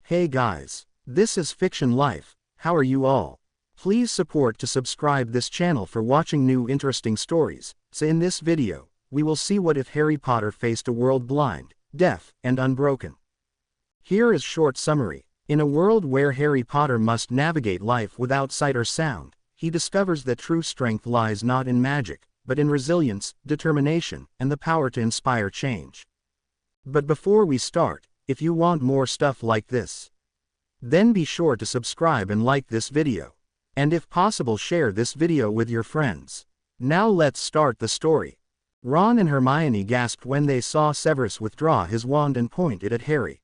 Hey guys, this is Fiction Life. How are you all? Please support to subscribe this channel for watching new interesting stories. So in this video, we will see what if Harry Potter faced a world blind, deaf, and unbroken. Here is short summary. In a world where Harry Potter must navigate life without sight or sound, he discovers that true strength lies not in magic, but in resilience, determination, and the power to inspire change. But before we start, if you want more stuff like this, then be sure to subscribe and like this video. And if possible, share this video with your friends. Now let's start the story. Ron and Hermione gasped when they saw Severus withdraw his wand and point it at Harry.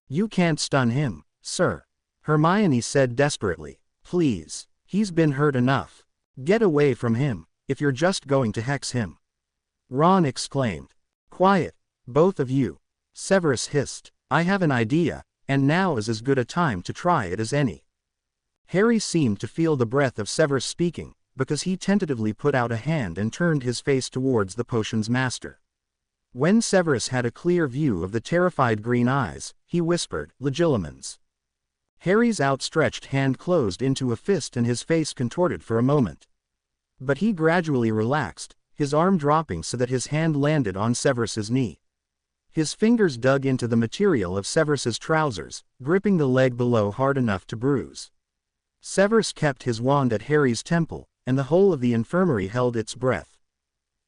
"You can't stun him, sir," Hermione said desperately. "Please, he's been hurt enough. Get away from him, if you're just going to hex him," Ron exclaimed. "Quiet, both of you," Severus hissed. "I have an idea, and now is as good a time to try it as any." Harry seemed to feel the breath of Severus speaking, because he tentatively put out a hand and turned his face towards the potion's master. When Severus had a clear view of the terrified green eyes, he whispered, "Legilimens." Harry's outstretched hand closed into a fist and his face contorted for a moment. But he gradually relaxed, his arm dropping so that his hand landed on Severus's knee. His fingers dug into the material of Severus's trousers, gripping the leg below hard enough to bruise. Severus kept his wand at Harry's temple, and the whole of the infirmary held its breath.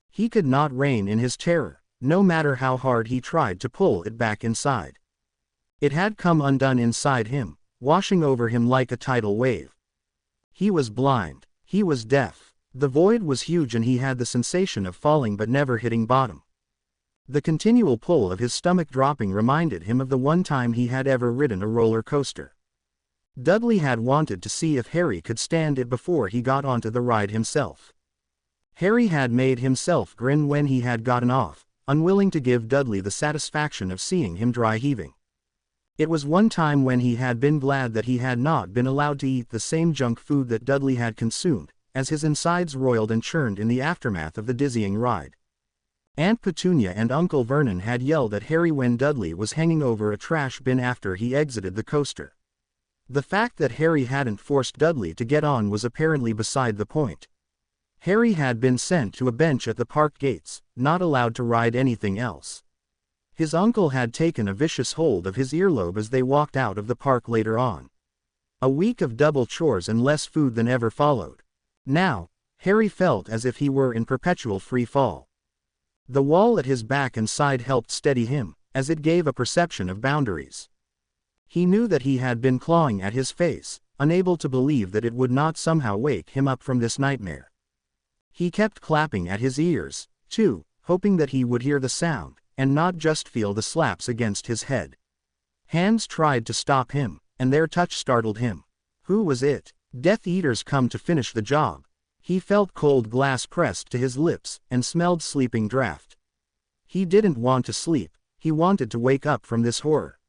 He could not rein in his terror, no matter how hard he tried to pull it back inside. It had come undone inside him, washing over him like a tidal wave. He was blind, he was deaf, the void was huge, and he had the sensation of falling but never hitting bottom. The continual pull of his stomach dropping reminded him of the one time he had ever ridden a roller coaster. Dudley had wanted to see if Harry could stand it before he got onto the ride himself. Harry had made himself grin when he had gotten off, unwilling to give Dudley the satisfaction of seeing him dry heaving. It was one time when he had been glad that he had not been allowed to eat the same junk food that Dudley had consumed, as his insides roiled and churned in the aftermath of the dizzying ride. Aunt Petunia and Uncle Vernon had yelled at Harry when Dudley was hanging over a trash bin after he exited the coaster. The fact that Harry hadn't forced Dudley to get on was apparently beside the point. Harry had been sent to a bench at the park gates, not allowed to ride anything else. His uncle had taken a vicious hold of his earlobe as they walked out of the park later on. A week of double chores and less food than ever followed. Now, Harry felt as if he were in perpetual free fall. The wall at his back and side helped steady him, as it gave a perception of boundaries. He knew that he had been clawing at his face, unable to believe that it would not somehow wake him up from this nightmare. He kept clapping at his ears, too, hoping that he would hear the sound, and not just feel the slaps against his head. Hands tried to stop him, and their touch startled him. Who was it? Death Eaters come to finish the job. He felt cold glass pressed to his lips, and smelled sleeping draft. He didn't want to sleep, he wanted to wake up from this horror.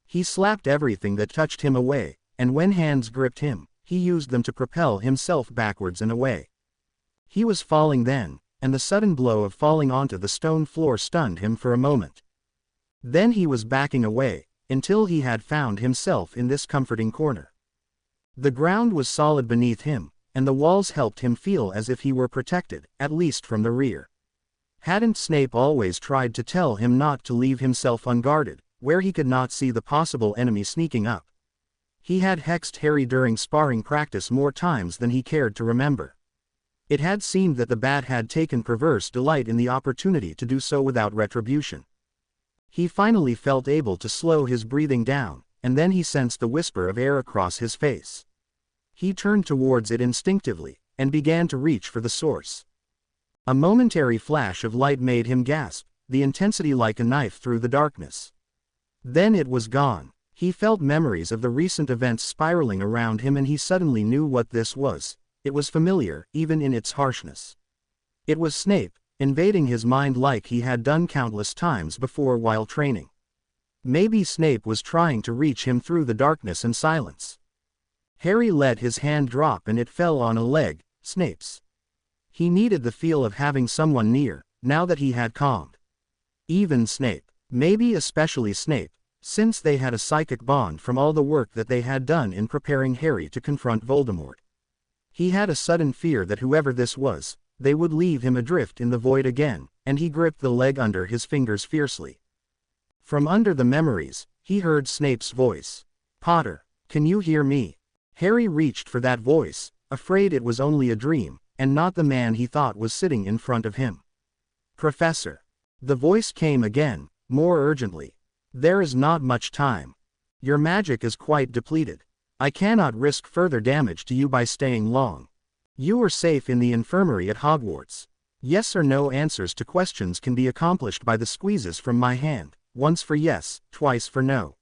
He slapped everything that touched him away, and when hands gripped him, he used them to propel himself backwards and away. He was falling then, and the sudden blow of falling onto the stone floor stunned him for a moment. Then he was backing away, until he had found himself in this comforting corner. The ground was solid beneath him, and the walls helped him feel as if he were protected, at least from the rear. Hadn't Snape always tried to tell him not to leave himself unguarded, where he could not see the possible enemy sneaking up? He had hexed Harry during sparring practice more times than he cared to remember. It had seemed that the bat had taken perverse delight in the opportunity to do so without retribution. He finally felt able to slow his breathing down, and then he sensed the whisper of air across his face. He turned towards it instinctively, and began to reach for the source. A momentary flash of light made him gasp, the intensity like a knife through the darkness. Then it was gone. He felt memories of the recent events spiraling around him, and he suddenly knew what this was. It was familiar, even in its harshness. It was Snape, invading his mind like he had done countless times before while training. Maybe Snape was trying to reach him through the darkness and silence. Harry let his hand drop and it fell on a leg, Snape's. He needed the feel of having someone near, now that he had calmed. Even Snape, maybe especially Snape, since they had a psychic bond from all the work that they had done in preparing Harry to confront Voldemort. He had a sudden fear that whoever this was, they would leave him adrift in the void again, and he gripped the leg under his fingers fiercely. From under the memories, he heard Snape's voice. "Potter, can you hear me?" Harry reached for that voice, afraid it was only a dream, and not the man he thought was sitting in front of him. "Professor." The voice came again, more urgently. "There is not much time. Your magic is quite depleted. I cannot risk further damage to you by staying long. You are safe in the infirmary at Hogwarts. Yes or no answers to questions can be accomplished by the squeezes from my hand, once for yes, twice for no.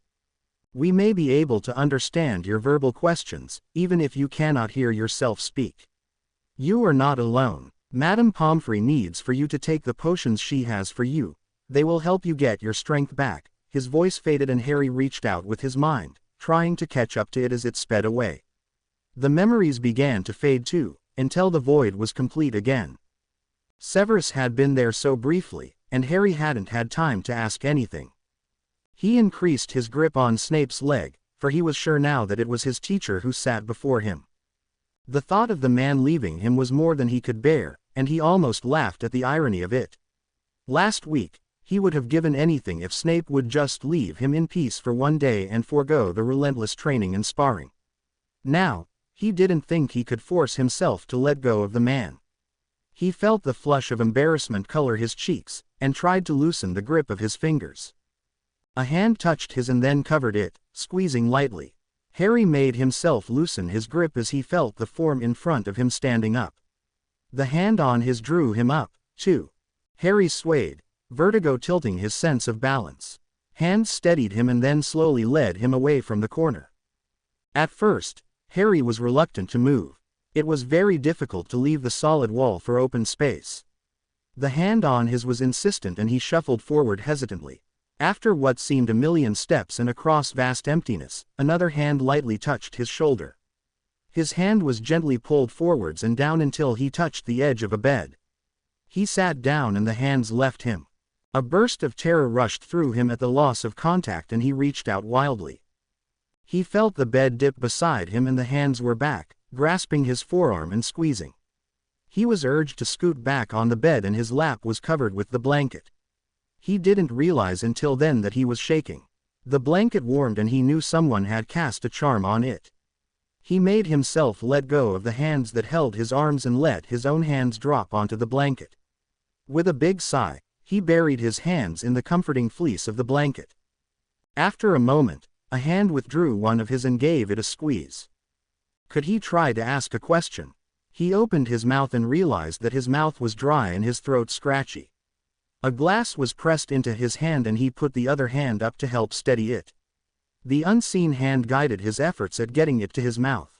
We may be able to understand your verbal questions, even if you cannot hear yourself speak. You are not alone. Madame Pomfrey needs for you to take the potions she has for you. They will help you get your strength back." His voice faded and Harry reached out with his mind, trying to catch up to it as it sped away. The memories began to fade too, until the void was complete again. Severus had been there so briefly, and Harry hadn't had time to ask anything. He increased his grip on Snape's leg, for he was sure now that it was his teacher who sat before him. The thought of the man leaving him was more than he could bear, and he almost laughed at the irony of it. Last week, he would have given anything if Snape would just leave him in peace for one day and forego the relentless training and sparring. Now, he didn't think he could force himself to let go of the man. He felt the flush of embarrassment color his cheeks, and tried to loosen the grip of his fingers. A hand touched his and then covered it, squeezing lightly. Harry made himself loosen his grip as he felt the form in front of him standing up. The hand on his drew him up, too. Harry swayed, vertigo tilting his sense of balance. Hands steadied him and then slowly led him away from the corner. At first, Harry was reluctant to move. It was very difficult to leave the solid wall for open space. The hand on his was insistent and he shuffled forward hesitantly. After what seemed a million steps and across vast emptiness, another hand lightly touched his shoulder. His hand was gently pulled forwards and down until he touched the edge of a bed. He sat down and the hands left him. A burst of terror rushed through him at the loss of contact and he reached out wildly. He felt the bed dip beside him and the hands were back, grasping his forearm and squeezing. He was urged to scoot back on the bed and his lap was covered with the blanket. He didn't realize until then that he was shaking. The blanket warmed and he knew someone had cast a charm on it. He made himself let go of the hands that held his arms and let his own hands drop onto the blanket. With a big sigh, he buried his hands in the comforting fleece of the blanket. After a moment, a hand withdrew one of his and gave it a squeeze. Could he try to ask a question? He opened his mouth and realized that his mouth was dry and his throat scratchy. A glass was pressed into his hand and he put the other hand up to help steady it. The unseen hand guided his efforts at getting it to his mouth.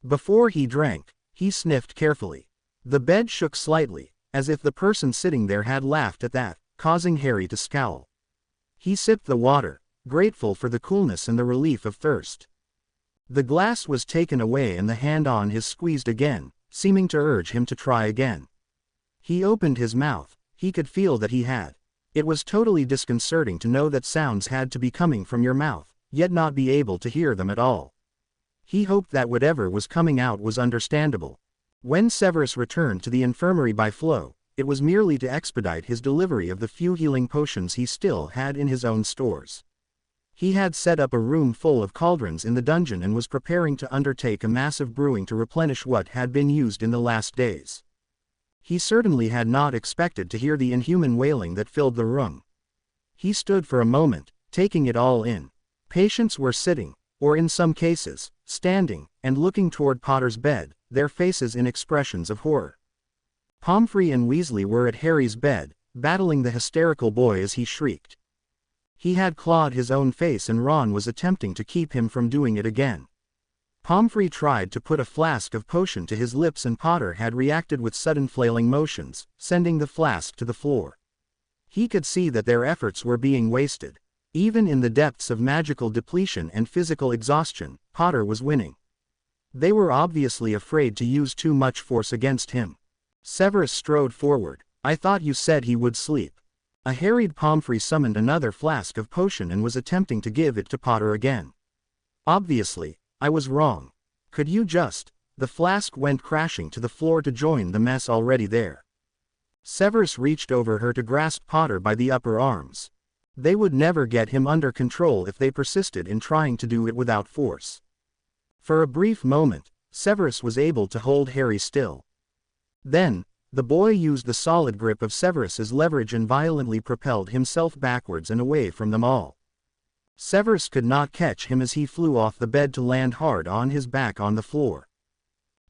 Before he drank, he sniffed carefully. The bed shook slightly, as if the person sitting there had laughed at that, causing Harry to scowl. He sipped the water, grateful for the coolness and the relief of thirst. The glass was taken away and the hand on his squeezed again, seeming to urge him to try again. He opened his mouth. He could feel that he had. It was totally disconcerting to know that sounds had to be coming from your mouth, yet not be able to hear them at all. He hoped that whatever was coming out was understandable. When Severus returned to the infirmary by flow, it was merely to expedite his delivery of the few healing potions he still had in his own stores. He had set up a room full of cauldrons in the dungeon and was preparing to undertake a massive brewing to replenish what had been used in the last days. He certainly had not expected to hear the inhuman wailing that filled the room. He stood for a moment, taking it all in. Patients were sitting, or in some cases, standing, and looking toward Potter's bed, their faces in expressions of horror. Pomfrey and Weasley were at Harry's bed, battling the hysterical boy as he shrieked. He had clawed his own face and Ron was attempting to keep him from doing it again. Pomfrey tried to put a flask of potion to his lips and Potter had reacted with sudden flailing motions, sending the flask to the floor. He could see that their efforts were being wasted. Even in the depths of magical depletion and physical exhaustion, Potter was winning. They were obviously afraid to use too much force against him. Severus strode forward. "I thought you said he would sleep." A harried Pomfrey summoned another flask of potion and was attempting to give it to Potter again. Obviously, I was wrong. Could you just... The flask went crashing to the floor to join the mess already there. Severus reached over her to grasp Potter by the upper arms. They would never get him under control if they persisted in trying to do it without force. For a brief moment, Severus was able to hold Harry still. Then, the boy used the solid grip of Severus's leverage and violently propelled himself backwards and away from them all. Severus could not catch him as he flew off the bed to land hard on his back on the floor.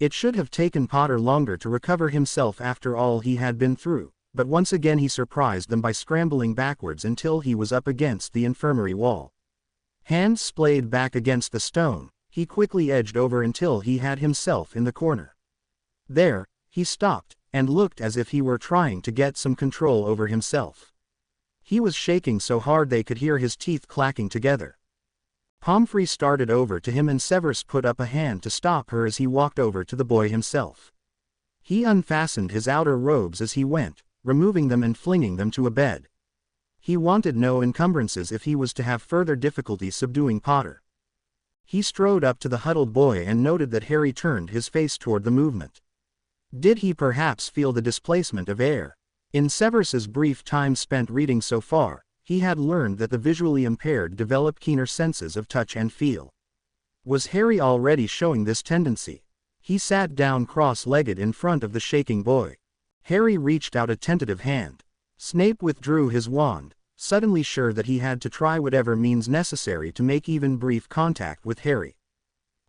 It should have taken Potter longer to recover himself after all he had been through, but once again he surprised them by scrambling backwards until he was up against the infirmary wall. Hands splayed back against the stone, he quickly edged over until he had himself in the corner. There, he stopped, and looked as if he were trying to get some control over himself. He was shaking so hard they could hear his teeth clacking together. Pomfrey started over to him and Severus put up a hand to stop her as he walked over to the boy himself. He unfastened his outer robes as he went, removing them and flinging them to a bed. He wanted no encumbrances if he was to have further difficulty subduing Potter. He strode up to the huddled boy and noted that Harry turned his face toward the movement. Did he perhaps feel the displacement of air? In Severus's brief time spent reading so far, he had learned that the visually impaired develop keener senses of touch and feel. Was Harry already showing this tendency? He sat down cross-legged in front of the shaking boy. Harry reached out a tentative hand. Snape withdrew his wand, suddenly sure that he had to try whatever means necessary to make even brief contact with Harry.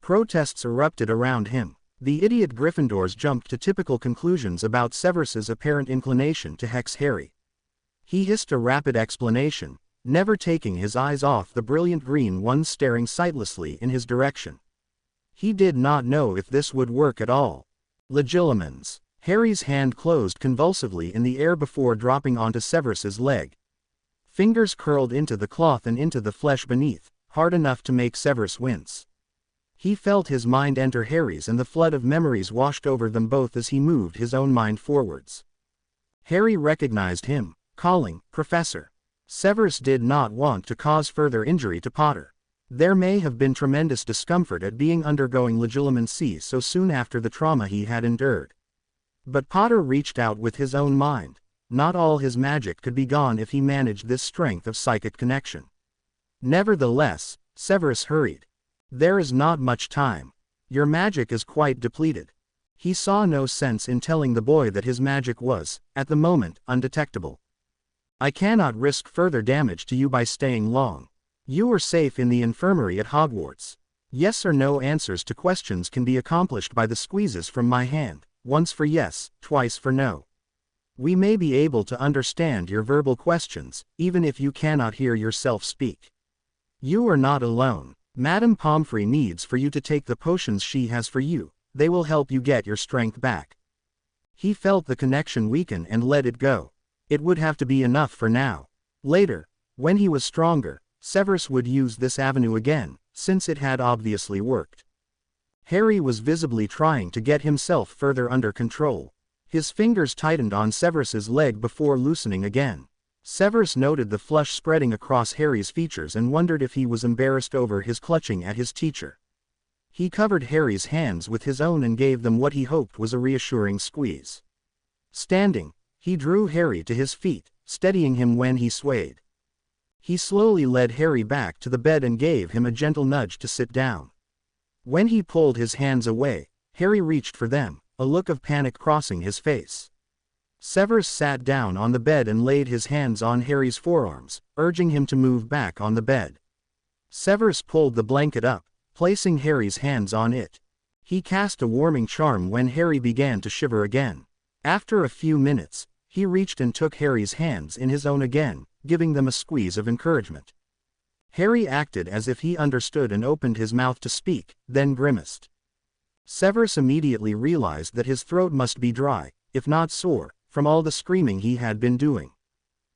Protests erupted around him. The idiot Gryffindors jumped to typical conclusions about Severus's apparent inclination to hex Harry. He hissed a rapid explanation, never taking his eyes off the brilliant green ones staring sightlessly in his direction. He did not know if this would work at all. Legilimens. Harry's hand closed convulsively in the air before dropping onto Severus's leg. Fingers curled into the cloth and into the flesh beneath, hard enough to make Severus wince. He felt his mind enter Harry's and the flood of memories washed over them both as he moved his own mind forwards. Harry recognized him, calling, "Professor." Severus did not want to cause further injury to Potter. There may have been tremendous discomfort at being undergoing legilimency so soon after the trauma he had endured. But Potter reached out with his own mind. Not all his magic could be gone if he managed this strength of psychic connection. Nevertheless, Severus hurried. There is not much time. Your magic is quite depleted. He saw no sense in telling the boy that his magic was, at the moment, undetectable. I cannot risk further damage to you by staying long. You are safe in the infirmary at Hogwarts. Yes or no answers to questions can be accomplished by the squeezes from my hand, once for yes, twice for no. We may be able to understand your verbal questions, even if you cannot hear yourself speak. You are not alone. Madame Pomfrey needs for you to take the potions she has for you, they will help you get your strength back. He felt the connection weaken and let it go. It would have to be enough for now. Later, when he was stronger, Severus would use this avenue again, since it had obviously worked. Harry was visibly trying to get himself further under control. His fingers tightened on Severus's leg before loosening again. Severus noted the flush spreading across Harry's features and wondered if he was embarrassed over his clutching at his teacher. He covered Harry's hands with his own and gave them what he hoped was a reassuring squeeze. Standing, he drew Harry to his feet, steadying him when he swayed. He slowly led Harry back to the bed and gave him a gentle nudge to sit down. When he pulled his hands away, Harry reached for them, a look of panic crossing his face. Severus sat down on the bed and laid his hands on Harry's forearms, urging him to move back on the bed. Severus pulled the blanket up, placing Harry's hands on it. He cast a warming charm when Harry began to shiver again. After a few minutes, he reached and took Harry's hands in his own again, giving them a squeeze of encouragement. Harry acted as if he understood and opened his mouth to speak, then grimaced. Severus immediately realized that his throat must be dry, if not sore, from all the screaming he had been doing.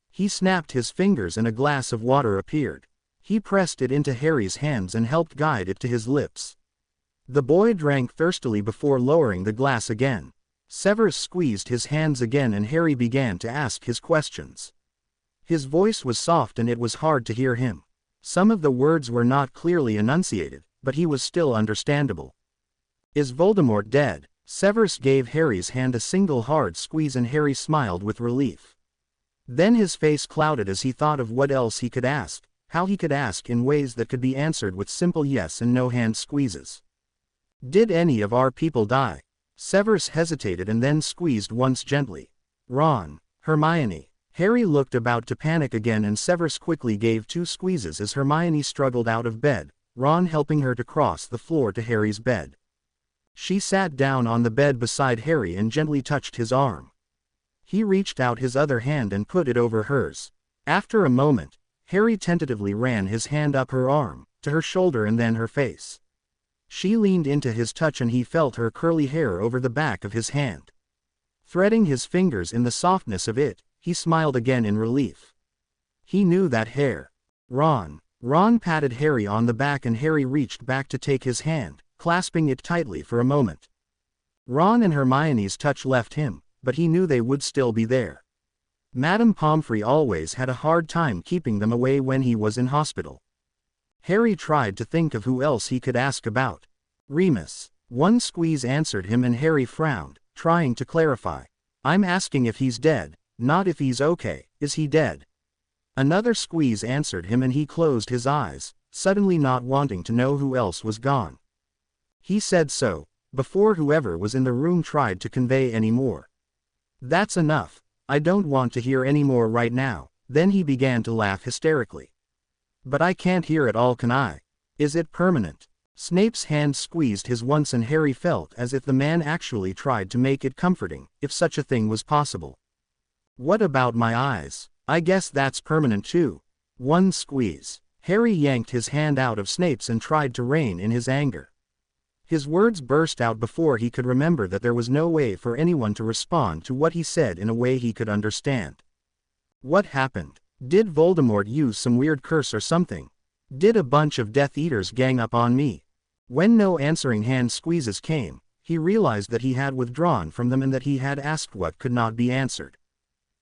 He snapped his fingers and a glass of water appeared. He pressed it into Harry's hands and helped guide it to his lips. The boy drank thirstily before lowering the glass again. Severus squeezed his hands again and Harry began to ask his questions. His voice was soft and it was hard to hear him. Some of the words were not clearly enunciated, but he was still understandable. "Is Voldemort dead?" Severus gave Harry's hand a single hard squeeze and Harry smiled with relief. Then his face clouded as he thought of what else he could ask, how he could ask in ways that could be answered with simple yes and no hand squeezes. "Did any of our people die?" Severus hesitated and then squeezed once gently. "Ron, Hermione." Harry looked about to panic again and Severus quickly gave 2 squeezes as Hermione struggled out of bed, Ron helping her to cross the floor to Harry's bed. She sat down on the bed beside Harry and gently touched his arm. He reached out his other hand and put it over hers. After a moment, Harry tentatively ran his hand up her arm, to her shoulder and then her face. She leaned into his touch and he felt her curly hair over the back of his hand. Threading his fingers in the softness of it, he smiled again in relief. He knew that hair. "Ron." Ron patted Harry on the back and Harry reached back to take his hand, clasping it tightly for a moment. Ron and Hermione's touch left him, but he knew they would still be there. Madame Pomfrey always had a hard time keeping them away when he was in hospital. Harry tried to think of who else he could ask about. Remus. One squeeze answered him and Harry frowned, trying to clarify. "I'm asking if he's dead, not if he's okay. Is he dead?" Another squeeze answered him and he closed his eyes, suddenly not wanting to know who else was gone. He said so, before whoever was in the room tried to convey any more. "That's enough. I don't want to hear any more right now." Then he began to laugh hysterically. "But I can't hear it all, can I? Is it permanent?" Snape's hand squeezed his once and Harry felt as if the man actually tried to make it comforting, if such a thing was possible. "What about my eyes? I guess that's permanent too." One squeeze. Harry yanked his hand out of Snape's and tried to rein in his anger. His words burst out before he could remember that there was no way for anyone to respond to what he said in a way he could understand. "What happened? Did Voldemort use some weird curse or something? Did a bunch of Death Eaters gang up on me?" When no answering hand squeezes came, he realized that he had withdrawn from them and that he had asked what could not be answered.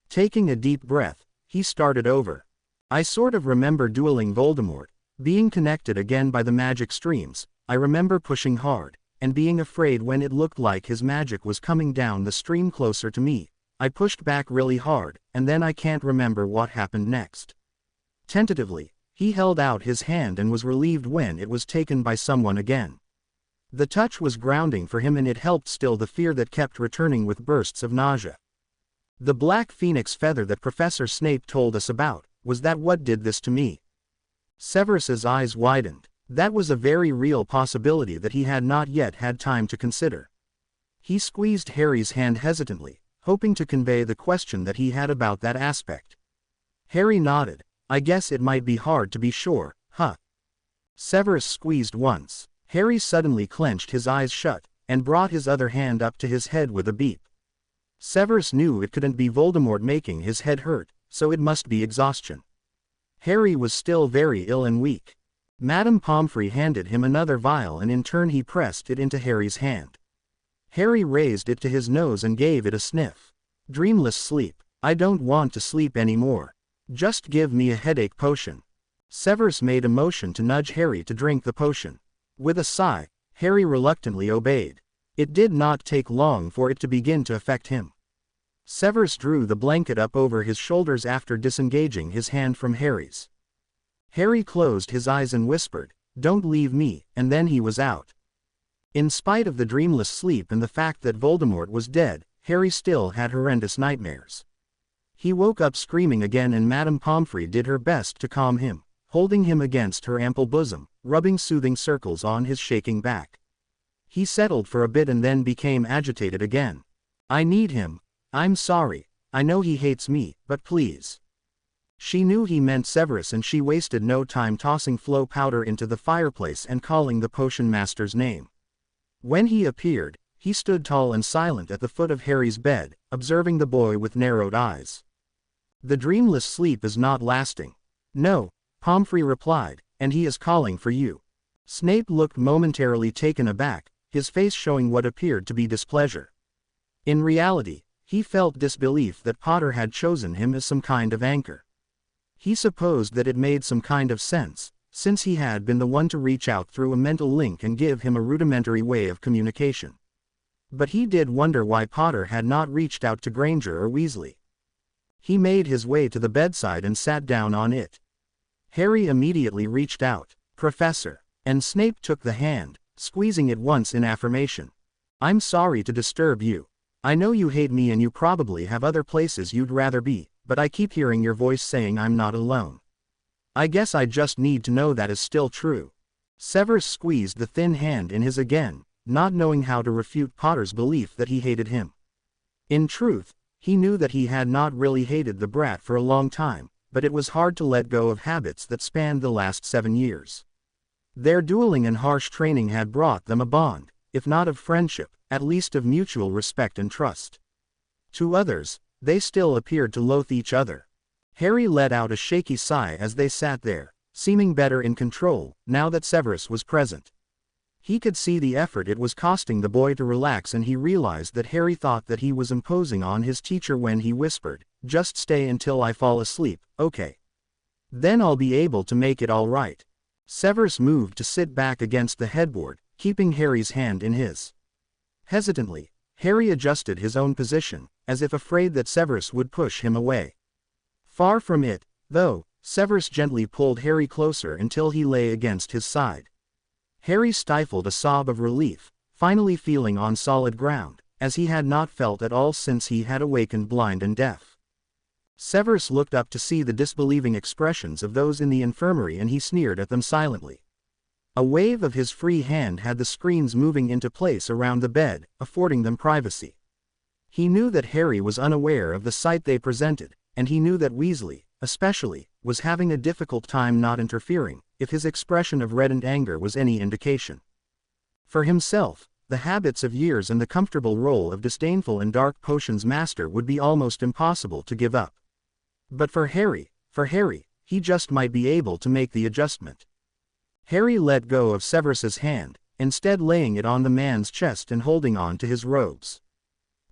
Taking a deep breath, he started over. "I sort of remember dueling Voldemort, being connected again by the magic streams. I remember pushing hard, and being afraid when it looked like his magic was coming down the stream closer to me. I pushed back really hard, and then I can't remember what happened next." Tentatively, he held out his hand and was relieved when it was taken by someone again. The touch was grounding for him and it helped still the fear that kept returning with bursts of nausea. "The black phoenix feather that Professor Snape told us about, was that what did this to me?" Severus's eyes widened. That was a very real possibility that he had not yet had time to consider. He squeezed Harry's hand hesitantly, hoping to convey the question that he had about that aspect. Harry nodded. "I guess it might be hard to be sure, huh?" Severus squeezed once. Harry suddenly clenched his eyes shut, and brought his other hand up to his head with a beep. Severus knew it couldn't be Voldemort making his head hurt, so it must be exhaustion. Harry was still very ill and weak. Madame Pomfrey handed him another vial and in turn he pressed it into Harry's hand. Harry raised it to his nose and gave it a sniff. "Dreamless sleep. I don't want to sleep anymore. Just give me a headache potion." Severus made a motion to nudge Harry to drink the potion. With a sigh, Harry reluctantly obeyed. It did not take long for it to begin to affect him. Severus drew the blanket up over his shoulders after disengaging his hand from Harry's. Harry closed his eyes and whispered, "Don't leave me," and then he was out. In spite of the dreamless sleep and the fact that Voldemort was dead, Harry still had horrendous nightmares. He woke up screaming again and Madame Pomfrey did her best to calm him, holding him against her ample bosom, rubbing soothing circles on his shaking back. He settled for a bit and then became agitated again. "I need him. I'm sorry. I know he hates me, but please." She knew he meant Severus and she wasted no time tossing flow powder into the fireplace and calling the potion master's name. When he appeared, he stood tall and silent at the foot of Harry's bed, observing the boy with narrowed eyes. "The dreamless sleep is not lasting." "No," Pomfrey replied, "and he is calling for you." Snape looked momentarily taken aback, his face showing what appeared to be displeasure. In reality, he felt disbelief that Potter had chosen him as some kind of anchor. He supposed that it made some kind of sense, since he had been the one to reach out through a mental link and give him a rudimentary way of communication. But he did wonder why Potter had not reached out to Granger or Weasley. He made his way to the bedside and sat down on it. Harry immediately reached out. "Professor," and Snape took the hand, squeezing it once in affirmation. "I'm sorry to disturb you. I know you hate me and you probably have other places you'd rather be, but I keep hearing your voice saying I'm not alone. I guess I just need to know that is still true." Severus squeezed the thin hand in his again, not knowing how to refute Potter's belief that he hated him. In truth, he knew that he had not really hated the brat for a long time, but it was hard to let go of habits that spanned the last 7 years. Their dueling and harsh training had brought them a bond, if not of friendship, at least of mutual respect and trust. To others, they still appeared to loathe each other. Harry let out a shaky sigh as they sat there, seeming better in control, now that Severus was present. He could see the effort it was costing the boy to relax, and he realized that Harry thought that he was imposing on his teacher when he whispered, "Just stay until I fall asleep, okay? Then I'll be able to make it all right." Severus moved to sit back against the headboard, keeping Harry's hand in his. Hesitantly, Harry adjusted his own position, as if afraid that Severus would push him away. Far from it, though, Severus gently pulled Harry closer until he lay against his side. Harry stifled a sob of relief, finally feeling on solid ground, as he had not felt at all since he had awakened blind and deaf. Severus looked up to see the disbelieving expressions of those in the infirmary, and he sneered at them silently. A wave of his free hand had the screens moving into place around the bed, affording them privacy. He knew that Harry was unaware of the sight they presented, and he knew that Weasley, especially, was having a difficult time not interfering, if his expression of reddened anger was any indication. For himself, the habits of years and the comfortable role of disdainful and dark potions master would be almost impossible to give up. But for Harry, he just might be able to make the adjustment. Harry let go of Severus's hand, instead laying it on the man's chest and holding on to his robes.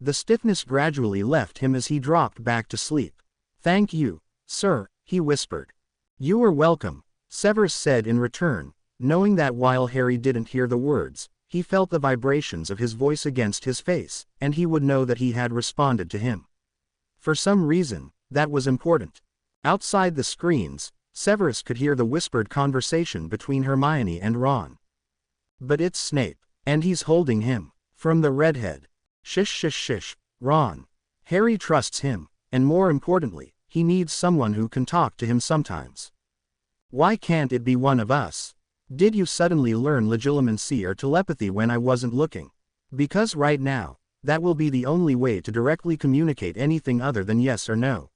The stiffness gradually left him as he dropped back to sleep. "Thank you, sir," he whispered. "You are welcome," Severus said in return, knowing that while Harry didn't hear the words, he felt the vibrations of his voice against his face, and he would know that he had responded to him. For some reason, that was important. Outside the screens, Severus could hear the whispered conversation between Hermione and Ron. "But it's Snape, and he's holding him." From the redhead. "Shish shish shish, Ron. Harry trusts him, and more importantly, he needs someone who can talk to him sometimes. Why can't it be one of us? Did you suddenly learn legilimency or telepathy when I wasn't looking? Because right now, that will be the only way to directly communicate anything other than yes or no."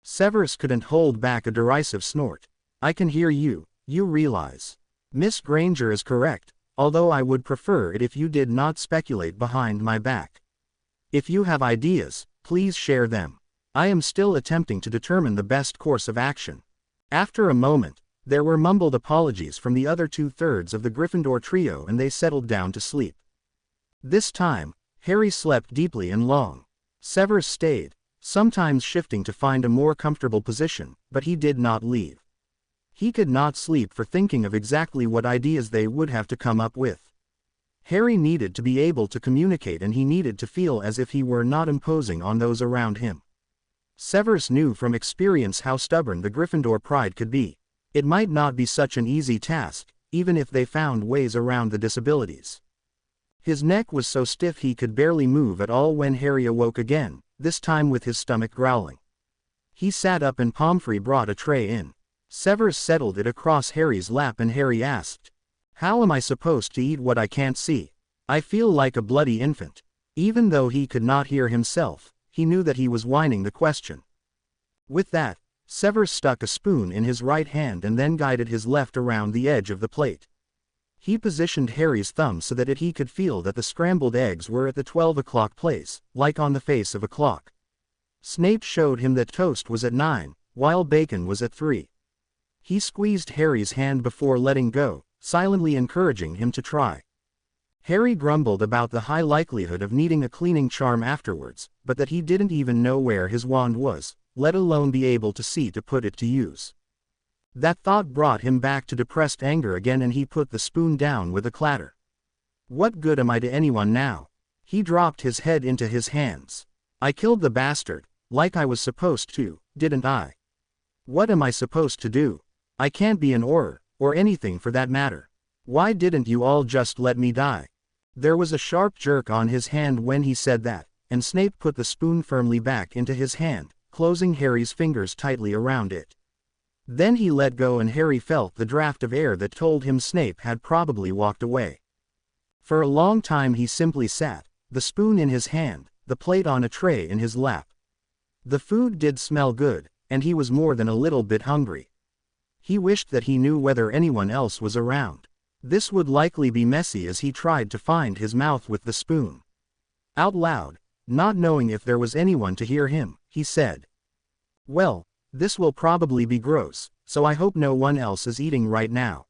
Severus couldn't hold back a derisive snort. "I can hear you, you realize. Miss Granger is correct, although I would prefer it if you did not speculate behind my back. If you have ideas, please share them. I am still attempting to determine the best course of action." After a moment, there were mumbled apologies from the other 2/3 of the Gryffindor trio, and they settled down to sleep. This time, Harry slept deeply and long. Severus stayed, sometimes shifting to find a more comfortable position, but he did not leave. He could not sleep for thinking of exactly what ideas they would have to come up with. Harry needed to be able to communicate, and he needed to feel as if he were not imposing on those around him. Severus knew from experience how stubborn the Gryffindor pride could be. It might not be such an easy task, even if they found ways around the disabilities. His neck was so stiff he could barely move at all when Harry awoke again, this time with his stomach growling. He sat up and Pomfrey brought a tray in. Severus settled it across Harry's lap and Harry asked, "How am I supposed to eat what I can't see? I feel like a bloody infant." Even though he could not hear himself, he knew that he was whining the question. With that, Severus stuck a spoon in his right hand and then guided his left around the edge of the plate. He positioned Harry's thumb so that he could feel that the scrambled eggs were at the 12 o'clock place, like on the face of a clock. Snape showed him that toast was at 9, while bacon was at 3. He squeezed Harry's hand before letting go, silently encouraging him to try. Harry grumbled about the high likelihood of needing a cleaning charm afterwards, but that he didn't even know where his wand was, let alone be able to see to put it to use. That thought brought him back to depressed anger again, and he put the spoon down with a clatter. What good am I to anyone now? He dropped his head into his hands. I killed the bastard, like I was supposed to, didn't I? What am I supposed to do? I can't be an or anything for that matter. Why didn't you all just let me die? There was a sharp jerk on his hand when he said that, and Snape put the spoon firmly back into his hand, closing Harry's fingers tightly around it. Then he let go, and Harry felt the draft of air that told him Snape had probably walked away. For a long time he simply sat, the spoon in his hand, the plate on a tray in his lap. The food did smell good, and he was more than a little bit hungry. He wished that he knew whether anyone else was around. This would likely be messy as he tried to find his mouth with the spoon. Out loud, not knowing if there was anyone to hear him, he said, "Well, this will probably be gross, so I hope no one else is eating right now."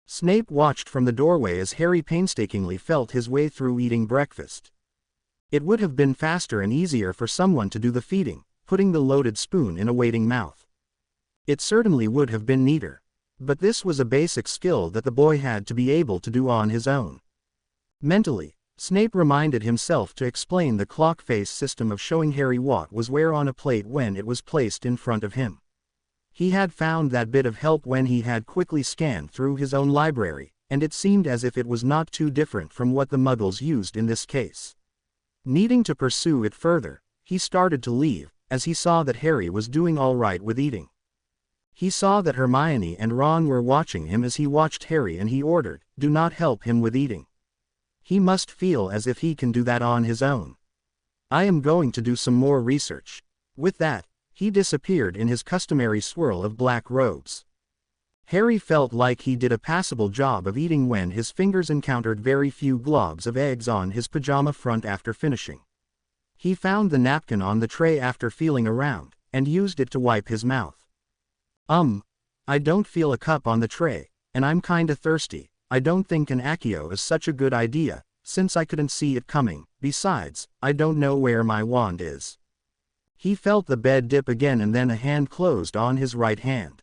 Snape watched from the doorway as Harry painstakingly felt his way through eating breakfast. It would have been faster and easier for someone to do the feeding, putting the loaded spoon in a waiting mouth. It certainly would have been neater. But this was a basic skill that the boy had to be able to do on his own. Mentally, Snape reminded himself to explain the clock face system of showing Harry what was where on a plate when it was placed in front of him. He had found that bit of help when he had quickly scanned through his own library, and it seemed as if it was not too different from what the Muggles used in this case. Needing to pursue it further, he started to leave, as he saw that Harry was doing all right with eating. He saw that Hermione and Ron were watching him as he watched Harry, and he ordered, "Do not help him with eating. He must feel as if he can do that on his own. I am going to do some more research." With that, he disappeared in his customary swirl of black robes. Harry felt like he did a passable job of eating when his fingers encountered very few globs of eggs on his pajama front after finishing. He found the napkin on the tray after feeling around, and used it to wipe his mouth. I don't feel a cup on the tray, and I'm kinda thirsty. I don't think an Accio is such a good idea, since I couldn't see it coming. Besides, I don't know where my wand is." He felt the bed dip again, and then a hand closed on his right hand.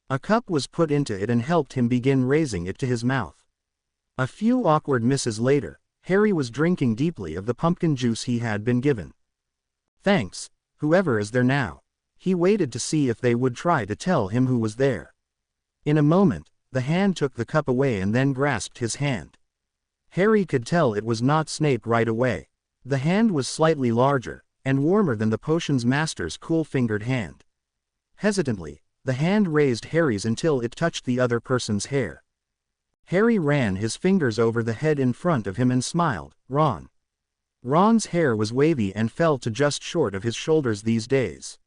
A cup was put into it and helped him begin raising it to his mouth. A few awkward misses later, Harry was drinking deeply of the pumpkin juice he had been given. "Thanks, whoever is there now." He waited to see if they would try to tell him who was there. In a moment, the hand took the cup away and then grasped his hand. Harry could tell it was not Snape right away. The hand was slightly larger, and warmer than the potions master's cool-fingered hand. Hesitantly, the hand raised Harry's until it touched the other person's hair. Harry ran his fingers over the head in front of him and smiled. "Ron." Ron's hair was wavy and fell to just short of his shoulders these days.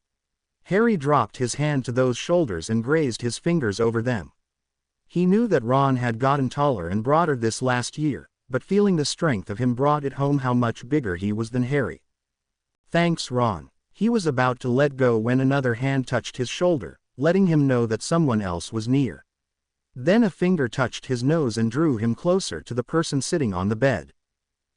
Harry dropped his hand to those shoulders and grazed his fingers over them. He knew that Ron had gotten taller and broader this last year, but feeling the strength of him brought it home how much bigger he was than Harry. "Thanks, Ron." He was about to let go when another hand touched his shoulder, letting him know that someone else was near. Then a finger touched his nose and drew him closer to the person sitting on the bed.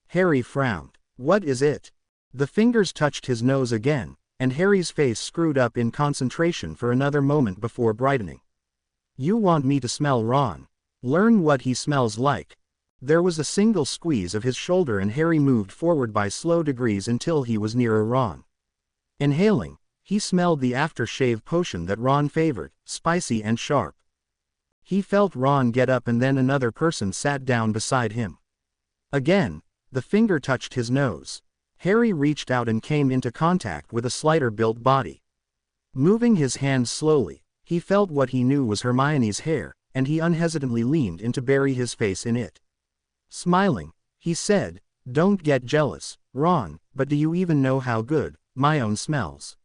Harry frowned. "What is it?" The fingers touched his nose again, and Harry's face screwed up in concentration for another moment before brightening. "You want me to smell Ron? Learn what he smells like." There was a single squeeze of his shoulder and Harry moved forward by slow degrees until he was nearer Ron. Inhaling, he smelled the aftershave potion that Ron favored, spicy and sharp. He felt Ron get up and then another person sat down beside him. Again, the finger touched his nose. Harry reached out and came into contact with a slighter-built body. Moving his hand slowly, he felt what he knew was Hermione's hair, and he unhesitantly leaned in to bury his face in it. Smiling, he said, "Don't get jealous, Ron, but do you even know how good my own smells?"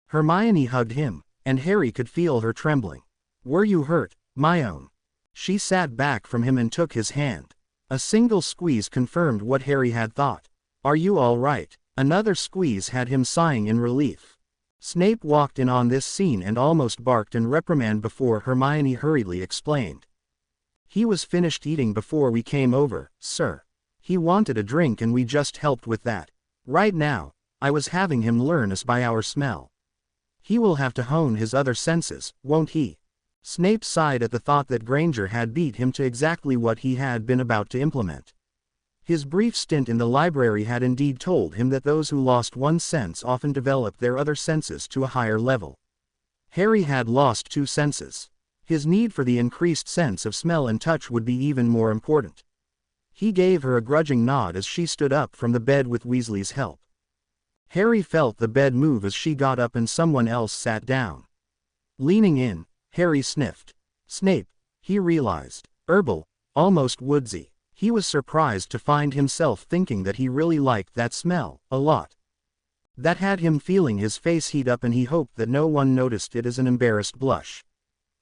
Hermione hugged him, and Harry could feel her trembling. "Were you hurt, my own?" She sat back from him and took his hand. A single squeeze confirmed what Harry had thought. "Are you all right?" Another squeeze had him sighing in relief. Snape walked in on this scene and almost barked in reprimand before Hermione hurriedly explained. "He was finished eating before we came over, sir. He wanted a drink and we just helped with that. Right now, I was having him learn us by our smell." He will have to hone his other senses, won't he? Snape sighed at the thought that Granger had beat him to exactly what he had been about to implement. His brief stint in the library had indeed told him that those who lost one sense often developed their other senses to a higher level. Harry had lost 2 senses. His need for the increased sense of smell and touch would be even more important. He gave her a grudging nod as she stood up from the bed with Weasley's help. Harry felt the bed move as she got up and someone else sat down. Leaning in, Harry sniffed. Snape, he realized. Herbal, almost woodsy. He was surprised to find himself thinking that he really liked that smell, a lot. That had him feeling his face heat up, and he hoped that no one noticed it as an embarrassed blush.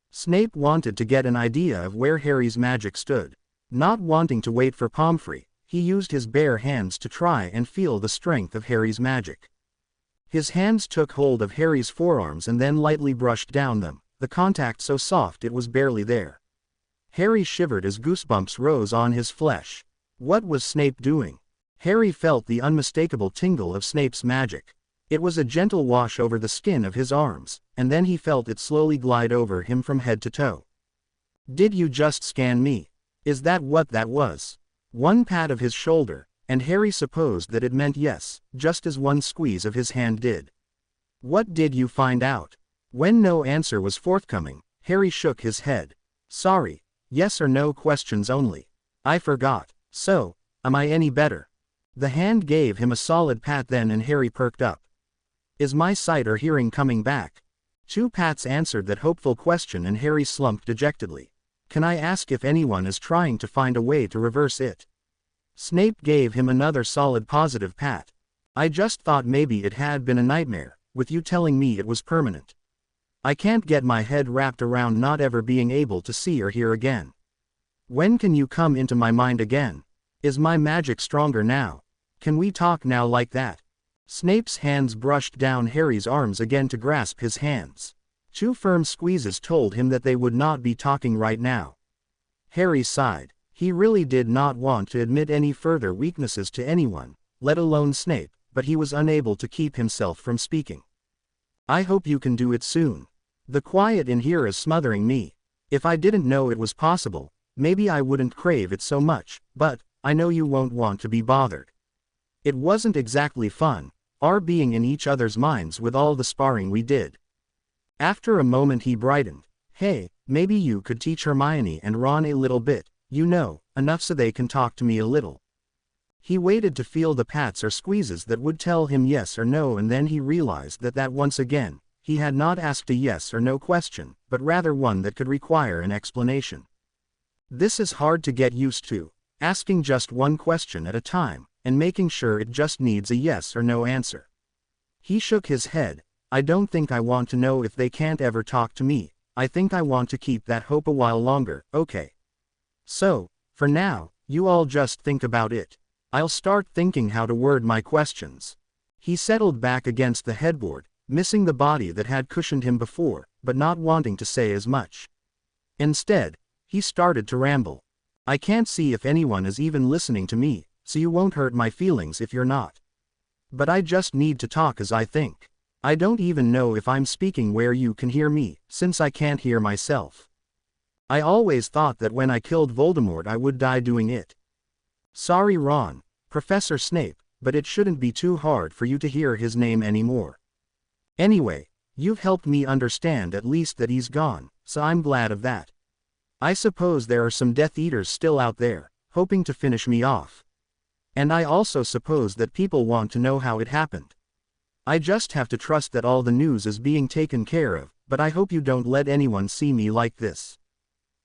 Snape wanted to get an idea of where Harry's magic stood. Not wanting to wait for Pomfrey, he used his bare hands to try and feel the strength of Harry's magic. His hands took hold of Harry's forearms and then lightly brushed down them, the contact so soft it was barely there. Harry shivered as goosebumps rose on his flesh. What was Snape doing? Harry felt the unmistakable tingle of Snape's magic. It was a gentle wash over the skin of his arms, and then he felt it slowly glide over him from head to toe. Did you just scan me? Is that what that was? One pat of his shoulder, and Harry supposed that it meant yes, just as one squeeze of his hand did. What did you find out? When no answer was forthcoming, Harry shook his head. Sorry. Yes or no questions only. I forgot. So, am I any better? The hand gave him a solid pat then, and Harry perked up. Is my sight or hearing coming back? 2 pats answered that hopeful question, and Harry slumped dejectedly. Can I ask if anyone is trying to find a way to reverse it? Snape gave him another solid positive pat. I just thought maybe it had been a nightmare, with you telling me it was permanent. I can't get my head wrapped around not ever being able to see or hear again. When can you come into my mind again? Is my magic stronger now? Can we talk now like that? Snape's hands brushed down Harry's arms again to grasp his hands. 2 firm squeezes told him that they would not be talking right now. Harry sighed. He really did not want to admit any further weaknesses to anyone, let alone Snape, but he was unable to keep himself from speaking. I hope you can do it soon. The quiet in here is smothering me. If I didn't know it was possible, maybe I wouldn't crave it so much, but I know you won't want to be bothered. It wasn't exactly fun, our being in each other's minds with all the sparring we did. After a moment he brightened. Hey, maybe you could teach Hermione and Ron a little bit, you know, enough so they can talk to me a little. He waited to feel the pats or squeezes that would tell him yes or no, and then he realized that once again, he had not asked a yes or no question, but rather one that could require an explanation. This is hard to get used to, asking just one question at a time, and making sure it just needs a yes or no answer. He shook his head. I don't think I want to know if they can't ever talk to me. I think I want to keep that hope a while longer, okay? So, for now, you all just think about it. I'll start thinking how to word my questions. He settled back against the headboard, missing the body that had cushioned him before, but not wanting to say as much. Instead, he started to ramble. I can't see if anyone is even listening to me, so you won't hurt my feelings if you're not. But I just need to talk as I think. I don't even know if I'm speaking where you can hear me, since I can't hear myself. I always thought that when I killed Voldemort I would die doing it. Sorry Ron, Professor Snape, but it shouldn't be too hard for you to hear his name anymore. Anyway, you've helped me understand at least that he's gone, so I'm glad of that. I suppose there are some Death Eaters still out there, hoping to finish me off. And I also suppose that people want to know how it happened. I just have to trust that all the news is being taken care of, but I hope you don't let anyone see me like this.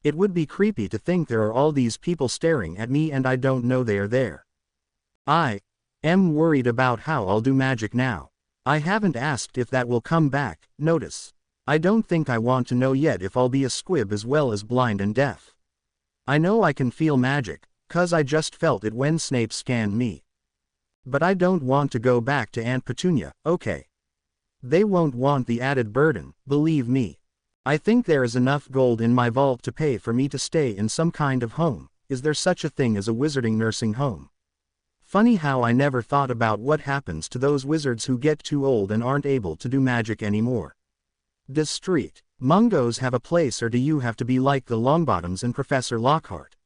It would be creepy to think there are all these people staring at me and I don't know they are there. I am worried about how I'll do magic now. I haven't asked if that will come back, notice. I don't think I want to know yet if I'll be a squib as well as blind and deaf. I know I can feel magic, 'cause I just felt it when Snape scanned me. But I don't want to go back to Aunt Petunia, okay? They won't want the added burden, believe me. I think there is enough gold in my vault to pay for me to stay in some kind of home. Is there such a thing as a wizarding nursing home? Funny how I never thought about what happens to those wizards who get too old and aren't able to do magic anymore. Does Street Mungos have a place, or do you have to be like the Longbottoms and Professor Lockhart?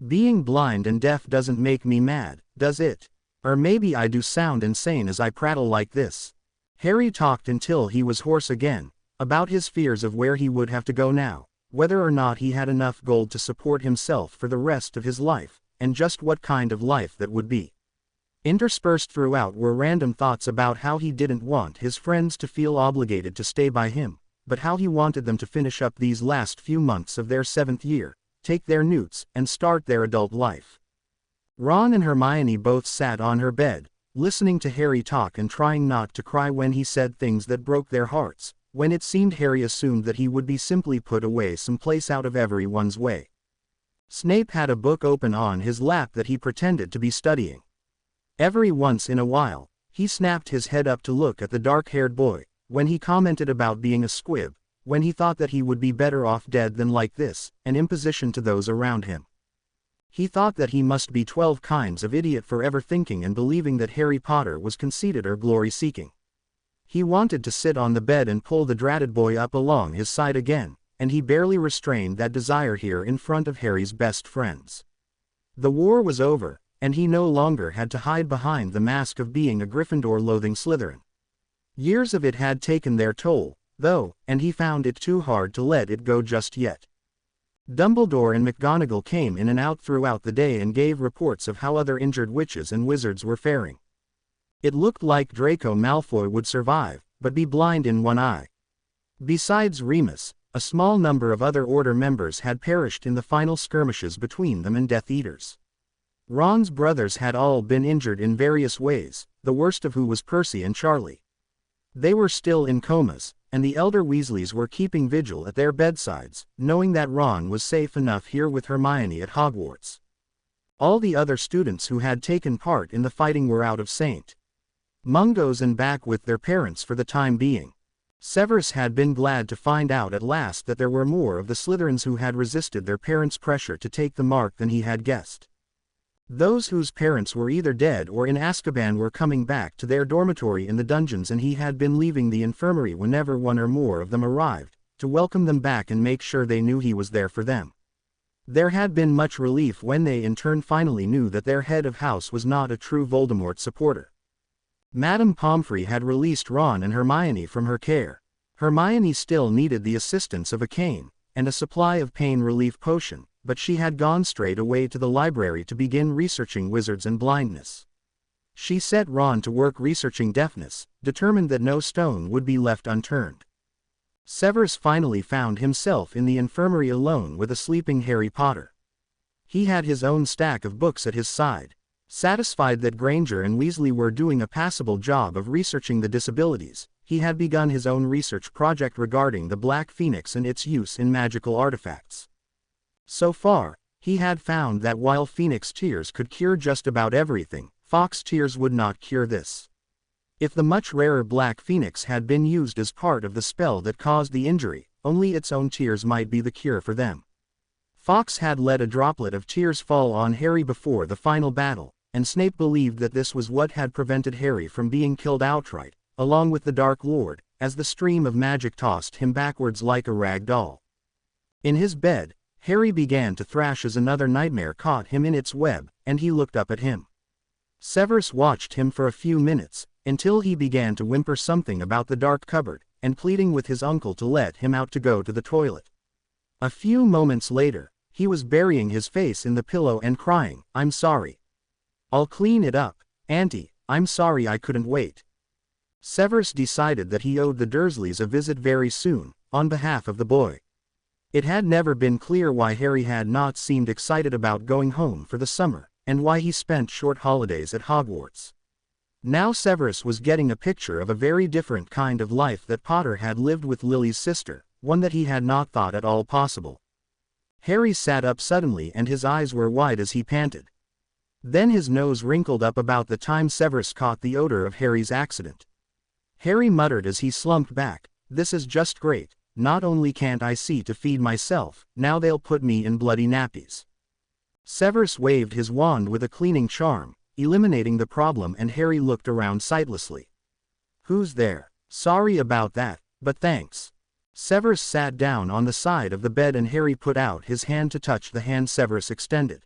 Being blind and deaf doesn't make me mad, does it? Or maybe I do sound insane as I prattle like this. Harry talked until he was hoarse again, about his fears of where he would have to go now, whether or not he had enough gold to support himself for the rest of his life, and just what kind of life that would be. Interspersed throughout were random thoughts about how he didn't want his friends to feel obligated to stay by him, but how he wanted them to finish up these last few months of their 7th year, take their newts, and start their adult life. Ron and Hermione both sat on her bed, listening to Harry talk and trying not to cry when he said things that broke their hearts, when it seemed Harry assumed that he would be simply put away someplace out of everyone's way. Snape had a book open on his lap that he pretended to be studying. Every once in a while, he snapped his head up to look at the dark-haired boy, when he commented about being a squib, when he thought that he would be better off dead than like this, an imposition to those around him. He thought that he must be 12 kinds of idiot for ever thinking and believing that Harry Potter was conceited or glory-seeking. He wanted to sit on the bed and pull the dratted boy up along his side again, and he barely restrained that desire here in front of Harry's best friends. The war was over, and he no longer had to hide behind the mask of being a Gryffindor-loathing Slytherin. Years of it had taken their toll, though, and he found it too hard to let it go just yet. Dumbledore and McGonagall came in and out throughout the day and gave reports of how other injured witches and wizards were faring. It looked like Draco Malfoy would survive, but be blind in one eye. Besides Remus, a small number of other Order members had perished in the final skirmishes between them and Death Eaters. Ron's brothers had all been injured in various ways, the worst of who was Percy and Charlie. They were still in comas, and the elder Weasleys were keeping vigil at their bedsides, knowing that Ron was safe enough here with Hermione at Hogwarts. All the other students who had taken part in the fighting were out of St. Mungo's and back with their parents for the time being. Severus had been glad to find out at last that there were more of the Slytherins who had resisted their parents' pressure to take the mark than he had guessed. Those whose parents were either dead or in Azkaban were coming back to their dormitory in the dungeons, and he had been leaving the infirmary whenever one or more of them arrived, to welcome them back and make sure they knew he was there for them. There had been much relief when they in turn finally knew that their head of house was not a true Voldemort supporter. Madame Pomfrey had released Ron and Hermione from her care. Hermione still needed the assistance of a cane, and a supply of pain relief potion, but she had gone straight away to the library to begin researching wizards and blindness. She set Ron to work researching deafness, determined that no stone would be left unturned. Severus finally found himself in the infirmary alone with a sleeping Harry Potter. He had his own stack of books at his side. Satisfied that Granger and Weasley were doing a passable job of researching the disabilities, he had begun his own research project regarding the Black Phoenix and its use in magical artifacts. So far, he had found that while Phoenix tears could cure just about everything, Fox tears would not cure this. If the much rarer Black Phoenix had been used as part of the spell that caused the injury, only its own tears might be the cure for them. Fox had let a droplet of tears fall on Harry before the final battle, and Snape believed that this was what had prevented Harry from being killed outright, along with the Dark Lord, as the stream of magic tossed him backwards like a rag doll. In his bed, Harry began to thrash as another nightmare caught him in its web, and he looked up at him. Severus watched him for a few minutes, until he began to whimper something about the dark cupboard, and pleading with his uncle to let him out to go to the toilet. A few moments later, he was burying his face in the pillow and crying, "I'm sorry. I'll clean it up, Auntie, I'm sorry I couldn't wait." Severus decided that he owed the Dursleys a visit very soon, on behalf of the boy. It had never been clear why Harry had not seemed excited about going home for the summer, and why he spent short holidays at Hogwarts. Now Severus was getting a picture of a very different kind of life that Potter had lived with Lily's sister, one that he had not thought at all possible. Harry sat up suddenly and his eyes were wide as he panted. Then his nose wrinkled up about the time Severus caught the odor of Harry's accident. Harry muttered as he slumped back, "This is just great. Not only can't I see to feed myself, now they'll put me in bloody nappies." Severus waved his wand with a cleaning charm, eliminating the problem, and Harry looked around sightlessly. "Who's there?" "Sorry about that, but thanks." Severus sat down on the side of the bed and Harry put out his hand to touch the hand Severus extended.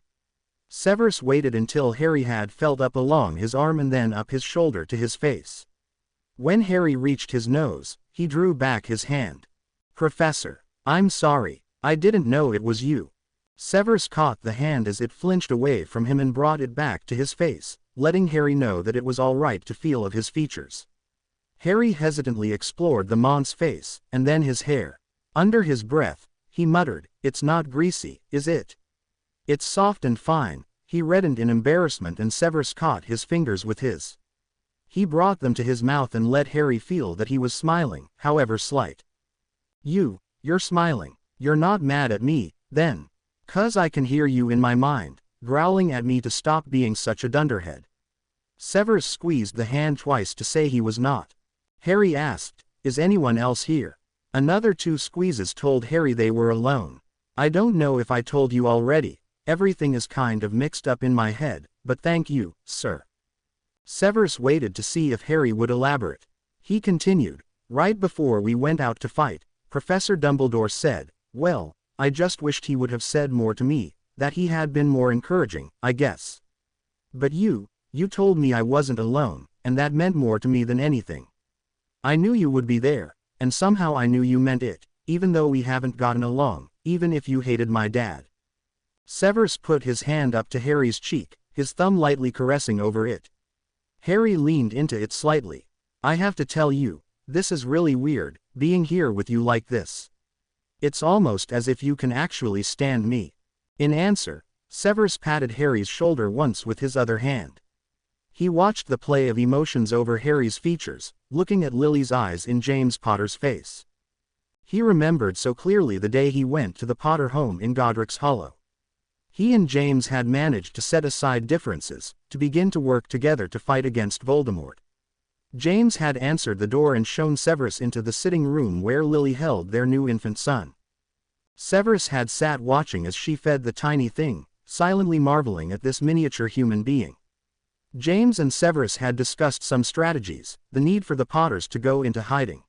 Severus waited until Harry had felt up along his arm and then up his shoulder to his face. When Harry reached his nose, he drew back his hand. "Professor, I'm sorry, I didn't know it was you." Severus caught the hand as it flinched away from him and brought it back to his face, letting Harry know that it was all right to feel of his features. Harry hesitantly explored the monk's face, and then his hair. Under his breath, he muttered, "It's not greasy, is it? It's soft and fine." He reddened in embarrassment and Severus caught his fingers with his. He brought them to his mouth and let Harry feel that he was smiling, however slight. You're smiling. You're not mad at me, then? 'Cause I can hear you in my mind, growling at me to stop being such a dunderhead." Severus squeezed the hand twice to say he was not. Harry asked, "Is anyone else here?" Another 2 squeezes told Harry they were alone. "I don't know if I told you already, everything is kind of mixed up in my head, but thank you, sir." Severus waited to see if Harry would elaborate. He continued, "Right before we went out to fight, Professor Dumbledore said, well, I just wished he would have said more to me, that he had been more encouraging, I guess. But you told me I wasn't alone, and that meant more to me than anything. I knew you would be there, and somehow I knew you meant it, even though we haven't gotten along, even if you hated my dad." Severus put his hand up to Harry's cheek, his thumb lightly caressing over it. Harry leaned into it slightly. "I have to tell you, this is really weird, being here with you like this. It's almost as if you can actually stand me." In answer, Severus patted Harry's shoulder once with his other hand. He watched the play of emotions over Harry's features, looking at Lily's eyes in James Potter's face. He remembered so clearly the day he went to the Potter home in Godric's Hollow. He and James had managed to set aside differences, to begin to work together to fight against Voldemort. James had answered the door and shown Severus into the sitting room where Lily held their new infant son. Severus had sat watching as she fed the tiny thing, silently marveling at this miniature human being. James and Severus had discussed some strategies, the need for the Potters to go into hiding.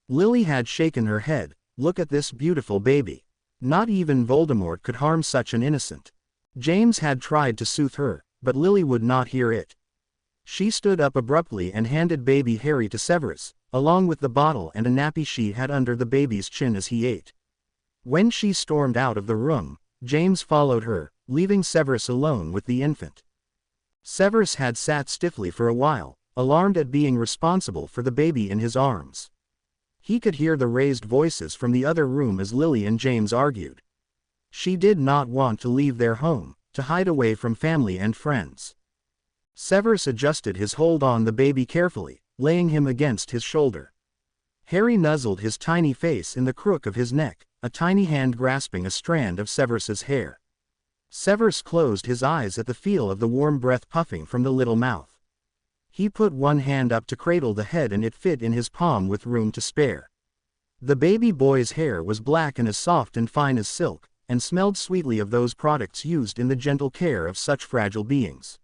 Lily had shaken her head, "Look at this beautiful baby. Not even Voldemort could harm such an innocent." James had tried to soothe her, but Lily would not hear it. She stood up abruptly and handed baby Harry to Severus, along with the bottle and a nappy she had under the baby's chin as he ate. When she stormed out of the room, James followed her, leaving Severus alone with the infant. Severus had sat stiffly for a while, alarmed at being responsible for the baby in his arms. He could hear the raised voices from the other room as Lily and James argued. She did not want to leave their home, to hide away from family and friends. Severus adjusted his hold on the baby carefully, laying him against his shoulder. Harry nuzzled his tiny face in the crook of his neck, a tiny hand grasping a strand of Severus's hair. Severus closed his eyes at the feel of the warm breath puffing from the little mouth. He put one hand up to cradle the head and it fit in his palm with room to spare. The baby boy's hair was black and as soft and fine as silk, and smelled sweetly of those products used in the gentle care of such fragile beings.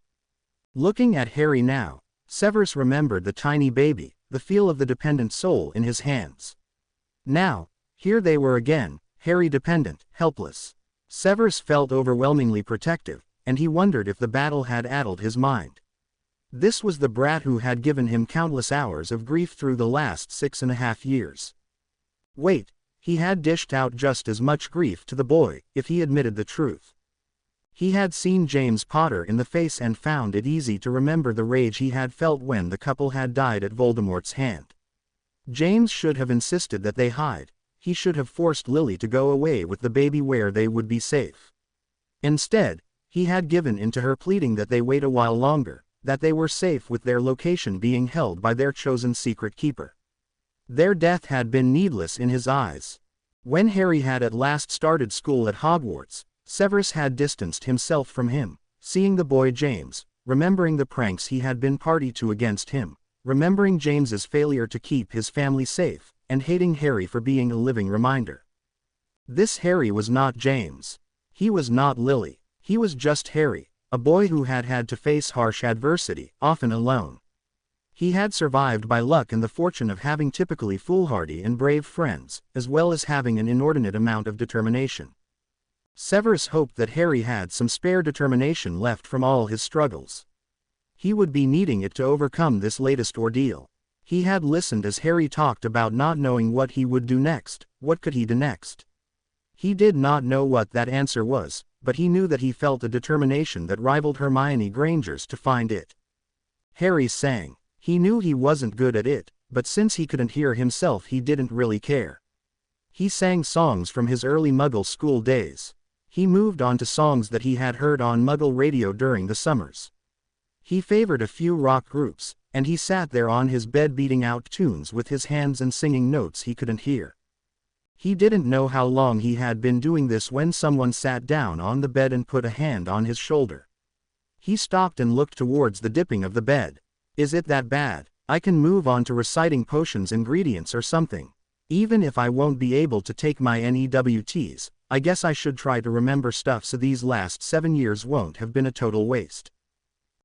Looking at Harry now, Severus remembered the tiny baby, the feel of the dependent soul in his hands. Now, here they were again, Harry dependent, helpless. Severus felt overwhelmingly protective, and he wondered if the battle had addled his mind. This was the brat who had given him countless hours of grief through the last 6.5 years. Wait, he had dished out just as much grief to the boy, if he admitted the truth. He had seen James Potter in the face and found it easy to remember the rage he had felt when the couple had died at Voldemort's hand. James should have insisted that they hide. He should have forced Lily to go away with the baby where they would be safe. Instead, he had given in to her pleading that they wait a while longer, that they were safe with their location being held by their chosen secret keeper. Their death had been needless in his eyes. When Harry had at last started school at Hogwarts, Severus had distanced himself from him, seeing the boy James, remembering the pranks he had been party to against him, remembering James's failure to keep his family safe, and hating Harry for being a living reminder. This Harry was not James. He was not Lily. He was just Harry, a boy who had had to face harsh adversity, often alone. He had survived by luck and the fortune of having typically foolhardy and brave friends, as well as having an inordinate amount of determination. Severus hoped that Harry had some spare determination left from all his struggles. He would be needing it to overcome this latest ordeal. He had listened as Harry talked about not knowing what he would do next. What could he do next? He did not know what that answer was, but he knew that he felt a determination that rivaled Hermione Granger's to find it. Harry sang. He knew he wasn't good at it, but since he couldn't hear himself he didn't really care. He sang songs from his early Muggle school days. He moved on to songs that he had heard on Muggle radio during the summers. He favored a few rock groups, and he sat there on his bed beating out tunes with his hands and singing notes he couldn't hear. He didn't know how long he had been doing this when someone sat down on the bed and put a hand on his shoulder. He stopped and looked towards the dipping of the bed. Is it that bad? I can move on to reciting potions ingredients or something. Even if I won't be able to take my NEWTs, I guess I should try to remember stuff so these last 7 years won't have been a total waste.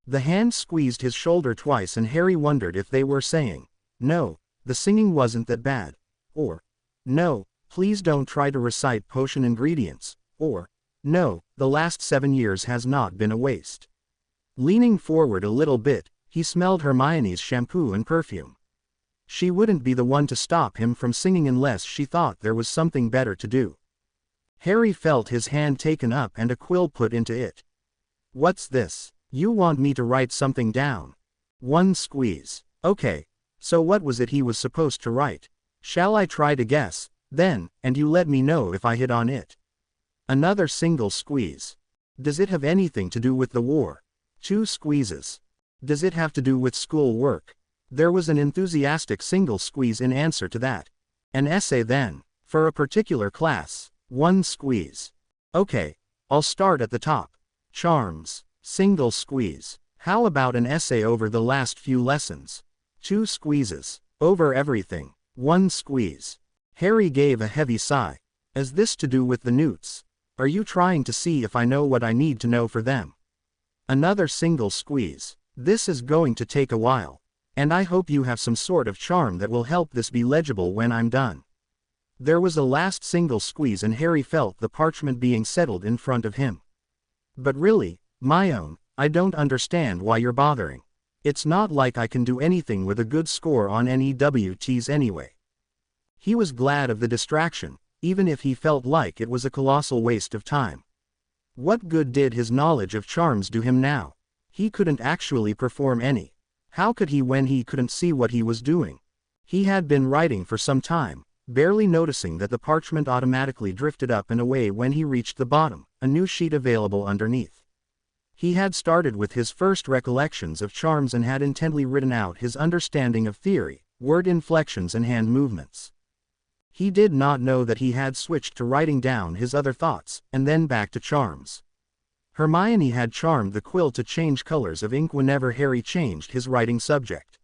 The hand squeezed his shoulder twice and Harry wondered if they were saying, "No, the singing wasn't that bad," or, "No, please don't try to recite potion ingredients," or, "No, the last 7 years has not been a waste." Leaning forward a little bit, he smelled Hermione's shampoo and perfume. She wouldn't be the one to stop him from singing unless she thought there was something better to do. Harry felt his hand taken up and a quill put into it. "What's this? You want me to write something down?" One squeeze. "Okay, so what was it he was supposed to write? Shall I try to guess, then, and you let me know if I hit on it?" Another single squeeze. "Does it have anything to do with the war?" Two squeezes. "Does it have to do with school work?" There was an enthusiastic single squeeze in answer to that. "An essay then, for a particular class?" One squeeze. "Okay, I'll start at the top. Charms." Single squeeze. "How about an essay over the last few lessons?" Two squeezes. "Over everything." One squeeze. Harry gave a heavy sigh. "Is this to do with the newts? Are you trying to see if I know what I need to know for them?" Another single squeeze. "This is going to take a while. And I hope you have some sort of charm that will help this be legible when I'm done." There was a last single squeeze and Harry felt the parchment being settled in front of him. "But really, my own, I don't understand why you're bothering. It's not like I can do anything with a good score on NEWTs anyway." He was glad of the distraction, even if he felt like it was a colossal waste of time. What good did his knowledge of charms do him now? He couldn't actually perform any. How could he when he couldn't see what he was doing? He had been writing for some time, barely noticing that the parchment automatically drifted up and away when he reached the bottom, a new sheet available underneath. He had started with his first recollections of charms and had intently written out his understanding of theory, word inflections and hand movements. He did not know that he had switched to writing down his other thoughts, and then back to charms. Hermione had charmed the quill to change colors of ink whenever Harry changed his writing subject.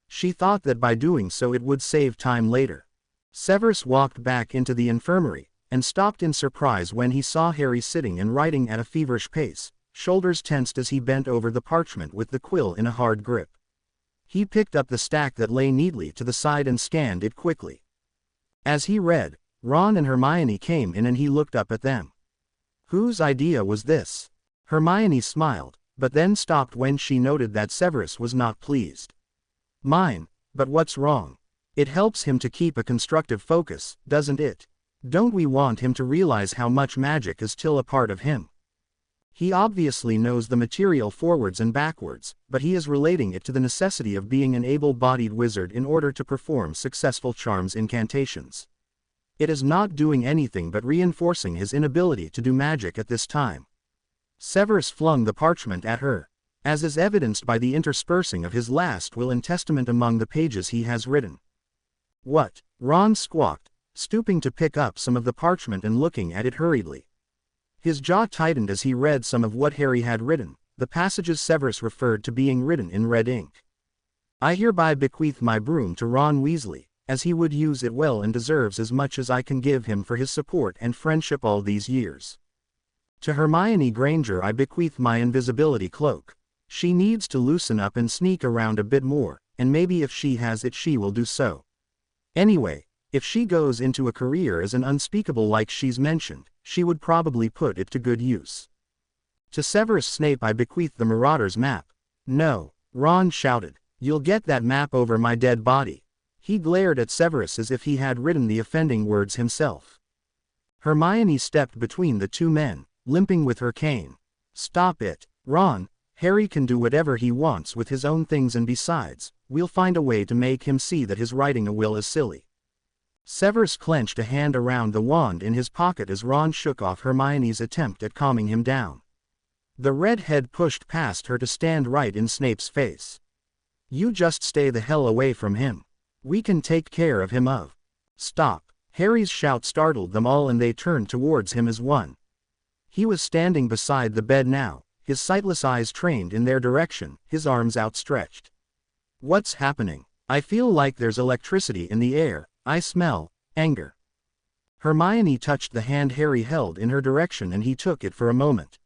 She thought that by doing so it would save time later. Severus walked back into the infirmary, and stopped in surprise when he saw Harry sitting and writing at a feverish pace, shoulders tensed as he bent over the parchment with the quill in a hard grip. He picked up the stack that lay neatly to the side and scanned it quickly. As he read, Ron and Hermione came in and he looked up at them. Whose idea was this? Hermione smiled, but then stopped when she noted that Severus was not pleased. Mine, but what's wrong? It helps him to keep a constructive focus, doesn't it? Don't we want him to realize how much magic is still a part of him? He obviously knows the material forwards and backwards, but he is relating it to the necessity of being an able-bodied wizard in order to perform successful charms incantations. It is not doing anything but reinforcing his inability to do magic at this time. Severus flung the parchment at her, as is evidenced by the interspersing of his last will and testament among the pages he has written. What? Ron squawked, stooping to pick up some of the parchment and looking at it hurriedly. His jaw tightened as he read some of what Harry had written, the passages Severus referred to being written in red ink. I hereby bequeath my broom to Ron Weasley, as he would use it well and deserves as much as I can give him for his support and friendship all these years. To Hermione Granger I bequeath my invisibility cloak. She needs to loosen up and sneak around a bit more, and maybe if she has it she will do so. Anyway, if she goes into a career as an unspeakable like she's mentioned, she would probably put it to good use. To Severus Snape I bequeath the Marauder's map. No, Ron shouted. You'll get that map over my dead body. He glared at Severus as if he had written the offending words himself. Hermione stepped between the two men, limping with her cane. Stop it, Ron. Harry can do whatever he wants with his own things, and besides, we'll find a way to make him see that his writing a will is silly. Severus clenched a hand around the wand in his pocket as Ron shook off Hermione's attempt at calming him down. The redhead pushed past her to stand right in Snape's face. You just stay the hell away from him. We can take care of him. Stop. Harry's shout startled them all and they turned towards him as one. He was standing beside the bed now, his sightless eyes trained in their direction, his arms outstretched. What's happening? I feel like there's electricity in the air. I smell anger. Hermione touched the hand Harry held in her direction and he took it for a moment.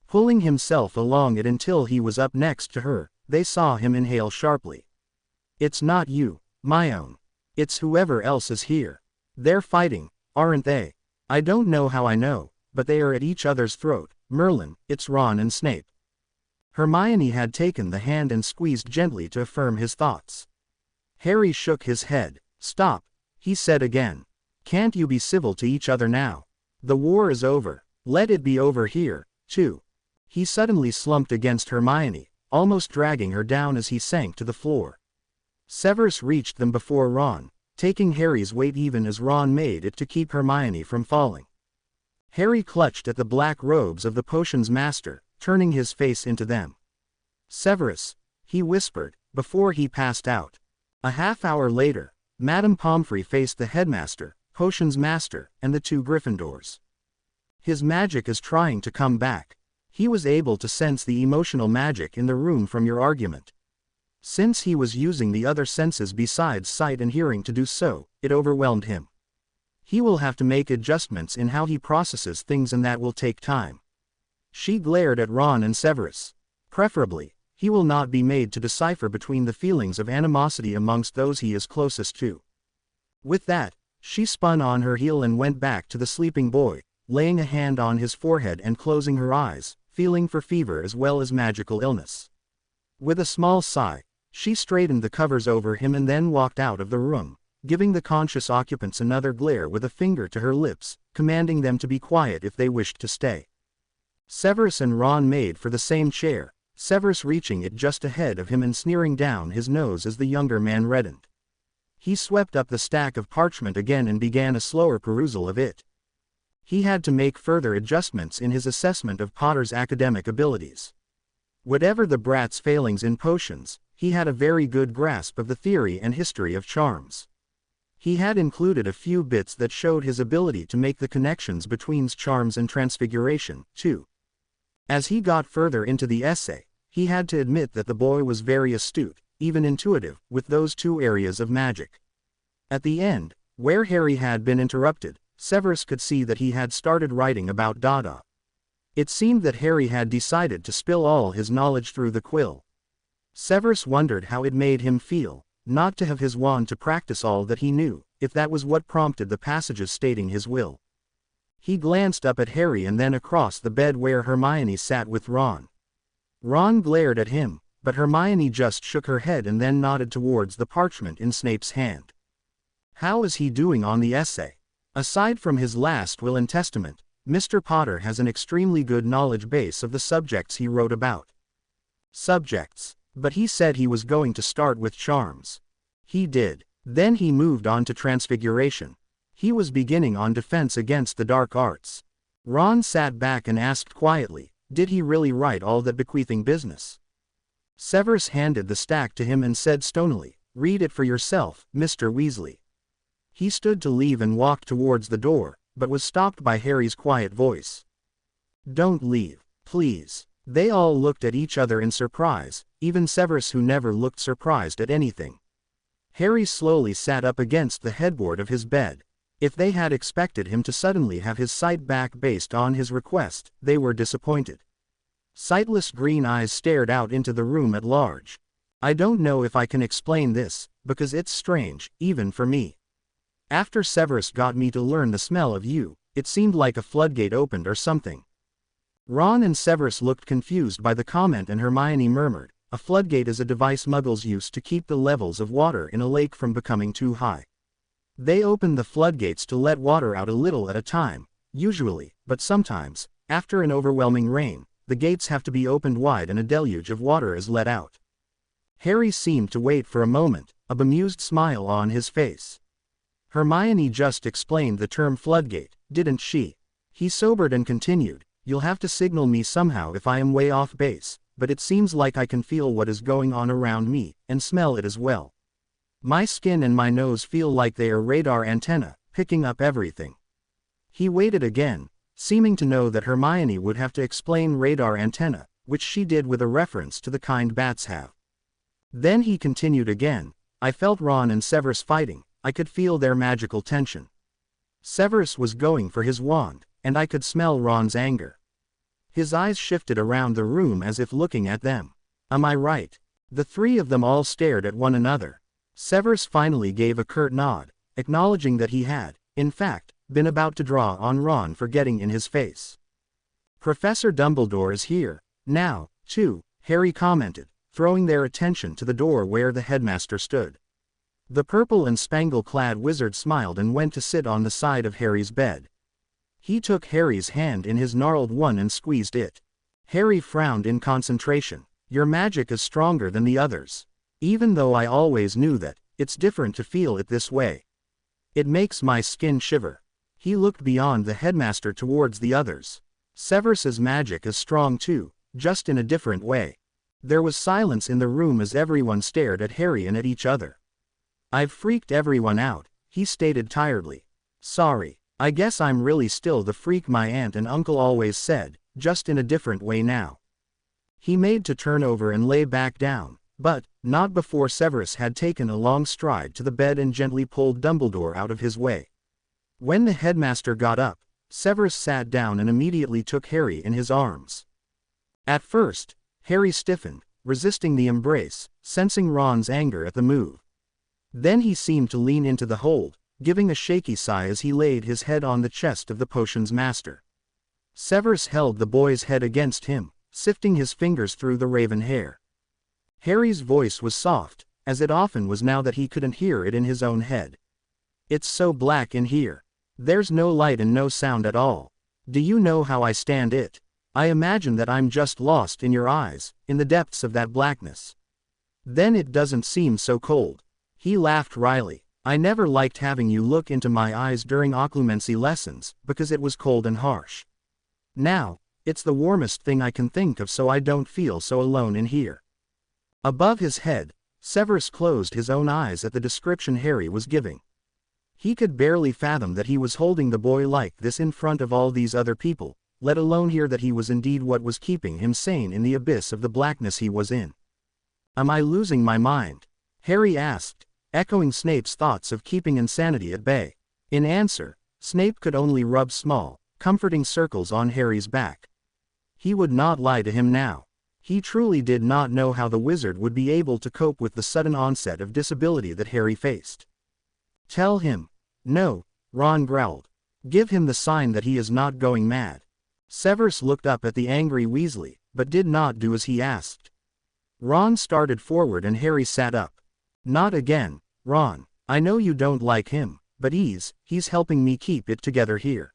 Pulling himself along it until he was up next to her, they saw him inhale sharply. It's not you, my own. It's whoever else is here. They're fighting, aren't they? I don't know how I know, but they are at each other's throat. Merlin, it's Ron and Snape. Hermione had taken the hand and squeezed gently to affirm his thoughts. Harry shook his head. Stop, he said again. Can't you be civil to each other now? The war is over. Let it be over here, too. He suddenly slumped against Hermione, almost dragging her down as he sank to the floor. Severus reached them before Ron, taking Harry's weight even as Ron made it to keep Hermione from falling. Harry clutched at the black robes of the potion's master, turning his face into them. Severus, he whispered, before he passed out. A half-hour later, Madame Pomfrey faced the headmaster, potion's master, and the two Gryffindors. His magic is trying to come back. He was able to sense the emotional magic in the room from your argument. Since he was using the other senses besides sight and hearing to do so, it overwhelmed him. He will have to make adjustments in how he processes things and that will take time. She glared at Ron and Severus. Preferably, he will not be made to decipher between the feelings of animosity amongst those he is closest to. With that, she spun on her heel and went back to the sleeping boy, laying a hand on his forehead and closing her eyes, feeling for fever as well as magical illness. With a small sigh, she straightened the covers over him and then walked out of the room, giving the conscious occupants another glare with a finger to her lips, commanding them to be quiet if they wished to stay. Severus and Ron made for the same chair, Severus reaching it just ahead of him and sneering down his nose as the younger man reddened. He swept up the stack of parchment again and began a slower perusal of it. He had to make further adjustments in his assessment of Potter's academic abilities. Whatever the brat's failings in potions, he had a very good grasp of the theory and history of charms. He had included a few bits that showed his ability to make the connections between charms and transfiguration, too. As he got further into the essay, he had to admit that the boy was very astute, even intuitive, with those two areas of magic. At the end, where Harry had been interrupted, Severus could see that he had started writing about Dada. It seemed that Harry had decided to spill all his knowledge through the quill. Severus wondered how it made him feel, not to have his wand to practice all that he knew, if that was what prompted the passages stating his will. He glanced up at Harry and then across the bed where Hermione sat with Ron. Ron glared at him, but Hermione just shook her head and then nodded towards the parchment in Snape's hand. How is he doing on the essay? Aside from his last will and testament, Mr. Potter has an extremely good knowledge base of the subjects he wrote about. Subjects. But he said he was going to start with charms. He did. Then he moved on to transfiguration. He was beginning on defense against the dark arts. Ron sat back and asked quietly, did he really write all that bequeathing business? Severus handed the stack to him and said stonily, read it for yourself, Mr. Weasley. He stood to leave and walked towards the door, but was stopped by Harry's quiet voice. Don't leave, please. They all looked at each other in surprise, even Severus who never looked surprised at anything. Harry slowly sat up against the headboard of his bed. If they had expected him to suddenly have his sight back based on his request, they were disappointed. Sightless green eyes stared out into the room at large. I don't know if I can explain this, because it's strange, even for me. After Severus got me to learn the smell of you, it seemed like a floodgate opened or something. Ron and Severus looked confused by the comment and Hermione murmured, a floodgate is a device muggles use to keep the levels of water in a lake from becoming too high. They open the floodgates to let water out a little at a time, usually, but sometimes, after an overwhelming rain, the gates have to be opened wide and a deluge of water is let out. Harry seemed to wait for a moment, a bemused smile on his face. Hermione just explained the term floodgate, didn't she? He sobered and continued, you'll have to signal me somehow if I am way off base, but it seems like I can feel what is going on around me, and smell it as well. My skin and my nose feel like they are radar antenna, picking up everything. He waited again, seeming to know that Hermione would have to explain radar antenna, which she did with a reference to the kind bats have. Then he continued again, I felt Ron and Severus fighting, I could feel their magical tension. Severus was going for his wand, and I could smell Ron's anger. His eyes shifted around the room as if looking at them. Am I right? The three of them all stared at one another. Severus finally gave a curt nod, acknowledging that he had, in fact, been about to draw on Ron for getting in his face. Professor Dumbledore is here, now, too, Harry commented, throwing their attention to the door where the headmaster stood. The purple and spangle-clad wizard smiled and went to sit on the side of Harry's bed. He took Harry's hand in his gnarled one and squeezed it. Harry frowned in concentration. Your magic is stronger than the others. Even though I always knew that, it's different to feel it this way. It makes my skin shiver. He looked beyond the headmaster towards the others. Severus's magic is strong too, just in a different way. There was silence in the room as everyone stared at Harry and at each other. I've freaked everyone out, he stated tiredly. Sorry, I guess I'm really still the freak my aunt and uncle always said, just in a different way now. He made to turn over and lay back down, but, not before Severus had taken a long stride to the bed and gently pulled Dumbledore out of his way. When the headmaster got up, Severus sat down and immediately took Harry in his arms. At first, Harry stiffened, resisting the embrace, sensing Ron's anger at the move. Then he seemed to lean into the hold, giving a shaky sigh as he laid his head on the chest of the potion's master. Severus held the boy's head against him, sifting his fingers through the raven hair. Harry's voice was soft, as it often was now that he couldn't hear it in his own head. It's so black in here. There's no light and no sound at all. Do you know how I stand it? I imagine that I'm just lost in your eyes, in the depths of that blackness. Then it doesn't seem so cold. He laughed wryly. I never liked having you look into my eyes during occlumency lessons, because it was cold and harsh. Now, it's the warmest thing I can think of so I don't feel so alone in here. Above his head, Severus closed his own eyes at the description Harry was giving. He could barely fathom that he was holding the boy like this in front of all these other people, let alone hear that he was indeed what was keeping him sane in the abyss of the blackness he was in. Am I losing my mind? Harry asked, echoing Snape's thoughts of keeping insanity at bay. In answer, Snape could only rub small, comforting circles on Harry's back. He would not lie to him now. He truly did not know how the wizard would be able to cope with the sudden onset of disability that Harry faced. Tell him. No, Ron growled. Give him the sign that he is not going mad. Severus looked up at the angry Weasley, but did not do as he asked. Ron started forward and Harry sat up. Not again, Ron. I know you don't like him, but he's helping me keep it together here.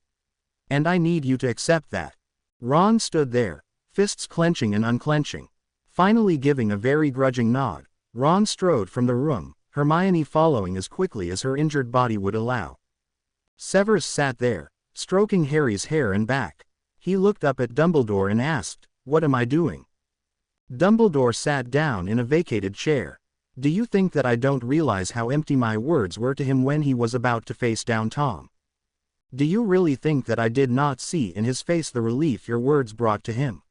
And I need you to accept that. Ron stood there, fists clenching and unclenching. Finally giving a very grudging nod, Ron strode from the room, Hermione following as quickly as her injured body would allow. Severus sat there, stroking Harry's hair and back. He looked up at Dumbledore and asked, "What am I doing?" Dumbledore sat down in a vacated chair. Do you think that I don't realize how empty my words were to him when he was about to face down Tom? Do you really think that I did not see in his face the relief your words brought to him?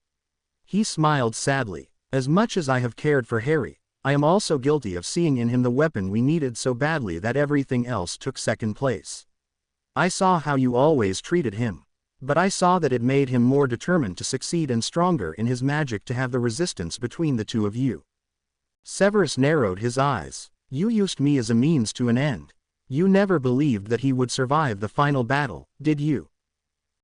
He smiled sadly. As much as I have cared for Harry, I am also guilty of seeing in him the weapon we needed so badly that everything else took second place. I saw how you always treated him. But I saw that it made him more determined to succeed and stronger in his magic to have the resistance between the two of you. Severus narrowed his eyes. You used me as a means to an end. You never believed that he would survive the final battle, did you?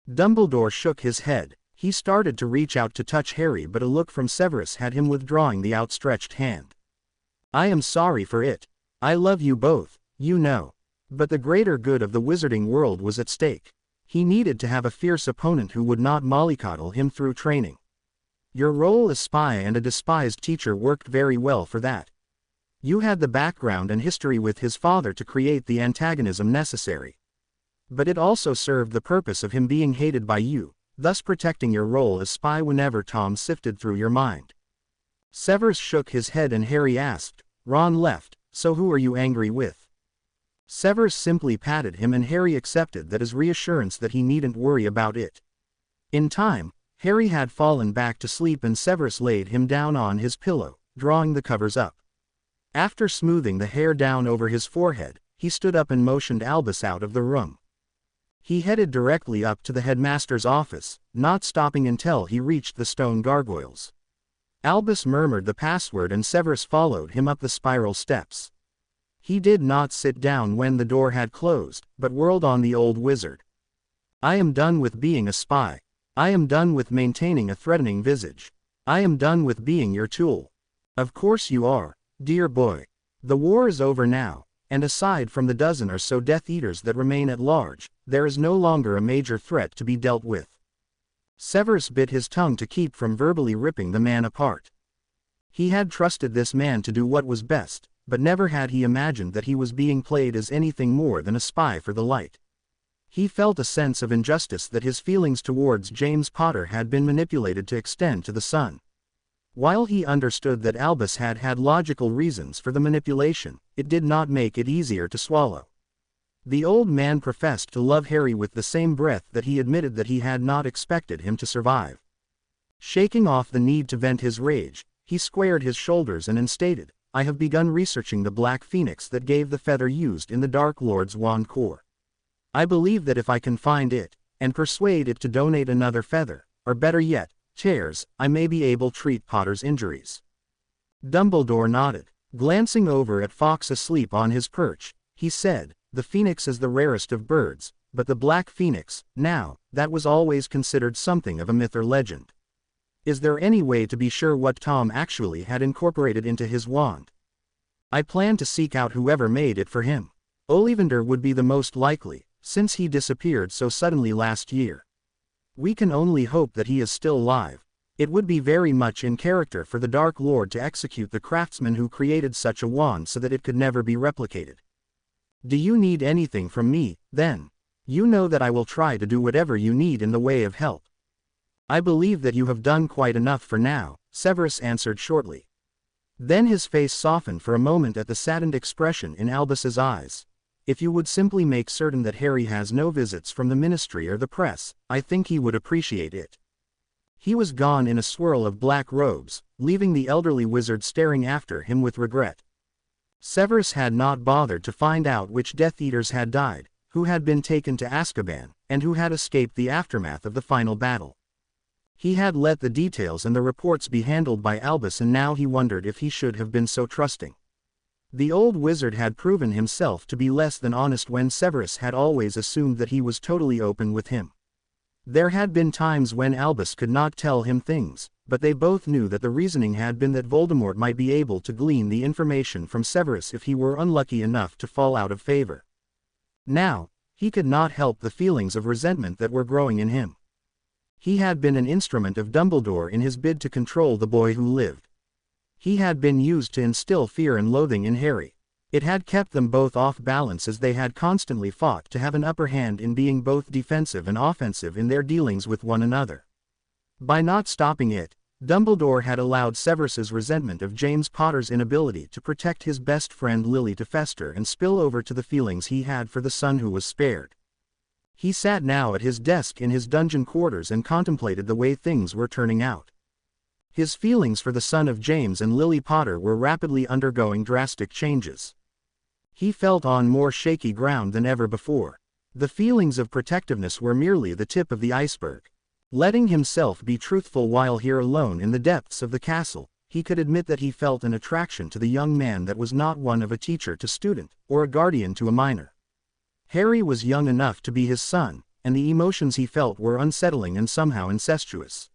Dumbledore shook his head. He started to reach out to touch Harry, but a look from Severus had him withdrawing the outstretched hand. I am sorry for it. I love you both, you know. But the greater good of the wizarding world was at stake. He needed to have a fierce opponent who would not mollycoddle him through training. Your role as spy and a despised teacher worked very well for that. You had the background and history with his father to create the antagonism necessary. But it also served the purpose of him being hated by you, thus protecting your role as spy whenever Tom sifted through your mind. Severus shook his head and Harry asked, Ron left, so who are you angry with? Severus simply patted him and Harry accepted that as reassurance that he needn't worry about it. In time, Harry had fallen back to sleep and Severus laid him down on his pillow, drawing the covers up. After smoothing the hair down over his forehead, he stood up and motioned Albus out of the room. He headed directly up to the headmaster's office, not stopping until he reached the stone gargoyles. Albus murmured the password and Severus followed him up the spiral steps. He did not sit down when the door had closed, but whirled on the old wizard. I am done with being a spy. I am done with maintaining a threatening visage. I am done with being your tool. Of course you are, dear boy. The war is over now, and aside from the dozen or so Death Eaters that remain at large, there is no longer a major threat to be dealt with. Severus bit his tongue to keep from verbally ripping the man apart. He had trusted this man to do what was best, but never had he imagined that he was being played as anything more than a spy for the light. He felt a sense of injustice that his feelings towards James Potter had been manipulated to extend to the son. While he understood that Albus had had logical reasons for the manipulation, it did not make it easier to swallow. The old man professed to love Harry with the same breath that he admitted that he had not expected him to survive. Shaking off the need to vent his rage, he squared his shoulders and stated, I have begun researching the Black Phoenix that gave the feather used in the Dark Lord's wand core. I believe that if I can find it, and persuade it to donate another feather, or better yet, chairs, I may be able to treat Potter's injuries. Dumbledore nodded. Glancing over at Fawkes asleep on his perch, he said, the phoenix is the rarest of birds, but the Black Phoenix, now, that was always considered something of a myth or legend. Is there any way to be sure what Tom actually had incorporated into his wand? I plan to seek out whoever made it for him. Ollivander would be the most likely, since he disappeared so suddenly last year. We can only hope that he is still alive. It would be very much in character for the Dark Lord to execute the craftsman who created such a wand so that it could never be replicated. Do you need anything from me, then? You know that I will try to do whatever you need in the way of help. I believe that you have done quite enough for now, Severus answered shortly. Then his face softened for a moment at the saddened expression in Albus's eyes. If you would simply make certain that Harry has no visits from the ministry or the press, I think he would appreciate it. He was gone in a swirl of black robes, leaving the elderly wizard staring after him with regret. Severus had not bothered to find out which Death Eaters had died, who had been taken to Azkaban, and who had escaped the aftermath of the final battle. He had let the details and the reports be handled by Albus, and now he wondered if he should have been so trusting. The old wizard had proven himself to be less than honest when Severus had always assumed that he was totally open with him. There had been times when Albus could not tell him things, but they both knew that the reasoning had been that Voldemort might be able to glean the information from Severus if he were unlucky enough to fall out of favor. Now, he could not help the feelings of resentment that were growing in him. He had been an instrument of Dumbledore in his bid to control the boy who lived. He had been used to instill fear and loathing in Harry. It had kept them both off balance as they had constantly fought to have an upper hand in being both defensive and offensive in their dealings with one another. By not stopping it, Dumbledore had allowed Severus's resentment of James Potter's inability to protect his best friend Lily to fester and spill over to the feelings he had for the son who was spared. He sat now at his desk in his dungeon quarters and contemplated the way things were turning out. His feelings for the son of James and Lily Potter were rapidly undergoing drastic changes. He felt on more shaky ground than ever before. The feelings of protectiveness were merely the tip of the iceberg. Letting himself be truthful while here alone in the depths of the castle, he could admit that he felt an attraction to the young man that was not one of a teacher to student, or a guardian to a minor. Harry was young enough to be his son, and the emotions he felt were unsettling and somehow incestuous.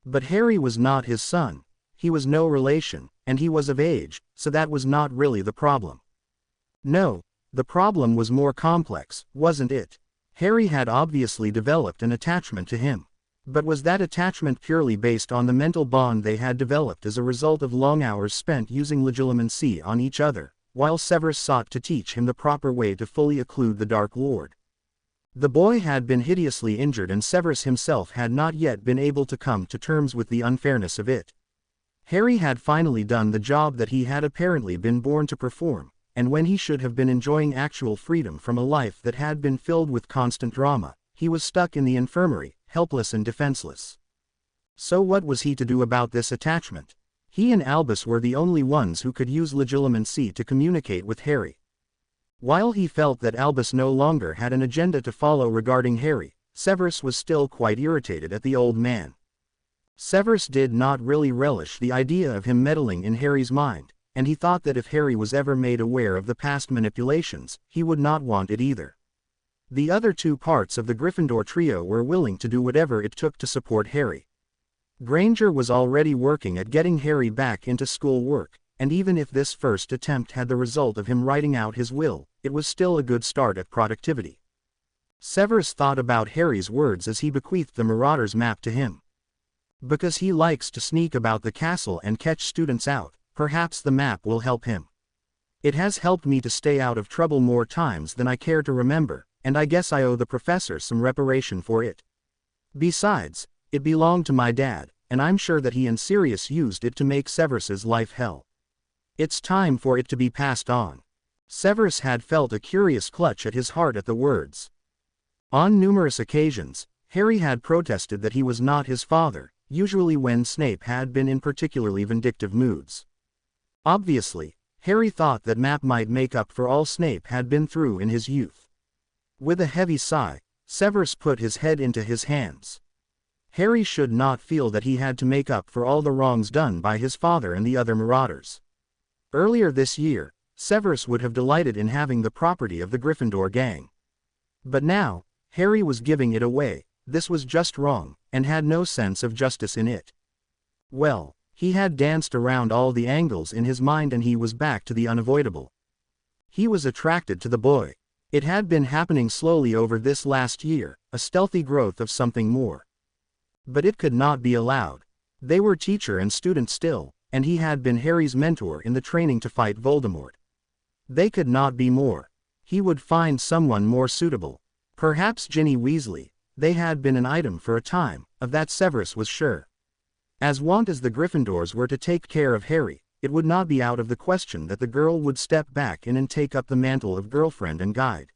But Harry was not his son, he was no relation, and he was of age, so that was not really the problem. No, the problem was more complex, wasn't it? Harry had obviously developed an attachment to him. But was that attachment purely based on the mental bond they had developed as a result of long hours spent using legilimency on each other, while Severus sought to teach him the proper way to fully elude the Dark Lord? The boy had been hideously injured and Severus himself had not yet been able to come to terms with the unfairness of it. Harry had finally done the job that he had apparently been born to perform, and when he should have been enjoying actual freedom from a life that had been filled with constant drama, he was stuck in the infirmary, helpless and defenseless. So what was he to do about this attachment? He and Albus were the only ones who could use legilimency to communicate with Harry. While he felt that Albus no longer had an agenda to follow regarding Harry, Severus was still quite irritated at the old man. Severus did not really relish the idea of him meddling in Harry's mind, and he thought that if Harry was ever made aware of the past manipulations, he would not want it either. The other two parts of the Gryffindor trio were willing to do whatever it took to support Harry. Granger was already working at getting Harry back into school work, and even if this first attempt had the result of him writing out his will, it was still a good start at productivity. Severus thought about Harry's words as he bequeathed the Marauder's map to him. Because he likes to sneak about the castle and catch students out, perhaps the map will help him. It has helped me to stay out of trouble more times than I care to remember, and I guess I owe the professor some reparation for it. Besides, it belonged to my dad, and I'm sure that he and Sirius used it to make Severus's life hell. It's time for it to be passed on. Severus had felt a curious clutch at his heart at the words. On numerous occasions, Harry had protested that he was not his father, usually when Snape had been in particularly vindictive moods. Obviously, Harry thought that map might make up for all Snape had been through in his youth. With a heavy sigh, Severus put his head into his hands. Harry should not feel that he had to make up for all the wrongs done by his father and the other Marauders. Earlier this year, Severus would have delighted in having the property of the Gryffindor gang. But now, Harry was giving it away. This was just wrong, and had no sense of justice in it. Well, he had danced around all the angles in his mind and he was back to the unavoidable. He was attracted to the boy. It had been happening slowly over this last year, a stealthy growth of something more. But it could not be allowed. They were teacher and student still, and he had been Harry's mentor in the training to fight Voldemort. They could not be more. He would find someone more suitable. Perhaps Ginny Weasley. They had been an item for a time, of that Severus was sure. As wont as the Gryffindors were to take care of Harry, it would not be out of the question that the girl would step back in and take up the mantle of girlfriend and guide.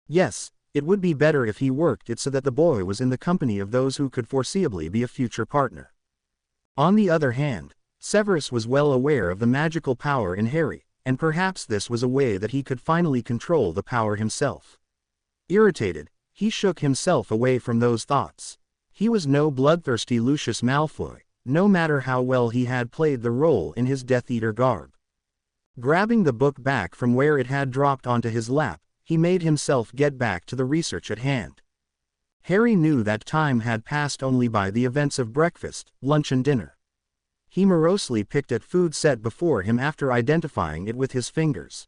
Yes, it would be better if he worked it so that the boy was in the company of those who could foreseeably be a future partner. On the other hand, Severus was well aware of the magical power in Harry, and perhaps this was a way that he could finally control the power himself. Irritated, he shook himself away from those thoughts. He was no bloodthirsty Lucius Malfoy, no matter how well he had played the role in his Death Eater garb. Grabbing the book back from where it had dropped onto his lap, he made himself get back to the research at hand. Harry knew that time had passed only by the events of breakfast, lunch and dinner. He morosely picked at food set before him after identifying it with his fingers.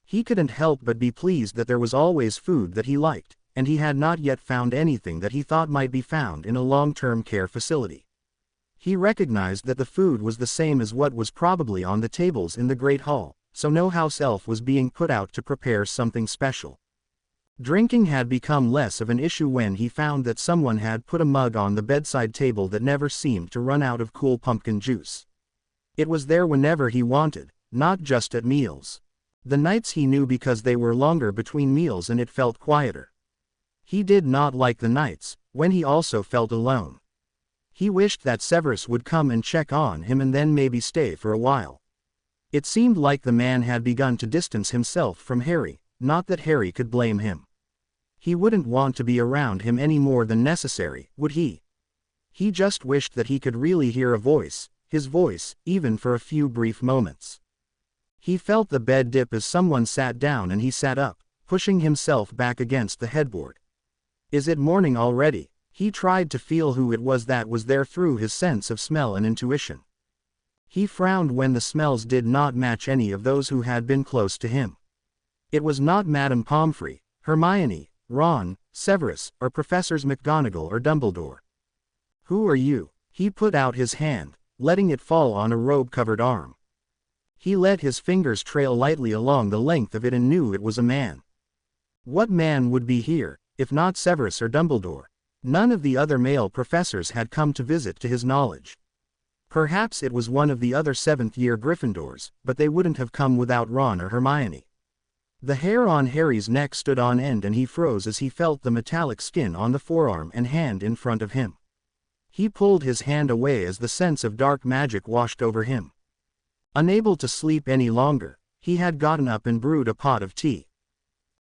He couldn't help but be pleased that there was always food that he liked, and he had not yet found anything that he thought might be found in a long-term care facility. He recognized that the food was the same as what was probably on the tables in the Great Hall, so no house elf was being put out to prepare something special. Drinking had become less of an issue when he found that someone had put a mug on the bedside table that never seemed to run out of cool pumpkin juice. It was there whenever he wanted, not just at meals. The nights he knew because they were longer between meals and it felt quieter. He did not like the nights, when he also felt alone. He wished that Severus would come and check on him and then maybe stay for a while. It seemed like the man had begun to distance himself from Harry, not that Harry could blame him. He wouldn't want to be around him any more than necessary, would he? He just wished that he could really hear a voice, his voice, even for a few brief moments. He felt the bed dip as someone sat down and he sat up, pushing himself back against the headboard. Is it morning already? He tried to feel who it was that was there through his sense of smell and intuition. He frowned when the smells did not match any of those who had been close to him. It was not Madame Pomfrey, Hermione, Ron, Severus, or Professors McGonagall or Dumbledore. Who are you? He put out his hand, letting it fall on a robe-covered arm. He let his fingers trail lightly along the length of it and knew it was a man. What man would be here, if not Severus or Dumbledore? None of the other male professors had come to visit to his knowledge. Perhaps it was one of the other seventh-year Gryffindors, but they wouldn't have come without Ron or Hermione. The hair on Harry's neck stood on end and he froze as he felt the metallic skin on the forearm and hand in front of him. He pulled his hand away as the sense of dark magic washed over him. Unable to sleep any longer, he had gotten up and brewed a pot of tea.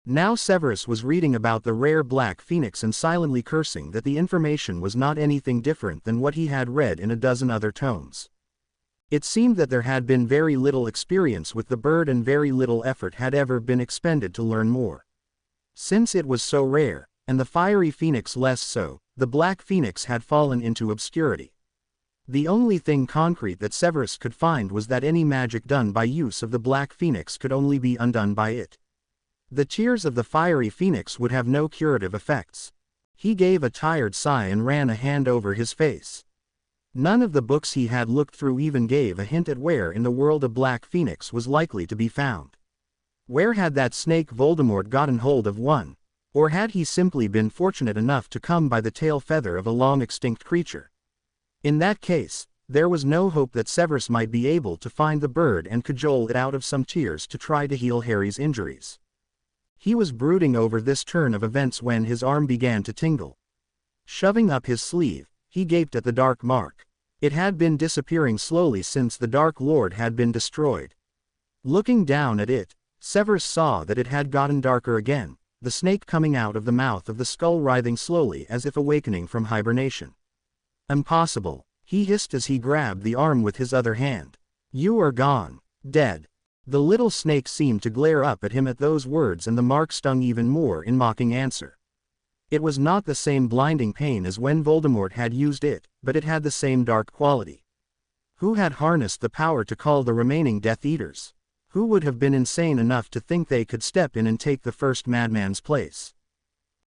Now Severus was reading about the rare black phoenix and silently cursing that the information was not anything different than what he had read in a dozen other tomes. It seemed that there had been very little experience with the bird and very little effort had ever been expended to learn more. Since it was so rare, and the fiery phoenix less so, the black phoenix had fallen into obscurity. The only thing concrete that Severus could find was that any magic done by use of the black phoenix could only be undone by it. The tears of the fiery phoenix would have no curative effects. He gave a tired sigh and ran a hand over his face. None of the books he had looked through even gave a hint at where in the world a black phoenix was likely to be found. Where had that snake Voldemort gotten hold of one? Or had he simply been fortunate enough to come by the tail feather of a long-extinct creature? In that case, there was no hope that Severus might be able to find the bird and cajole it out of some tears to try to heal Harry's injuries. He was brooding over this turn of events when his arm began to tingle. Shoving up his sleeve, he gaped at the dark mark. It had been disappearing slowly since the Dark Lord had been destroyed. Looking down at it, Severus saw that it had gotten darker again, the snake coming out of the mouth of the skull writhing slowly as if awakening from hibernation. Impossible, he hissed as he grabbed the arm with his other hand. You are gone. Dead. The little snake seemed to glare up at him at those words and the mark stung even more in mocking answer. It was not the same blinding pain as when Voldemort had used it, but it had the same dark quality. Who had harnessed the power to call the remaining Death Eaters? Who would have been insane enough to think they could step in and take the first madman's place?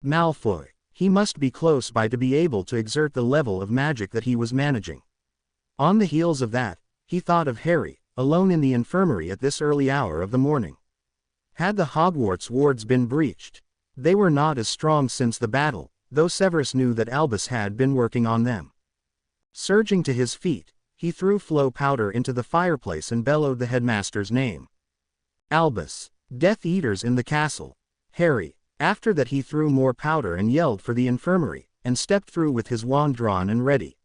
Malfoy. He must be close by to be able to exert the level of magic that he was managing. On the heels of that, he thought of Harry, alone in the infirmary at this early hour of the morning. Had the Hogwarts wards been breached? They were not as strong since the battle, though Severus knew that Albus had been working on them. Surging to his feet, he threw flow powder into the fireplace and bellowed the headmaster's name. Albus. Death Eaters in the castle. Harry. After that he threw more powder and yelled for the infirmary, and stepped through with his wand drawn and ready.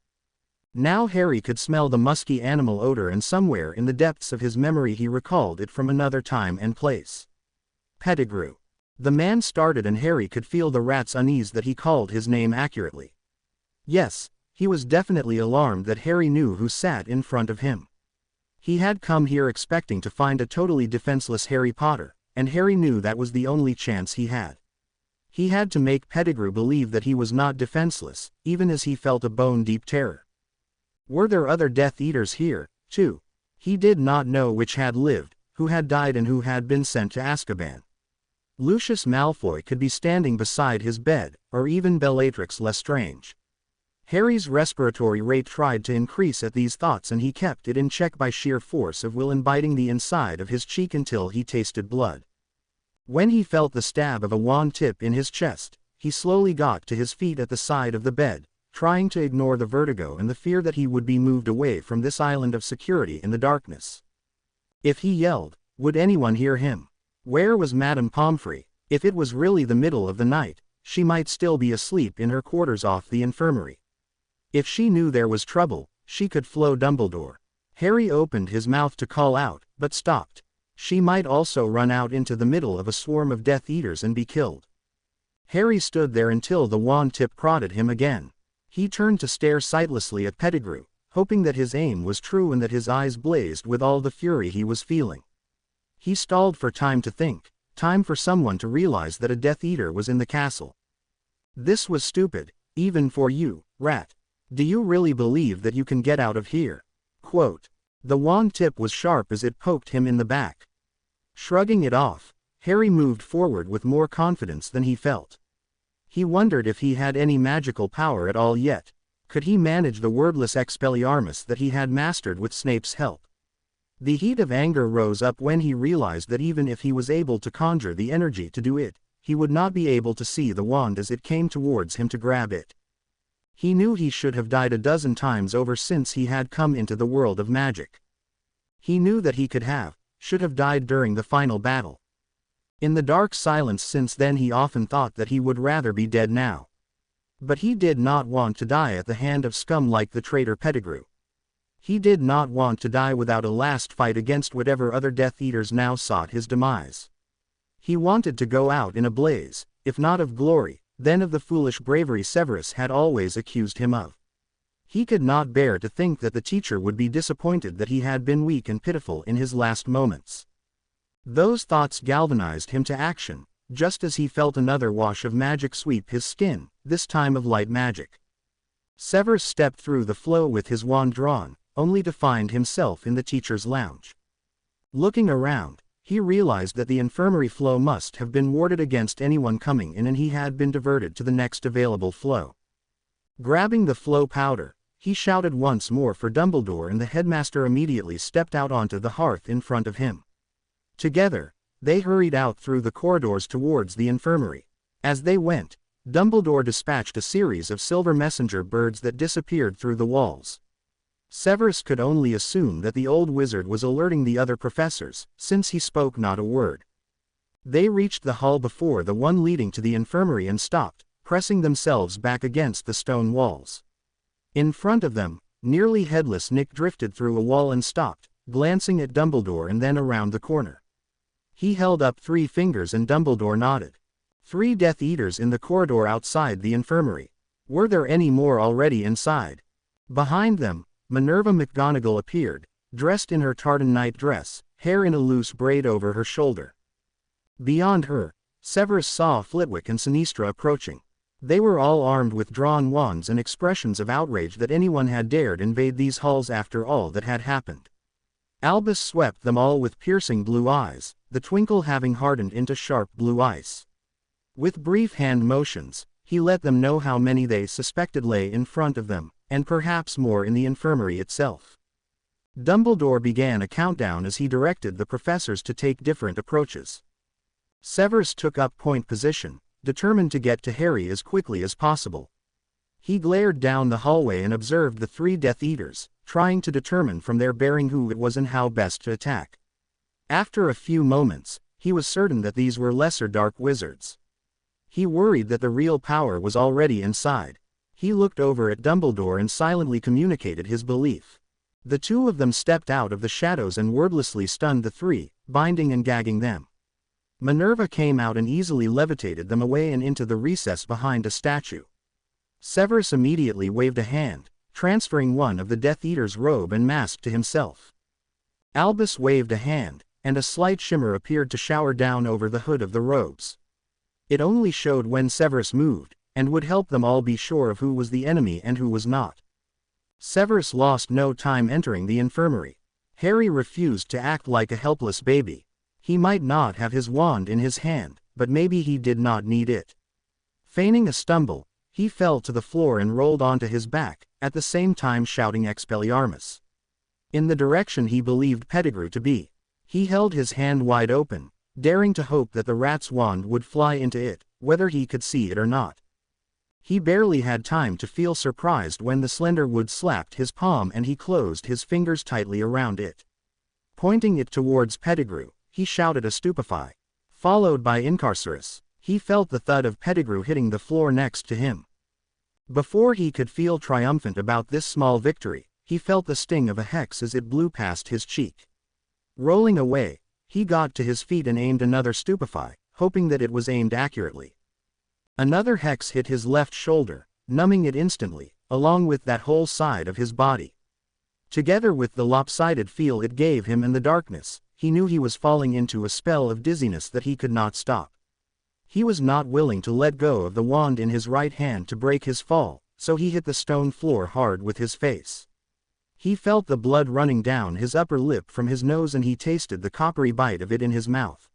Now Harry could smell the musky animal odor and somewhere in the depths of his memory he recalled it from another time and place. Pettigrew. The man started and Harry could feel the rat's unease that he called his name accurately. Yes, he was definitely alarmed that Harry knew who sat in front of him. He had come here expecting to find a totally defenseless Harry Potter, and Harry knew that was the only chance he had. He had to make Pettigrew believe that he was not defenseless, even as he felt a bone-deep terror. Were there other Death Eaters here, too? He did not know which had lived, who had died and who had been sent to Azkaban. Lucius Malfoy could be standing beside his bed, or even Bellatrix Lestrange. Harry's respiratory rate tried to increase at these thoughts and he kept it in check by sheer force of will and biting the inside of his cheek until he tasted blood. When he felt the stab of a wand tip in his chest, he slowly got to his feet at the side of the bed, trying to ignore the vertigo and the fear that he would be moved away from this island of security in the darkness. If he yelled, would anyone hear him? Where was Madame Pomfrey? If it was really the middle of the night, she might still be asleep in her quarters off the infirmary. If she knew there was trouble, she could flow Dumbledore. Harry opened his mouth to call out, but stopped. She might also run out into the middle of a swarm of Death Eaters and be killed. Harry stood there until the wand tip prodded him again. He turned to stare sightlessly at Pettigrew, hoping that his aim was true and that his eyes blazed with all the fury he was feeling. He stalled for time to think, time for someone to realize that a Death Eater was in the castle. This was stupid, even for you, rat. Do you really believe that you can get out of here? Quote. The wand tip was sharp as it poked him in the back. Shrugging it off, Harry moved forward with more confidence than he felt. He wondered if he had any magical power at all yet. Could he manage the wordless Expelliarmus that he had mastered with Snape's help? The heat of anger rose up when he realized that even if he was able to conjure the energy to do it, he would not be able to see the wand as it came towards him to grab it. He knew he should have died a dozen times over since he had come into the world of magic. He knew that he should have died during the final battle. In the dark silence since then he often thought that he would rather be dead now. But he did not want to die at the hand of scum like the traitor Pettigrew. He did not want to die without a last fight against whatever other Death Eaters now sought his demise. He wanted to go out in a blaze, if not of glory, then of the foolish bravery Severus had always accused him of. He could not bear to think that the teacher would be disappointed that he had been weak and pitiful in his last moments. Those thoughts galvanized him to action, just as he felt another wash of magic sweep his skin, this time of light magic. Severus stepped through the flow with his wand drawn, only to find himself in the teacher's lounge. Looking around, he realized that the infirmary flow must have been warded against anyone coming in and he had been diverted to the next available flow. Grabbing the flow powder, he shouted once more for Dumbledore and the headmaster immediately stepped out onto the hearth in front of him. Together, they hurried out through the corridors towards the infirmary. As they went, Dumbledore dispatched a series of silver messenger birds that disappeared through the walls. Severus could only assume that the old wizard was alerting the other professors, since he spoke not a word. They reached the hall before the one leading to the infirmary and stopped, pressing themselves back against the stone walls. In front of them, nearly headless Nick drifted through a wall and stopped, glancing at Dumbledore and then around the corner. He held up 3 fingers and Dumbledore nodded. 3 Death Eaters in the corridor outside the infirmary. Were there any more already inside? Behind them, Minerva McGonagall appeared, dressed in her tartan night dress, hair in a loose braid over her shoulder. Beyond her, Severus saw Flitwick and Sinistra approaching. They were all armed with drawn wands and expressions of outrage that anyone had dared invade these halls after all that had happened. Albus swept them all with piercing blue eyes, the twinkle having hardened into sharp blue ice. With brief hand motions, he let them know how many they suspected lay in front of them, and perhaps more in the infirmary itself. Dumbledore began a countdown as he directed the professors to take different approaches. Severus took up point position, determined to get to Harry as quickly as possible. He glared down the hallway and observed the 3 Death Eaters, trying to determine from their bearing who it was and how best to attack. After a few moments, he was certain that these were lesser dark wizards. He worried that the real power was already inside. He looked over at Dumbledore and silently communicated his belief. The 2 of them stepped out of the shadows and wordlessly stunned the 3, binding and gagging them. Minerva came out and easily levitated them away and into the recess behind a statue. Severus immediately waved a hand, transferring one of the Death Eater's robe and mask to himself. Albus waved a hand, and a slight shimmer appeared to shower down over the hood of the robes. It only showed when Severus moved, and would help them all be sure of who was the enemy and who was not. Severus lost no time entering the infirmary. Harry refused to act like a helpless baby. He might not have his wand in his hand, but maybe he did not need it. Feigning a stumble, he fell to the floor and rolled onto his back, at the same time shouting Expelliarmus. In the direction he believed Pettigrew to be. He held his hand wide open, daring to hope that the rat's wand would fly into it, whether he could see it or not. He barely had time to feel surprised when the slender wood slapped his palm and he closed his fingers tightly around it. Pointing it towards Pettigrew, he shouted a stupefy. Followed by Incarcerus, he felt the thud of Pettigrew hitting the floor next to him. Before he could feel triumphant about this small victory, he felt the sting of a hex as it blew past his cheek. Rolling away, he got to his feet and aimed another stupefy, hoping that it was aimed accurately. Another hex hit his left shoulder, numbing it instantly, along with that whole side of his body. Together with the lopsided feel it gave him and the darkness, he knew he was falling into a spell of dizziness that he could not stop. He was not willing to let go of the wand in his right hand to break his fall, so he hit the stone floor hard with his face. He felt the blood running down his upper lip from his nose and he tasted the coppery bite of it in his mouth.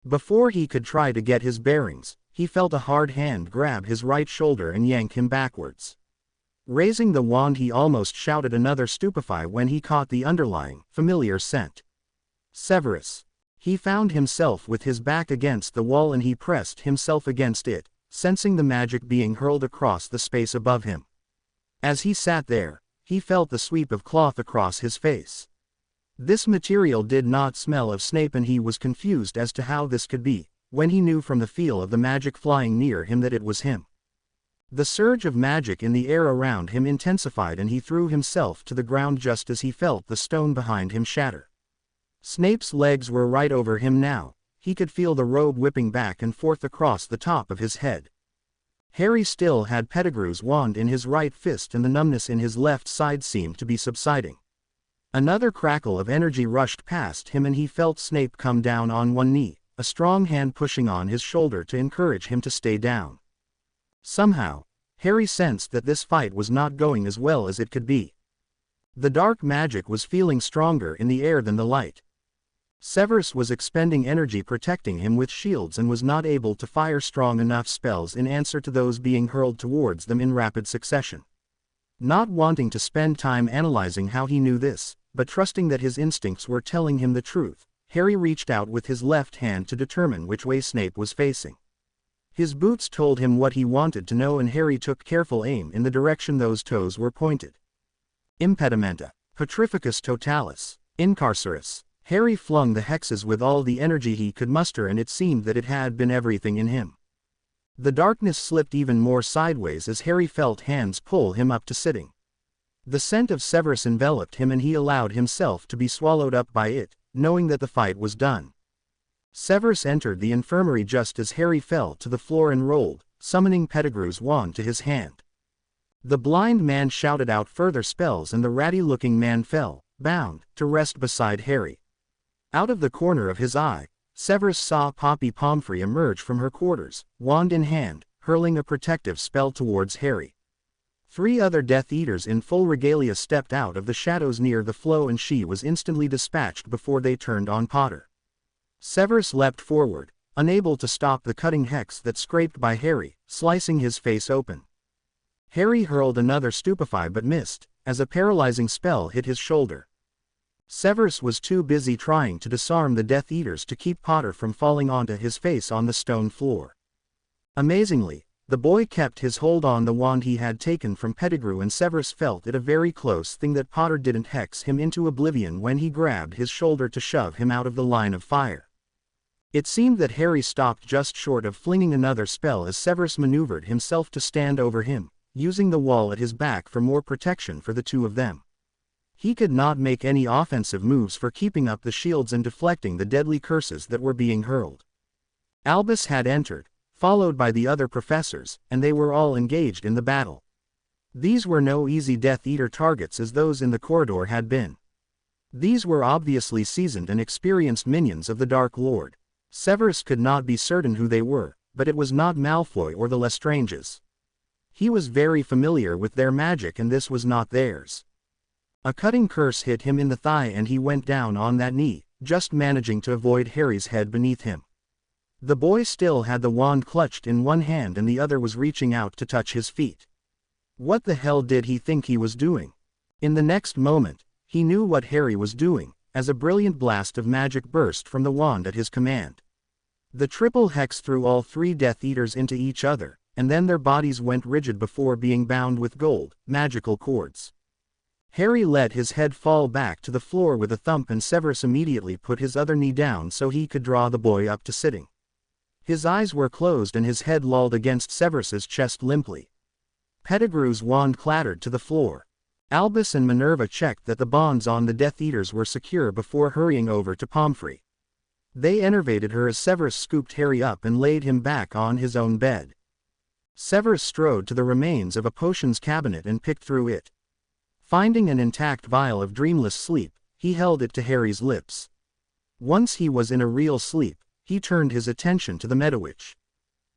Before he could try to get his bearings, he felt a hard hand grab his right shoulder and yank him backwards. Raising the wand he almost shouted another stupefy when he caught the underlying, familiar scent. Severus. He found himself with his back against the wall and he pressed himself against it, sensing the magic being hurled across the space above him. As he sat there, he felt the sweep of cloth across his face. This material did not smell of Snape and he was confused as to how this could be, when he knew from the feel of the magic flying near him that it was him. The surge of magic in the air around him intensified and he threw himself to the ground just as he felt the stone behind him shatter. Snape's legs were right over him now, he could feel the robe whipping back and forth across the top of his head. Harry still had Pettigrew's wand in his right fist and the numbness in his left side seemed to be subsiding. Another crackle of energy rushed past him and he felt Snape come down on one knee, a strong hand pushing on his shoulder to encourage him to stay down. Somehow, Harry sensed that this fight was not going as well as it could be. The dark magic was feeling stronger in the air than the light. Severus was expending energy protecting him with shields and was not able to fire strong enough spells in answer to those being hurled towards them in rapid succession. Not wanting to spend time analyzing how he knew this, but trusting that his instincts were telling him the truth, Harry reached out with his left hand to determine which way Snape was facing. His boots told him what he wanted to know and Harry took careful aim in the direction those toes were pointed. Impedimenta. Petrificus totalis. Incarcerus. Harry flung the hexes with all the energy he could muster and it seemed that it had been everything in him. The darkness slipped even more sideways as Harry felt hands pull him up to sitting. The scent of Severus enveloped him and he allowed himself to be swallowed up by it, knowing that the fight was done. Severus entered the infirmary just as Harry fell to the floor and rolled, summoning Pettigrew's wand to his hand. The blind man shouted out further spells and the ratty-looking man fell, bound, to rest beside Harry. Out of the corner of his eye, Severus saw Poppy Pomfrey emerge from her quarters, wand in hand, hurling a protective spell towards Harry. 3 other Death Eaters in full regalia stepped out of the shadows near the flow and she was instantly dispatched before they turned on Potter. Severus leapt forward, unable to stop the cutting hex that scraped by Harry, slicing his face open. Harry hurled another stupefy but missed, as a paralyzing spell hit his shoulder. Severus was too busy trying to disarm the Death Eaters to keep Potter from falling onto his face on the stone floor. Amazingly, the boy kept his hold on the wand he had taken from Pettigrew and Severus felt it a very close thing that Potter didn't hex him into oblivion when he grabbed his shoulder to shove him out of the line of fire. It seemed that Harry stopped just short of flinging another spell as Severus maneuvered himself to stand over him, using the wall at his back for more protection for the two of them. He could not make any offensive moves for keeping up the shields and deflecting the deadly curses that were being hurled. Albus had entered, followed by the other professors, and they were all engaged in the battle. These were no easy Death Eater targets as those in the corridor had been. These were obviously seasoned and experienced minions of the Dark Lord. Severus could not be certain who they were, but it was not Malfoy or the Lestranges. He was very familiar with their magic and this was not theirs. A cutting curse hit him in the thigh and he went down on that knee, just managing to avoid Harry's head beneath him. The boy still had the wand clutched in one hand and the other was reaching out to touch his feet. What the hell did he think he was doing? In the next moment, he knew what Harry was doing, as a brilliant blast of magic burst from the wand at his command. The triple hex threw all 3 Death Eaters into each other, and then their bodies went rigid before being bound with gold, magical cords. Harry let his head fall back to the floor with a thump and Severus immediately put his other knee down so he could draw the boy up to sitting. His eyes were closed and his head lolled against Severus's chest limply. Pettigrew's wand clattered to the floor. Albus and Minerva checked that the bonds on the Death Eaters were secure before hurrying over to Pomfrey. They enervated her as Severus scooped Harry up and laid him back on his own bed. Severus strode to the remains of a potions cabinet and picked through it. Finding an intact vial of dreamless sleep, he held it to Harry's lips. Once he was in a real sleep, he turned his attention to the Medowitch.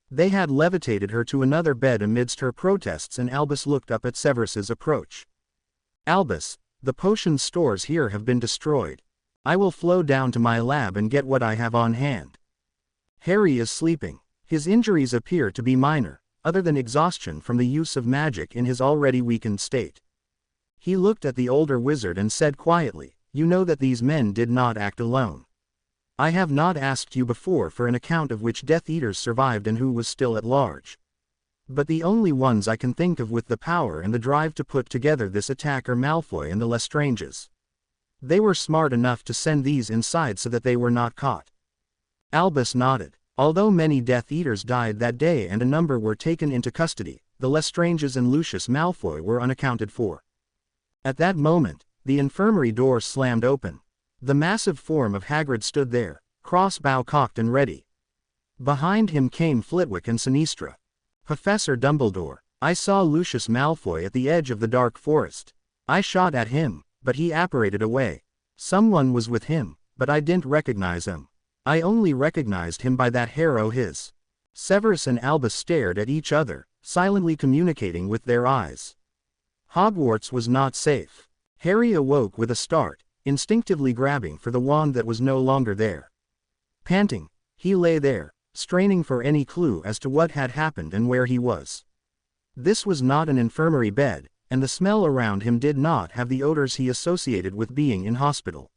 They had levitated her to another bed amidst her protests, and Albus looked up at Severus's approach. "Albus, the potion stores here have been destroyed. I will flow down to my lab and get what I have on hand." Harry is sleeping. His injuries appear to be minor, other than exhaustion from the use of magic in his already weakened state. He looked at the older wizard and said quietly, "You know that these men did not act alone. I have not asked you before for an account of which Death Eaters survived and who was still at large. But the only ones I can think of with the power and the drive to put together this attack are Malfoy and the Lestranges. They were smart enough to send these inside so that they were not caught." Albus nodded. Although many Death Eaters died that day and a number were taken into custody, the Lestranges and Lucius Malfoy were unaccounted for. At that moment, the infirmary door slammed open. The massive form of Hagrid stood there, crossbow cocked and ready. Behind him came Flitwick and Sinistra. "Professor Dumbledore, I saw Lucius Malfoy at the edge of the dark forest. I shot at him, but he apparated away. Someone was with him, but I didn't recognize him. I only recognized him by that hair o' his." Severus and Albus stared at each other, silently communicating with their eyes. Hogwarts was not safe. Harry awoke with a start, instinctively grabbing for the wand that was no longer there. Panting, he lay there, straining for any clue as to what had happened and where he was. This was not an infirmary bed, and the smell around him did not have the odors he associated with being in hospital.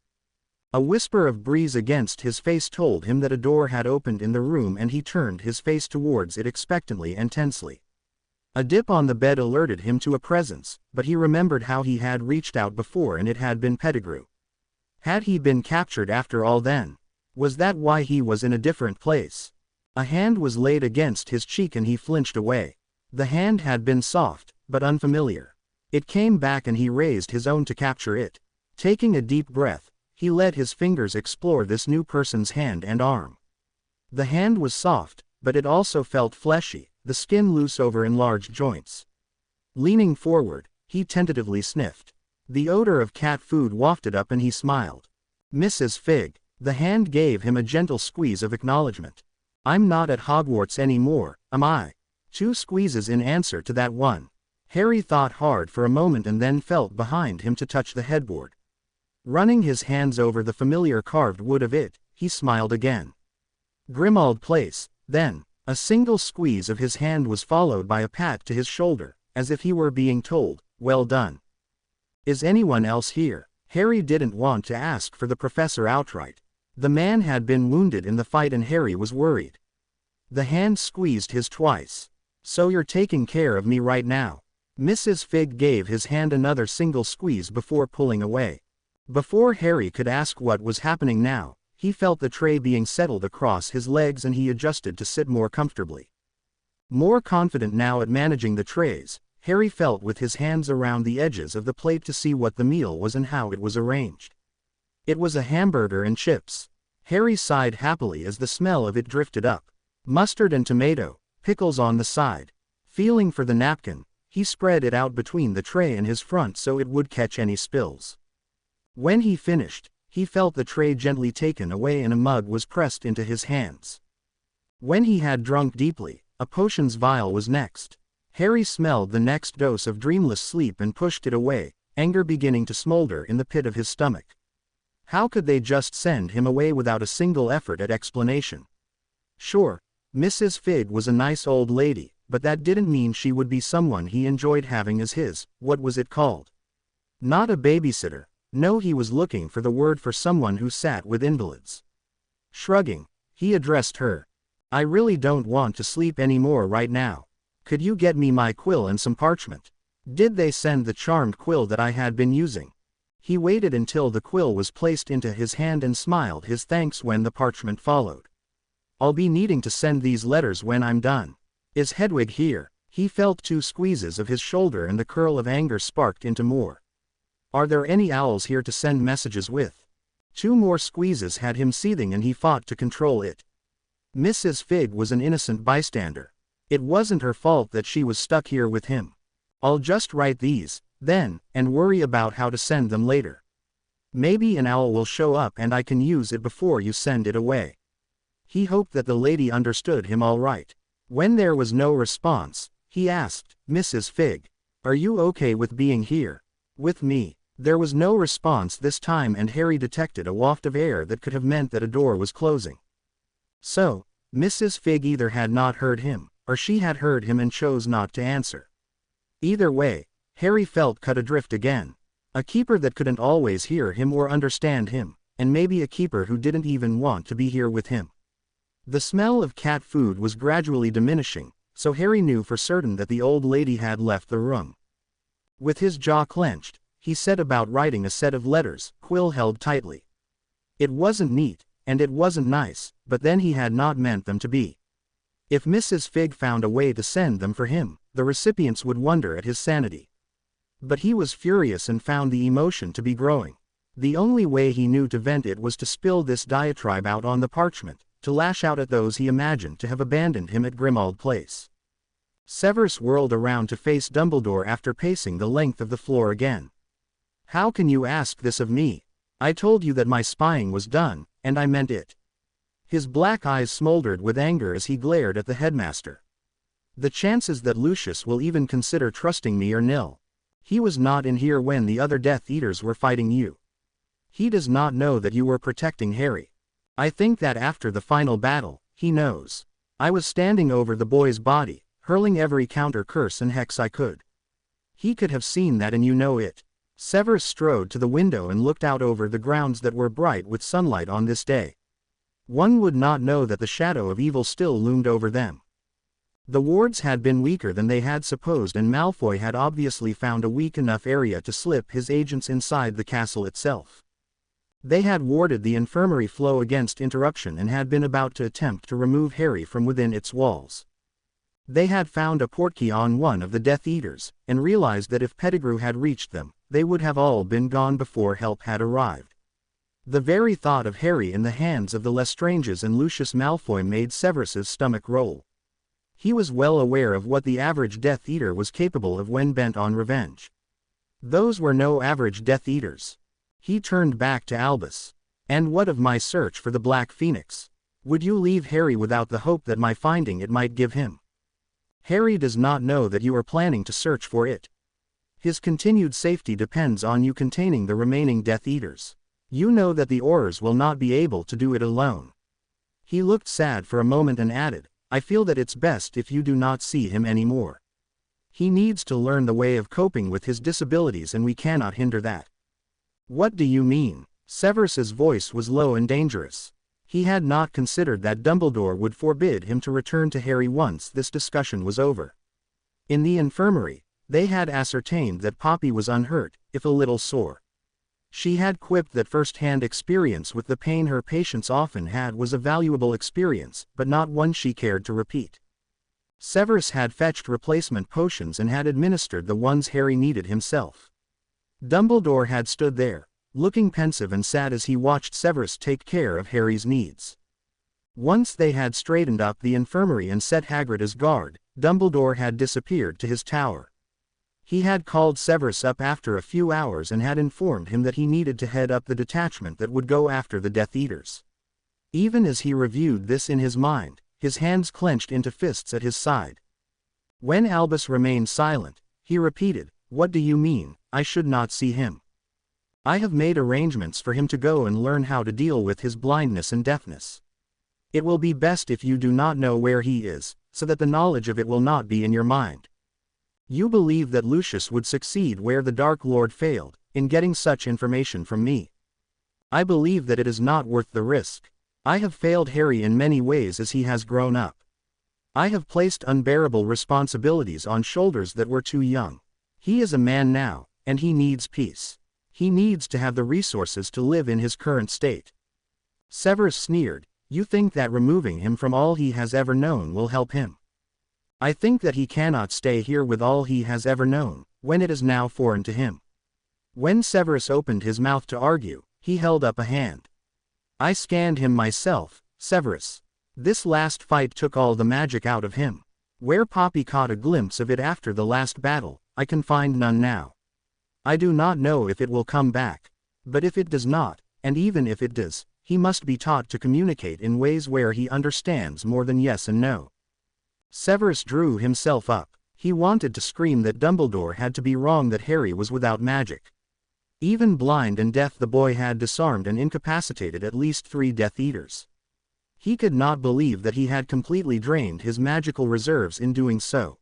A whisper of breeze against his face told him that a door had opened in the room, and he turned his face towards it expectantly and tensely. A dip on the bed alerted him to a presence, but he remembered how he had reached out before and it had been Pettigrew. Had he been captured after all then? Was that why he was in a different place? A hand was laid against his cheek and he flinched away. The hand had been soft, but unfamiliar. It came back and he raised his own to capture it. Taking a deep breath, he let his fingers explore this new person's hand and arm. The hand was soft, but it also felt fleshy, the skin loose over enlarged joints. Leaning forward, he tentatively sniffed. The odor of cat food wafted up and he smiled. "Mrs. Fig." The hand gave him a gentle squeeze of acknowledgement. "I'm not at Hogwarts anymore, am I?" Two squeezes in answer to that one. Harry thought hard for a moment and then felt behind him to touch the headboard. Running his hands over the familiar carved wood of it, he smiled again. Grimmauld Place. Then, a single squeeze of his hand was followed by a pat to his shoulder, as if he were being told, "Well done." "Is anyone else here?" Harry didn't want to ask for the professor outright. The man had been wounded in the fight and Harry was worried. The hand squeezed his twice. "So you're taking care of me right now?" Mrs. Fig gave his hand another single squeeze before pulling away. Before Harry could ask what was happening now, he felt the tray being settled across his legs and he adjusted to sit more comfortably. More confident now at managing the trays, Harry felt with his hands around the edges of the plate to see what the meal was and how it was arranged. It was a hamburger and chips. Harry sighed happily as the smell of it drifted up. Mustard and tomato, pickles on the side. Feeling for the napkin, he spread it out between the tray and his front so it would catch any spills. When he finished, he felt the tray gently taken away and a mug was pressed into his hands. When he had drunk deeply, a potions vial was next. Harry smelled the next dose of dreamless sleep and pushed it away, anger beginning to smolder in the pit of his stomach. How could they just send him away without a single effort at explanation? Sure, Mrs. Fig was a nice old lady, but that didn't mean she would be someone he enjoyed having as his, what was it called? Not a babysitter. No, he was looking for the word for someone who sat with invalids. Shrugging, he addressed her. "I really don't want to sleep anymore right now. Could you get me my quill and some parchment?" Did they send the charmed quill that I had been using? He waited until the quill was placed into his hand and smiled his thanks when the parchment followed. "I'll be needing to send these letters when I'm done. Is Hedwig here?" He felt two squeezes of his shoulder and the curl of anger sparked into more. "Are there any owls here to send messages with?" Two more squeezes had him seething and he fought to control it. Mrs. Fig was an innocent bystander. It wasn't her fault that she was stuck here with him. "I'll just write these," then, and worry about how to send them later. Maybe an owl will show up and I can use it before you send it away." He hoped that the lady understood him all right. When there was no response, he asked, "Mrs. Fig, are you okay with being here with me?" There was no response this time, and Harry detected a waft of air that could have meant that a door was closing. So, Mrs. Fig either had not heard him, or she had heard him and chose not to answer. Either way, Harry felt cut adrift again. A keeper that couldn't always hear him or understand him, and maybe a keeper who didn't even want to be here with him. The smell of cat food was gradually diminishing, so Harry knew for certain that the old lady had left the room. With his jaw clenched, he set about writing a set of letters, quill held tightly. It wasn't neat, and it wasn't nice, but then he had not meant them to be. If Mrs. Fig found a way to send them for him, the recipients would wonder at his sanity. But he was furious and found the emotion to be growing. The only way he knew to vent it was to spill this diatribe out on the parchment, to lash out at those he imagined to have abandoned him at Grimmauld Place. Severus whirled around to face Dumbledore after pacing the length of the floor again. "How can you ask this of me? I told you that my spying was done, and I meant it." His black eyes smoldered with anger as he glared at the headmaster. "The chances that Lucius will even consider trusting me are nil. He was not in here when the other Death Eaters were fighting you. He does not know that you were protecting Harry. I think that after the final battle, he knows. I was standing over the boy's body, hurling every counter curse and hex I could. He could have seen that, and you know it." Severus strode to the window and looked out over the grounds that were bright with sunlight on this day. One would not know that the shadow of evil still loomed over them. The wards had been weaker than they had supposed, and Malfoy had obviously found a weak enough area to slip his agents inside the castle itself. They had warded the infirmary flow against interruption and had been about to attempt to remove Harry from within its walls. They had found a portkey on one of the Death Eaters, and realized that if Pettigrew had reached them, they would have all been gone before help had arrived. The very thought of Harry in the hands of the Lestranges and Lucius Malfoy made Severus's stomach roll. He was well aware of what the average Death Eater was capable of when bent on revenge. Those were no average Death Eaters. He turned back to Albus. "And what of my search for the Black Phoenix? Would you leave Harry without the hope that my finding it might give him? Harry does not know that you are planning to search for it. His continued safety depends on you containing the remaining Death Eaters. You know that the Aurors will not be able to do it alone." He looked sad for a moment and added, "I feel that it's best if you do not see him anymore. He needs to learn the way of coping with his disabilities, and we cannot hinder that." "What do you mean?" Severus's voice was low and dangerous. He had not considered that Dumbledore would forbid him to return to Harry once this discussion was over. In the infirmary, they had ascertained that Poppy was unhurt, if a little sore. She had quipped that first-hand experience with the pain her patients often had was a valuable experience, but not one she cared to repeat. Severus had fetched replacement potions and had administered the ones Harry needed himself. Dumbledore had stood there, looking pensive and sad as he watched Severus take care of Harry's needs. Once they had straightened up the infirmary and set Hagrid as guard, Dumbledore had disappeared to his tower. He had called Severus up after a few hours and had informed him that he needed to head up the detachment that would go after the Death Eaters. Even as he reviewed this in his mind, his hands clenched into fists at his side. When Albus remained silent, he repeated, "What do you mean, I should not see him? I have made arrangements for him to go and learn how to deal with his blindness and deafness. It will be best if you do not know where he is, so that the knowledge of it will not be in your mind. You believe that Lucius would succeed where the Dark Lord failed, in getting such information from me. I believe that it is not worth the risk. I have failed Harry in many ways as he has grown up. I have placed unbearable responsibilities on shoulders that were too young. He is a man now, and he needs peace. He needs to have the resources to live in his current state." Severus sneered, "You think that removing him from all he has ever known will help him? I think that he cannot stay here with all he has ever known, when it is now foreign to him." When Severus opened his mouth to argue, he held up a hand. "I scanned him myself, Severus. This last fight took all the magic out of him. Where Poppy caught a glimpse of it after the last battle, I can find none now. I do not know if it will come back. But if it does not, and even if it does, he must be taught to communicate in ways where he understands more than yes and no. Severus drew himself up. He wanted to scream that Dumbledore had to be wrong, that Harry was without magic. Even blind and deaf, the boy had disarmed and incapacitated at least 3 Death Eaters. He could not believe that he had completely drained his magical reserves in doing so.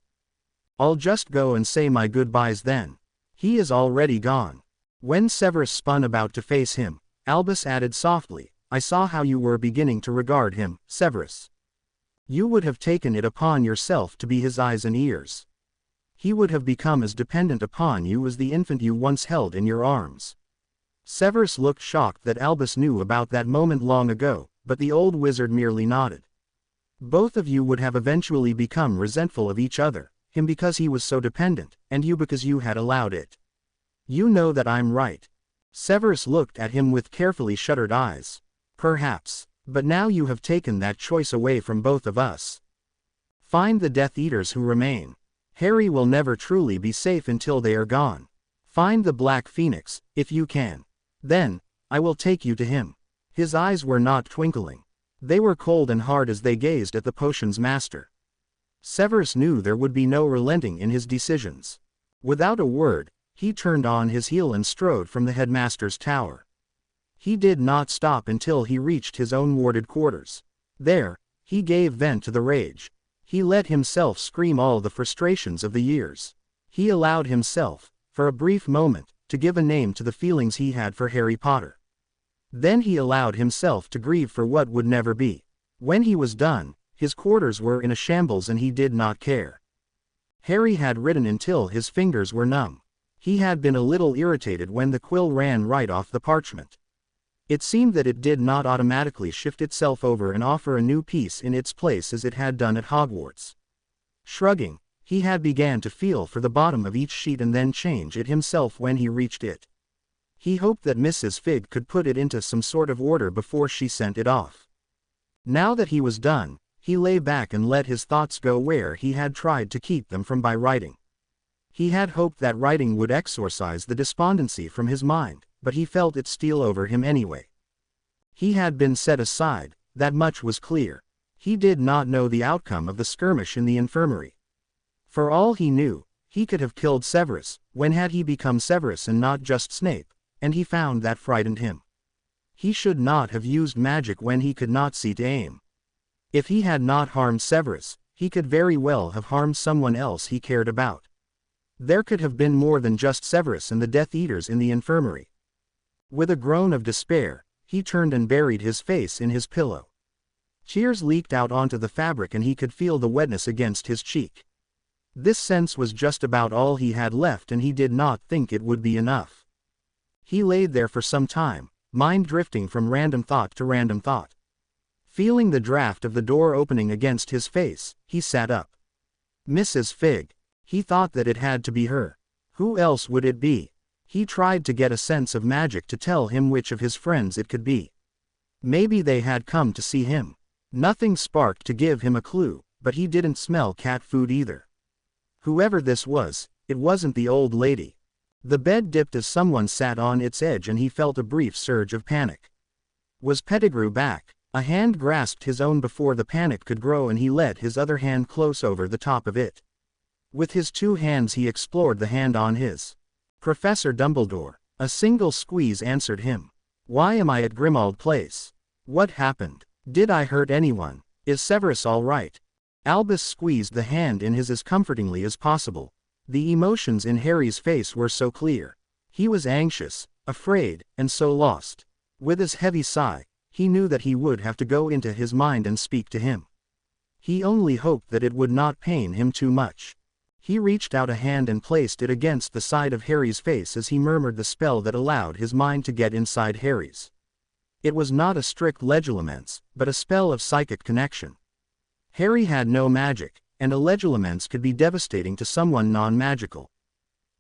I'll just go and say my goodbyes then. He is already gone. When Severus spun about to face him, Albus added softly, I saw how you were beginning to regard him, Severus. You would have taken it upon yourself to be his eyes and ears. He would have become as dependent upon you as the infant you once held in your arms. Severus looked shocked that Albus knew about that moment long ago, but the old wizard merely nodded. Both of you would have eventually become resentful of each other, him because he was so dependent, and you because you had allowed it. You know that I'm right. Severus looked at him with carefully shuttered eyes. Perhaps. But now you have taken that choice away from both of us. Find the Death Eaters who remain. Harry will never truly be safe until they are gone. Find the Black Phoenix, if you can. Then, I will take you to him. His eyes were not twinkling. They were cold and hard as they gazed at the potion's master. Severus knew there would be no relenting in his decisions. Without a word, he turned on his heel and strode from the headmaster's tower. He did not stop until he reached his own warded quarters. There, he gave vent to the rage. He let himself scream all the frustrations of the years. He allowed himself, for a brief moment, to give a name to the feelings he had for Harry Potter. Then he allowed himself to grieve for what would never be. When he was done, his quarters were in a shambles and he did not care. Harry had written until his fingers were numb. He had been a little irritated when the quill ran right off the parchment. It seemed that it did not automatically shift itself over and offer a new piece in its place as it had done at Hogwarts. Shrugging, he had began to feel for the bottom of each sheet and then change it himself when he reached it. He hoped that Mrs. Figg could put it into some sort of order before she sent it off. Now that he was done, he lay back and let his thoughts go where he had tried to keep them from by writing. He had hoped that writing would exorcise the despondency from his mind, but he felt it steal over him anyway. He had been set aside, that much was clear. He did not know the outcome of the skirmish in the infirmary. For all he knew, he could have killed Severus, when had he become Severus and not just Snape, and he found that frightened him. He should not have used magic when he could not see to aim. If he had not harmed Severus, he could very well have harmed someone else he cared about. There could have been more than just Severus and the Death Eaters in the infirmary. With a groan of despair, he turned and buried his face in his pillow. Tears leaked out onto the fabric and he could feel the wetness against his cheek. This sense was just about all he had left and he did not think it would be enough. He laid there for some time, mind drifting from random thought to random thought. Feeling the draft of the door opening against his face, he sat up. Mrs. Figg. He thought that it had to be her. Who else would it be? He tried to get a sense of magic to tell him which of his friends it could be. Maybe they had come to see him. Nothing sparked to give him a clue, but he didn't smell cat food either. Whoever this was, it wasn't the old lady. The bed dipped as someone sat on its edge and he felt a brief surge of panic. Was Pettigrew back? A hand grasped his own before the panic could grow and he let his other hand close over the top of it. With his 2 hands he explored the hand on his. Professor Dumbledore. A single squeeze answered him. Why am I at Grimmauld Place? What happened? Did I hurt anyone? Is Severus all right? Albus squeezed the hand in his as comfortingly as possible. The emotions in Harry's face were so clear. He was anxious, afraid, and so lost. With his heavy sigh, he knew that he would have to go into his mind and speak to him. He only hoped that it would not pain him too much. He reached out a hand and placed it against the side of Harry's face as he murmured the spell that allowed his mind to get inside Harry's. It was not a strict legilimens, but a spell of psychic connection. Harry had no magic, and a legilimens could be devastating to someone non-magical.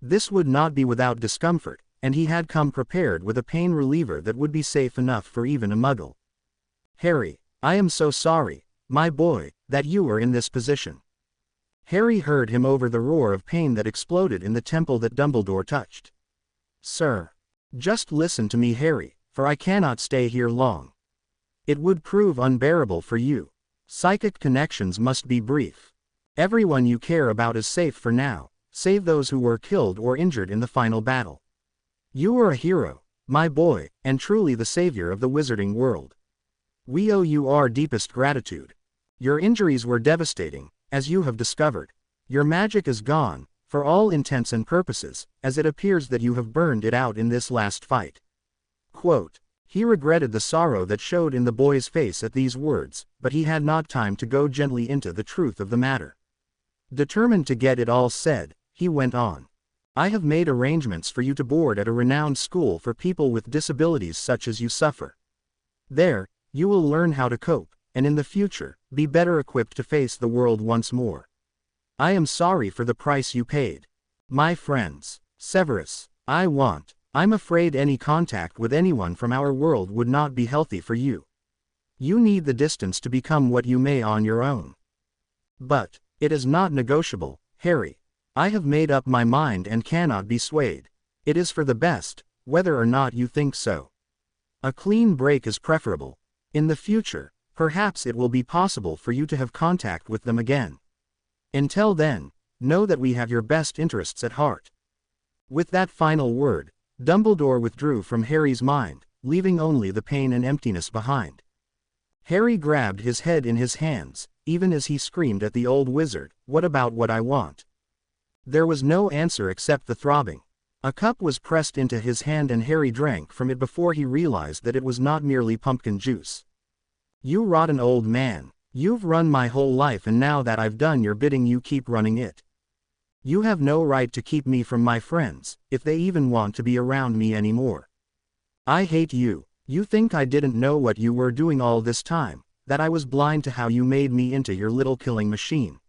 This would not be without discomfort, and he had come prepared with a pain reliever that would be safe enough for even a muggle. Harry, I am so sorry, my boy, that you are in this position. Harry heard him over the roar of pain that exploded in the temple that Dumbledore touched. Sir. Just listen to me, Harry, for I cannot stay here long. It would prove unbearable for you. Psychic connections must be brief. Everyone you care about is safe for now, save those who were killed or injured in the final battle. You were a hero, my boy, and truly the savior of the wizarding world. We owe you our deepest gratitude. Your injuries were devastating, as you have discovered. Your magic is gone, for all intents and purposes, as it appears that you have burned it out in this last fight. Quote. He regretted the sorrow that showed in the boy's face at these words, but he had not time to go gently into the truth of the matter. Determined to get it all said, he went on. I have made arrangements for you to board at a renowned school for people with disabilities such as you suffer. There, you will learn how to cope, and in the future, be better equipped to face the world once more. I am sorry for the price you paid. My friends, Severus, I'm afraid any contact with anyone from our world would not be healthy for you. You need the distance to become what you may on your own. But, it is not negotiable, Harry. I have made up my mind and cannot be swayed. It is for the best, whether or not you think so. A clean break is preferable. In the future, perhaps it will be possible for you to have contact with them again. Until then, know that we have your best interests at heart. With that final word, Dumbledore withdrew from Harry's mind, leaving only the pain and emptiness behind. Harry grabbed his head in his hands, even as he screamed at the old wizard, "What about what I want?" There was no answer except the throbbing. A cup was pressed into his hand and Harry drank from it before he realized that it was not merely pumpkin juice. You rotten old man, you've run my whole life and now that I've done your bidding you keep running it. You have no right to keep me from my friends, if they even want to be around me anymore. I hate you. You think I didn't know what you were doing all this time, that I was blind to how you made me into your little killing machine.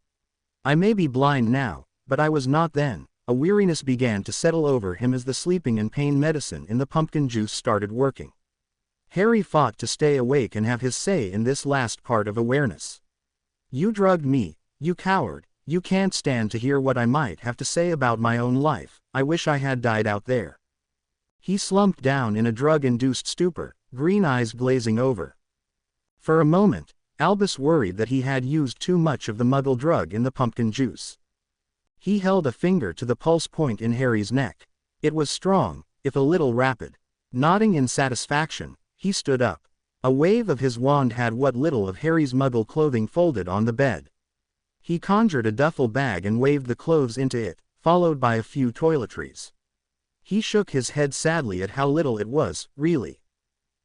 I may be blind now, but I was not then. A weariness began to settle over him as the sleeping and pain medicine in the pumpkin juice started working. Harry fought to stay awake and have his say in this last part of awareness. You drugged me, you coward. You can't stand to hear what I might have to say about my own life. I wish I had died out there. He slumped down in a drug-induced stupor, green eyes glazing over. For a moment, Albus worried that he had used too much of the muggle drug in the pumpkin juice. He held a finger to the pulse point in Harry's neck. It was strong, if a little rapid. Nodding in satisfaction, he stood up. A wave of his wand had what little of Harry's muggle clothing folded on the bed. He conjured a duffel bag and waved the clothes into it, followed by a few toiletries. He shook his head sadly at how little it was, really.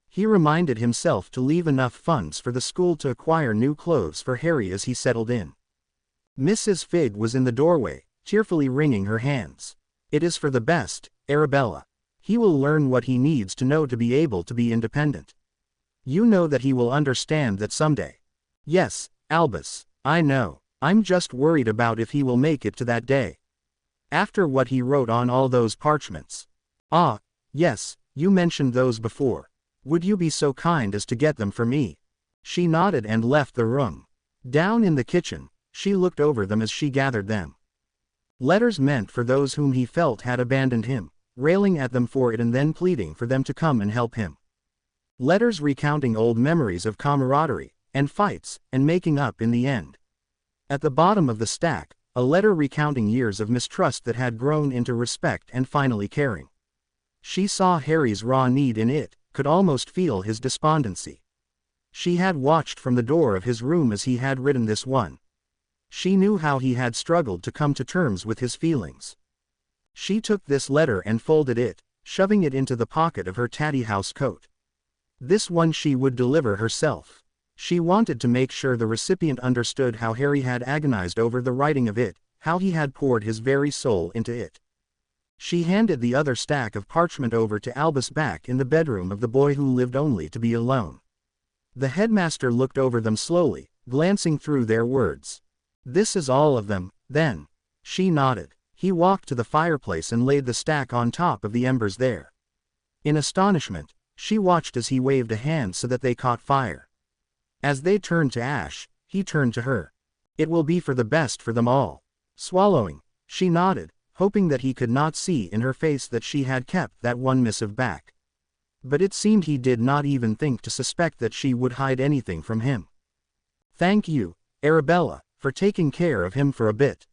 He reminded himself to leave enough funds for the school to acquire new clothes for Harry as he settled in. Mrs. Figg was in the doorway, cheerfully wringing her hands. It is for the best, Arabella. He will learn what he needs to know to be able to be independent. You know that he will understand that someday. Yes, Albus, I know. I'm just worried about if he will make it to that day. After what he wrote on all those parchments. Ah, yes, you mentioned those before. Would you be so kind as to get them for me? She nodded and left the room. Down in the kitchen, she looked over them as she gathered them. Letters meant for those whom he felt had abandoned him, railing at them for it and then pleading for them to come and help him. Letters recounting old memories of camaraderie, and fights, and making up in the end. At the bottom of the stack, a letter recounting years of mistrust that had grown into respect and finally caring. She saw Harry's raw need in it, could almost feel his despondency. She had watched from the door of his room as he had written this one. She knew how he had struggled to come to terms with his feelings. She took this letter and folded it, shoving it into the pocket of her tatty house coat. This one she would deliver herself. She wanted to make sure the recipient understood how Harry had agonized over the writing of it, how he had poured his very soul into it. She handed the other stack of parchment over to Albus back in the bedroom of the boy who lived only to be alone. The headmaster looked over them slowly, glancing through their words. This is all of them, then. She nodded. He walked to the fireplace and laid the stack on top of the embers there. In astonishment, she watched as he waved a hand so that they caught fire. As they turned to ash, he turned to her. It will be for the best for them all. Swallowing, she nodded, hoping that he could not see in her face that she had kept that one missive back. But it seemed he did not even think to suspect that she would hide anything from him. "Thank you, Arabella, for taking care of him for a bit.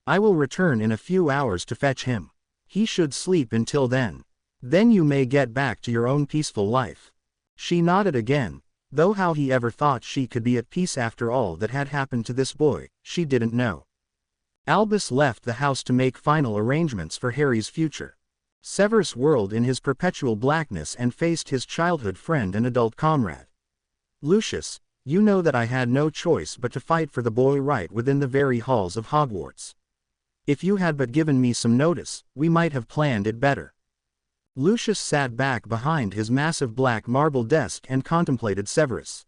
I will return in a few hours to fetch him. He should sleep until then. Then you may get back to your own peaceful life." She nodded again, though how he ever thought she could be at peace after all that had happened to this boy, she didn't know. Albus left the house to make final arrangements for Harry's future. Severus whirled in his perpetual blackness and faced his childhood friend and adult comrade. "Lucius, you know that I had no choice but to fight for the boy right within the very halls of Hogwarts. If you had but given me some notice, we might have planned it better." Lucius sat back behind his massive black marble desk and contemplated Severus.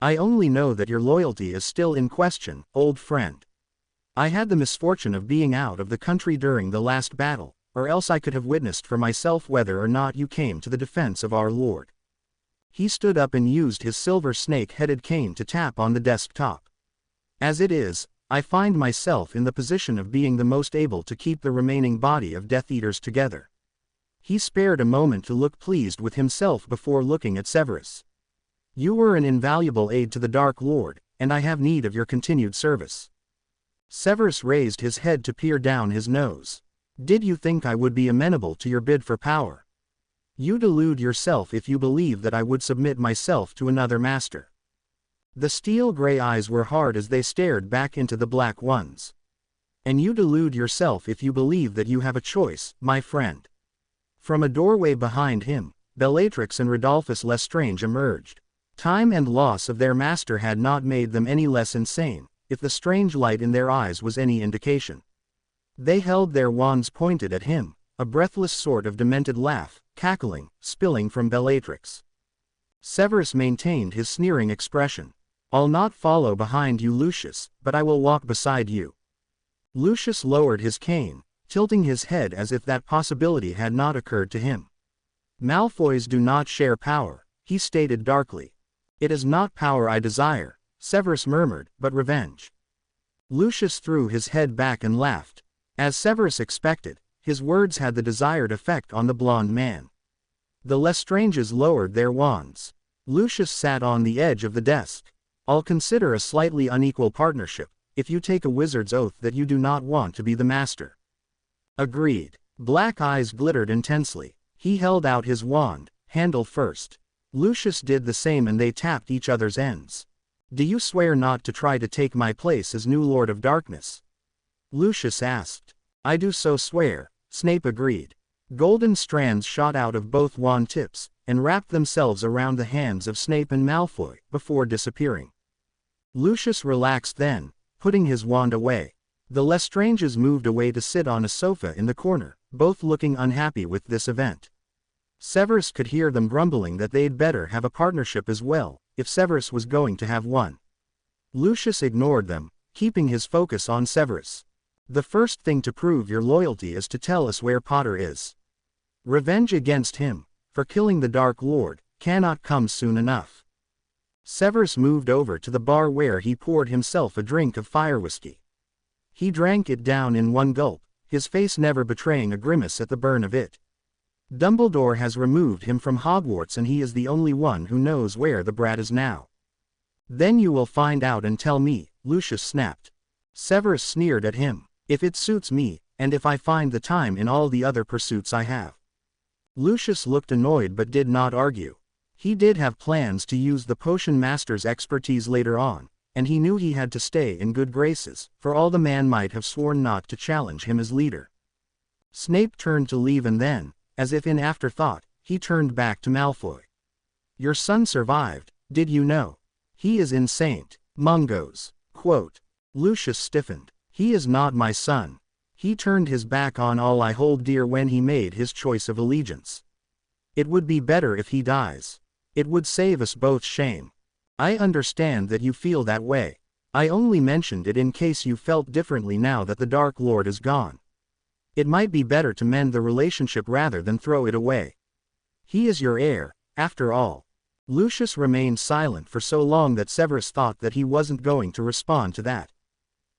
"I only know that your loyalty is still in question, old friend. I had the misfortune of being out of the country during the last battle, or else I could have witnessed for myself whether or not you came to the defense of our Lord." He stood up and used his silver snake-headed cane to tap on the desk top. "As it is, I find myself in the position of being the most able to keep the remaining body of Death Eaters together." He spared a moment to look pleased with himself before looking at Severus. "You were an invaluable aid to the Dark Lord, and I have need of your continued service." Severus raised his head to peer down his nose. "Did you think I would be amenable to your bid for power? You delude yourself if you believe that I would submit myself to another master." The steel-gray eyes were hard as they stared back into the black ones. "And you delude yourself if you believe that you have a choice, my friend." From a doorway behind him, Bellatrix and Rodolphus Lestrange emerged. Time and loss of their master had not made them any less insane, if the strange light in their eyes was any indication. They held their wands pointed at him, a breathless sort of demented laugh, cackling, spilling from Bellatrix. Severus maintained his sneering expression. "I'll not follow behind you, Lucius, but I will walk beside you." Lucius lowered his cane, tilting his head as if that possibility had not occurred to him. "Malfoys do not share power," he stated darkly. "It is not power I desire," Severus murmured, "but revenge." Lucius threw his head back and laughed. As Severus expected, his words had the desired effect on the blond man. The Lestranges lowered their wands. Lucius sat on the edge of the desk. "I'll consider a slightly unequal partnership, if you take a wizard's oath that you do not want to be the master." "Agreed." Black eyes glittered intensely. He held out his wand, handle first. Lucius did the same and they tapped each other's ends. "Do you swear not to try to take my place as new Lord of Darkness?" Lucius asked. "I do so swear," Snape agreed. Golden strands shot out of both wand tips, and wrapped themselves around the hands of Snape and Malfoy, before disappearing. Lucius relaxed then, putting his wand away. The Lestranges moved away to sit on a sofa in the corner, both looking unhappy with this event. Severus could hear them grumbling that they'd better have a partnership as well, if Severus was going to have one. Lucius ignored them, keeping his focus on Severus. "The first thing to prove your loyalty is to tell us where Potter is. Revenge against him, for killing the Dark Lord, cannot come soon enough." Severus moved over to the bar where he poured himself a drink of fire whiskey. He drank it down in one gulp, his face never betraying a grimace at the burn of it. "Dumbledore has removed him from Hogwarts and he is the only one who knows where the brat is now." "Then you will find out and tell me," Lucius snapped. Severus sneered at him. "If it suits me, and if I find the time in all the other pursuits I have." Lucius looked annoyed but did not argue. He did have plans to use the potion master's expertise later on, and he knew he had to stay in good graces, for all the man might have sworn not to challenge him as leader. Snape turned to leave and then, as if in afterthought, he turned back to Malfoy. "Your son survived, did you know? He is in St. Mungo's." Quote. Lucius stiffened. "He is not my son. He turned his back on all I hold dear when he made his choice of allegiance. It would be better if he dies. It would save us both shame. I understand that you feel that way. I only mentioned it in case you felt differently now that the Dark Lord is gone. It might be better to mend the relationship rather than throw it away. He is your heir, after all." Lucius remained silent for so long that Severus thought that he wasn't going to respond to that.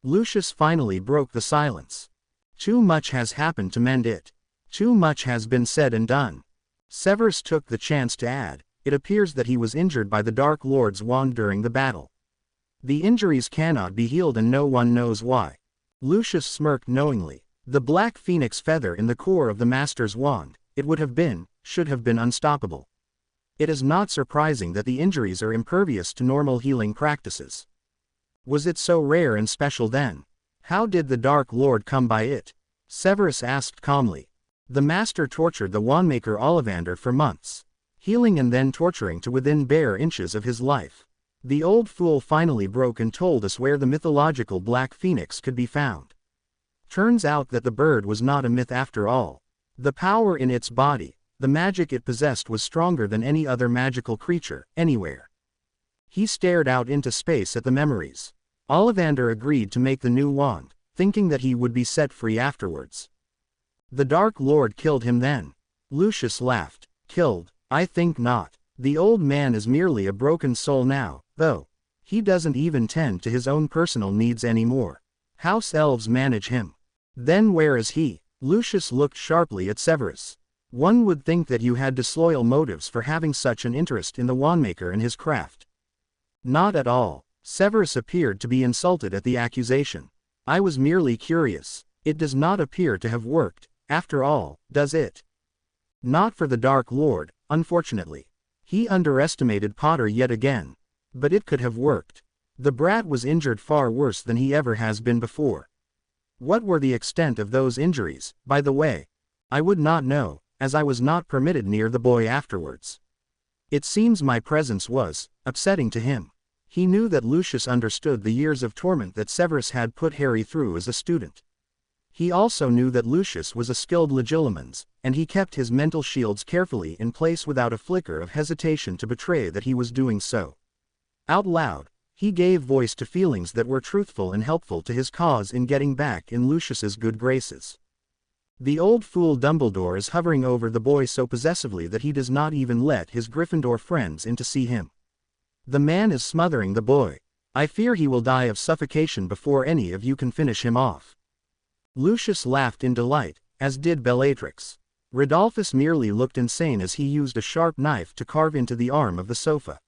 Lucius finally broke the silence. Too much has happened to mend it. Too much has been said and done. Severus took the chance to add, it appears that he was injured by the Dark Lord's wand during the battle. The injuries cannot be healed and no one knows why. Lucius smirked knowingly. The black phoenix feather in the core of the Master's wand, it should have been unstoppable. It is not surprising that the injuries are impervious to normal healing practices. Was it so rare and special then? How did the Dark Lord come by it? Severus asked calmly. The Master tortured the wandmaker Ollivander for months, healing and then torturing to within bare inches of his life. The old fool finally broke and told us where the mythological black phoenix could be found. Turns out that the bird was not a myth after all. The power in its body, the magic it possessed was stronger than any other magical creature, anywhere. He stared out into space at the memories. Ollivander agreed to make the new wand, thinking that he would be set free afterwards. The Dark Lord killed him then. Lucius laughed. Killed? I think not. The old man is merely a broken soul now, though. He doesn't even tend to his own personal needs anymore. House elves manage him. Then where is he? Lucius looked sharply at Severus. One would think that you had disloyal motives for having such an interest in the wandmaker and his craft. Not at all. Severus appeared to be insulted at the accusation. I was merely curious. It does not appear to have worked, after all, does it? Not for the Dark Lord, unfortunately. He underestimated Potter yet again. But it could have worked. The brat was injured far worse than he ever has been before. What were the extent of those injuries, by the way? I would not know, as I was not permitted near the boy afterwards. It seems my presence was upsetting to him. He knew that Lucius understood the years of torment that Severus had put Harry through as a student. He also knew that Lucius was a skilled legilimens, and he kept his mental shields carefully in place without a flicker of hesitation to betray that he was doing so. Out loud, he gave voice to feelings that were truthful and helpful to his cause in getting back in Lucius's good graces. The old fool Dumbledore is hovering over the boy so possessively that he does not even let his Gryffindor friends in to see him. The man is smothering the boy. I fear he will die of suffocation before any of you can finish him off. Lucius laughed in delight, as did Bellatrix. Rodolphus merely looked insane as he used a sharp knife to carve into the arm of the sofa.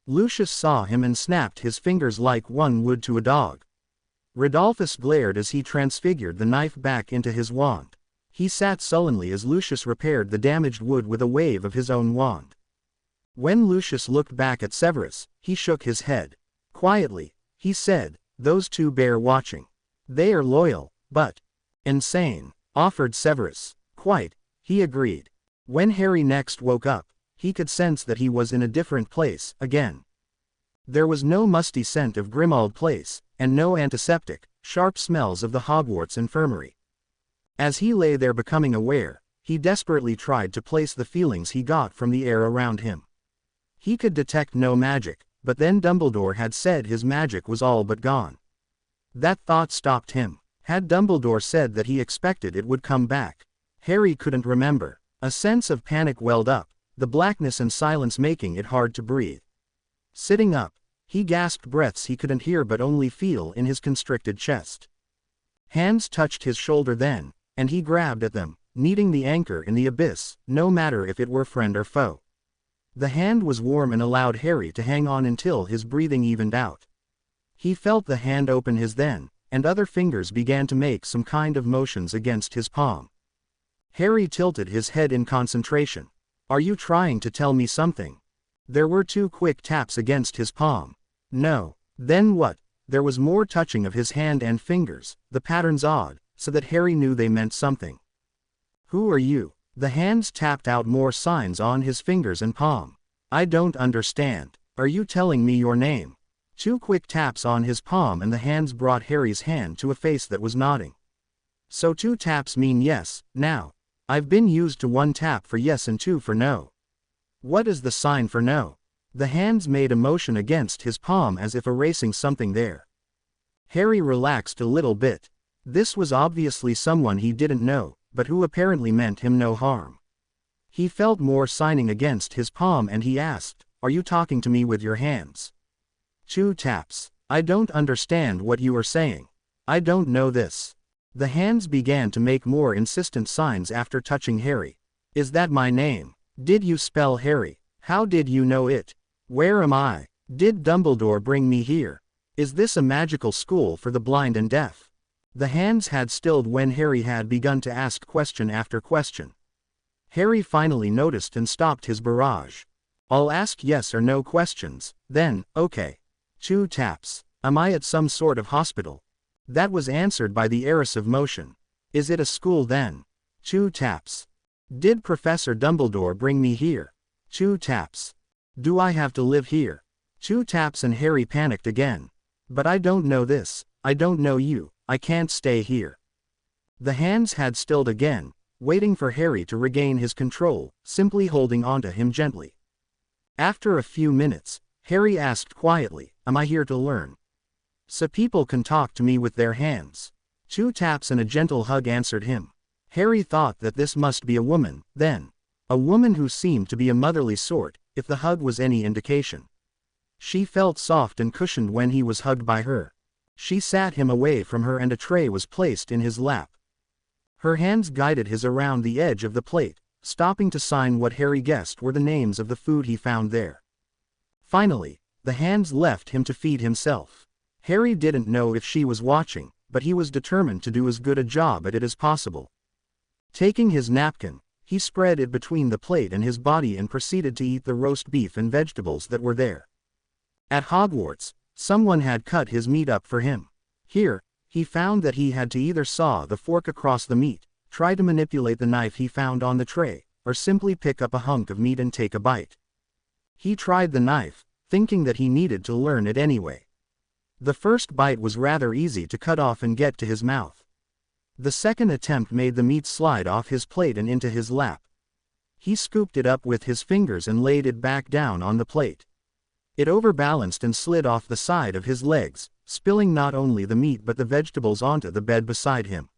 Lucius saw him and snapped his fingers like one would to a dog. Rodolphus glared as he transfigured the knife back into his wand. He sat sullenly as Lucius repaired the damaged wood with a wave of his own wand. When Lucius looked back at Severus, he shook his head. Quietly, he said, those two bear watching. They are loyal, but insane, offered Severus. Quite, he agreed. When Harry next woke up, he could sense that he was in a different place, again. There was no musty scent of Grimmauld Place, and no antiseptic, sharp smells of the Hogwarts infirmary. As he lay there becoming aware, he desperately tried to place the feelings he got from the air around him. He could detect no magic, but then Dumbledore had said his magic was all but gone. That thought stopped him. Had Dumbledore said that he expected it would come back? Harry couldn't remember. A sense of panic welled up, the blackness and silence making it hard to breathe. Sitting up, he gasped breaths he couldn't hear but only feel in his constricted chest. Hands touched his shoulder then, and he grabbed at them, needing the anchor in the abyss, no matter if it were friend or foe. The hand was warm and allowed Harry to hang on until his breathing evened out. He felt the hand open his then, and other fingers began to make some kind of motions against his palm. Harry tilted his head in concentration. Are you trying to tell me something? There were 2 quick taps against his palm. No. Then what? There was more touching of his hand and fingers, the patterns odd, so that Harry knew they meant something. Who are you? The hands tapped out more signs on his fingers and palm. I don't understand. Are you telling me your name? 2 quick taps on his palm and the hands brought Harry's hand to a face that was nodding. So 2 taps mean yes, now. I've been used to 1 tap for yes and 2 for no. What is the sign for no? The hands made a motion against his palm as if erasing something there. Harry relaxed a little bit. This was obviously someone he didn't know, but who apparently meant him no harm. He felt more signing against his palm and he asked, are you talking to me with your hands? 2 taps. I don't understand what you are saying. I don't know this. The hands began to make more insistent signs after touching Harry. Is that my name? Did you spell Harry? How did you know it? Where am I? Did Dumbledore bring me here? Is this a magical school for the blind and deaf? The hands had stilled when Harry had begun to ask question after question. Harry finally noticed and stopped his barrage. I'll ask yes or no questions, then, okay. 2 taps. Am I at some sort of hospital? That was answered by the heiress of motion. Is it a school then? 2 taps. Did Professor Dumbledore bring me here? 2 taps. Do I have to live here? 2 taps and Harry panicked again. But I don't know this, I don't know you, I can't stay here. The hands had stilled again, waiting for Harry to regain his control, simply holding onto him gently. After a few minutes, Harry asked quietly, am I here to learn? So people can talk to me with their hands. 2 taps and a gentle hug answered him. Harry thought that this must be a woman, then. A woman who seemed to be a motherly sort, if the hug was any indication. She felt soft and cushioned when he was hugged by her. She sat him away from her and a tray was placed in his lap. Her hands guided his around the edge of the plate, stopping to sign what Harry guessed were the names of the food he found there. Finally, the hands left him to feed himself. Harry didn't know if she was watching, but he was determined to do as good a job at it as possible. Taking his napkin, he spread it between the plate and his body and proceeded to eat the roast beef and vegetables that were there. At Hogwarts, someone had cut his meat up for him. Here, he found that he had to either saw the fork across the meat, try to manipulate the knife he found on the tray, or simply pick up a hunk of meat and take a bite. He tried the knife, thinking that he needed to learn it anyway. The first bite was rather easy to cut off and get to his mouth. The second attempt made the meat slide off his plate and into his lap. He scooped it up with his fingers and laid it back down on the plate. It overbalanced and slid off the side of his legs, spilling not only the meat but the vegetables onto the bed beside him.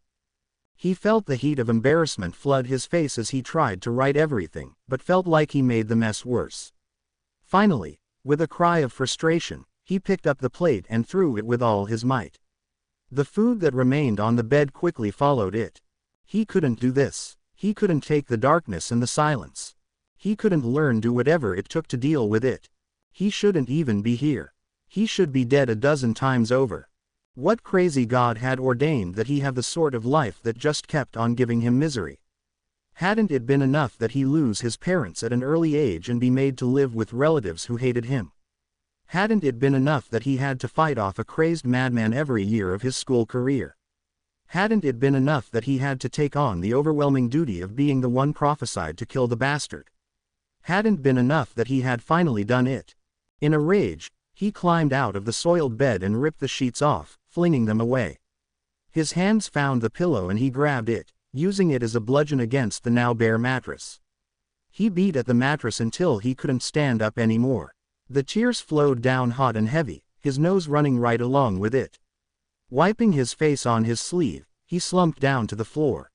He felt the heat of embarrassment flood his face as he tried to right everything, but felt like he made the mess worse. Finally, with a cry of frustration, he picked up the plate and threw it with all his might. The food that remained on the bed quickly followed it. He couldn't do this. He couldn't take the darkness and the silence. He couldn't do whatever it took to deal with it. He shouldn't even be here. He should be dead a dozen times over. What crazy God had ordained that he have the sort of life that just kept on giving him misery? Hadn't it been enough that he lose his parents at an early age and be made to live with relatives who hated him? Hadn't it been enough that he had to fight off a crazed madman every year of his school career? Hadn't it been enough that he had to take on the overwhelming duty of being the one prophesied to kill the bastard? Hadn't been enough that he had finally done it? In a rage, he climbed out of the soiled bed and ripped the sheets off, flinging them away. His hands found the pillow and he grabbed it, using it as a bludgeon against the now bare mattress. He beat at the mattress until he couldn't stand up anymore. The tears flowed down hot and heavy, his nose running right along with it. Wiping his face on his sleeve, he slumped down to the floor.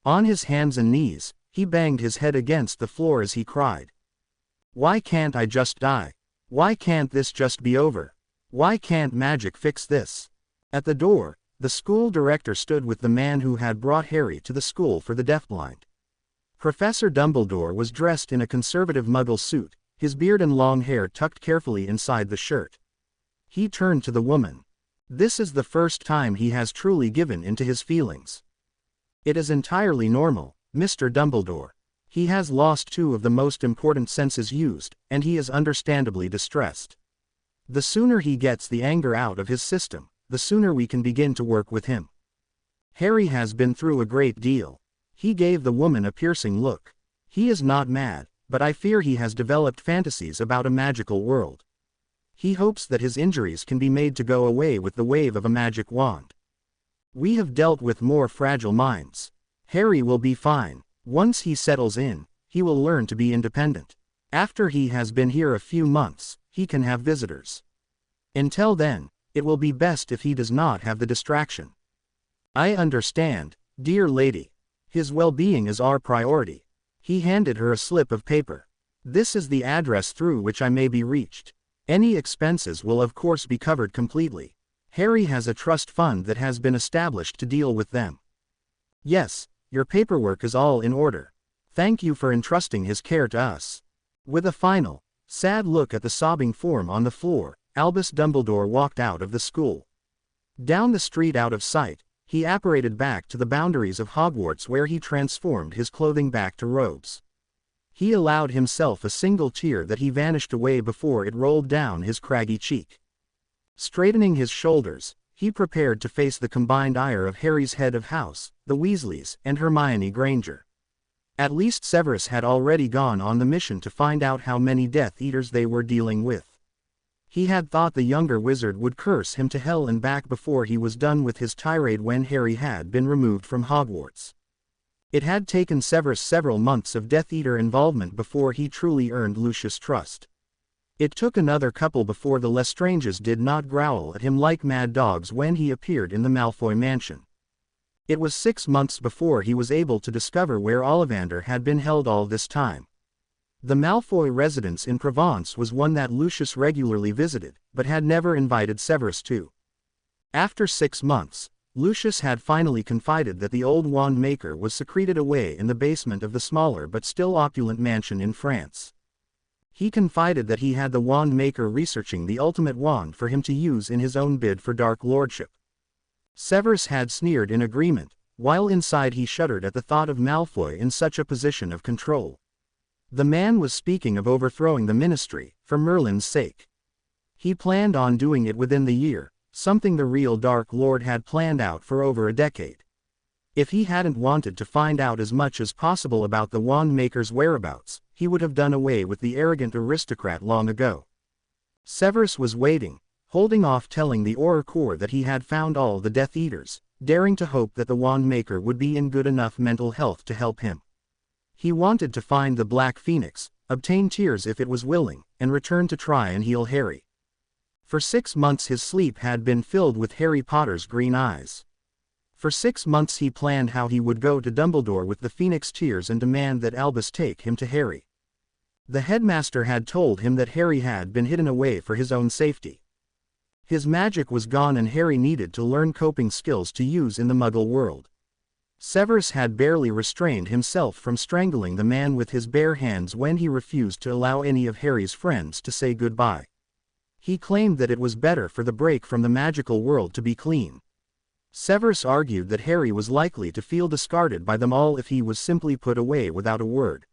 On his hands and knees, he banged his head against the floor as he cried. Why can't I just die? Why can't this just be over? Why can't magic fix this? At the door, the school director stood with the man who had brought Harry to the school for the deafblind. Professor Dumbledore was dressed in a conservative Muggle suit, his beard and long hair tucked carefully inside the shirt. He turned to the woman. This is the first time he has truly given in to his feelings. It is entirely normal, Mr. Dumbledore. He has lost 2 of the most important senses used, and he is understandably distressed. The sooner he gets the anger out of his system, the sooner we can begin to work with him. Harry has been through a great deal. He gave the woman a piercing look. He is not mad, but I fear he has developed fantasies about a magical world. He hopes that his injuries can be made to go away with the wave of a magic wand. We have dealt with more fragile minds. Harry will be fine. Once he settles in, he will learn to be independent. After he has been here a few months, he can have visitors. Until then, it will be best if he does not have the distraction. I understand, dear lady. His well-being is our priority. He handed her a slip of paper. This is the address through which I may be reached. Any expenses will of course be covered completely. Harry has a trust fund that has been established to deal with them. Yes, your paperwork is all in order. Thank you for entrusting his care to us. With a final, sad look at the sobbing form on the floor, Albus Dumbledore walked out of the school. Down the street out of sight, he apparated back to the boundaries of Hogwarts where he transformed his clothing back to robes. He allowed himself a single tear that he vanished away before it rolled down his craggy cheek. Straightening his shoulders, he prepared to face the combined ire of Harry's head of house, the Weasleys, and Hermione Granger. At least Severus had already gone on the mission to find out how many Death Eaters they were dealing with. He had thought the younger wizard would curse him to hell and back before he was done with his tirade when Harry had been removed from Hogwarts. It had taken Severus several months of Death Eater involvement before he truly earned Lucius' trust. It took another couple before the Lestranges did not growl at him like mad dogs when he appeared in the Malfoy mansion. It was 6 months before he was able to discover where Ollivander had been held all this time. The Malfoy residence in Provence was one that Lucius regularly visited, but had never invited Severus to. After 6 months, Lucius had finally confided that the old wand maker was secreted away in the basement of the smaller but still opulent mansion in France. He confided that he had the wand maker researching the ultimate wand for him to use in his own bid for Dark Lordship. Severus had sneered in agreement, while inside he shuddered at the thought of Malfoy in such a position of control. The man was speaking of overthrowing the ministry, for Merlin's sake. He planned on doing it within the year, something the real Dark Lord had planned out for over a decade. If he hadn't wanted to find out as much as possible about the wand maker's whereabouts, he would have done away with the arrogant aristocrat long ago. Severus was waiting, holding off telling the Auror Corps that he had found all the Death Eaters, daring to hope that the wand maker would be in good enough mental health to help him. He wanted to find the Black Phoenix, obtain tears if it was willing, and return to try and heal Harry. For 6 months his sleep had been filled with Harry Potter's green eyes. For 6 months he planned how he would go to Dumbledore with the Phoenix tears and demand that Albus take him to Harry. The headmaster had told him that Harry had been hidden away for his own safety. His magic was gone and Harry needed to learn coping skills to use in the Muggle world. Severus had barely restrained himself from strangling the man with his bare hands when he refused to allow any of Harry's friends to say goodbye. He claimed that it was better for the break from the magical world to be clean. Severus argued that Harry was likely to feel discarded by them all if he was simply put away without a word.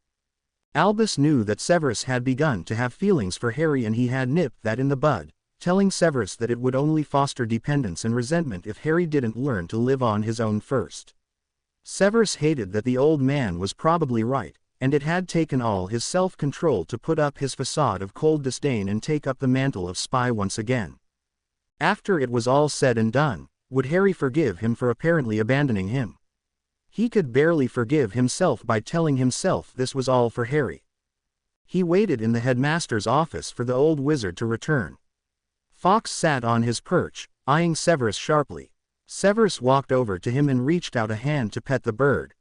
Albus knew that Severus had begun to have feelings for Harry and he had nipped that in the bud, telling Severus that it would only foster dependence and resentment if Harry didn't learn to live on his own first. Severus hated that the old man was probably right, and it had taken all his self-control to put up his facade of cold disdain and take up the mantle of spy once again. After it was all said and done, would Harry forgive him for apparently abandoning him? He could barely forgive himself by telling himself this was all for Harry. He waited in the headmaster's office for the old wizard to return. Fawkes sat on his perch, eyeing Severus sharply. Severus walked over to him and reached out a hand to pet the bird.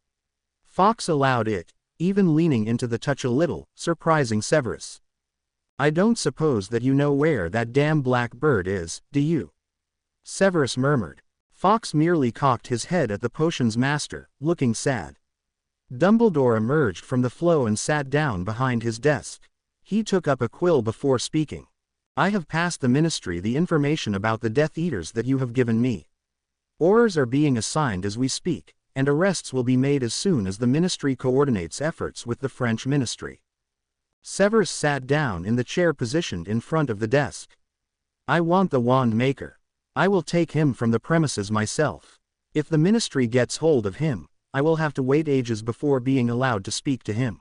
Fawkes allowed it, even leaning into the touch a little, surprising Severus. "I don't suppose that you know where that damn black bird is, do you?" Severus murmured. Fawkes merely cocked his head at the potion's master, looking sad. Dumbledore emerged from the flow and sat down behind his desk. He took up a quill before speaking. "I have passed the ministry the information about the Death Eaters that you have given me. Aurors are being assigned as we speak, and arrests will be made as soon as the ministry coordinates efforts with the French ministry." Severus sat down in the chair positioned in front of the desk. "I want the wand maker. I will take him from the premises myself. If the ministry gets hold of him, I will have to wait ages before being allowed to speak to him.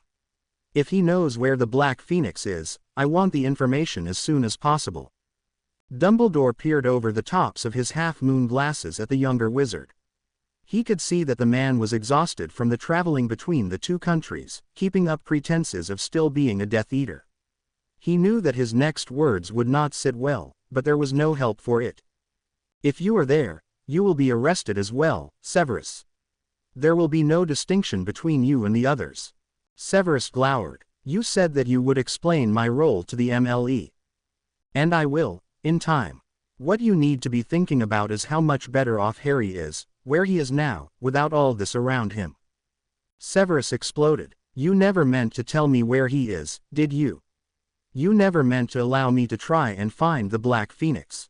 If he knows where the Black Phoenix is, I want the information as soon as possible." Dumbledore peered over the tops of his half-moon glasses at the younger wizard. He could see that the man was exhausted from the traveling between the two countries, keeping up pretenses of still being a Death Eater. He knew that his next words would not sit well, but there was no help for it. "If you are there, you will be arrested as well, Severus. There will be no distinction between you and the others." Severus glowered. "You said that you would explain my role to the MLE. And I will, in time. What you need to be thinking about is how much better off Harry is, where he is now, without all this around him." Severus exploded. "You never meant to tell me where he is, did you? You never meant to allow me to try and find the Black Phoenix."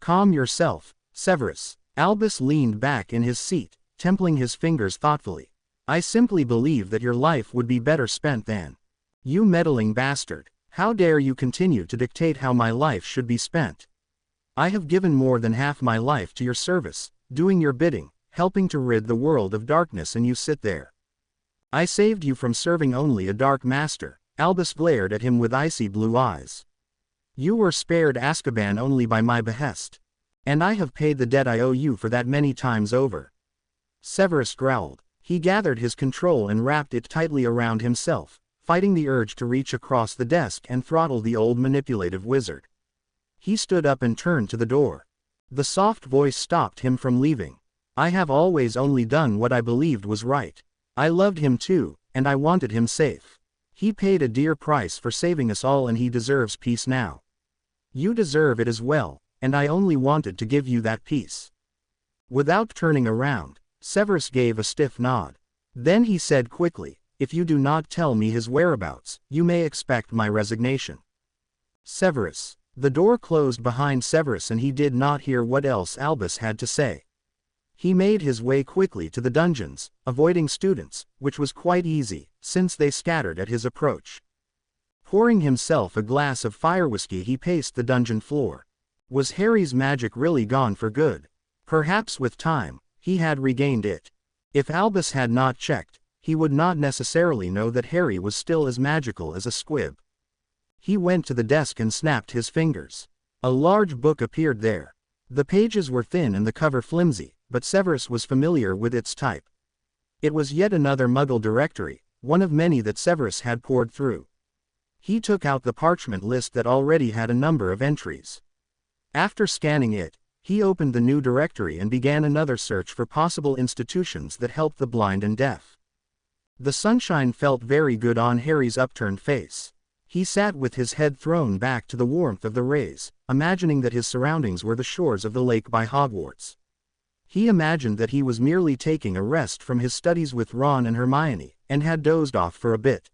"Calm yourself, Severus." Albus leaned back in his seat, templing his fingers thoughtfully. "I simply believe that your life would be better spent than. You meddling bastard. How dare you continue to dictate how my life should be spent? I have given more than half my life to your service, doing your bidding, helping to rid the world of darkness, and you sit there. I saved you from serving only a dark master." Albus glared at him with icy blue eyes. "You were spared Azkaban only by my behest. And I have paid the debt I owe you for that many times over." Severus growled. He gathered his control and wrapped it tightly around himself, fighting the urge to reach across the desk and throttle the old manipulative wizard. He stood up and turned to the door. The soft voice stopped him from leaving. "I have always only done what I believed was right. I loved him too, and I wanted him safe. He paid a dear price for saving us all, and he deserves peace now. You deserve it as well, and I only wanted to give you that peace." Without turning around, Severus gave a stiff nod. Then he said quickly, "If you do not tell me his whereabouts, you may expect my resignation." Severus. The door closed behind Severus and he did not hear what else Albus had to say. He made his way quickly to the dungeons, avoiding students, which was quite easy, since they scattered at his approach. Pouring himself a glass of fire whiskey, he paced the dungeon floor. Was Harry's magic really gone for good? Perhaps with time, he had regained it. If Albus had not checked, he would not necessarily know that Harry was still as magical as a squib. He went to the desk and snapped his fingers. A large book appeared there. The pages were thin and the cover flimsy, but Severus was familiar with its type. It was yet another Muggle directory, one of many that Severus had poured through. He took out the parchment list that already had a number of entries. After scanning it, he opened the new directory and began another search for possible institutions that helped the blind and deaf. The sunshine felt very good on Harry's upturned face. He sat with his head thrown back to the warmth of the rays, imagining that his surroundings were the shores of the lake by Hogwarts. He imagined that he was merely taking a rest from his studies with Ron and Hermione, and had dozed off for a bit.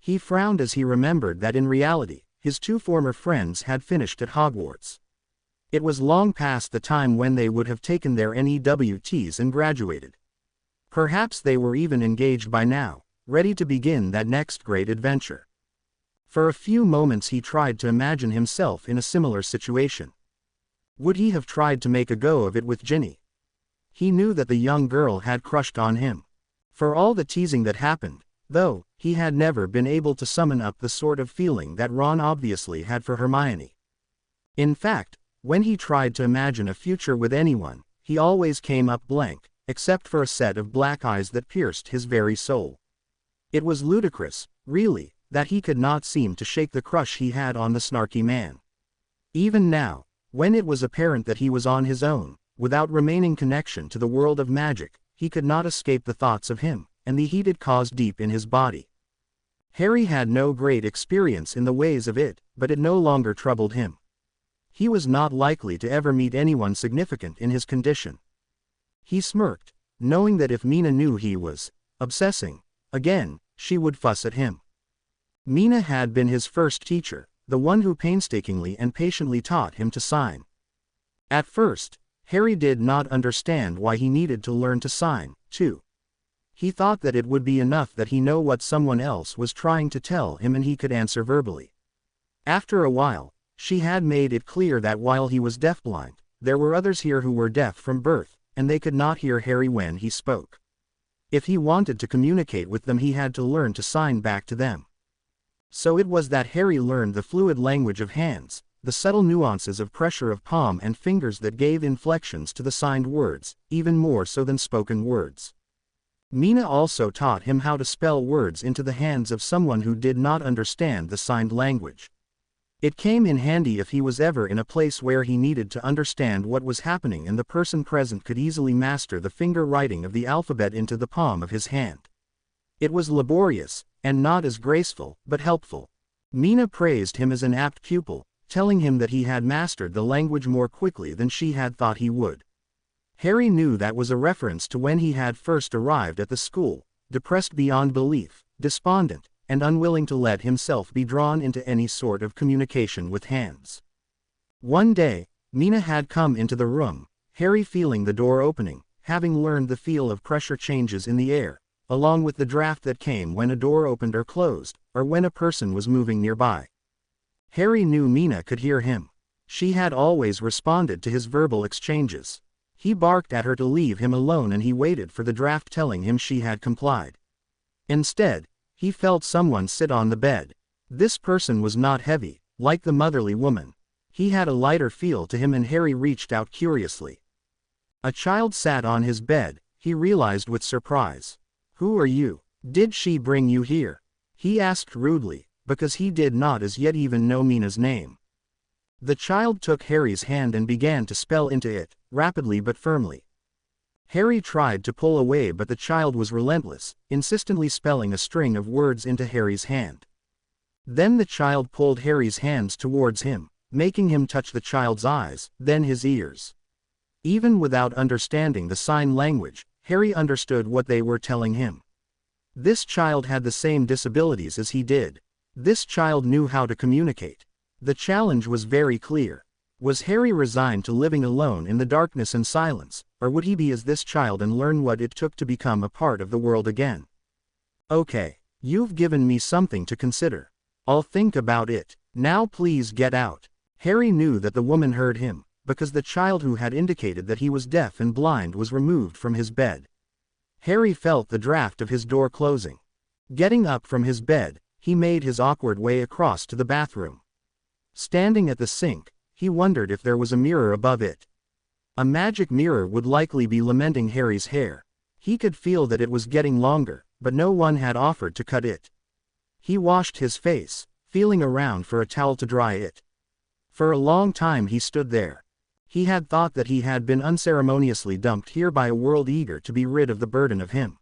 He frowned as he remembered that in reality, his two former friends had finished at Hogwarts. It was long past the time when they would have taken their NEWTs and graduated. Perhaps they were even engaged by now, ready to begin that next great adventure. For a few moments he tried to imagine himself in a similar situation. Would he have tried to make a go of it with Ginny? He knew that the young girl had crushed on him. For all the teasing that happened, though, he had never been able to summon up the sort of feeling that Ron obviously had for Hermione. In fact, when he tried to imagine a future with anyone, he always came up blank, except for a set of black eyes that pierced his very soul. It was ludicrous, really, that he could not seem to shake the crush he had on the snarky man. Even now, when it was apparent that he was on his own, without remaining connection to the world of magic, he could not escape the thoughts of him, and the heat it caused deep in his body. Harry had no great experience in the ways of it, but it no longer troubled him. He was not likely to ever meet anyone significant in his condition. He smirked, knowing that if Mina knew he was obsessing again, she would fuss at him. Mina had been his first teacher, the one who painstakingly and patiently taught him to sign. At first, Harry did not understand why he needed to learn to sign, too. He thought that it would be enough that he know what someone else was trying to tell him and he could answer verbally. After a while, she had made it clear that while he was deafblind, there were others here who were deaf from birth, and they could not hear Harry when he spoke. If he wanted to communicate with them, he had to learn to sign back to them. So it was that Harry learned the fluid language of hands, the subtle nuances of pressure of palm and fingers that gave inflections to the signed words, even more so than spoken words. Mina also taught him how to spell words into the hands of someone who did not understand the signed language. It came in handy if he was ever in a place where he needed to understand what was happening and the person present could easily master the finger writing of the alphabet into the palm of his hand. It was laborious, and not as graceful, but helpful. Mina praised him as an apt pupil, telling him that he had mastered the language more quickly than she had thought he would. Harry knew that was a reference to when he had first arrived at the school, depressed beyond belief, despondent, and unwilling to let himself be drawn into any sort of communication with hands. One day, Mina had come into the room, Harry feeling the door opening, having learned the feel of pressure changes in the air, along with the draft that came when a door opened or closed, or when a person was moving nearby. Harry knew Mina could hear him. She had always responded to his verbal exchanges. He barked at her to leave him alone and he waited for the draft telling him she had complied. Instead, he felt someone sit on the bed. This person was not heavy, like the motherly woman. He had a lighter feel to him and Harry reached out curiously. A child sat on his bed, he realized with surprise. "Who are you? Did she bring you here?" he asked rudely, because he did not as yet even know Mina's name. The child took Harry's hand and began to spell into it, rapidly but firmly. Harry tried to pull away but the child was relentless, insistently spelling a string of words into Harry's hand. Then the child pulled Harry's hands towards him, making him touch the child's eyes, then his ears. Even without understanding the sign language, Harry understood what they were telling him. This child had the same disabilities as he did. This child knew how to communicate. The challenge was very clear. Was Harry resigned to living alone in the darkness and silence, or would he be as this child and learn what it took to become a part of the world again? "Okay, you've given me something to consider. I'll think about it. Now please get out." Harry knew that the woman heard him, because the child who had indicated that he was deaf and blind was removed from his bed. Harry felt the draft of his door closing. Getting up from his bed, he made his awkward way across to the bathroom. Standing at the sink, he wondered if there was a mirror above it. A magic mirror would likely be lamenting Harry's hair. He could feel that it was getting longer, but no one had offered to cut it. He washed his face, feeling around for a towel to dry it. For a long time he stood there. He had thought that he had been unceremoniously dumped here by a world eager to be rid of the burden of him.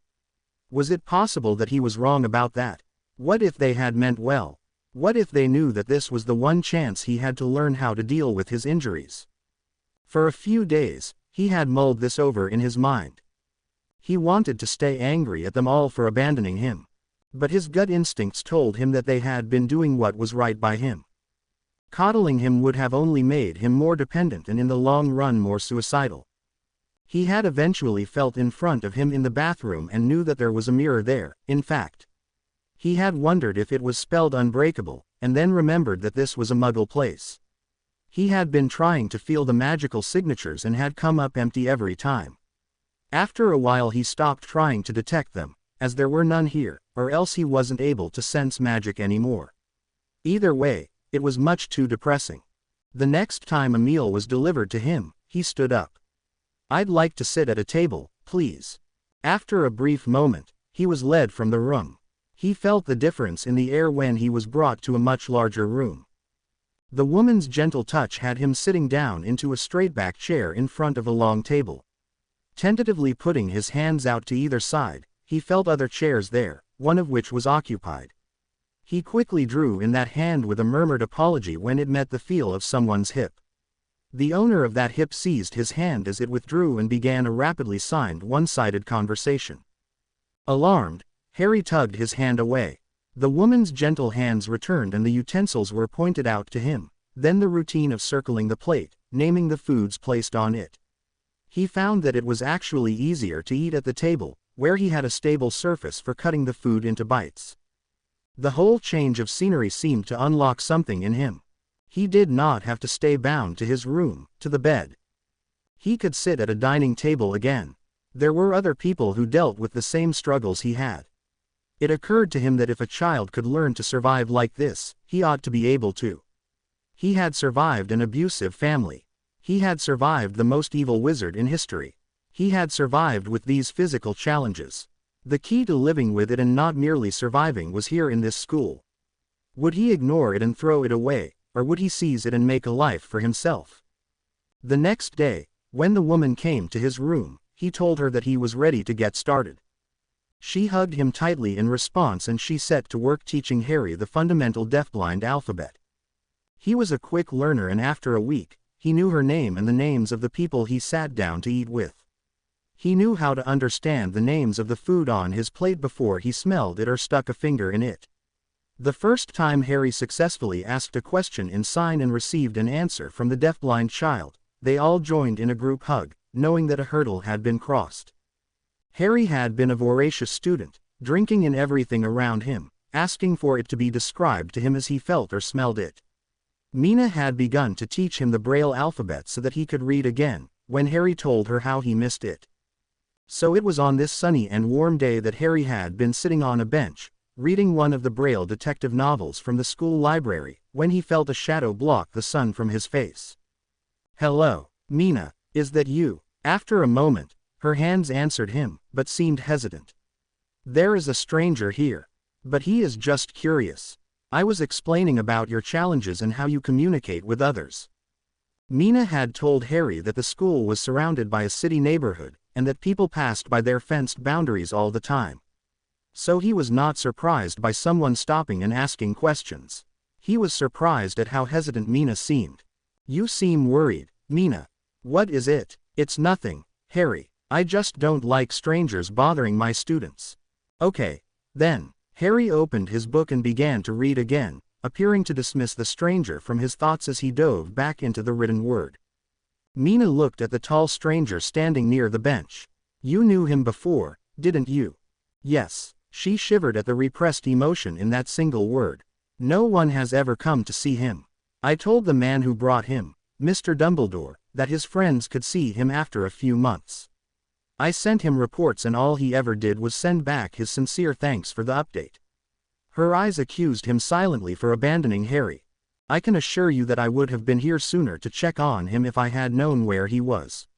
Was it possible that he was wrong about that? What if they had meant well? What if they knew that this was the one chance he had to learn how to deal with his injuries? For a few days, he had mulled this over in his mind. He wanted to stay angry at them all for abandoning him. But his gut instincts told him that they had been doing what was right by him. Coddling him would have only made him more dependent and in the long run more suicidal. He had eventually felt in front of him in the bathroom and knew that there was a mirror there, in fact. He had wondered if it was spelled Unbreakable, and then remembered that this was a Muggle place. He had been trying to feel the magical signatures and had come up empty every time. After a while he stopped trying to detect them, as there were none here, or else he wasn't able to sense magic anymore. Either way, it was much too depressing. The next time a meal was delivered to him, he stood up. "I'd like to sit at a table, please." After a brief moment, he was led from the room. He felt the difference in the air when he was brought to a much larger room. The woman's gentle touch had him sitting down into a straight-back chair in front of a long table. Tentatively putting his hands out to either side, he felt other chairs there, one of which was occupied. He quickly drew in that hand with a murmured apology when it met the feel of someone's hip. The owner of that hip seized his hand as it withdrew and began a rapidly signed one-sided conversation. Alarmed, Harry tugged his hand away. The woman's gentle hands returned and the utensils were pointed out to him, then the routine of circling the plate, naming the foods placed on it. He found that it was actually easier to eat at the table, where he had a stable surface for cutting the food into bites. The whole change of scenery seemed to unlock something in him. He did not have to stay bound to his room, to the bed. He could sit at a dining table again. There were other people who dealt with the same struggles he had. It occurred to him that if a child could learn to survive like this, he ought to be able to. He had survived an abusive family. He had survived the most evil wizard in history. He had survived with these physical challenges. The key to living with it and not merely surviving was here in this school. Would he ignore it and throw it away, or would he seize it and make a life for himself? The next day, when the woman came to his room, he told her that he was ready to get started. She hugged him tightly in response and she set to work teaching Harry the fundamental deafblind alphabet. He was a quick learner, and after a week, he knew her name and the names of the people he sat down to eat with. He knew how to understand the names of the food on his plate before he smelled it or stuck a finger in it. The first time Harry successfully asked a question in sign and received an answer from the deafblind child, they all joined in a group hug, knowing that a hurdle had been crossed. Harry had been a voracious student, drinking in everything around him, asking for it to be described to him as he felt or smelled it. Mina had begun to teach him the Braille alphabet so that he could read again, when Harry told her how he missed it. So it was on this sunny and warm day that Harry had been sitting on a bench, reading one of the Braille detective novels from the school library, when he felt a shadow block the sun from his face. "Hello, Mina, is that you?" After a moment, her hands answered him, but seemed hesitant. "There is a stranger here. But he is just curious. I was explaining about your challenges and how you communicate with others." Mina had told Harry that the school was surrounded by a city neighborhood, and that people passed by their fenced boundaries all the time. So he was not surprised by someone stopping and asking questions. He was surprised at how hesitant Mina seemed. "You seem worried, Mina. What is it?" "It's nothing, Harry. I just don't like strangers bothering my students." "Okay, then." Harry opened his book and began to read again, appearing to dismiss the stranger from his thoughts as he dove back into the written word. Mina looked at the tall stranger standing near the bench. "You knew him before, didn't you?" "Yes." She shivered at the repressed emotion in that single word. "No one has ever come to see him. I told the man who brought him, Mr. Dumbledore, that his friends could see him after a few months. I sent him reports and all he ever did was send back his sincere thanks for the update." Her eyes accused him silently for abandoning Harry. "I can assure you that I would have been here sooner to check on him if I had known where he was."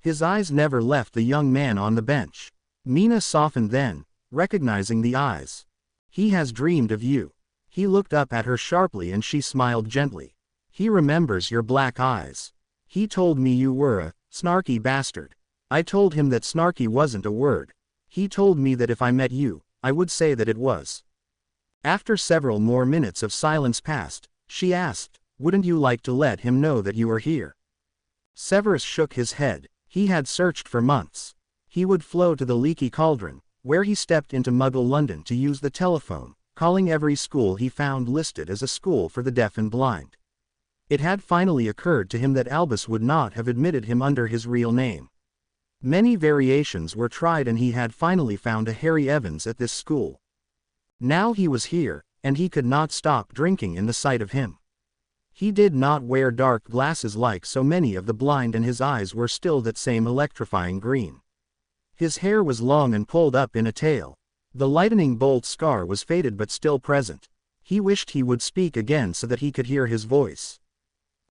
His eyes never left the young man on the bench. Mina softened then, recognizing the eyes. "He has dreamed of you." He looked up at her sharply and she smiled gently. "He remembers your black eyes. He told me you were a snarky bastard. I told him that snarky wasn't a word. He told me that if I met you, I would say that it was." After several more minutes of silence passed, she asked, "Wouldn't you like to let him know that you are here?" Severus shook his head. He had searched for months. He would flow to the Leaky Cauldron, where he stepped into Muggle London to use the telephone, calling every school he found listed as a school for the deaf and blind. It had finally occurred to him that Albus would not have admitted him under his real name. Many variations were tried and he had finally found a Harry Evans at this school. Now he was here, and he could not stop drinking in the sight of him. He did not wear dark glasses like so many of the blind and his eyes were still that same electrifying green. His hair was long and pulled up in a tail. The lightning bolt scar was faded but still present. He wished he would speak again so that he could hear his voice.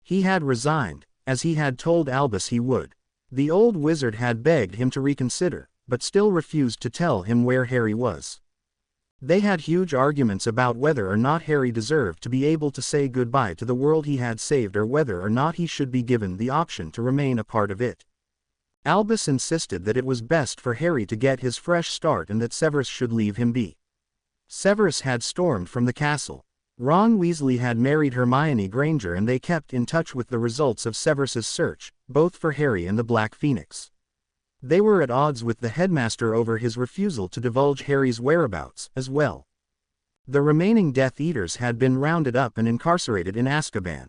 He had resigned, as he had told Albus he would. The old wizard had begged him to reconsider, but still refused to tell him where Harry was. They had huge arguments about whether or not Harry deserved to be able to say goodbye to the world he had saved or whether or not he should be given the option to remain a part of it. Albus insisted that it was best for Harry to get his fresh start and that Severus should leave him be. Severus had stormed from the castle. Ron Weasley had married Hermione Granger and they kept in touch with the results of Severus's search, both for Harry and the Black Phoenix. They were at odds with the headmaster over his refusal to divulge Harry's whereabouts, as well. The remaining Death Eaters had been rounded up and incarcerated in Azkaban.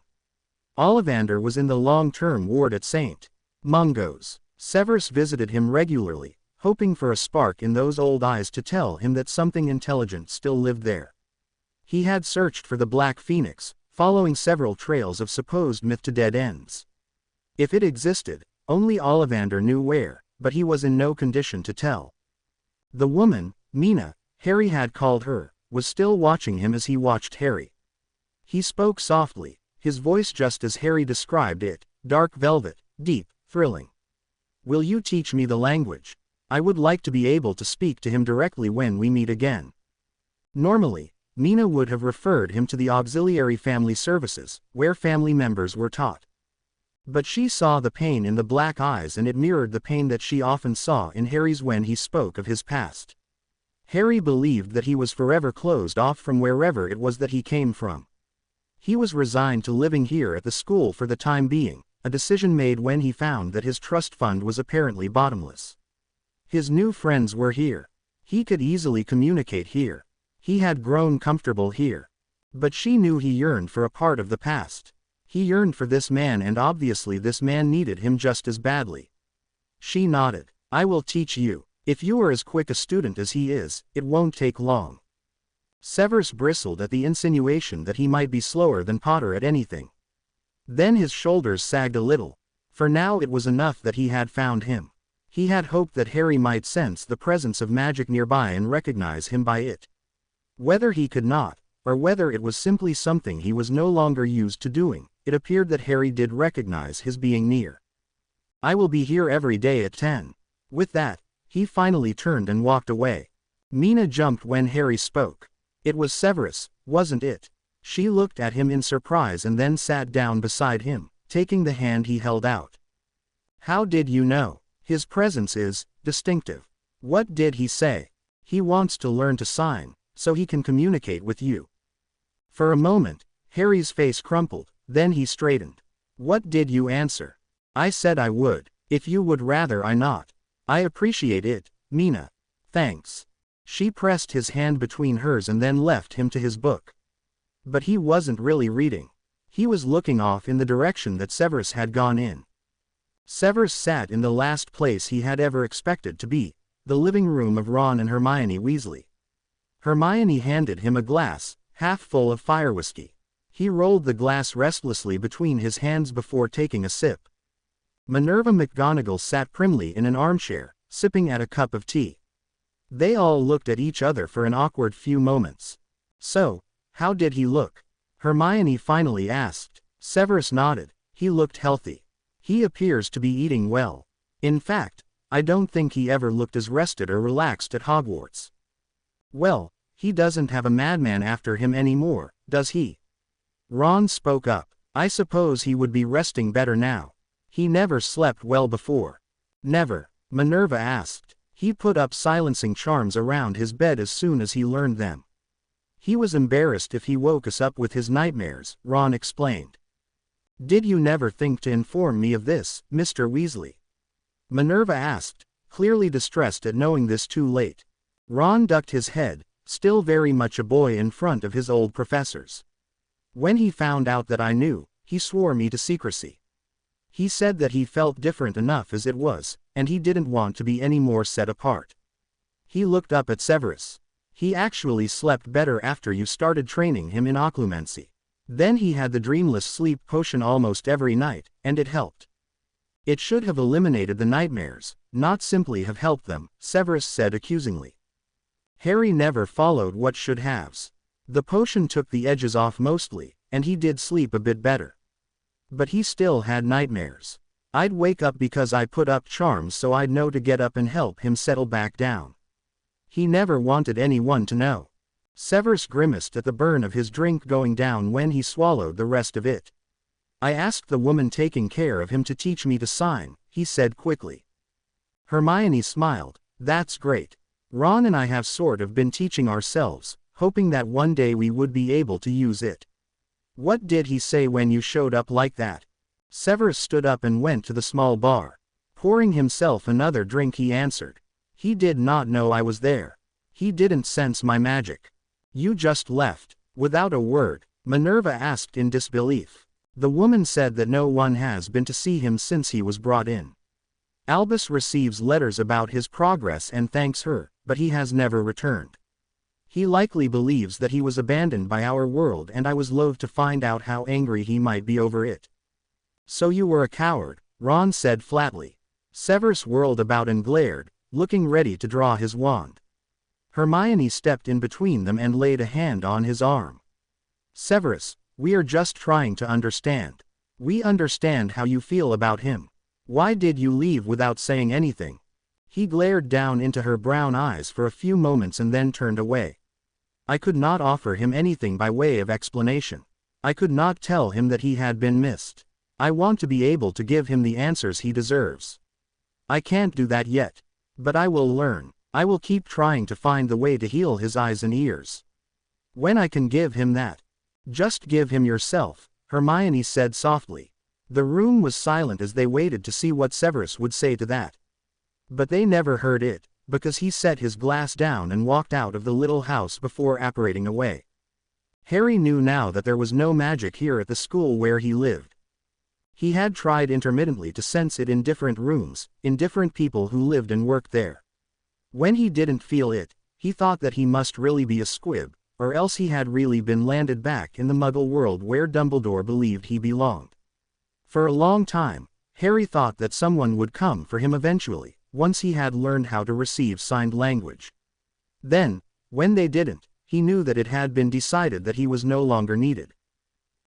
Ollivander was in the long-term ward at St. Mungo's. Severus visited him regularly, hoping for a spark in those old eyes to tell him that something intelligent still lived there. He had searched for the Black Phoenix, following several trails of supposed myth to dead ends. If it existed, only Ollivander knew where, but he was in no condition to tell. The woman, Mina, Harry had called her, was still watching him as he watched Harry. He spoke softly, his voice just as Harry described it, dark velvet, deep, thrilling. "Will you teach me the language? I would like to be able to speak to him directly when we meet again." Normally, Mina would have referred him to the auxiliary family services, where family members were taught. But she saw the pain in the black eyes and it mirrored the pain that she often saw in Harry's when he spoke of his past. Harry believed that he was forever closed off from wherever it was that he came from. He was resigned to living here at the school for the time being, a decision made when he found that his trust fund was apparently bottomless. His new friends were here. He could easily communicate here. He had grown comfortable here. But she knew he yearned for a part of the past. He yearned for this man, and obviously this man needed him just as badly. She nodded. I will teach you. If you are as quick a student as he is, it won't take long. Severus bristled at the insinuation that he might be slower than Potter at anything. Then his shoulders sagged a little. For now it was enough that he had found him. He had hoped that Harry might sense the presence of magic nearby and recognize him by it. Whether he could not, or whether it was simply something he was no longer used to doing, it appeared that Harry did recognize his being near. I will be here every day at 10. With that, he finally turned and walked away. Mina jumped when Harry spoke. It was Severus, wasn't it? She looked at him in surprise and then sat down beside him, taking the hand he held out. How did you know? His presence is distinctive. What did he say? He wants to learn to sign, so he can communicate with you. For a moment, Harry's face crumpled, then he straightened. What did you answer? I said I would, if you would rather I not. I appreciate it, Mina. Thanks. She pressed his hand between hers and then left him to his book. But he wasn't really reading. He was looking off in the direction that Severus had gone in. Severus sat in the last place he had ever expected to be, the living room of Ron and Hermione Weasley. Hermione handed him a glass, half full of fire whiskey. He rolled the glass restlessly between his hands before taking a sip. Minerva McGonagall sat primly in an armchair, sipping at a cup of tea. They all looked at each other for an awkward few moments. So, how did he look? Hermione finally asked. Severus nodded. He looked healthy. He appears to be eating well. In fact, I don't think he ever looked as rested or relaxed at Hogwarts. Well, he doesn't have a madman after him anymore, does he? Ron spoke up. I suppose he would be resting better now. He never slept well before. Never, Minerva asked. He put up silencing charms around his bed as soon as he learned them. He was embarrassed if he woke us up with his nightmares, Ron explained. Did you never think to inform me of this, Mr. Weasley? Minerva asked, clearly distressed at knowing this too late. Ron ducked his head, still very much a boy in front of his old professors. When he found out that I knew, he swore me to secrecy. He said that he felt different enough as it was, and he didn't want to be any more set apart. He looked up at Severus. He actually slept better after you started training him in occlumency. Then he had the dreamless sleep potion almost every night, and it helped. It should have eliminated the nightmares, not simply have helped them, Severus said accusingly. Harry never followed what should haves. The potion took the edges off mostly, and he did sleep a bit better. But he still had nightmares. I'd wake up because I put up charms so I'd know to get up and help him settle back down. He never wanted anyone to know. Severus grimaced at the burn of his drink going down when he swallowed the rest of it. I asked the woman taking care of him to teach me to sign, he said quickly. Hermione smiled. That's great. Ron and I have sort of been teaching ourselves, hoping that one day we would be able to use it. What did he say when you showed up like that? Severus stood up and went to the small bar. Pouring himself another drink, he answered. He did not know I was there. He didn't sense my magic. You just left, without a word, Minerva asked in disbelief. The woman said that no one has been to see him since he was brought in. Albus receives letters about his progress and thanks her, but he has never returned. He likely believes that he was abandoned by our world, and I was loath to find out how angry he might be over it. So you were a coward, Ron said flatly. Severus whirled about and glared, looking ready to draw his wand. Hermione stepped in between them and laid a hand on his arm. Severus, we are just trying to understand. We understand how you feel about him. Why did you leave without saying anything? He glared down into her brown eyes for a few moments and then turned away. I could not offer him anything by way of explanation. I could not tell him that he had been missed. I want to be able to give him the answers he deserves. I can't do that yet. But I will learn. I will keep trying to find the way to heal his eyes and ears. When I can give him that. Just give him yourself, Hermione said softly. The room was silent as they waited to see what Severus would say to that. But they never heard it, because he set his glass down and walked out of the little house before apparating away. Harry knew now that there was no magic here at the school where he lived. He had tried intermittently to sense it in different rooms, in different people who lived and worked there. When he didn't feel it, he thought that he must really be a squib, or else he had really been landed back in the Muggle world where Dumbledore believed he belonged. For a long time, Harry thought that someone would come for him eventually, once he had learned how to receive signed language. Then, when they didn't, he knew that it had been decided that he was no longer needed.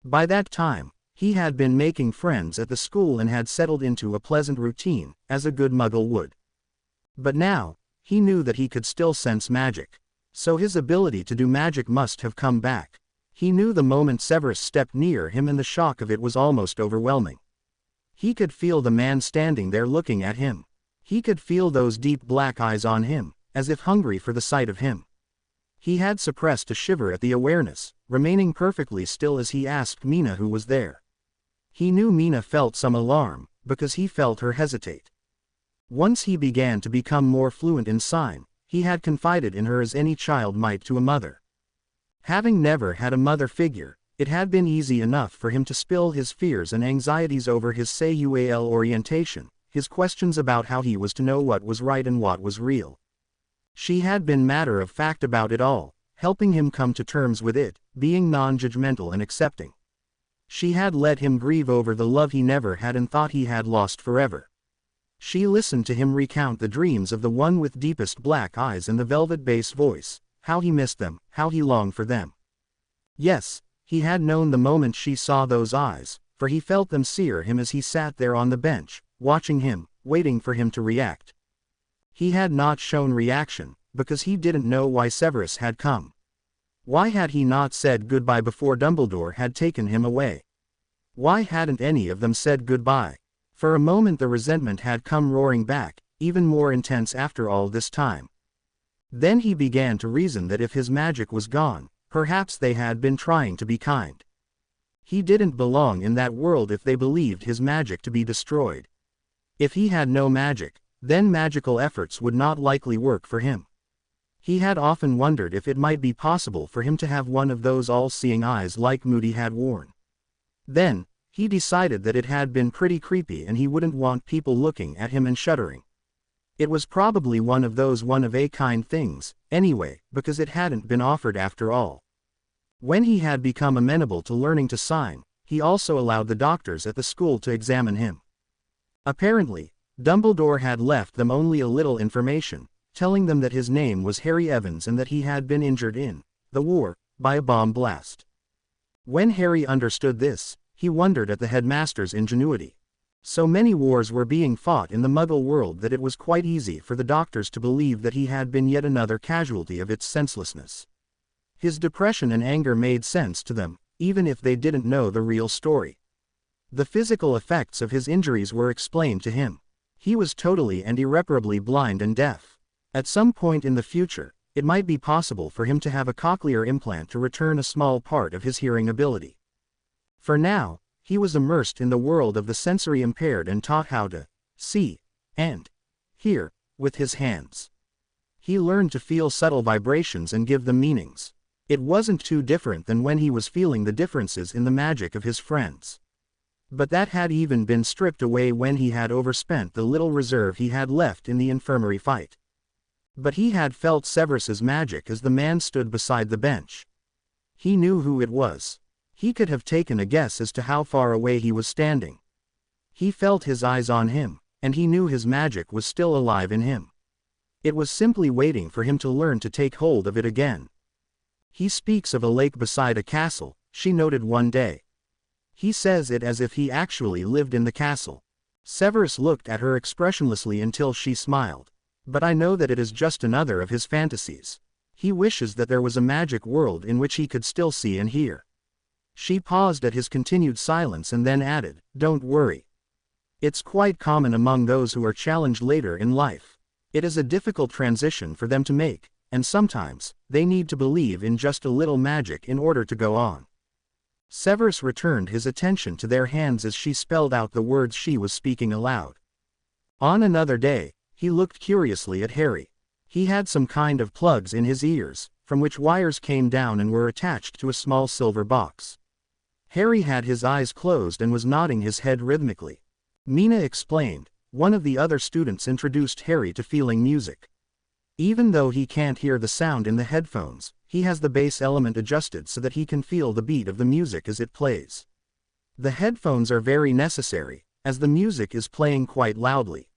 By that time, he had been making friends at the school and had settled into a pleasant routine, as a good Muggle would. But now, he knew that he could still sense magic. So his ability to do magic must have come back. He knew the moment Severus stepped near him, and the shock of it was almost overwhelming. He could feel the man standing there looking at him. He could feel those deep black eyes on him, as if hungry for the sight of him. He had suppressed a shiver at the awareness, remaining perfectly still as he asked Mina who was there. He knew Mina felt some alarm, because he felt her hesitate. Once he began to become more fluent in sign, he had confided in her as any child might to a mother. Having never had a mother figure, it had been easy enough for him to spill his fears and anxieties over his SAUAL orientation, his questions about how he was to know what was right and what was real. She had been matter of fact about it all, helping him come to terms with it, being non-judgmental and accepting. She had let him grieve over the love he never had and thought he had lost forever. She listened to him recount the dreams of the one with deepest black eyes and the velvet bass voice, how he missed them, how he longed for them. Yes, he had known the moment she saw those eyes, for he felt them sear him as he sat there on the bench, watching him, waiting for him to react. He had not shown reaction, because he didn't know why Severus had come. Why had he not said goodbye before Dumbledore had taken him away? Why hadn't any of them said goodbye? For a moment the resentment had come roaring back, even more intense after all this time. Then he began to reason that if his magic was gone, perhaps they had been trying to be kind. He didn't belong in that world if they believed his magic to be destroyed. If he had no magic, then magical efforts would not likely work for him. He had often wondered if it might be possible for him to have one of those all-seeing eyes like Moody had worn. Then, he decided that it had been pretty creepy and he wouldn't want people looking at him and shuddering. It was probably one of those one-of-a-kind things, anyway, because it hadn't been offered after all. When he had become amenable to learning to sign, he also allowed the doctors at the school to examine him. Apparently, Dumbledore had left them only a little information, telling them that his name was Harry Evans and that he had been injured in the war by a bomb blast. When Harry understood this, he wondered at the headmaster's ingenuity. So many wars were being fought in the Muggle world that it was quite easy for the doctors to believe that he had been yet another casualty of its senselessness. His depression and anger made sense to them, even if they didn't know the real story. The physical effects of his injuries were explained to him. He was totally and irreparably blind and deaf. At some point in the future, it might be possible for him to have a cochlear implant to return a small part of his hearing ability. For now, he was immersed in the world of the sensory impaired and taught how to see and hear with his hands. He learned to feel subtle vibrations and give them meanings. It wasn't too different than when he was feeling the differences in the magic of his friends. But that had even been stripped away when he had overspent the little reserve he had left in the infirmary fight. But he had felt Severus's magic as the man stood beside the bench. He knew who it was. He could have taken a guess as to how far away he was standing. He felt his eyes on him, and he knew his magic was still alive in him. It was simply waiting for him to learn to take hold of it again. He speaks of a lake beside a castle, she noted one day. He says it as if he actually lived in the castle. Severus looked at her expressionlessly until she smiled. But I know that it is just another of his fantasies. He wishes that there was a magic world in which he could still see and hear. She paused at his continued silence and then added, "Don't worry. It's quite common among those who are challenged later in life. It is a difficult transition for them to make, and sometimes, they need to believe in just a little magic in order to go on." Severus returned his attention to their hands as she spelled out the words she was speaking aloud. On another day, he looked curiously at Harry. He had some kind of plugs in his ears, from which wires came down and were attached to a small silver box. Harry had his eyes closed and was nodding his head rhythmically. Mina explained. One of the other students introduced Harry to feeling music. Even though he can't hear the sound in the headphones, he has the bass element adjusted so that he can feel the beat of the music as it plays. The headphones are very necessary, as the music is playing quite loudly.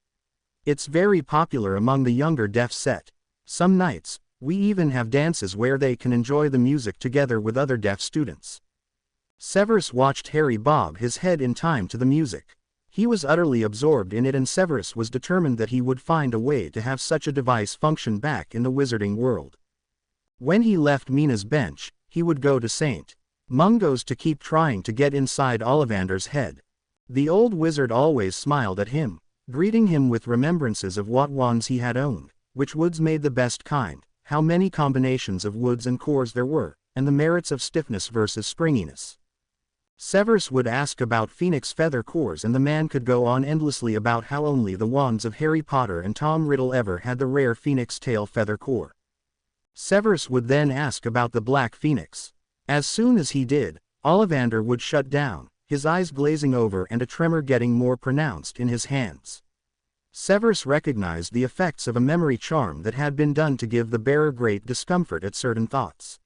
It's very popular among the younger deaf set. Some nights, we even have dances where they can enjoy the music together with other deaf students. Severus watched Harry bob his head in time to the music. He was utterly absorbed in it, and Severus was determined that he would find a way to have such a device function back in the wizarding world. When he left Mina's bench, he would go to St. Mungo's to keep trying to get inside Ollivander's head. The old wizard always smiled at him, greeting him with remembrances of what wands he had owned, which woods made the best kind, how many combinations of woods and cores there were, and the merits of stiffness versus springiness. Severus would ask about phoenix feather cores, and the man could go on endlessly about how only the wands of Harry Potter and Tom Riddle ever had the rare phoenix tail feather core. Severus would then ask about the black phoenix. As soon as he did, Ollivander would shut down, his eyes glazing over and a tremor getting more pronounced in his hands. Severus recognized the effects of a memory charm that had been done to give the bearer great discomfort at certain thoughts.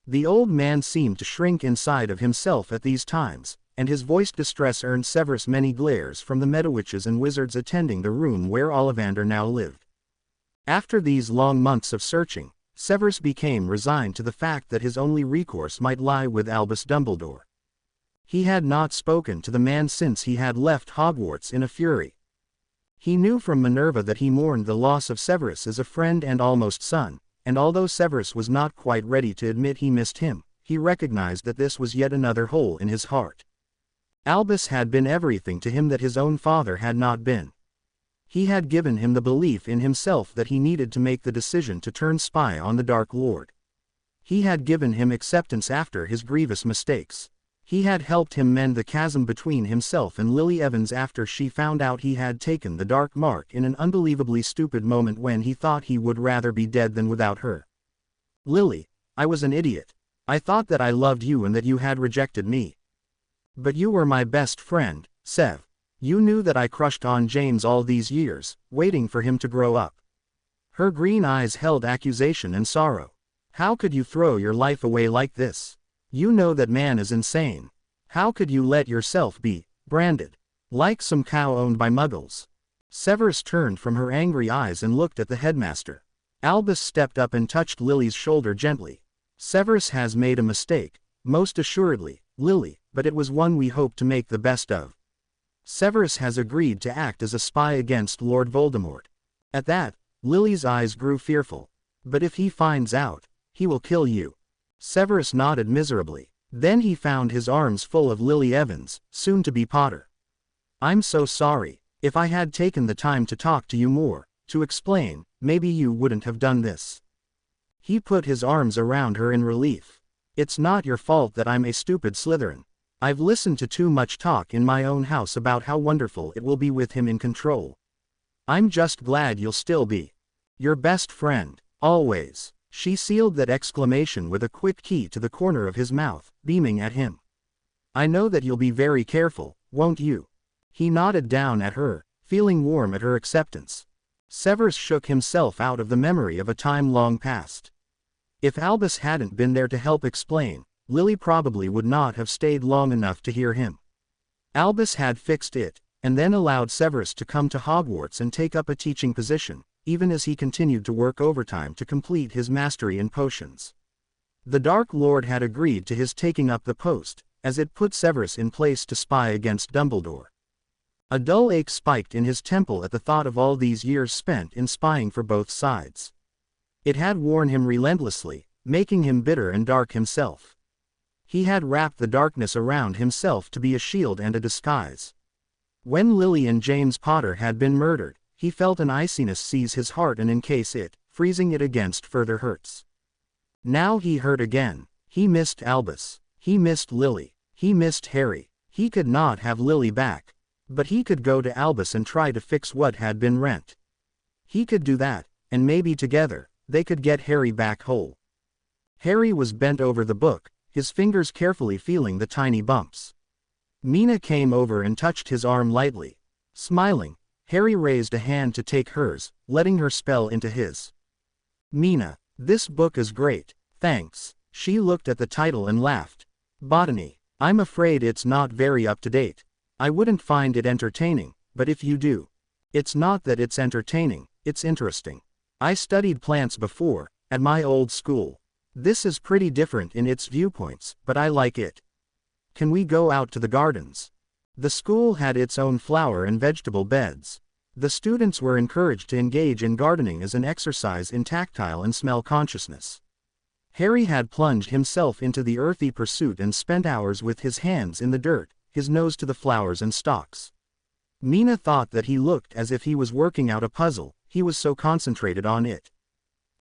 The old man seemed to shrink inside of himself at these times, and his voiced distress earned Severus many glares from the meadowitches and wizards attending the room where Ollivander now lived. After these long months of searching, Severus became resigned to the fact that his only recourse might lie with Albus Dumbledore. He had not spoken to the man since he had left Hogwarts in a fury. He knew from Minerva that he mourned the loss of Severus as a friend and almost son, and although Severus was not quite ready to admit he missed him, he recognized that this was yet another hole in his heart. Albus had been everything to him that his own father had not been. He had given him the belief in himself that he needed to make the decision to turn spy on the Dark Lord. He had given him acceptance after his grievous mistakes. He had helped him mend the chasm between himself and Lily Evans after she found out he had taken the dark mark in an unbelievably stupid moment when he thought he would rather be dead than without her. Lily, I was an idiot. I thought that I loved you and that you had rejected me. But you were my best friend, Sev. You knew that I crushed on James all these years, waiting for him to grow up. Her green eyes held accusation and sorrow. How could you throw your life away like this? You know that man is insane. How could you let yourself be branded like some cow owned by muggles? Severus turned from her angry eyes and looked at the headmaster. Albus stepped up and touched Lily's shoulder gently. Severus has made a mistake, most assuredly, Lily, but it was one we hope to make the best of. Severus has agreed to act as a spy against Lord Voldemort. At that, Lily's eyes grew fearful. But if he finds out, he will kill you. Severus nodded miserably. Then he found his arms full of Lily Evans, soon to be Potter. I'm so sorry. If I had taken the time to talk to you more, to explain, maybe you wouldn't have done this. He put his arms around her in relief. It's not your fault that I'm a stupid Slytherin. I've listened to too much talk in my own house about how wonderful it will be with him in control. I'm just glad you'll still be your best friend, always. She sealed that exclamation with a quick key to the corner of his mouth, beaming at him. I know that you'll be very careful, won't you? He nodded down at her, feeling warm at her acceptance. Severus shook himself out of the memory of a time long past. If Albus hadn't been there to help explain, Lily probably would not have stayed long enough to hear him. Albus had fixed it, and then allowed Severus to come to Hogwarts and take up a teaching position, even as he continued to work overtime to complete his mastery in potions. The Dark Lord had agreed to his taking up the post, as it put Severus in place to spy against Dumbledore. A dull ache spiked in his temple at the thought of all these years spent in spying for both sides. It had worn him relentlessly, making him bitter and dark himself. He had wrapped the darkness around himself to be a shield and a disguise. When Lily and James Potter had been murdered, he felt an iciness seize his heart and encase it, freezing it against further hurts. Now he hurt again. He missed Albus. He missed Lily. He missed Harry. He could not have Lily back. But he could go to Albus and try to fix what had been rent. He could do that, and maybe together, they could get Harry back whole. Harry was bent over the book, his fingers carefully feeling the tiny bumps. Mina came over and touched his arm lightly. Smiling, Harry raised a hand to take hers, letting her spell into his. Mina, this book is great, thanks. She looked at the title and laughed. Botany. I'm afraid it's not very up to date. I wouldn't find it entertaining, but if you do. It's not that it's entertaining, it's interesting. I studied plants before, at my old school. This is pretty different in its viewpoints, but I like it. Can we go out to the gardens? The school had its own flower and vegetable beds. The students were encouraged to engage in gardening as an exercise in tactile and smell consciousness. Harry had plunged himself into the earthy pursuit and spent hours with his hands in the dirt, his nose to the flowers and stalks. Mina thought that he looked as if he was working out a puzzle, he was so concentrated on it.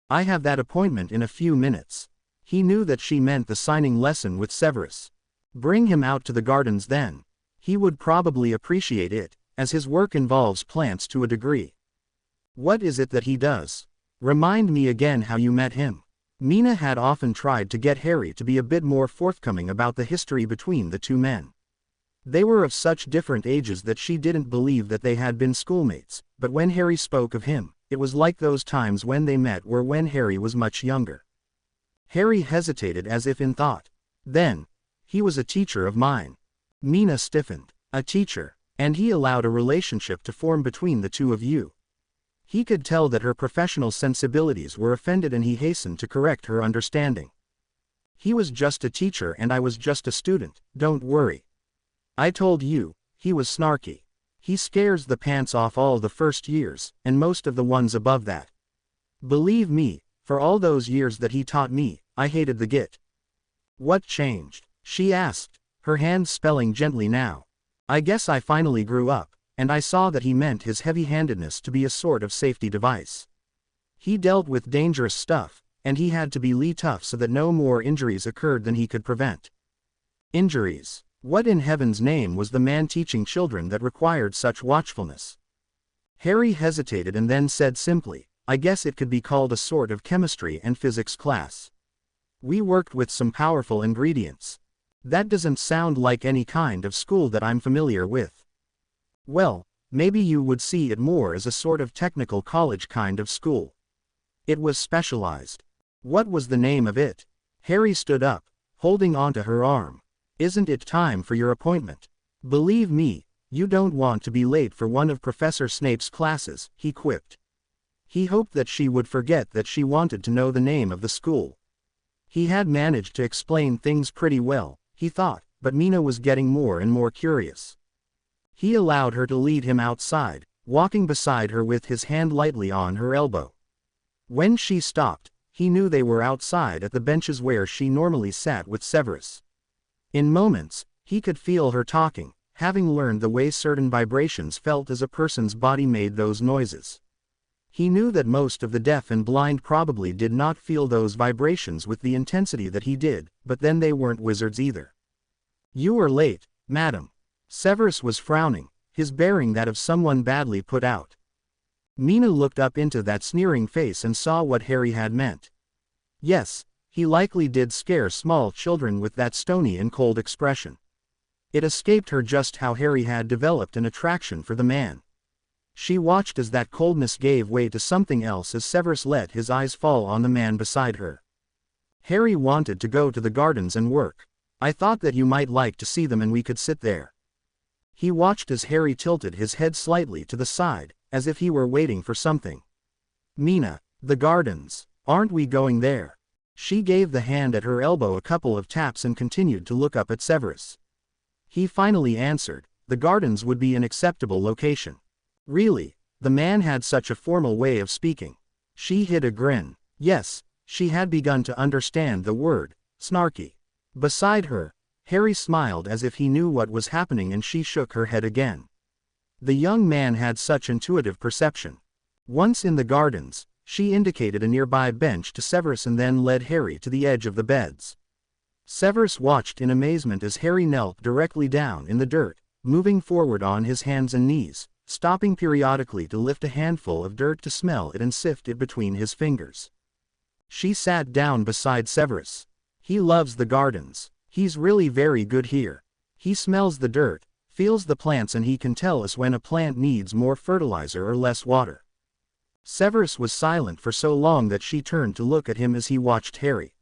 I have that appointment in a few minutes. He knew that she meant the signing lesson with Severus. Bring him out to the gardens then. He would probably appreciate it, as his work involves plants to a degree. What is it that he does? Remind me again how you met him. Mina had often tried to get Harry to be a bit more forthcoming about the history between the two men. They were of such different ages that she didn't believe that they had been schoolmates, but when Harry spoke of him, it was like those times when they met were when Harry was much younger. Harry hesitated as if in thought. Then, he was a teacher of mine. Mina stiffened. A teacher, and he allowed a relationship to form between the two of you. He could tell that her professional sensibilities were offended and he hastened to correct her understanding. He was just a teacher and I was just a student, don't worry. I told you, he was snarky. He scares the pants off all the first years, and most of the ones above that. Believe me, for all those years that he taught me, I hated the git. What changed? She asked, her hands spelling gently now. I guess I finally grew up. And I saw that he meant his heavy-handedness to be a sort of safety device. He dealt with dangerous stuff, and he had to be tough so that no more injuries occurred than he could prevent. Injuries. What in heaven's name was the man teaching children that required such watchfulness? Harry hesitated and then said simply, I guess it could be called a sort of chemistry and physics class. We worked with some powerful ingredients. That doesn't sound like any kind of school that I'm familiar with. Well, maybe you would see it more as a sort of technical college kind of school. It was specialized. What was the name of it? Harry stood up, holding onto her arm. Isn't it time for your appointment? Believe me, you don't want to be late for one of Professor Snape's classes, he quipped. He hoped that she would forget that she wanted to know the name of the school. He had managed to explain things pretty well, he thought, but Mina was getting more and more curious. He allowed her to lead him outside, walking beside her with his hand lightly on her elbow. When she stopped, he knew they were outside at the benches where she normally sat with Severus. In moments, he could feel her talking, having learned the way certain vibrations felt as a person's body made those noises. He knew that most of the deaf and blind probably did not feel those vibrations with the intensity that he did, but then they weren't wizards either. You are late, madam. Severus was frowning, his bearing that of someone badly put out. Mina looked up into that sneering face and saw what Harry had meant. Yes, he likely did scare small children with that stony and cold expression. It escaped her just how Harry had developed an attraction for the man. She watched as that coldness gave way to something else as Severus let his eyes fall on the man beside her. Harry wanted to go to the gardens and work. I thought that you might like to see them and we could sit there. He watched as Harry tilted his head slightly to the side, as if he were waiting for something. Mina, the gardens, aren't we going there? She gave the hand at her elbow a couple of taps and continued to look up at Severus. He finally answered, the gardens would be an acceptable location. Really, the man had such a formal way of speaking. She hid a grin. Yes, she had begun to understand the word, snarky. Beside her, Harry smiled as if he knew what was happening and she shook her head again. The young man had such intuitive perception. Once in the gardens, she indicated a nearby bench to Severus and then led Harry to the edge of the beds. Severus watched in amazement as Harry knelt directly down in the dirt, moving forward on his hands and knees, stopping periodically to lift a handful of dirt to smell it and sift it between his fingers. She sat down beside Severus. He loves the gardens. He's really very good here. He smells the dirt, feels the plants, and he can tell us when a plant needs more fertilizer or less water. Severus was silent for so long that she turned to look at him as he watched Harry.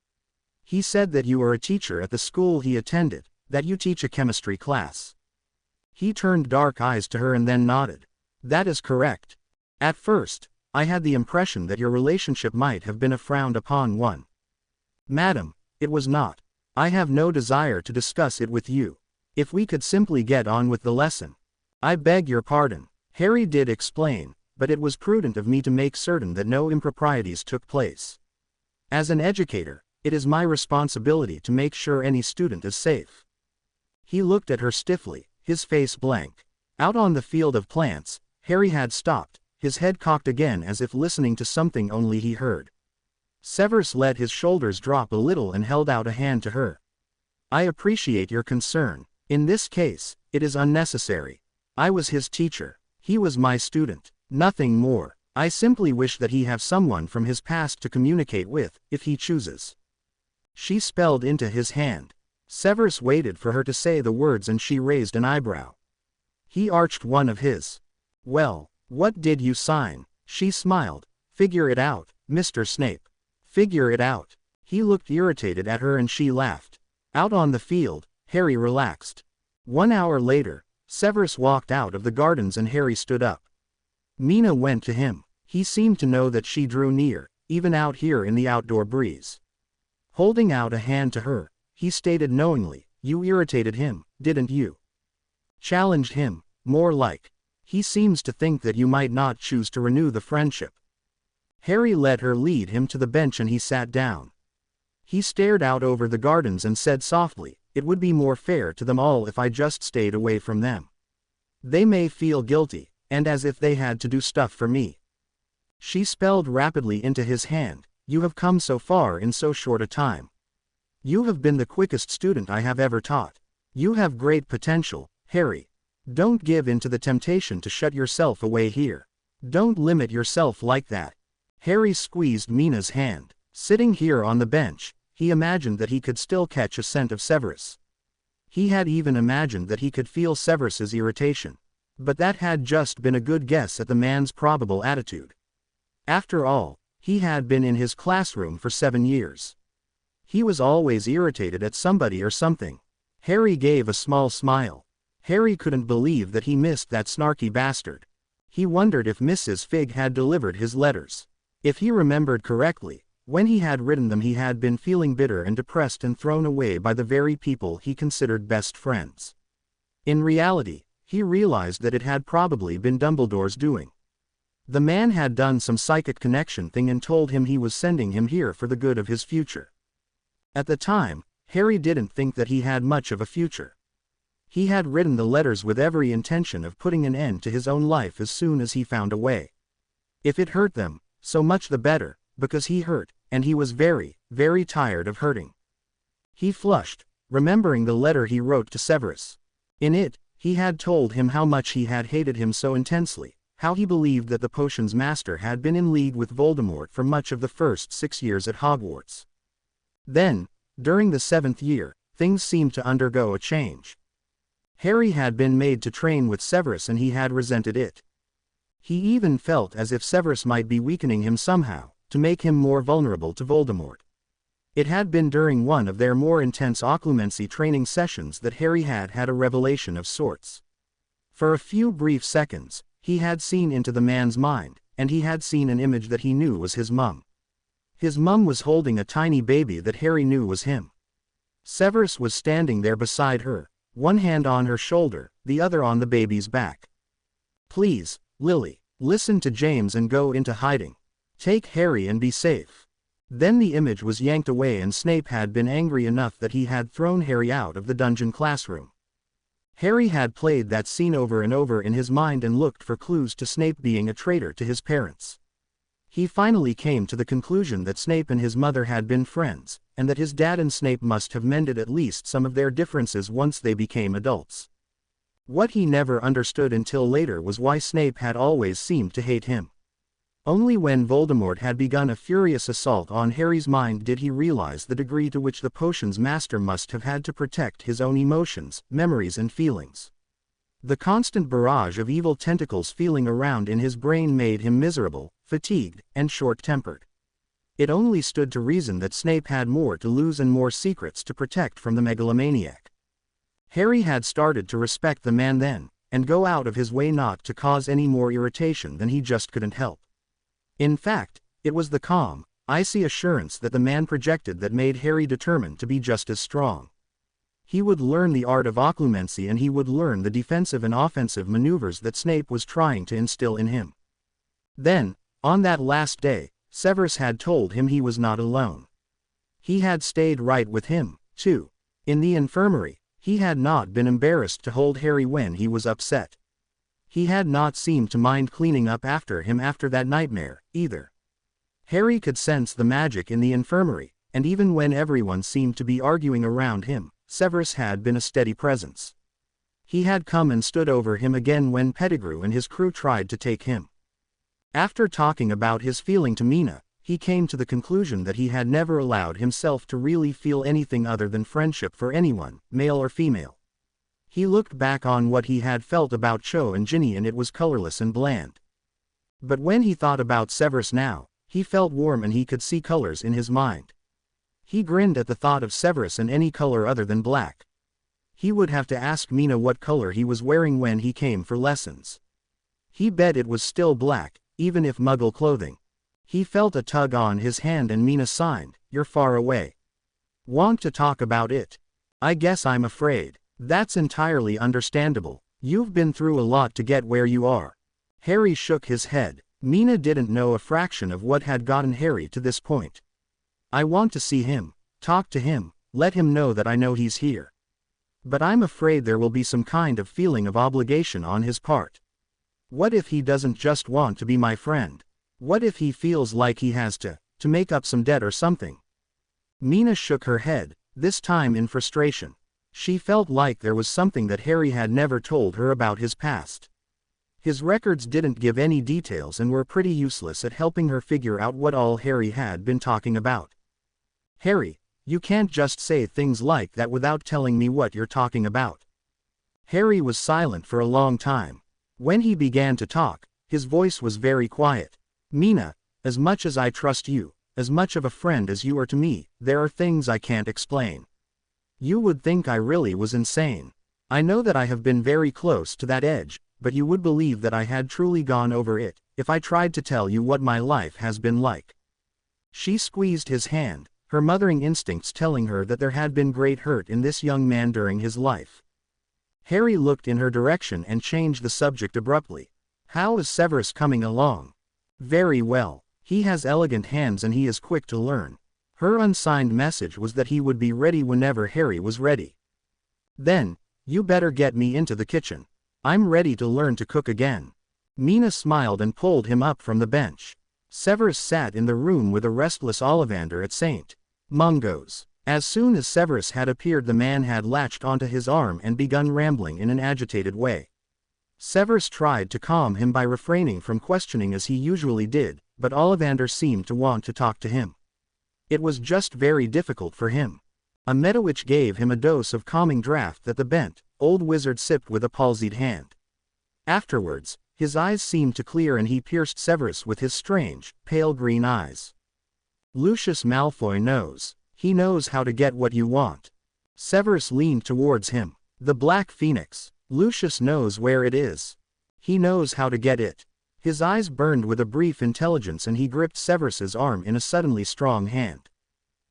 He said that you are a teacher at the school he attended, that you teach a chemistry class. He turned dark eyes to her and then nodded. That is correct. At first, I had the impression that your relationship might have been a frowned upon one. Madam, it was not. I have no desire to discuss it with you. If we could simply get on with the lesson. I beg your pardon. Harry did explain, but it was prudent of me to make certain that no improprieties took place. As an educator, it is my responsibility to make sure any student is safe. He looked at her stiffly, his face blank. Out on the field of plants, Harry had stopped, his head cocked again as if listening to something only he heard. Severus let his shoulders drop a little and held out a hand to her. I appreciate your concern. In this case, it is unnecessary. I was his teacher. He was my student. Nothing more. I simply wish that he have someone from his past to communicate with, if he chooses. She spelled into his hand. Severus waited for her to say the words and she raised an eyebrow. He arched one of his. Well, what did you sign? She smiled. Figure it out, Mr. Snape. Figure it out. He looked irritated at her and she laughed. Out on the field, Harry relaxed. 1 hour later, Severus walked out of the gardens and Harry stood up. Mina went to him. He seemed to know that she drew near, even out here in the outdoor breeze. Holding out a hand to her, he stated knowingly, you irritated him, didn't you? Challenged him, more like. He seems to think that you might not choose to renew the friendship. Harry let her lead him to the bench and he sat down. He stared out over the gardens and said softly, it would be more fair to them all if I just stayed away from them. They may feel guilty, and as if they had to do stuff for me. She spelled rapidly into his hand, you have come so far in so short a time. You have been the quickest student I have ever taught. You have great potential, Harry. Don't give in to the temptation to shut yourself away here. Don't limit yourself like that. Harry squeezed Mina's hand. Sitting here on the bench, he imagined that he could still catch a scent of Severus. He had even imagined that he could feel Severus's irritation. But that had just been a good guess at the man's probable attitude. After all, he had been in his classroom for 7 years. He was always irritated at somebody or something. Harry gave a small smile. Harry couldn't believe that he missed that snarky bastard. He wondered if Mrs. Figg had delivered his letters. If he remembered correctly, when he had written them he had been feeling bitter and depressed and thrown away by the very people he considered best friends. In reality, he realized that it had probably been Dumbledore's doing. The man had done some psychic connection thing and told him he was sending him here for the good of his future. At the time, Harry didn't think that he had much of a future. He had written the letters with every intention of putting an end to his own life as soon as he found a way. If it hurt them, so much the better, because he hurt, and he was very, very tired of hurting. He flushed, remembering the letter he wrote to Severus. In it, he had told him how much he had hated him so intensely, how he believed that the potions master had been in league with Voldemort for much of the first 6 years at Hogwarts. Then, during the 7th year, things seemed to undergo a change. Harry had been made to train with Severus and he had resented it. He even felt as if Severus might be weakening him somehow, to make him more vulnerable to Voldemort. It had been during one of their more intense occlumency training sessions that Harry had had a revelation of sorts. For a few brief seconds, he had seen into the man's mind, and he had seen an image that he knew was his mum. His mum was holding a tiny baby that Harry knew was him. Severus was standing there beside her, one hand on her shoulder, the other on the baby's back. Please, Lily, listen to James and go into hiding. Take Harry and be safe. Then the image was yanked away and Snape had been angry enough that he had thrown Harry out of the dungeon classroom. Harry had played that scene over and over in his mind and looked for clues to Snape being a traitor to his parents. He finally came to the conclusion that Snape and his mother had been friends, and that his dad and Snape must have mended at least some of their differences once they became adults. What he never understood until later was why Snape had always seemed to hate him. Only when Voldemort had begun a furious assault on Harry's mind did he realize the degree to which the potion's master must have had to protect his own emotions, memories and feelings. The constant barrage of evil tentacles feeling around in his brain made him miserable, fatigued, and short-tempered. It only stood to reason that Snape had more to lose and more secrets to protect from the megalomaniac. Harry had started to respect the man then, and go out of his way not to cause any more irritation than he just couldn't help. In fact, it was the calm, icy assurance that the man projected that made Harry determined to be just as strong. He would learn the art of occlumency, and he would learn the defensive and offensive maneuvers that Snape was trying to instill in him. Then, on that last day, Severus had told him he was not alone. He had stayed right with him, too. In the infirmary, he had not been embarrassed to hold Harry when he was upset. He had not seemed to mind cleaning up after him after that nightmare, either. Harry could sense the magic in the infirmary, and even when everyone seemed to be arguing around him, Severus had been a steady presence. He had come and stood over him again when Pettigrew and his crew tried to take him. After talking about his feeling to Mina, he came to the conclusion that he had never allowed himself to really feel anything other than friendship for anyone, male or female. He looked back on what he had felt about Cho and Ginny and it was colorless and bland. But when he thought about Severus now, he felt warm and he could see colors in his mind. He grinned at the thought of Severus in any color other than black. He would have to ask Mina what color he was wearing when he came for lessons. He bet it was still black, even if Muggle clothing. He felt a tug on his hand and Mina signed, "You're far away. Want to talk about it? I guess I'm afraid." "That's entirely understandable. You've been through a lot to get where you are." Harry shook his head. Mina didn't know a fraction of what had gotten Harry to this point. "I want to see him, talk to him, let him know that I know he's here. But I'm afraid there will be some kind of feeling of obligation on his part. What if he doesn't just want to be my friend? What if he feels like he has to make up some debt or something?" Mina shook her head, this time in frustration. She felt like there was something that Harry had never told her about his past. His records didn't give any details and were pretty useless at helping her figure out what all Harry had been talking about. "Harry, you can't just say things like that without telling me what you're talking about." Harry was silent for a long time. When he began to talk, his voice was very quiet. "Mina, as much as I trust you, as much of a friend as you are to me, there are things I can't explain. You would think I really was insane. I know that I have been very close to that edge, but you would believe that I had truly gone over it, if I tried to tell you what my life has been like." She squeezed his hand, her mothering instincts telling her that there had been great hurt in this young man during his life. Harry looked in her direction and changed the subject abruptly. "How is Severus coming along?" "Very well. He has elegant hands and he is quick to learn." Her unsigned message was that he would be ready whenever Harry was ready. "Then, you better get me into the kitchen. I'm ready to learn to cook again." Mina smiled and pulled him up from the bench. Severus sat in the room with a restless Ollivander at St. Mungo's. As soon as Severus had appeared, the man had latched onto his arm and begun rambling in an agitated way. Severus tried to calm him by refraining from questioning as he usually did, but Ollivander seemed to want to talk to him. It was just very difficult for him. A Medowitch gave him a dose of calming draught that the bent, old wizard sipped with a palsied hand. Afterwards, his eyes seemed to clear and he pierced Severus with his strange, pale green eyes. "Lucius Malfoy knows. He knows how to get what you want." Severus leaned towards him. "The Black Phoenix. Lucius knows where it is. He knows how to get it." His eyes burned with a brief intelligence and he gripped Severus's arm in a suddenly strong hand.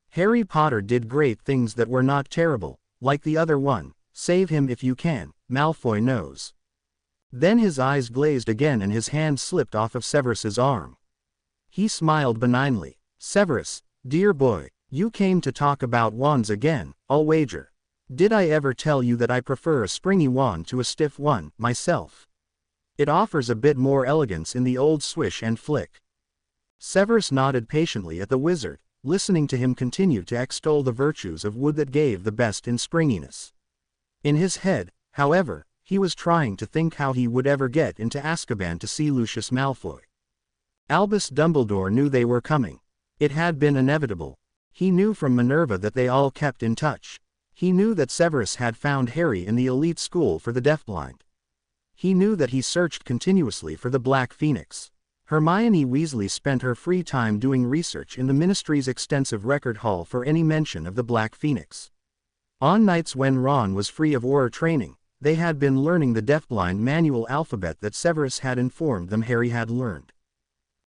"Harry Potter did great things that were not terrible, like the other one. Save him if you can, Malfoy knows." Then his eyes glazed again and his hand slipped off of Severus's arm. He smiled benignly. "Severus, dear boy, you came to talk about wands again, I'll wager. Did I ever tell you that I prefer a springy wand to a stiff one, myself? It offers a bit more elegance in the old swish and flick." Severus nodded patiently at the wizard, listening to him continue to extol the virtues of wood that gave the best in springiness. In his head, however, he was trying to think how he would ever get into Azkaban to see Lucius Malfoy. Albus Dumbledore knew they were coming. It had been inevitable. He knew from Minerva that they all kept in touch. He knew that Severus had found Harry in the elite school for the deafblind. He knew that he searched continuously for the Black Phoenix. Hermione Weasley spent her free time doing research in the Ministry's extensive record hall for any mention of the Black Phoenix. On nights when Ron was free of Auror training, they had been learning the deafblind manual alphabet that Severus had informed them Harry had learned.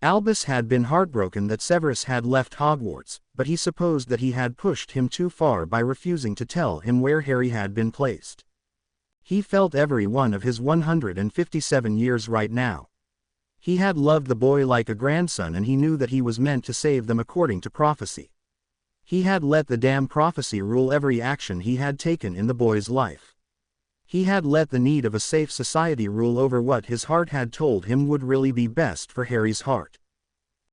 Albus had been heartbroken that Severus had left Hogwarts, but he supposed that he had pushed him too far by refusing to tell him where Harry had been placed. He felt every one of his 157 years right now. He had loved the boy like a grandson, and he knew that he was meant to save them according to prophecy. He had let the damn prophecy rule every action he had taken in the boy's life. He had let the need of a safe society rule over what his heart had told him would really be best for Harry's heart.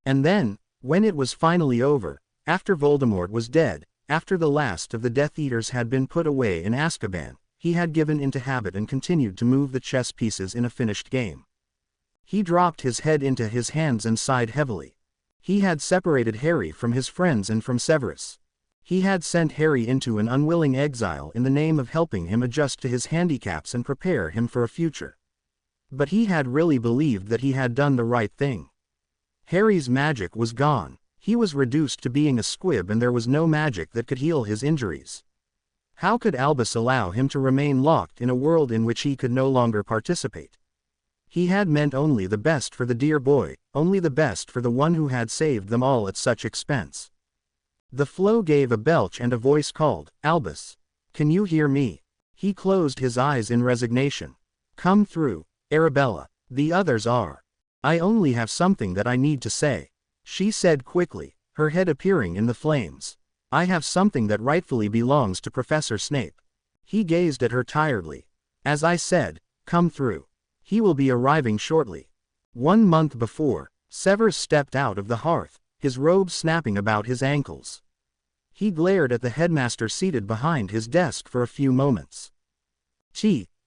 And then, when it was finally over, after Voldemort was dead, after the last of the Death Eaters had been put away in Azkaban, he had given into habit and continued to move the chess pieces in a finished game. He dropped his head into his hands and sighed heavily. He had separated Harry from his friends and from Severus. He had sent Harry into an unwilling exile in the name of helping him adjust to his handicaps and prepare him for a future. But he had really believed that he had done the right thing. Harry's magic was gone. He was reduced to being a squib, and there was no magic that could heal his injuries. How could Albus allow him to remain locked in a world in which he could no longer participate? He had meant only the best for the dear boy, only the best for the one who had saved them all at such expense. The flow gave a belch and a voice called, "Albus, can you hear me?" He closed his eyes in resignation. "Come through, Arabella. The others are. I only have something that I need to say," she said quickly, her head appearing in the flames. "I have something that rightfully belongs to Professor Snape." He gazed at her tiredly. "As I said, come through. He will be arriving shortly." 1 month before, Severus stepped out of the hearth, his robe snapping about his ankles. He glared at the headmaster seated behind his desk for a few moments.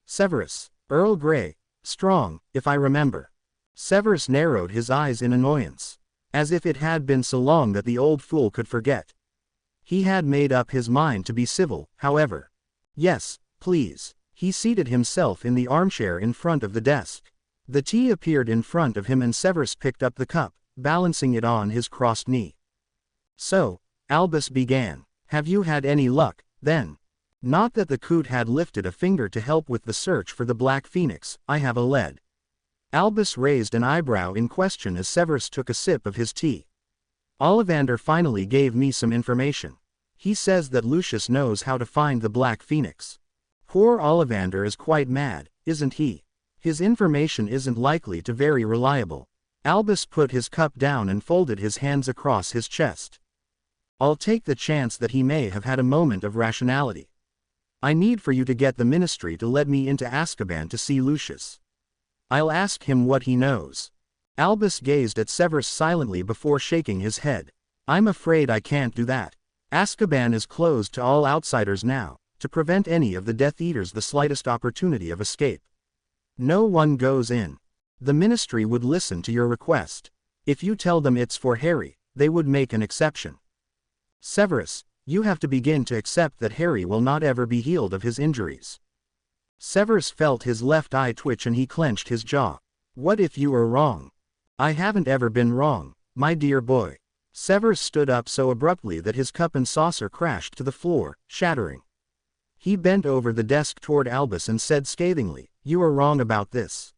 Severus, Earl Grey, strong, if I remember." Severus narrowed his eyes in annoyance. As if it had been so long that the old fool could forget. He had made up his mind to be civil, however. "Yes, please." He seated himself in the armchair in front of the desk. The tea appeared in front of him, and Severus picked up the cup, balancing it on his crossed knee. "So," Albus began, "have you had any luck, then?" "Not that the Coot had lifted a finger to help with the search for the Black Phoenix, I have alleged." Albus raised an eyebrow in question as Severus took a sip of his tea. "Ollivander finally gave me some information. He says that Lucius knows how to find the Black Phoenix. Poor Ollivander is quite mad, isn't he? His information isn't likely to be very reliable." Albus put his cup down and folded his hands across his chest. "I'll take the chance that he may have had a moment of rationality. I need for you to get the Ministry to let me into Azkaban to see Lucius. I'll ask him what he knows." Albus gazed at Severus silently before shaking his head. "I'm afraid I can't do that. Azkaban is closed to all outsiders now, to prevent any of the Death Eaters the slightest opportunity of escape. No one goes in. The Ministry would listen to your request. If you tell them it's for Harry, they would make an exception. Severus, you have to begin to accept that Harry will not ever be healed of his injuries." Severus felt his left eye twitch and he clenched his jaw. "What if you are wrong?" "I haven't ever been wrong, my dear boy." Severus stood up so abruptly that his cup and saucer crashed to the floor, shattering. He bent over the desk toward Albus and said scathingly, "You are wrong about this.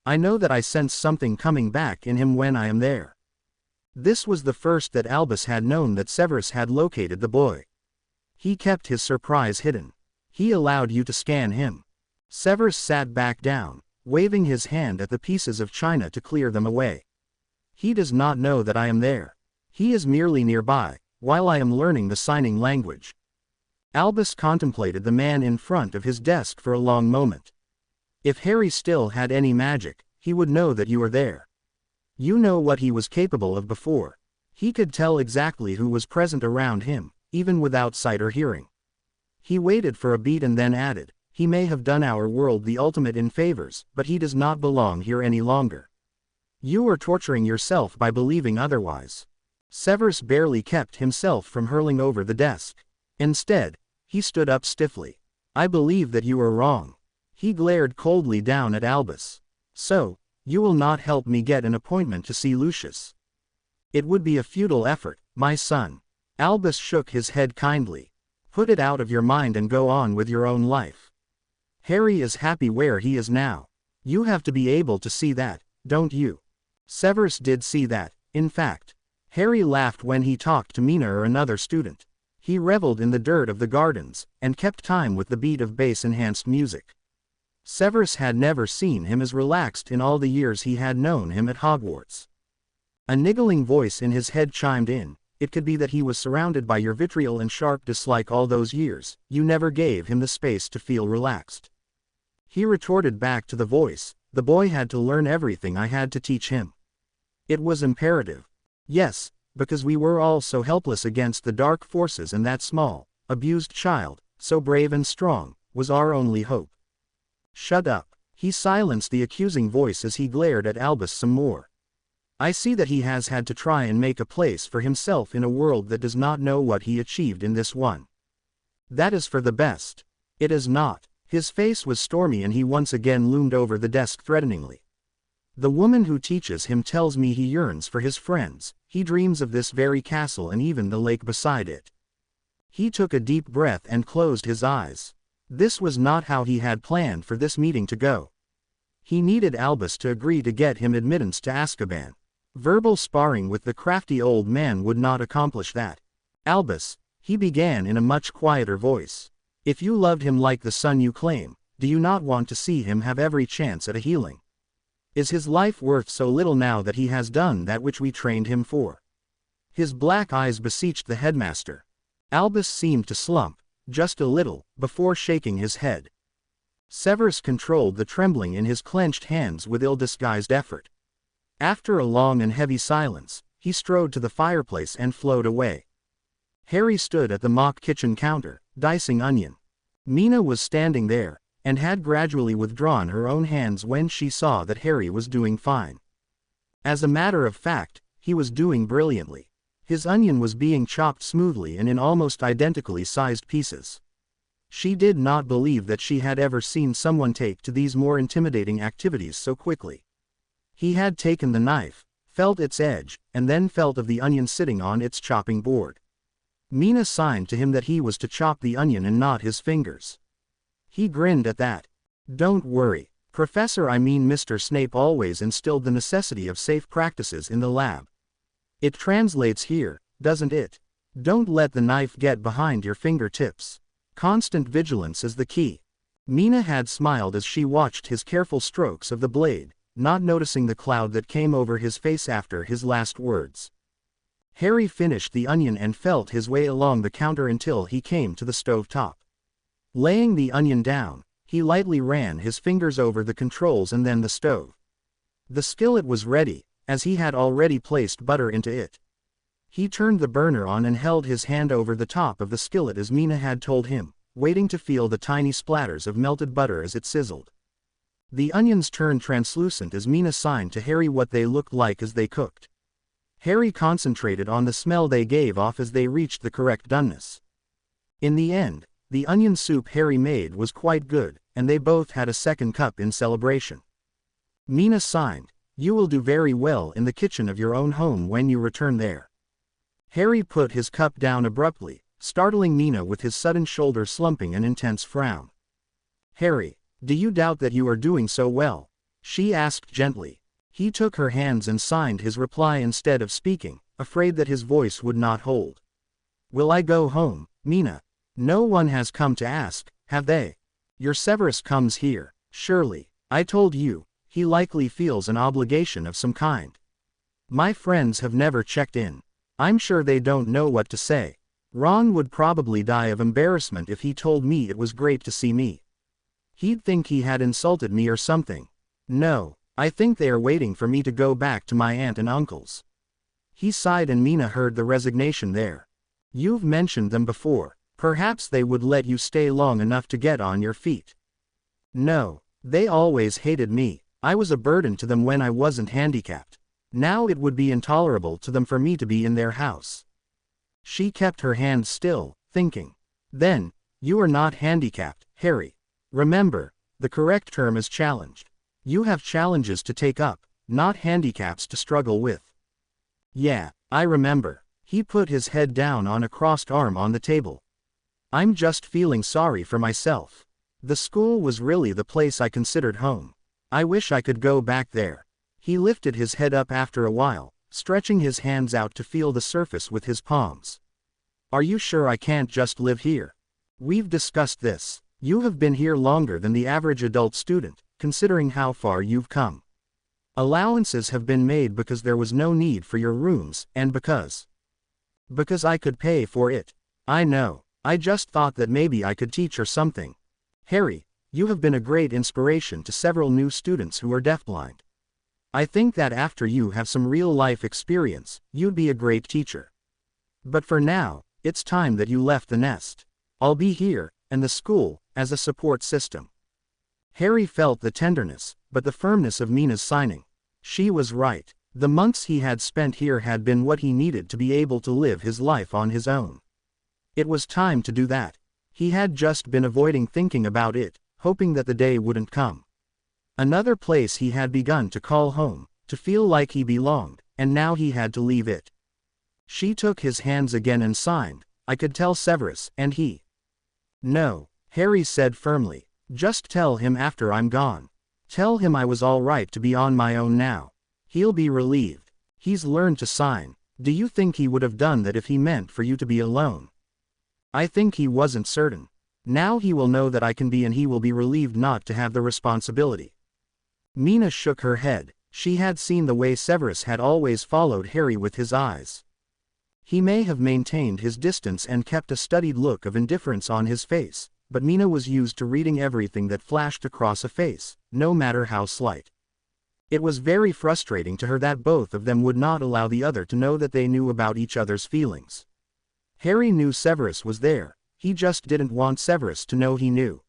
I know that I sense something coming back in him when I am there." This was the first that Albus had known that Severus had located the boy. He kept his surprise hidden. "He allowed you to scan him." Severus sat back down, waving his hand at the pieces of china to clear them away. "He does not know that I am there. He is merely nearby, while I am learning the signing language." Albus contemplated the man in front of his desk for a long moment. "If Harry still had any magic, he would know that you are there. You know what he was capable of before. He could tell exactly who was present around him, even without sight or hearing. He waited for a beat and then added, "He may have done our world the ultimate in favors, but he does not belong here any longer. You are torturing yourself by believing otherwise." Severus barely kept himself from hurling over the desk. Instead, he stood up stiffly. "I believe that you are wrong." He glared coldly down at Albus. "So, you will not help me get an appointment to see Lucius?" "It would be a futile effort, my son." Albus shook his head kindly. "Put it out of your mind and go on with your own life. Harry is happy where he is now. You have to be able to see that, don't you?" Severus did see that, in fact. Harry laughed when he talked to Mina or another student. He reveled in the dirt of the gardens, and kept time with the beat of bass-enhanced music. Severus had never seen him as relaxed in all the years he had known him at Hogwarts. A niggling voice in his head chimed in, "It could be that he was surrounded by your vitriol and sharp dislike all those years, you never gave him the space to feel relaxed." He retorted back to the voice, "The boy had to learn everything I had to teach him. It was imperative. Yes, because we were all so helpless against the dark forces, and that small, abused child, so brave and strong, was our only hope." "Shut up." He silenced the accusing voice as he glared at Albus some more. "I see that he has had to try and make a place for himself in a world that does not know what he achieved in this one. That is for the best." "It is not." His face was stormy and he once again loomed over the desk threateningly. "The woman who teaches him tells me he yearns for his friends, he dreams of this very castle and even the lake beside it." He took a deep breath and closed his eyes. This was not how he had planned for this meeting to go. He needed Albus to agree to get him admittance to Azkaban. Verbal sparring with the crafty old man would not accomplish that. "Albus," he began in a much quieter voice, "if you loved him like the son you claim, do you not want to see him have every chance at a healing? Is his life worth so little now that he has done that which we trained him for?" His black eyes beseeched the headmaster. Albus seemed to slump, just a little, before shaking his head. Severus controlled the trembling in his clenched hands with ill-disguised effort. After a long and heavy silence, he strode to the fireplace and flowed away. Harry stood at the mock kitchen counter, dicing onion. Mina was standing there, and had gradually withdrawn her own hands when she saw that Harry was doing fine. As a matter of fact, he was doing brilliantly. His onion was being chopped smoothly and in almost identically sized pieces. She did not believe that she had ever seen someone take to these more intimidating activities so quickly. He had taken the knife, felt its edge, and then felt of the onion sitting on its chopping board. Mina signed to him that he was to chop the onion and not his fingers. He grinned at that. "Don't worry, Mr. Snape always instilled the necessity of safe practices in the lab. It translates here, doesn't it? Don't let the knife get behind your fingertips. Constant vigilance is the key." Mina had smiled as she watched his careful strokes of the blade, not noticing the cloud that came over his face after his last words. Harry finished the onion and felt his way along the counter until he came to the stove top. Laying the onion down, he lightly ran his fingers over the controls and then the stove. The skillet was ready, as he had already placed butter into it. He turned the burner on and held his hand over the top of the skillet as Mina had told him, waiting to feel the tiny splatters of melted butter as it sizzled. The onions turned translucent as Mina signed to Harry what they looked like as they cooked. Harry concentrated on the smell they gave off as they reached the correct doneness. In the end, the onion soup Harry made was quite good, and they both had a second cup in celebration. Mina signed, "You will do very well in the kitchen of your own home when you return there." Harry put his cup down abruptly, startling Mina with his sudden shoulder slumping and intense frown. "Harry, do you doubt that you are doing so well?" she asked gently. He took her hands and signed his reply instead of speaking, afraid that his voice would not hold. "Will I go home, Mina? No one has come to ask, have they? Your Severus comes here, surely. I told you, he likely feels an obligation of some kind. My friends have never checked in. I'm sure they don't know what to say. Ron would probably die of embarrassment if he told me it was great to see me. He'd think he had insulted me or something. No, I think they are waiting for me to go back to my aunt and uncle's." He sighed and Mina heard the resignation there. You've mentioned them before. Perhaps they would let you stay long enough to get on your feet. No, they always hated me. I was a burden to them when I wasn't handicapped. Now it would be intolerable to them for me to be in their house. She kept her hands still, thinking. Then, you are not handicapped, Harry. Remember, the correct term is challenged. You have challenges to take up, not handicaps to struggle with. Yeah, I remember. He put his head down on a crossed arm on the table. I'm just feeling sorry for myself. The school was really the place I considered home. I wish I could go back there. He lifted his head up after a while, stretching his hands out to feel the surface with his palms. Are you sure I can't just live here? We've discussed this. You have been here longer than the average adult student, considering how far you've come. Allowances have been made because there was no need for your rooms, and because I could pay for it. I know. I just thought that maybe I could teach or something. Harry, you have been a great inspiration to several new students who are deafblind. I think that after you have some real-life experience, you'd be a great teacher. But for now, it's time that you left the nest. I'll be here, and the school, as a support system. Harry felt the tenderness, but the firmness of Mina's signing. She was right. The months he had spent here had been what he needed to be able to live his life on his own. It was time to do that. He had just been avoiding thinking about it, hoping that the day wouldn't come. Another place he had begun to call home, to feel like he belonged, and now he had to leave it. She took his hands again and signed, I could tell Severus, and he. No, Harry said firmly. Just tell him after I'm gone. Tell him I was all right to be on my own now. He'll be relieved. He's learned to sign. Do you think he would have done that if he meant for you to be alone? I think he wasn't certain. Now he will know that I can be and he will be relieved not to have the responsibility. Mina shook her head. She had seen the way Severus had always followed Harry with his eyes. He may have maintained his distance and kept a studied look of indifference on his face, but Mina was used to reading everything that flashed across a face, no matter how slight. It was very frustrating to her that both of them would not allow the other to know that they knew about each other's feelings. Harry knew Severus was there, he just didn't want Severus to know he knew.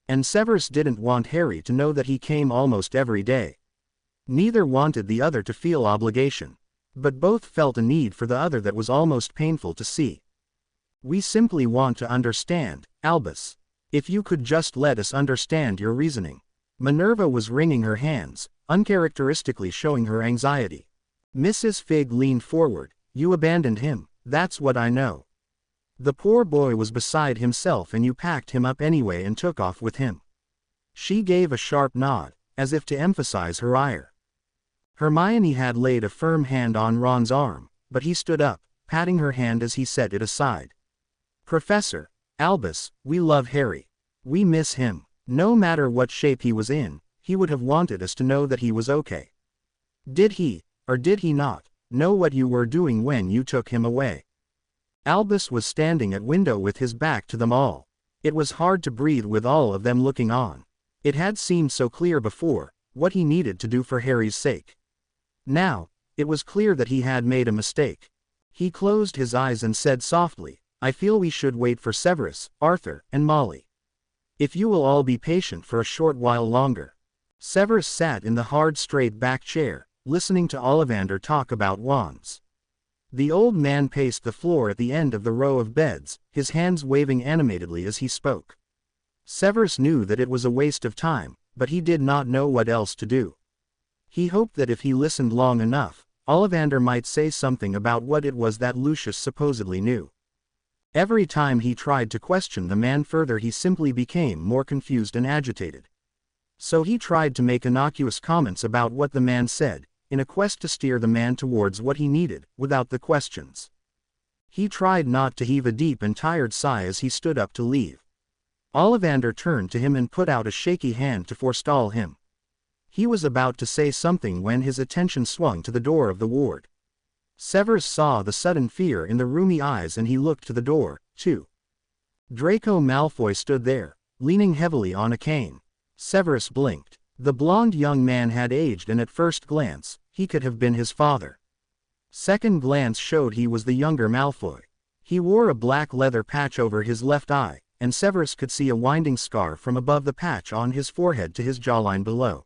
And Severus didn't want Harry to know that he came almost every day. Neither wanted the other to feel obligation. But both felt a need for the other that was almost painful to see. We simply want to understand, Albus. If you could just let us understand your reasoning. Minerva was wringing her hands, uncharacteristically showing her anxiety. Mrs. Figg leaned forward. You abandoned him, that's what I know. The poor boy was beside himself and you packed him up anyway and took off with him. She gave a sharp nod, as if to emphasize her ire. Hermione had laid a firm hand on Ron's arm, but he stood up, patting her hand as he set it aside. Professor, Albus, we love Harry. We miss him. No matter what shape he was in, he would have wanted us to know that he was okay. Did he, or did he not, know what you were doing when you took him away? Albus was standing at window with his back to them all. It was hard to breathe with all of them looking on. It had seemed so clear before, what he needed to do for Harry's sake. Now, it was clear that he had made a mistake. He closed his eyes and said softly, I feel we should wait for Severus, Arthur, and Molly. If you will all be patient for a short while longer. Severus sat in the hard straight back chair, listening to Ollivander talk about wands. The old man paced the floor at the end of the row of beds, his hands waving animatedly as he spoke. Severus knew that it was a waste of time, but he did not know what else to do. He hoped that if he listened long enough, Ollivander might say something about what it was that Lucius supposedly knew. Every time he tried to question the man further he simply became more confused and agitated. So he tried to make innocuous comments about what the man said, in a quest to steer the man towards what he needed, without the questions. He tried not to heave a deep and tired sigh as he stood up to leave. Ollivander turned to him and put out a shaky hand to forestall him. He was about to say something when his attention swung to the door of the ward. Severus saw the sudden fear in the rheumy eyes and he looked to the door, too. Draco Malfoy stood there, leaning heavily on a cane. Severus blinked. The blond young man had aged and at first glance, he could have been his father. Second glance showed he was the younger Malfoy. He wore a black leather patch over his left eye, and Severus could see a winding scar from above the patch on his forehead to his jawline below.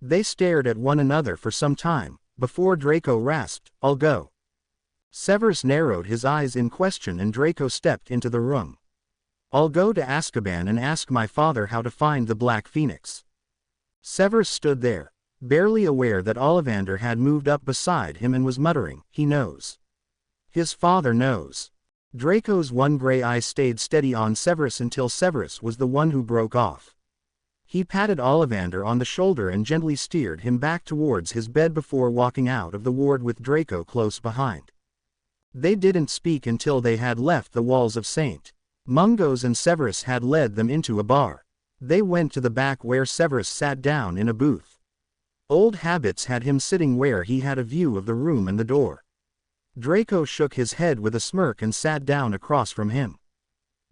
They stared at one another for some time, before Draco rasped, "I'll go." Severus narrowed his eyes in question and Draco stepped into the room. "I'll go to Azkaban and ask my father how to find the Black Phoenix." Severus stood there, barely aware that Ollivander had moved up beside him and was muttering, "He knows. His father knows." Draco's one gray eye stayed steady on Severus until Severus was the one who broke off. He patted Ollivander on the shoulder and gently steered him back towards his bed before walking out of the ward with Draco close behind. They didn't speak until they had left the walls of St. Mungo's and Severus had led them into a bar. They went to the back where Severus sat down in a booth. Old habits had him sitting where he had a view of the room and the door. Draco shook his head with a smirk and sat down across from him.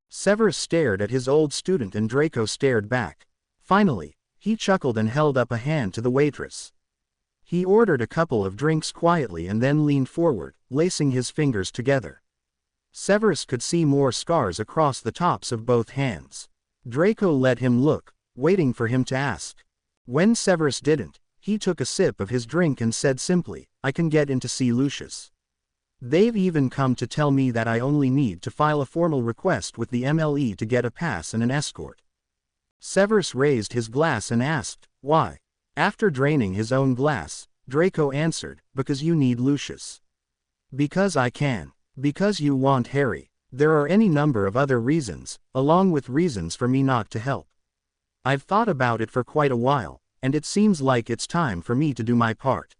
Severus stared at his old student and Draco stared back. Finally, he chuckled and held up a hand to the waitress. He ordered a couple of drinks quietly and then leaned forward, lacing his fingers together. Severus could see more scars across the tops of both hands. Draco let him look, waiting for him to ask. When Severus didn't, he took a sip of his drink and said simply, "I can get in to see Lucius. They've even come to tell me that I only need to file a formal request with the MLE to get a pass and an escort." Severus raised his glass and asked, "Why?" After draining his own glass, Draco answered, "Because you need Lucius." "Because I can. Because you want Harry. There are any number of other reasons, along with reasons for me not to help. I've thought about it for quite a while, and it seems like it's time for me to do my part."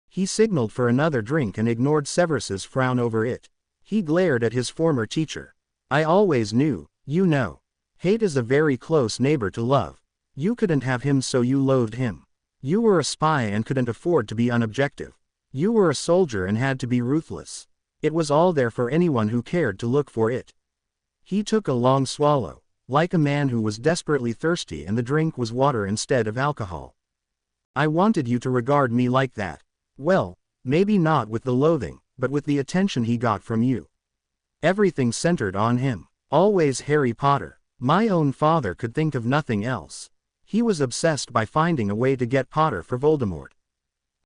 He signaled for another drink and ignored Severus's frown over it. He glared at his former teacher. "I always knew, you know. Hate is a very close neighbor to love. You couldn't have him so you loathed him. You were a spy and couldn't afford to be unobjective. You were a soldier and had to be ruthless. It was all there for anyone who cared to look for it." He took a long swallow, like a man who was desperately thirsty and the drink was water instead of alcohol. "I wanted you to regard me like that. Well, maybe not with the loathing, but with the attention he got from you. Everything centered on him. Always Harry Potter. My own father could think of nothing else. He was obsessed by finding a way to get Potter for Voldemort."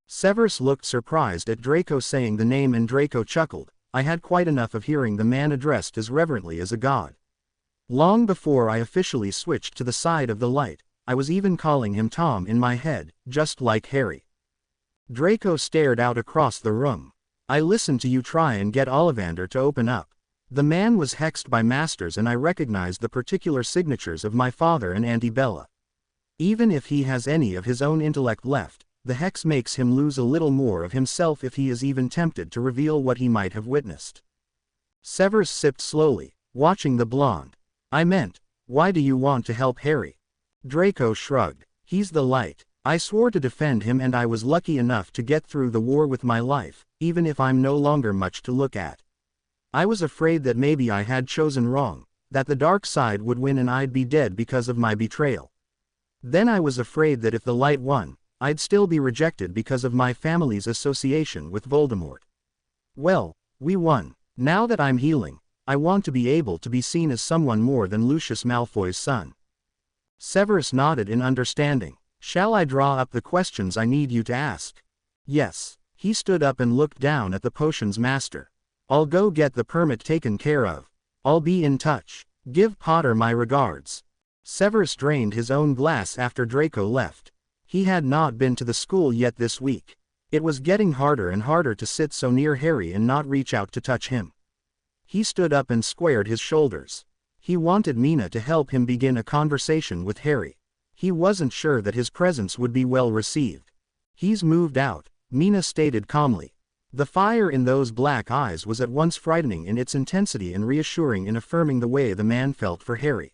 Severus looked surprised at Draco saying the name and Draco chuckled. "I had quite enough of hearing the man addressed as reverently as a god. Long before I officially switched to the side of the light, I was even calling him Tom in my head, just like Harry." Draco stared out across the room. "I listened to you try and get Ollivander to open up. The man was hexed by masters and I recognized the particular signatures of my father and Auntie Bella. Even if he has any of his own intellect left, the hex makes him lose a little more of himself if he is even tempted to reveal what he might have witnessed." Severus sipped slowly, watching the blonde. "I meant, why do you want to help Harry?" Draco shrugged. "He's the light. I swore to defend him and I was lucky enough to get through the war with my life, even if I'm no longer much to look at. I was afraid that maybe I had chosen wrong, that the dark side would win and I'd be dead because of my betrayal. Then I was afraid that if the light won, I'd still be rejected because of my family's association with Voldemort. Well, we won. Now that I'm healing, I want to be able to be seen as someone more than Lucius Malfoy's son." Severus nodded in understanding. "Shall I draw up the questions I need you to ask?" "Yes." He stood up and looked down at the potions master. "I'll go get the permit taken care of. I'll be in touch. Give Potter my regards." Severus drained his own glass after Draco left. He had not been to the school yet this week. It was getting harder and harder to sit so near Harry and not reach out to touch him. He stood up and squared his shoulders. He wanted Mina to help him begin a conversation with Harry. He wasn't sure that his presence would be well received. "He's moved out," Mina stated calmly. The fire in those black eyes was at once frightening in its intensity and reassuring in affirming the way the man felt for Harry.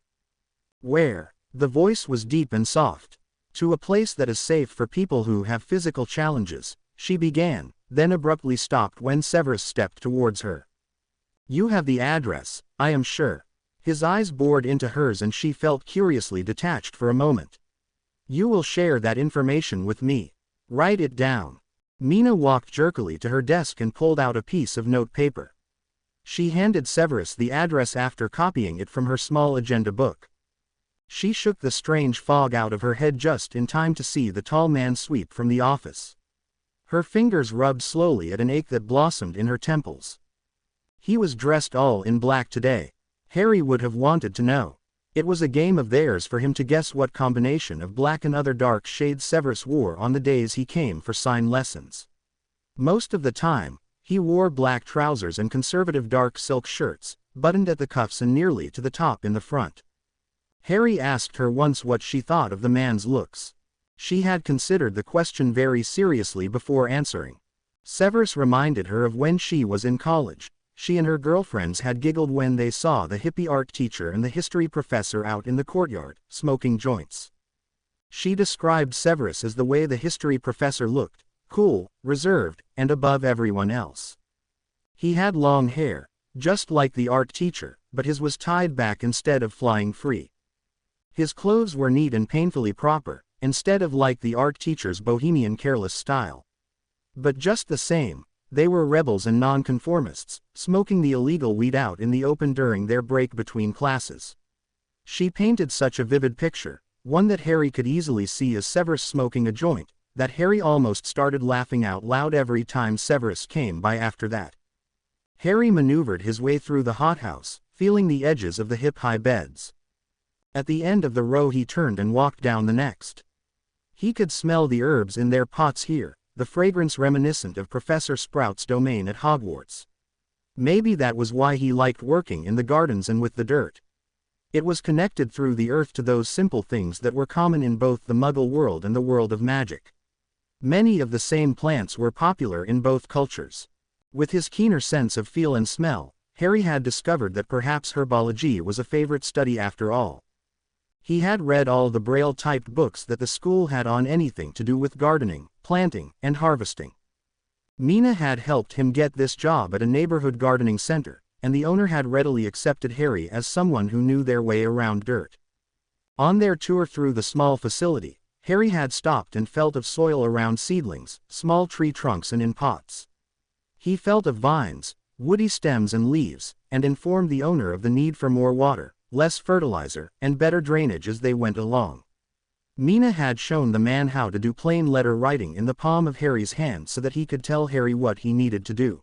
"Where?" The voice was deep and soft. "To a place that is safe for people who have physical challenges," she began, then abruptly stopped when Severus stepped towards her. "You have the address, I am sure." His eyes bored into hers and she felt curiously detached for a moment. "You will share that information with me. Write it down." Mina walked jerkily to her desk and pulled out a piece of note paper. She handed Severus the address after copying it from her small agenda book. She shook the strange fog out of her head just in time to see the tall man sweep from the office. Her fingers rubbed slowly at an ache that blossomed in her temples. He was dressed all in black today. Harry would have wanted to know. It was a game of theirs for him to guess what combination of black and other dark shades Severus wore on the days he came for sign lessons. Most of the time, he wore black trousers and conservative dark silk shirts, buttoned at the cuffs and nearly to the top in the front. Harry asked her once what she thought of the man's looks. She had considered the question very seriously before answering. Severus reminded her of when she was in college. She and her girlfriends had giggled when they saw the hippie art teacher and the history professor out in the courtyard, smoking joints. She described Severus as the way the history professor looked, cool, reserved, and above everyone else. He had long hair, just like the art teacher, but his was tied back instead of flying free. His clothes were neat and painfully proper, instead of like the art teacher's bohemian careless style. But just the same, they were rebels and nonconformists, smoking the illegal weed out in the open during their break between classes. She painted such a vivid picture, one that Harry could easily see as Severus smoking a joint, that Harry almost started laughing out loud every time Severus came by after that. Harry maneuvered his way through the hothouse, feeling the edges of the hip-high beds. At the end of the row he turned and walked down the next. He could smell the herbs in their pots here, the fragrance reminiscent of Professor Sprout's domain at Hogwarts. Maybe that was why he liked working in the gardens and with the dirt. It was connected through the earth to those simple things that were common in both the Muggle world and the world of magic. Many of the same plants were popular in both cultures. With his keener sense of feel and smell, Harry had discovered that perhaps herbology was a favorite study after all. He had read all the Braille-typed books that the school had on anything to do with gardening, planting, and harvesting. Mina had helped him get this job at a neighborhood gardening center, and the owner had readily accepted Harry as someone who knew their way around dirt. On their tour through the small facility, Harry had stopped and felt of soil around seedlings, small tree trunks and in pots. He felt of vines, woody stems and leaves, and informed the owner of the need for more water, less fertilizer, and better drainage as they went along. Mina had shown the man how to do plain letter writing in the palm of Harry's hand so that he could tell Harry what he needed to do.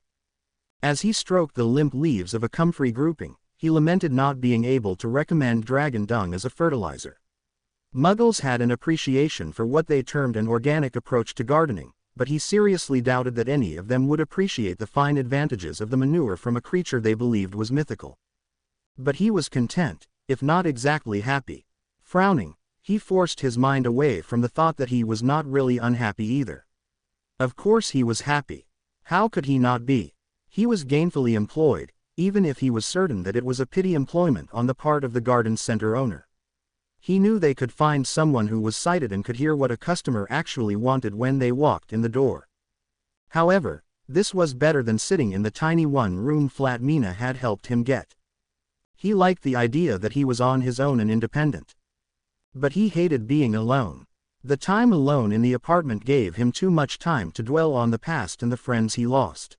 As he stroked the limp leaves of a comfrey grouping, he lamented not being able to recommend dragon dung as a fertilizer. Muggles had an appreciation for what they termed an organic approach to gardening, but he seriously doubted that any of them would appreciate the fine advantages of the manure from a creature they believed was mythical. But he was content, if not exactly happy. Frowning, he forced his mind away from the thought that he was not really unhappy either. Of course he was happy. How could he not be? He was gainfully employed, even if he was certain that it was a pity employment on the part of the garden center owner. He knew they could find someone who was sighted and could hear what a customer actually wanted when they walked in the door. However, this was better than sitting in the tiny one-room flat Mina had helped him get. He liked the idea that he was on his own and independent. But he hated being alone. The time alone in the apartment gave him too much time to dwell on the past and the friends he lost.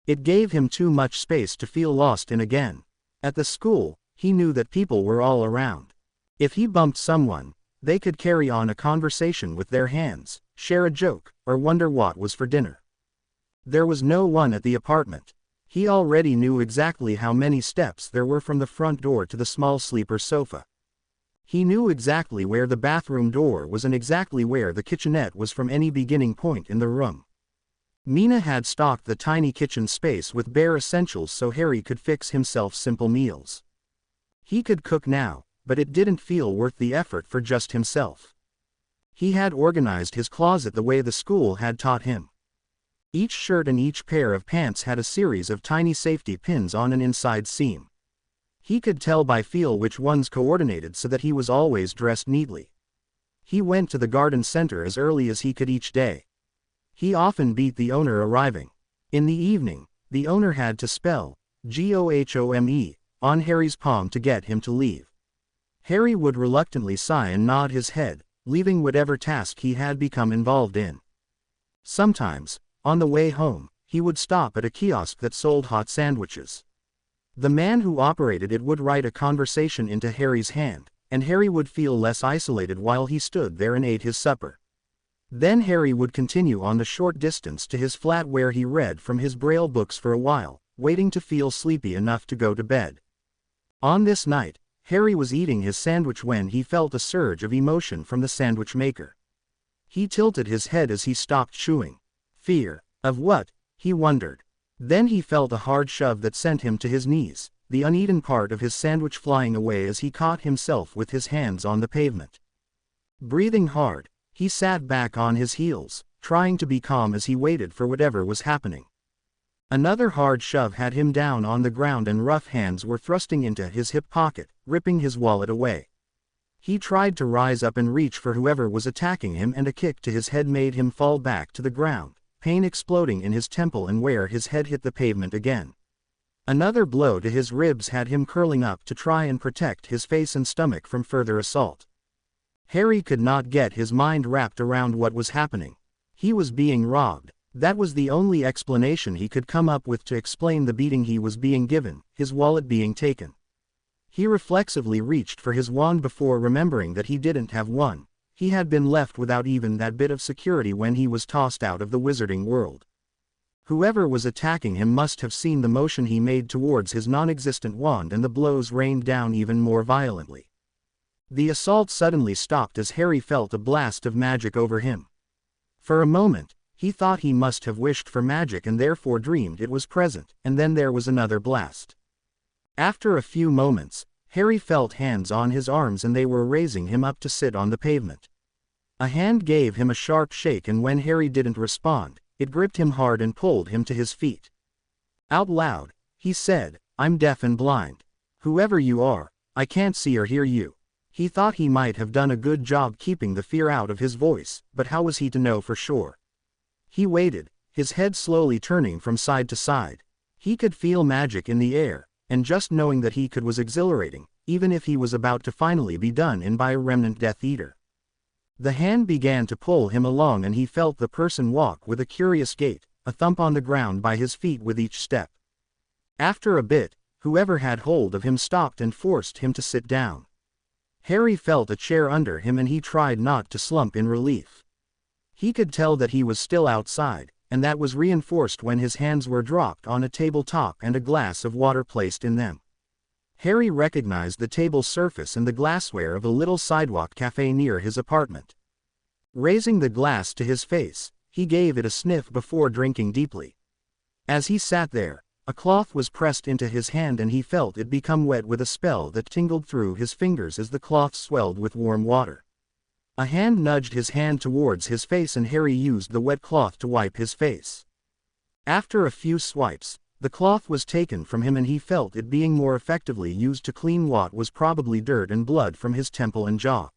It gave him too much space to feel lost in again. At the school, he knew that people were all around. If he bumped someone, they could carry on a conversation with their hands, share a joke, or wonder what was for dinner. There was no one at the apartment. He already knew exactly how many steps there were from the front door to the small sleeper sofa. He knew exactly where the bathroom door was and exactly where the kitchenette was from any beginning point in the room. Mina had stocked the tiny kitchen space with bare essentials so Harry could fix himself simple meals. He could cook now, but it didn't feel worth the effort for just himself. He had organized his closet the way the school had taught him. Each shirt and each pair of pants had a series of tiny safety pins on an inside seam. He could tell by feel which ones coordinated so that he was always dressed neatly. He went to the garden center as early as he could each day. He often beat the owner arriving. In the evening, the owner had to spell G-O-H-O-M-E on Harry's palm to get him to leave. Harry would reluctantly sigh and nod his head, leaving whatever task he had become involved in. Sometimes, on the way home, he would stop at a kiosk that sold hot sandwiches. The man who operated it would write a conversation into Harry's hand, and Harry would feel less isolated while he stood there and ate his supper. Then Harry would continue on the short distance to his flat where he read from his Braille books for a while, waiting to feel sleepy enough to go to bed. On this night, Harry was eating his sandwich when he felt a surge of emotion from the sandwich maker. He tilted his head as he stopped chewing. Fear. Of what? He wondered. Then he felt a hard shove that sent him to his knees, the uneaten part of his sandwich flying away as he caught himself with his hands on the pavement. Breathing hard, he sat back on his heels, trying to be calm as he waited for whatever was happening. Another hard shove had him down on the ground and rough hands were thrusting into his hip pocket, ripping his wallet away. He tried to rise up and reach for whoever was attacking him, and a kick to his head made him fall back to the ground, pain exploding in his temple and where his head hit the pavement again. Another blow to his ribs had him curling up to try and protect his face and stomach from further assault. Harry could not get his mind wrapped around what was happening. He was being robbed. That was the only explanation he could come up with to explain the beating he was being given, his wallet being taken. He reflexively reached for his wand before remembering that he didn't have one. He had been left without even that bit of security when he was tossed out of the wizarding world. Whoever was attacking him must have seen the motion he made towards his non-existent wand, and the blows rained down even more violently. The assault suddenly stopped as Harry felt a blast of magic over him. For a moment, he thought he must have wished for magic and therefore dreamed it was present, and then there was another blast. After a few moments, Harry felt hands on his arms and they were raising him up to sit on the pavement. A hand gave him a sharp shake, and when Harry didn't respond, it gripped him hard and pulled him to his feet. Out loud, he said, "I'm deaf and blind. Whoever you are, I can't see or hear you." He thought he might have done a good job keeping the fear out of his voice, but how was he to know for sure? He waited, his head slowly turning from side to side. He could feel magic in the air, and just knowing that he could was exhilarating, even if he was about to finally be done in by a remnant Death Eater. The hand began to pull him along and he felt the person walk with a curious gait, a thump on the ground by his feet with each step. After a bit, whoever had hold of him stopped and forced him to sit down. Harry felt a chair under him and he tried not to slump in relief. He could tell that he was still outside, and that was reinforced when his hands were dropped on a tabletop and a glass of water placed in them. Harry recognized the table's surface and the glassware of a little sidewalk cafe near his apartment. Raising the glass to his face, he gave it a sniff before drinking deeply. As he sat there, a cloth was pressed into his hand and he felt it become wet with a spell that tingled through his fingers as the cloth swelled with warm water. A hand nudged his hand towards his face and Harry used the wet cloth to wipe his face. After a few swipes, the cloth was taken from him and he felt it being more effectively used to clean what was probably dirt and blood from his temple and jaw.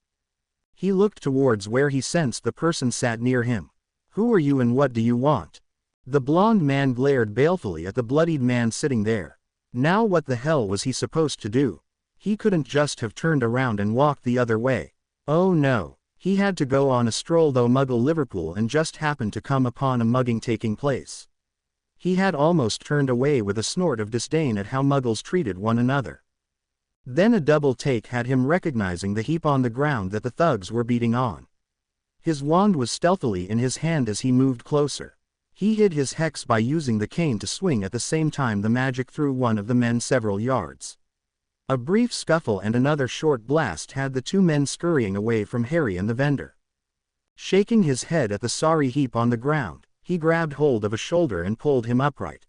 He looked towards where he sensed the person sat near him. "Who are you and what do you want?" The blond man glared balefully at the bloodied man sitting there. Now what the hell was he supposed to do? He couldn't just have turned around and walked the other way. Oh no. He had to go on a stroll through Muggle Liverpool and just happened to come upon a mugging taking place. He had almost turned away with a snort of disdain at how Muggles treated one another. Then a double take had him recognizing the heap on the ground that the thugs were beating on. His wand was stealthily in his hand as he moved closer. He hid his hex by using the cane to swing at the same time the magic threw one of the men several yards. A brief scuffle and another short blast had the two men scurrying away from Harry and the vendor. Shaking his head at the sorry heap on the ground, he grabbed hold of a shoulder and pulled him upright.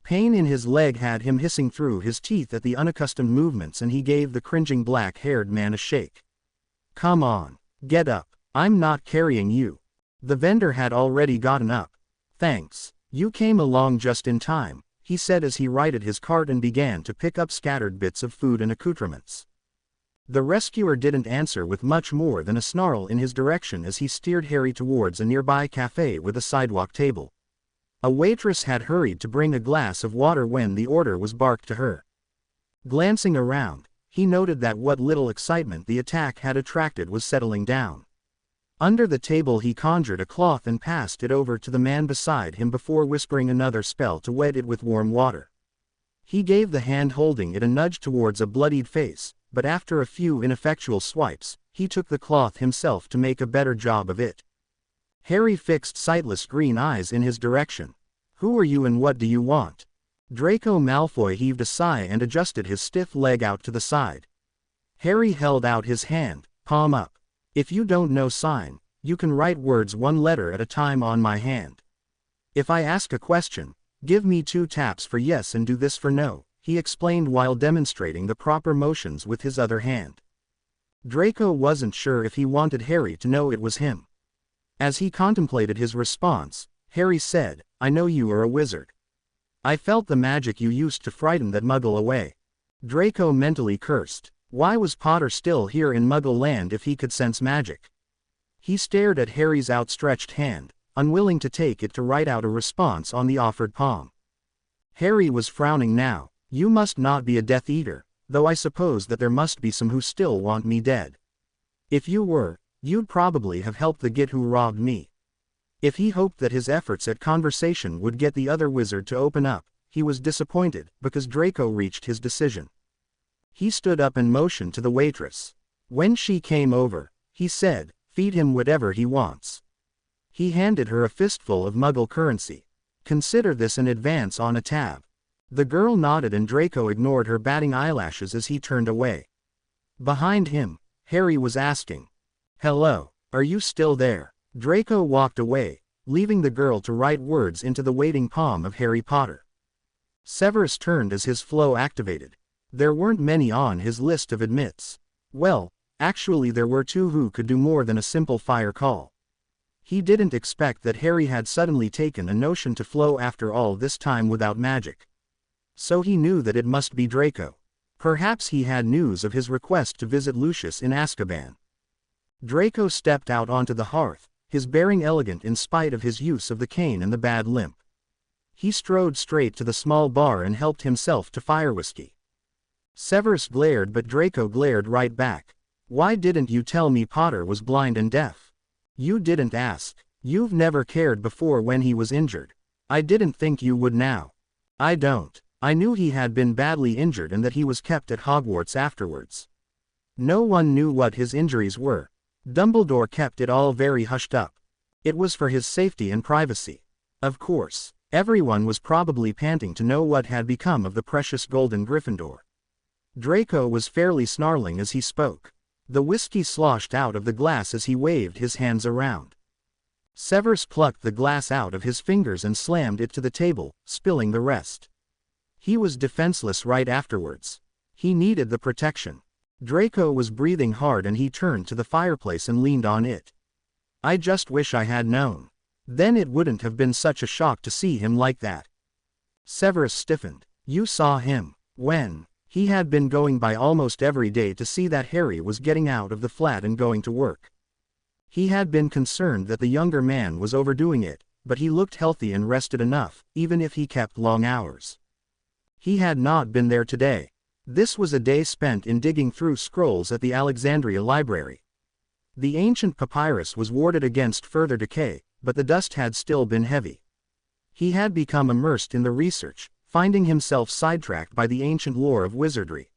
Pain in his leg had him hissing through his teeth at the unaccustomed movements and he gave the cringing black-haired man a shake. "Come on, get up, I'm not carrying you." The vendor had already gotten up. "Thanks, you came along just in time," he said as he righted his cart and began to pick up scattered bits of food and accoutrements. The rescuer didn't answer with much more than a snarl in his direction as he steered Harry towards a nearby cafe with a sidewalk table. A waitress had hurried to bring a glass of water when the order was barked to her. Glancing around, he noted that what little excitement the attack had attracted was settling down. Under the table he conjured a cloth and passed it over to the man beside him before whispering another spell to wet it with warm water. He gave the hand holding it a nudge towards a bloodied face, but after a few ineffectual swipes, he took the cloth himself to make a better job of it. Harry fixed sightless green eyes in his direction. "Who are you and what do you want?" Draco Malfoy heaved a sigh and adjusted his stiff leg out to the side. Harry held out his hand, palm up. "If you don't know sign, you can write words one letter at a time on my hand. If I ask a question, give me 2 taps for yes and do this for no," he explained while demonstrating the proper motions with his other hand. Draco wasn't sure if he wanted Harry to know it was him. As he contemplated his response, Harry said, "I know you are a wizard. I felt the magic you used to frighten that muggle away." Draco mentally cursed. Why was Potter still here in Muggle land if he could sense magic? He stared at Harry's outstretched hand, unwilling to take it to write out a response on the offered palm. Harry was frowning now. "You must not be a Death Eater, though I suppose that there must be some who still want me dead. If you were, you'd probably have helped the git who robbed me." If he hoped that his efforts at conversation would get the other wizard to open up, he was disappointed, because Draco reached his decision. He stood up and motioned to the waitress. When she came over, he said, "Feed him whatever he wants." He handed her a fistful of Muggle currency. "Consider this an advance on a tab." The girl nodded and Draco ignored her batting eyelashes as he turned away. Behind him, Harry was asking, "Hello, are you still there?" Draco walked away, leaving the girl to write words into the waiting palm of Harry Potter. Severus turned as his flow activated. There weren't many on his list of admits. Well, actually there were 2 who could do more than a simple fire call. He didn't expect that Harry had suddenly taken a notion to flow after all this time without magic. So he knew that it must be Draco. Perhaps he had news of his request to visit Lucius in Azkaban. Draco stepped out onto the hearth, his bearing elegant in spite of his use of the cane and the bad limp. He strode straight to the small bar and helped himself to fire whiskey. Severus glared but Draco glared right back. "Why didn't you tell me Potter was blind and deaf? You didn't ask. You've never cared before when he was injured. I didn't think you would now." "I don't. I knew he had been badly injured and that he was kept at Hogwarts afterwards. No one knew what his injuries were. Dumbledore kept it all very hushed up. It was for his safety and privacy. Of course, everyone was probably panting to know what had become of the precious golden Gryffindor." Draco was fairly snarling as he spoke. The whiskey sloshed out of the glass as he waved his hands around. Severus plucked the glass out of his fingers and slammed it to the table, spilling the rest. He was defenseless right afterwards. He needed the protection. Draco was breathing hard and he turned to the fireplace and leaned on it. "I just wish I had known. Then it wouldn't have been such a shock to see him like that." Severus stiffened. "You saw him. When?" He had been going by almost every day to see that Harry was getting out of the flat and going to work. He had been concerned that the younger man was overdoing it, but he looked healthy and rested enough, even if he kept long hours. He had not been there today. This was a day spent in digging through scrolls at the Alexandria Library. The ancient papyrus was warded against further decay, but the dust had still been heavy. He had become immersed in the research, finding himself sidetracked by the ancient lore of wizardry.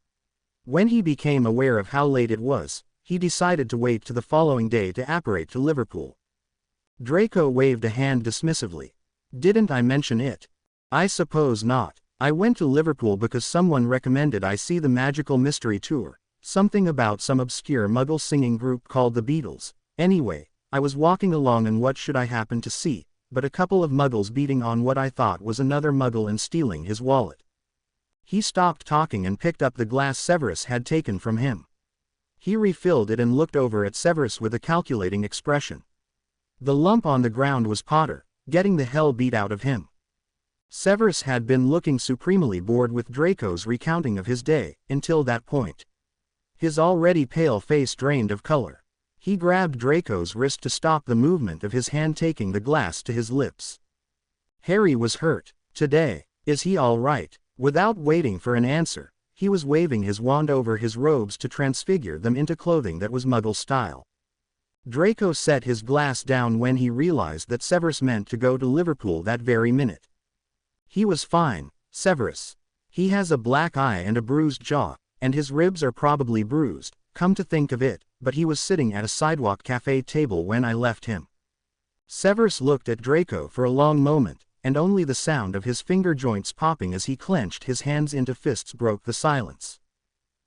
When he became aware of how late it was, he decided to wait to the following day to apparate to Liverpool. Draco waved a hand dismissively. "Didn't I mention it?" "I suppose not. I went to Liverpool because someone recommended I see the Magical Mystery Tour, something about some obscure Muggle singing group called the Beatles. Anyway, I was walking along and what should I happen to see but a couple of Muggles beating on what I thought was another Muggle and stealing his wallet." He stopped talking and picked up the glass Severus had taken from him. He refilled it and looked over at Severus with a calculating expression. The lump on the ground was Potter, getting the hell beat out of him. Severus had been looking supremely bored with Draco's recounting of his day, until that point. His already pale face drained of color. He grabbed Draco's wrist to stop the movement of his hand taking the glass to his lips. Harry was hurt. Today. Is he all right? Without waiting for an answer, he was waving his wand over his robes to transfigure them into clothing that was Muggle style. Draco set his glass down when he realized that Severus meant to go to Liverpool that very minute. He was fine, Severus. He has a black eye and a bruised jaw, and his ribs are probably bruised, come to think of it, but he was sitting at a sidewalk cafe table when I left him. Severus looked at Draco for a long moment, and only the sound of his finger joints popping as he clenched his hands into fists broke the silence.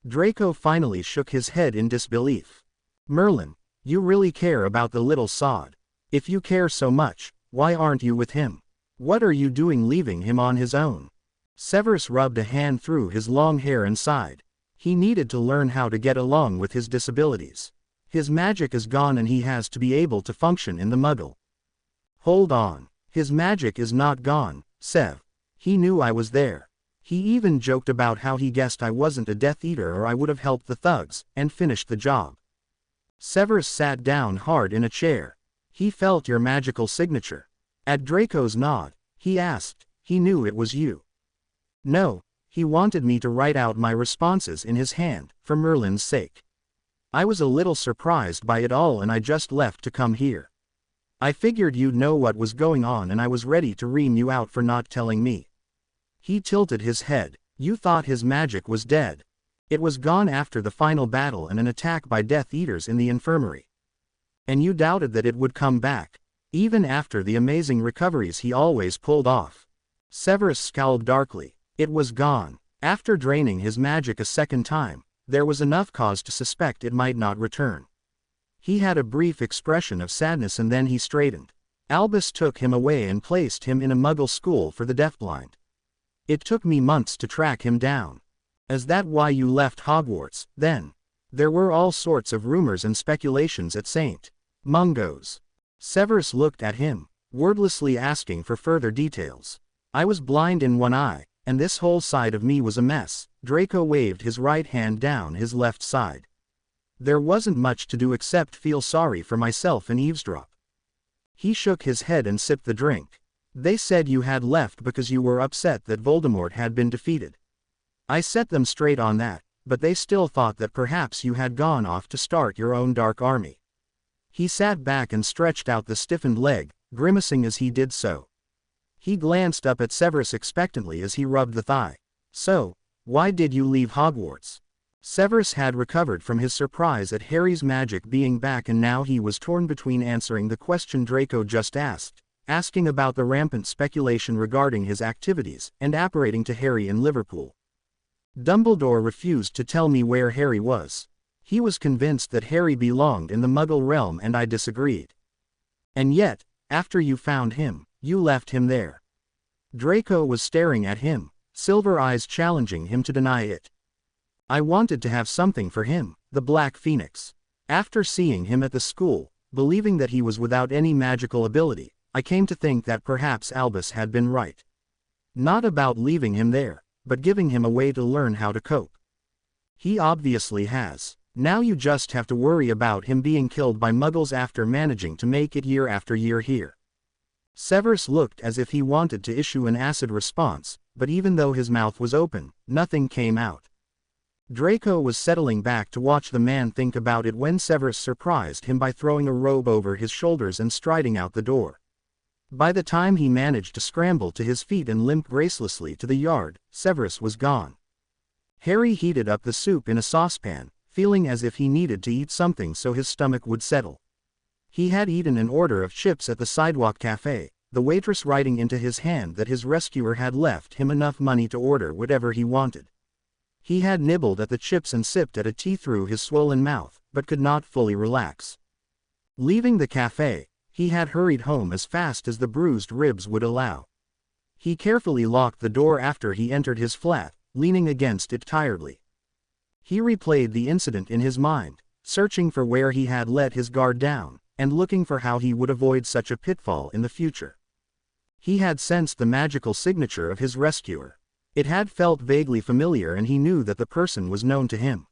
Draco finally shook his head in disbelief. Merlin, you really care about the little sod. If you care so much, why aren't you with him? What are you doing leaving him on his own? Severus rubbed a hand through his long hair and sighed. He needed to learn how to get along with his disabilities. His magic is gone and he has to be able to function in the Muggle. Hold on. His magic is not gone, Sev. He knew I was there. He even joked about how he guessed I wasn't a Death Eater or I would have helped the thugs, and finished the job. Severus sat down hard in a chair. He felt your magical signature. At Draco's nod, he asked, he knew it was you. No, he wanted me to write out my responses in his hand, for Merlin's sake. I was a little surprised by it all and I just left to come here. I figured you'd know what was going on and I was ready to ream you out for not telling me. He tilted his head. You thought his magic was dead. It was gone after the final battle and an attack by Death Eaters in the infirmary. And you doubted that it would come back, even after the amazing recoveries he always pulled off. Severus scowled darkly. It was gone. After draining his magic a second time, there was enough cause to suspect it might not return. He had a brief expression of sadness and then he straightened. Albus took him away and placed him in a Muggle school for the deafblind. It took me months to track him down. Is that why you left Hogwarts, then? There were all sorts of rumors and speculations at St. Mungo's. Severus looked at him, wordlessly asking for further details. I was blind in one eye, and this whole side of me was a mess. Draco waved his right hand down his left side. There wasn't much to do except feel sorry for myself and eavesdrop. He shook his head and sipped the drink. They said you had left because you were upset that Voldemort had been defeated. I set them straight on that, but they still thought that perhaps you had gone off to start your own dark army. He sat back and stretched out the stiffened leg, grimacing as he did so. He glanced up at Severus expectantly as he rubbed the thigh. So, why did you leave Hogwarts? Severus had recovered from his surprise at Harry's magic being back and now he was torn between answering the question Draco just asked, asking about the rampant speculation regarding his activities, and apparating to Harry in Liverpool. Dumbledore refused to tell me where Harry was. He was convinced that Harry belonged in the Muggle realm and I disagreed. And yet, after you found him, you left him there. Draco was staring at him, silver eyes challenging him to deny it. I wanted to have something for him, the Black Phoenix. After seeing him at the school, believing that he was without any magical ability, I came to think that perhaps Albus had been right. Not about leaving him there, but giving him a way to learn how to cope. He obviously has. Now you just have to worry about him being killed by Muggles after managing to make it year after year here. Severus looked as if he wanted to issue an acid response, but even though his mouth was open, nothing came out. Draco was settling back to watch the man think about it when Severus surprised him by throwing a robe over his shoulders and striding out the door. By the time he managed to scramble to his feet and limp gracelessly to the yard, Severus was gone. Harry heated up the soup in a saucepan, feeling as if he needed to eat something so his stomach would settle. He had eaten an order of chips at the sidewalk cafe, the waitress writing into his hand that his rescuer had left him enough money to order whatever he wanted. He had nibbled at the chips and sipped at a tea through his swollen mouth, but could not fully relax. Leaving the cafe, he had hurried home as fast as the bruised ribs would allow. He carefully locked the door after he entered his flat, leaning against it tiredly. He replayed the incident in his mind, searching for where he had let his guard down, and looking for how he would avoid such a pitfall in the future. He had sensed the magical signature of his rescuer. It had felt vaguely familiar and he knew that the person was known to him.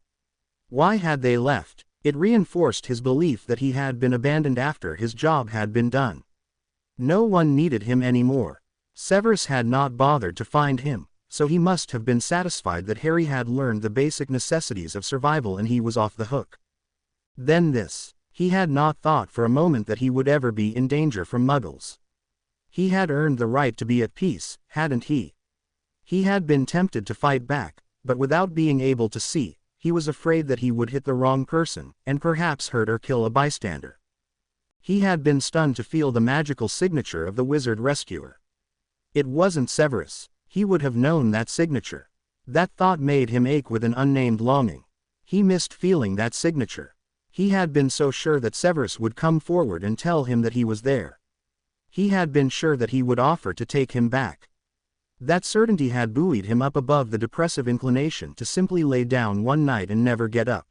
Why had they left? It reinforced his belief that he had been abandoned after his job had been done. No one needed him anymore. Severus had not bothered to find him, so he must have been satisfied that Harry had learned the basic necessities of survival and he was off the hook. Then this. He had not thought for a moment that he would ever be in danger from muggles. He had earned the right to be at peace, hadn't he? He had been tempted to fight back, but without being able to see, he was afraid that he would hit the wrong person, and perhaps hurt or kill a bystander. He had been stunned to feel the magical signature of the wizard rescuer. It wasn't Severus. He would have known that signature. That thought made him ache with an unnamed longing. He missed feeling that signature. He had been so sure that Severus would come forward and tell him that he was there. He had been sure that he would offer to take him back. That certainty had buoyed him up above the depressive inclination to simply lay down one night and never get up.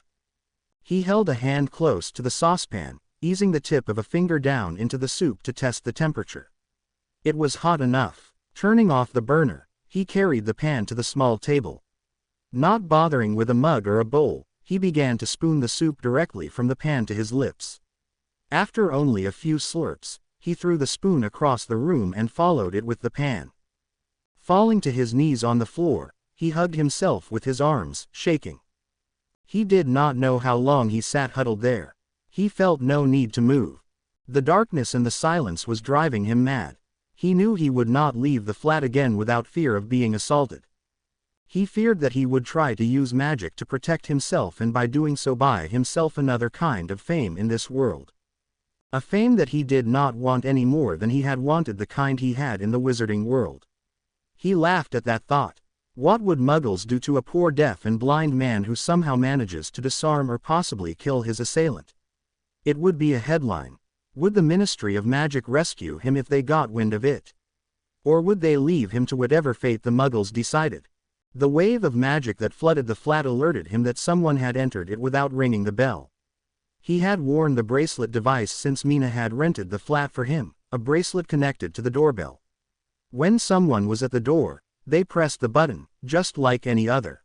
He held a hand close to the saucepan, easing the tip of a finger down into the soup to test the temperature. It was hot enough. Turning off the burner, he carried the pan to the small table. Not bothering with a mug or a bowl, he began to spoon the soup directly from the pan to his lips. After only a few slurps, he threw the spoon across the room and followed it with the pan. Falling to his knees on the floor, he hugged himself with his arms, shaking. He did not know how long he sat huddled there. He felt no need to move. The darkness and the silence was driving him mad. He knew he would not leave the flat again without fear of being assaulted. He feared that he would try to use magic to protect himself and by doing so buy himself another kind of fame in this world. A fame that he did not want any more than he had wanted the kind he had in the wizarding world. He laughed at that thought. What would muggles do to a poor deaf and blind man who somehow manages to disarm or possibly kill his assailant? It would be a headline. Would the Ministry of Magic rescue him if they got wind of it? Or would they leave him to whatever fate the muggles decided? The wave of magic that flooded the flat alerted him that someone had entered it without ringing the bell. He had worn the bracelet device since Mina had rented the flat for him, a bracelet connected to the doorbell. When someone was at the door, they pressed the button, just like any other.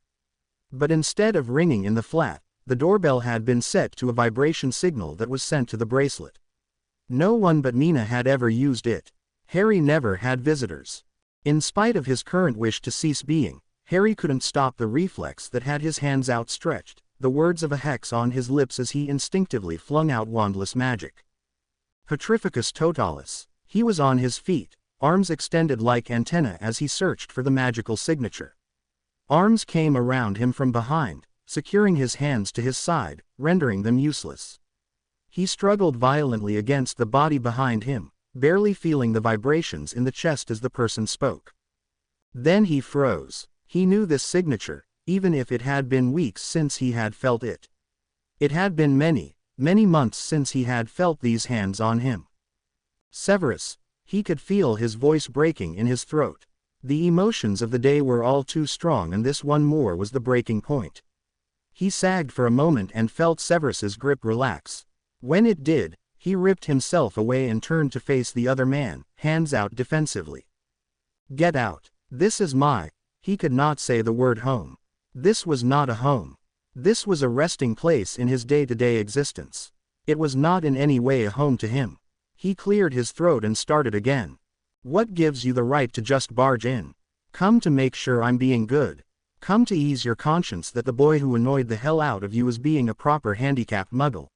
But instead of ringing in the flat, the doorbell had been set to a vibration signal that was sent to the bracelet. No one but Mina had ever used it. Harry never had visitors. In spite of his current wish to cease being, Harry couldn't stop the reflex that had his hands outstretched, the words of a hex on his lips as he instinctively flung out wandless magic. Petrificus totalis. He was on his feet, arms extended like antennae as he searched for the magical signature. Arms came around him from behind, securing his hands to his side, rendering them useless. He struggled violently against the body behind him, barely feeling the vibrations in the chest as the person spoke. Then he froze. He knew this signature, even if it had been weeks since he had felt it. It had been many, many months since he had felt these hands on him. Severus. He could feel his voice breaking in his throat. The emotions of the day were all too strong and this one more was the breaking point. He sagged for a moment and felt Severus's grip relax. When it did, he ripped himself away and turned to face the other man, hands out defensively. Get out. This is my... He could not say the word home. This was not a home. This was a resting place in his day-to-day existence. It was not in any way a home to him. He cleared his throat and started again. What gives you the right to just barge in? Come to make sure I'm being good. Come to ease your conscience that the boy who annoyed the hell out of you is being a proper handicapped muggle.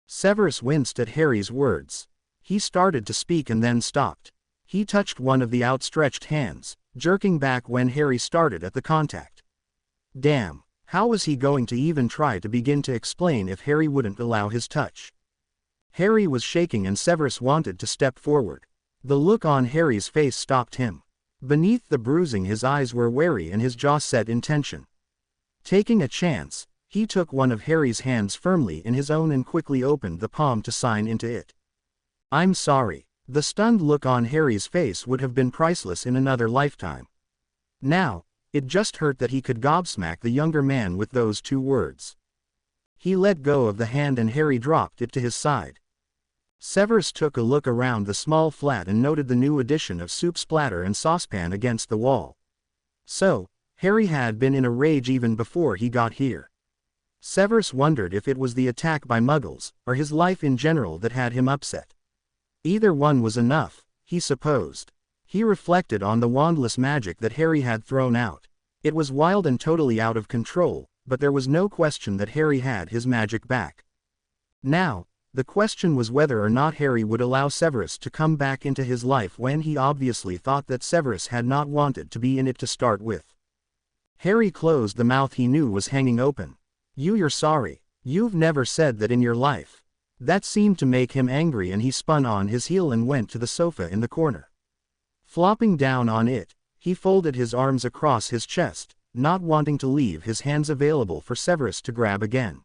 Severus winced at Harry's words. He started to speak and then stopped. He touched one of the outstretched hands, jerking back when Harry started at the contact. Damn, how was he going to even try to begin to explain if Harry wouldn't allow his touch? Harry was shaking and Severus wanted to step forward. The look on Harry's face stopped him. Beneath the bruising his eyes were wary and his jaw set in tension. Taking a chance, he took one of Harry's hands firmly in his own and quickly opened the palm to sign into it. I'm sorry. The stunned look on Harry's face would have been priceless in another lifetime. Now, it just hurt that he could gobsmack the younger man with those two words. He let go of the hand and Harry dropped it to his side. Severus took a look around the small flat and noted the new addition of soup splatter and saucepan against the wall. So, Harry had been in a rage even before he got here. Severus wondered if it was the attack by muggles, or his life in general that had him upset. Either one was enough, he supposed. He reflected on the wandless magic that Harry had thrown out. It was wild and totally out of control, but there was no question that Harry had his magic back. Now, The question was whether or not Harry would allow Severus to come back into his life when he obviously thought that Severus had not wanted to be in it to start with. Harry closed the mouth he knew was hanging open. You're sorry. You've never said that in your life. That seemed to make him angry, and he spun on his heel and went to the sofa in the corner. Flopping down on it, he folded his arms across his chest, not wanting to leave his hands available for Severus to grab again.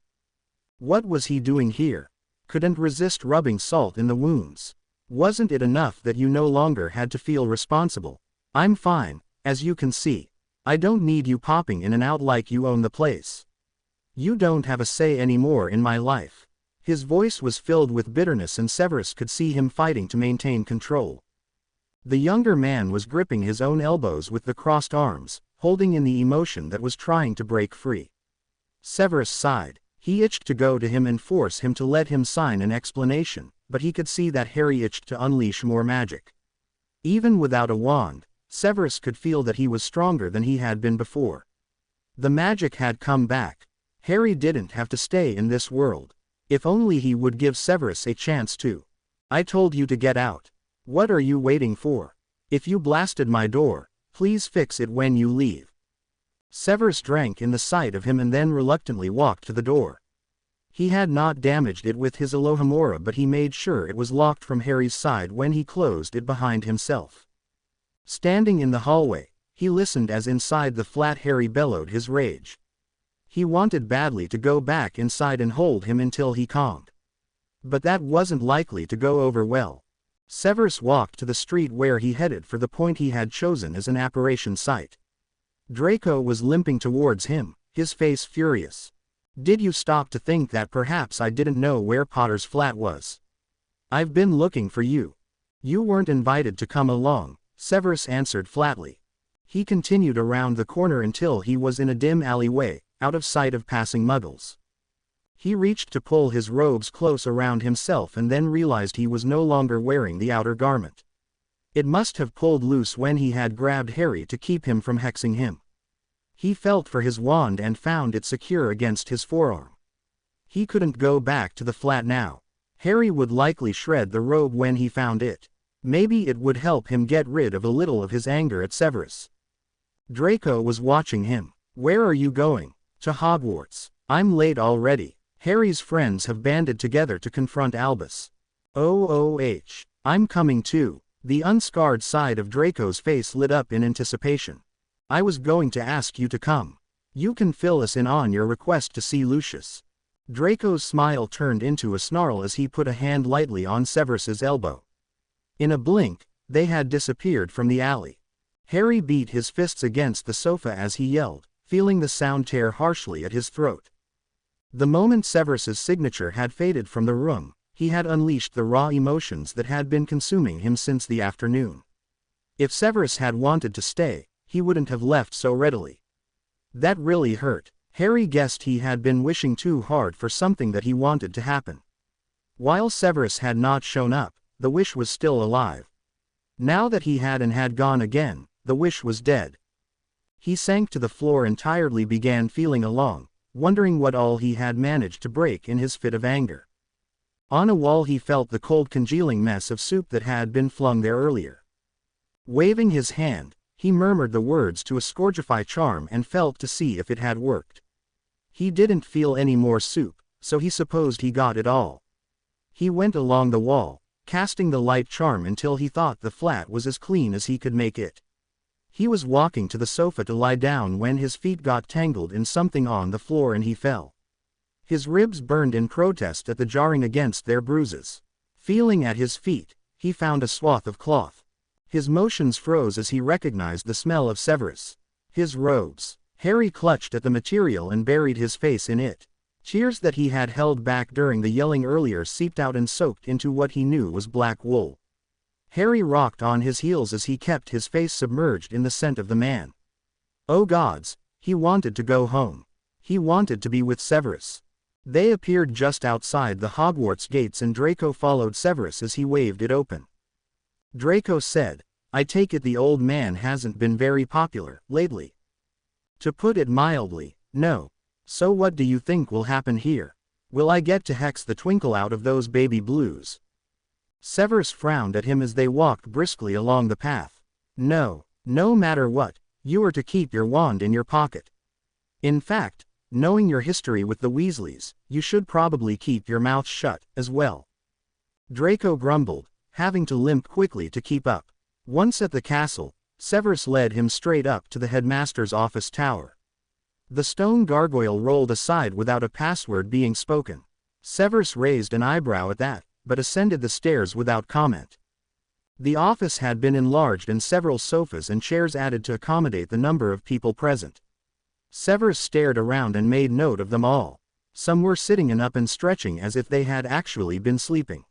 What was he doing here? Couldn't resist rubbing salt in the wounds. Wasn't it enough that you no longer had to feel responsible? I'm fine, as you can see. I don't need you popping in and out like you own the place. You don't have a say anymore in my life. His voice was filled with bitterness, and Severus could see him fighting to maintain control. The younger man was gripping his own elbows with the crossed arms, holding in the emotion that was trying to break free. Severus sighed. He itched to go to him and force him to let him sign an explanation, but he could see that Harry itched to unleash more magic. Even without a wand, Severus could feel that he was stronger than he had been before. The magic had come back. Harry didn't have to stay in this world. If only he would give Severus a chance to. I told you to get out. What are you waiting for? If you blasted my door, please fix it when you leave. Severus drank in the sight of him and then reluctantly walked to the door. He had not damaged it with his Alohomora, but he made sure it was locked from Harry's side when he closed it behind himself. Standing in the hallway, he listened as inside the flat Harry bellowed his rage. He wanted badly to go back inside and hold him until he calmed. But that wasn't likely to go over well. Severus walked to the street where he headed for the point he had chosen as an apparition site. Draco was limping towards him, his face furious. Did you stop to think that perhaps I didn't know where Potter's flat was? I've been looking for you. You weren't invited to come along, Severus answered flatly. He continued around the corner until he was in a dim alleyway, out of sight of passing muggles. He reached to pull his robes close around himself and then realized he was no longer wearing the outer garment. It must have pulled loose when he had grabbed Harry to keep him from hexing him. He felt for his wand and found it secure against his forearm. He couldn't go back to the flat now. Harry would likely shred the robe when he found it. Maybe it would help him get rid of a little of his anger at Severus. Draco was watching him. Where are you going? To Hogwarts. I'm late already. Harry's friends have banded together to confront Albus. I'm coming too. The unscarred side of Draco's face lit up in anticipation. I was going to ask you to come. You can fill us in on your request to see Lucius. Draco's smile turned into a snarl as he put a hand lightly on Severus's elbow. In a blink, they had disappeared from the alley. Harry beat his fists against the sofa as he yelled, feeling the sound tear harshly at his throat. The moment Severus's signature had faded from the room, he had unleashed the raw emotions that had been consuming him since the afternoon. If Severus had wanted to stay, he wouldn't have left so readily. That really hurt. Harry guessed he had been wishing too hard for something that he wanted to happen. While Severus had not shown up, the wish was still alive. Now that he had gone again, the wish was dead. He sank to the floor and tiredly began feeling along, wondering what all he had managed to break in his fit of anger. On a wall he felt the cold congealing mess of soup that had been flung there earlier. Waving his hand, he murmured the words to a Scourgify charm and felt to see if it had worked. He didn't feel any more soup, so he supposed he got it all. He went along the wall, casting the light charm until he thought the flat was as clean as he could make it. He was walking to the sofa to lie down when his feet got tangled in something on the floor and he fell. His ribs burned in protest at the jarring against their bruises. Feeling at his feet, he found a swath of cloth. His motions froze as he recognized the smell of Severus. His robes. Harry clutched at the material and buried his face in it. Tears that he had held back during the yelling earlier seeped out and soaked into what he knew was black wool. Harry rocked on his heels as he kept his face submerged in the scent of the man. Oh gods, he wanted to go home. He wanted to be with Severus. They appeared just outside the Hogwarts gates and Draco followed Severus as he waved it open. Draco said, I take it the old man hasn't been very popular lately. To put it mildly, no. So what do you think will happen here? Will I get to hex the twinkle out of those baby blues? Severus frowned at him as they walked briskly along the path. No, no matter what, you are to keep your wand in your pocket. In fact, knowing your history with the Weasleys, you should probably keep your mouth shut, as well. Draco grumbled, having to limp quickly to keep up. Once at the castle, Severus led him straight up to the headmaster's office tower. The stone gargoyle rolled aside without a password being spoken. Severus raised an eyebrow at that, but ascended the stairs without comment. The office had been enlarged and several sofas and chairs added to accommodate the number of people present. Severus stared around and made note of them all. Some were sitting and up and stretching as if they had actually been sleeping.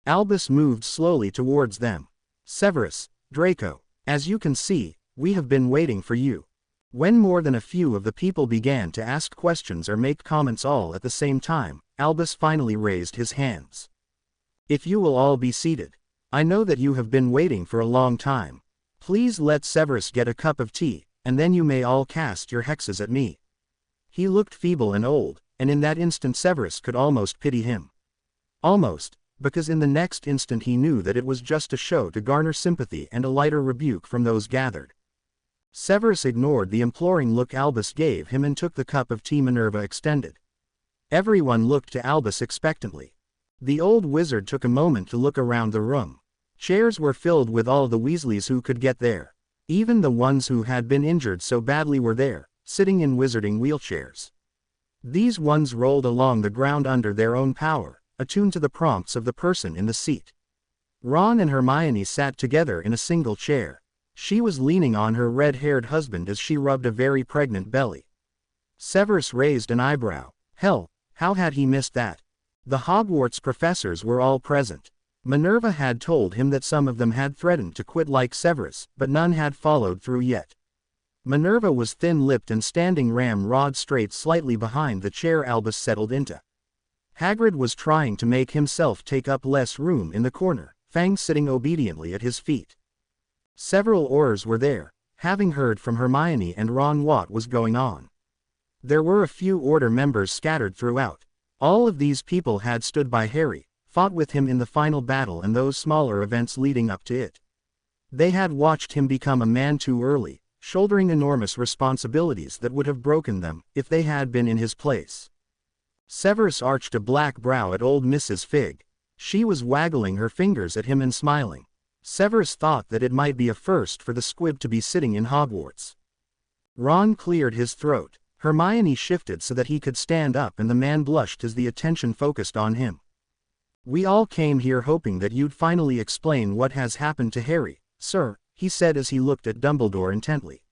Albus moved slowly towards them. Severus, Draco, as you can see, we have been waiting for you. When more than a few of the people began to ask questions or make comments all at the same time, Albus finally raised his hands. If you will all be seated. I know that you have been waiting for a long time. Please let Severus get a cup of tea, and then you may all cast your hexes at me. He looked feeble and old, and in that instant Severus could almost pity him. Almost, because in the next instant he knew that it was just a show to garner sympathy and a lighter rebuke from those gathered. Severus ignored the imploring look Albus gave him and took the cup of tea Minerva extended. Everyone looked to Albus expectantly. The old wizard took a moment to look around the room. Chairs were filled with all the Weasleys who could get there. Even the ones who had been injured so badly were there, sitting in wizarding wheelchairs. These ones rolled along the ground under their own power, attuned to the prompts of the person in the seat. Ron and Hermione sat together in a single chair. She was leaning on her red-haired husband as she rubbed a very pregnant belly. Severus raised an eyebrow. Hell, how had he missed that? The Hogwarts professors were all present. Minerva had told him that some of them had threatened to quit like Severus, but none had followed through yet. Minerva was thin-lipped and standing ramrod straight slightly behind the chair Albus settled into. Hagrid was trying to make himself take up less room in the corner, Fang sitting obediently at his feet. Several Aurors were there, having heard from Hermione and Ron what was going on. There were a few Order members scattered throughout. All of these people had stood by Harry, fought with him in the final battle and those smaller events leading up to it. They had watched him become a man too early, shouldering enormous responsibilities that would have broken them if they had been in his place. Severus arched a black brow at old Mrs. Fig. She was waggling her fingers at him and smiling. Severus thought that it might be a first for the squib to be sitting in Hogwarts. Ron cleared his throat. Hermione shifted so that he could stand up and the man blushed as the attention focused on him. We all came here hoping that you'd finally explain what has happened to Harry, sir, he said as he looked at Dumbledore intently.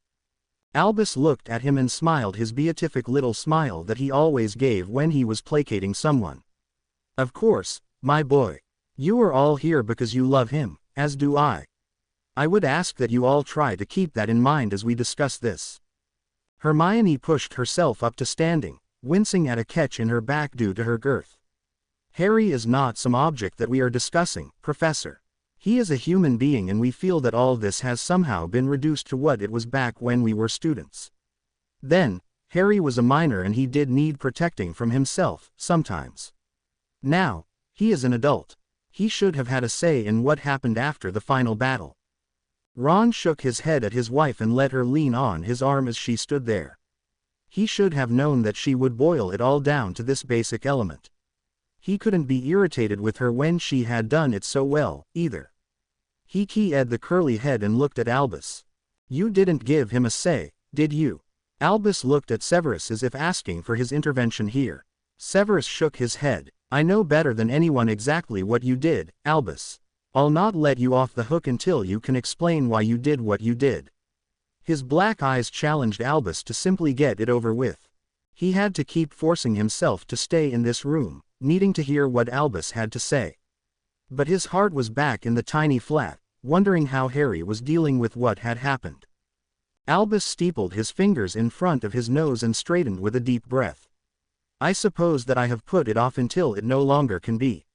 Albus looked at him and smiled his beatific little smile that he always gave when he was placating someone. Of course, my boy. You are all here because you love him, as do I. I would ask that you all try to keep that in mind as we discuss this. Hermione pushed herself up to standing, wincing at a catch in her back due to her girth. Harry is not some object that we are discussing, Professor. He is a human being and we feel that all this has somehow been reduced to what it was back when we were students. Then, Harry was a minor and he did need protecting from himself, sometimes. Now, he is an adult. He should have had a say in what happened after the final battle. Ron shook his head at his wife and let her lean on his arm as she stood there. He should have known that she would boil it all down to this basic element. He couldn't be irritated with her when she had done it so well, either. He keyed the curly head and looked at Albus. You didn't give him a say, did you? Albus looked at Severus as if asking for his intervention here. Severus shook his head. I know better than anyone exactly what you did, Albus. I'll not let you off the hook until you can explain why you did what you did. His black eyes challenged Albus to simply get it over with. He had to keep forcing himself to stay in this room, needing to hear what Albus had to say. But his heart was back in the tiny flat, wondering how Harry was dealing with what had happened. Albus steepled his fingers in front of his nose and straightened with a deep breath. I suppose that I have put it off until it no longer can be.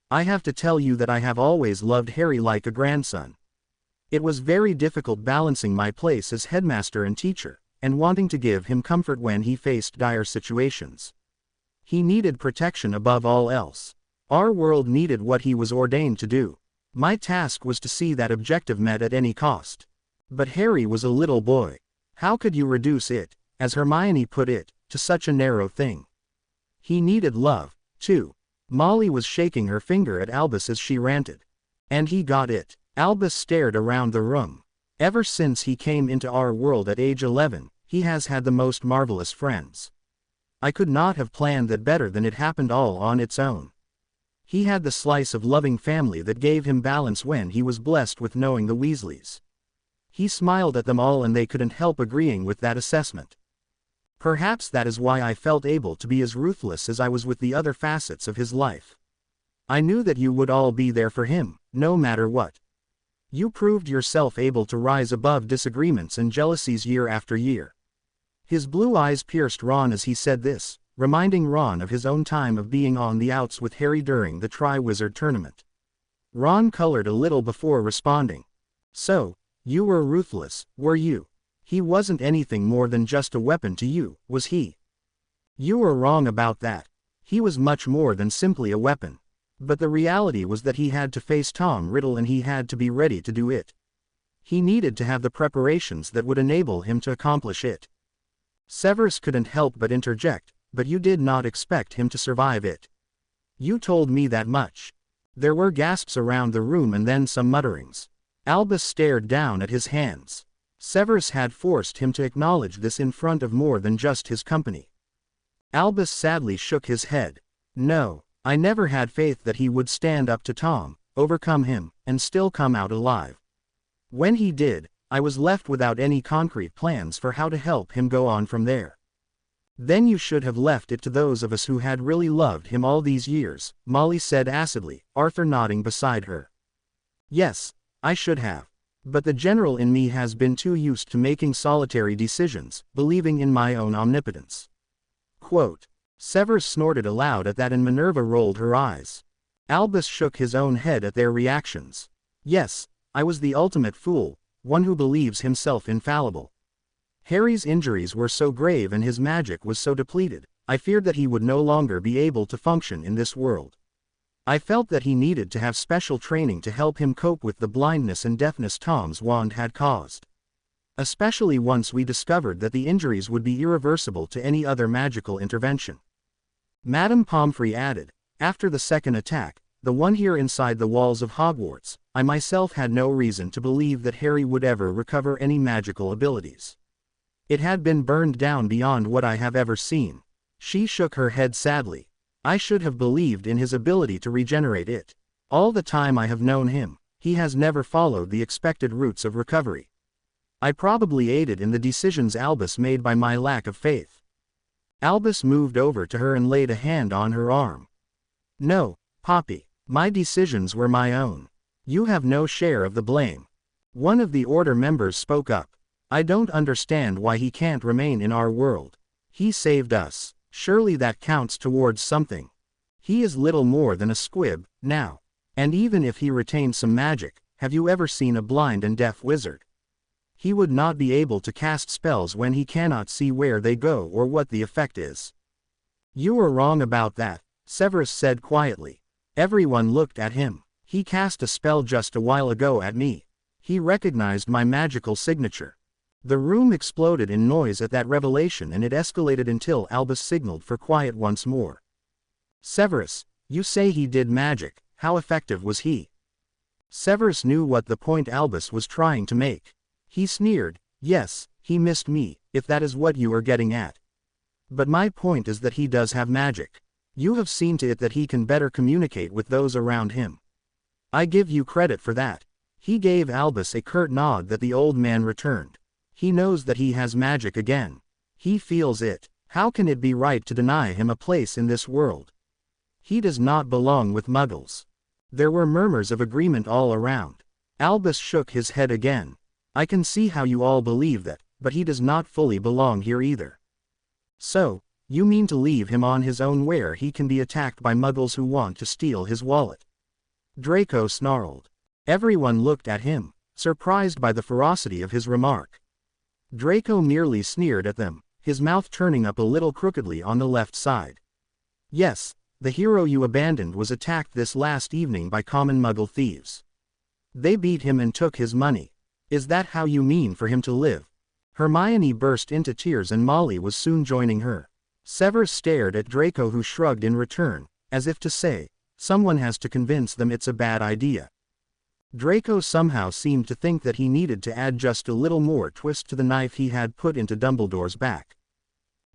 I have to tell you that I have always loved Harry like a grandson. It was very difficult balancing my place as headmaster and teacher, and wanting to give him comfort when he faced dire situations. He needed protection above all else. Our world needed what he was ordained to do. My task was to see that objective met at any cost. But Harry was a little boy. How could you reduce it, as Hermione put it, to such a narrow thing? He needed love, too. Molly was shaking her finger at Albus as she ranted. And he got it. Albus stared around the room. Ever since he came into our world at age 11, he has had the most marvelous friends. I could not have planned that better than it happened all on its own. He had the slice of loving family that gave him balance when he was blessed with knowing the Weasleys. He smiled at them all and they couldn't help agreeing with that assessment. Perhaps that is why I felt able to be as ruthless as I was with the other facets of his life. I knew that you would all be there for him, no matter what. You proved yourself able to rise above disagreements and jealousies year after year. His blue eyes pierced Ron as he said this, reminding Ron of his own time of being on the outs with Harry during the Triwizard Tournament. Ron colored a little before responding. So, you were ruthless, were you? He wasn't anything more than just a weapon to you, was he? You were wrong about that. He was much more than simply a weapon. But the reality was that he had to face Tom Riddle and he had to be ready to do it. He needed to have the preparations that would enable him to accomplish it. Severus couldn't help but interject, but you did not expect him to survive it. You told me that much. There were gasps around the room and then some mutterings. Albus stared down at his hands. Severus had forced him to acknowledge this in front of more than just his company. Albus sadly shook his head. No, I never had faith that he would stand up to Tom, overcome him, and still come out alive. When he did, I was left without any concrete plans for how to help him go on from there. Then you should have left it to those of us who had really loved him all these years, Molly said acidly, Arthur nodding beside her. Yes, I should have. But the general in me has been too used to making solitary decisions, believing in my own omnipotence. Quote. Severus snorted aloud at that and Minerva rolled her eyes. Albus shook his own head at their reactions. Yes, I was the ultimate fool, one who believes himself infallible. Harry's injuries were so grave and his magic was so depleted, I feared that he would no longer be able to function in this world. I felt that he needed to have special training to help him cope with the blindness and deafness Tom's wand had caused. Especially once we discovered that the injuries would be irreversible to any other magical intervention. Madame Pomfrey added, after the second attack, the one here inside the walls of Hogwarts, I myself had no reason to believe that Harry would ever recover any magical abilities. It had been burned down beyond what I have ever seen. She shook her head sadly. I should have believed in his ability to regenerate it. All the time I have known him, he has never followed the expected routes of recovery. I probably aided in the decisions Albus made by my lack of faith. Albus moved over to her and laid a hand on her arm. No, Poppy, my decisions were my own. You have no share of the blame. One of the Order members spoke up. I don't understand why he can't remain in our world. He saved us. Surely that counts towards something. He is little more than a squib, now. And even if he retained some magic, have you ever seen a blind and deaf wizard? He would not be able to cast spells when he cannot see where they go or what the effect is. You are wrong about that, Severus said quietly. Everyone looked at him. He cast a spell just a while ago at me. He recognized my magical signature. The room exploded in noise at that revelation and it escalated until Albus signaled for quiet once more. Severus, you say he did magic, how effective was he? Severus knew what the point Albus was trying to make. He sneered, yes, he missed me, if that is what you are getting at. But my point is that he does have magic. You have seen to it that he can better communicate with those around him. I give you credit for that. He gave Albus a curt nod that the old man returned. He knows that he has magic again. He feels it. How can it be right to deny him a place in this world? He does not belong with Muggles. There were murmurs of agreement all around. Albus shook his head again. I can see how you all believe that, but he does not fully belong here either. So, you mean to leave him on his own where he can be attacked by Muggles who want to steal his wallet? Draco snarled. Everyone looked at him, surprised by the ferocity of his remark. Draco merely sneered at them, his mouth turning up a little crookedly on the left side. Yes, the hero you abandoned was attacked this last evening by common Muggle thieves. They beat him and took his money. Is that how you mean for him to live? Hermione burst into tears and Molly was soon joining her. Severus stared at Draco, who shrugged in return, as if to say, someone has to convince them it's a bad idea. Draco somehow seemed to think that he needed to add just a little more twist to the knife he had put into Dumbledore's back.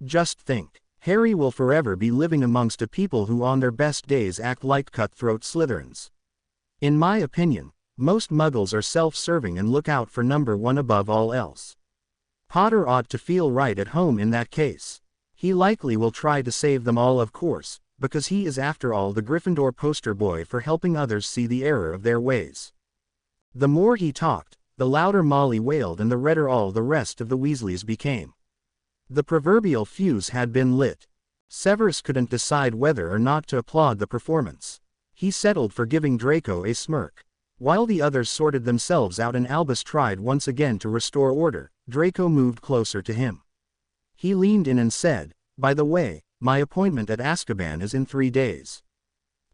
Just think, Harry will forever be living amongst a people who on their best days act like cutthroat Slytherins. In my opinion, most Muggles are self-serving and look out for number one above all else. Potter ought to feel right at home in that case. He likely will try to save them all, of course, because he is after all the Gryffindor poster boy for helping others see the error of their ways. The more he talked, the louder Molly wailed and the redder all the rest of the Weasleys became. The proverbial fuse had been lit. Severus couldn't decide whether or not to applaud the performance. He settled for giving Draco a smirk. While the others sorted themselves out and Albus tried once again to restore order, Draco moved closer to him. He leaned in and said, "By the way, my appointment at Azkaban is in 3 days.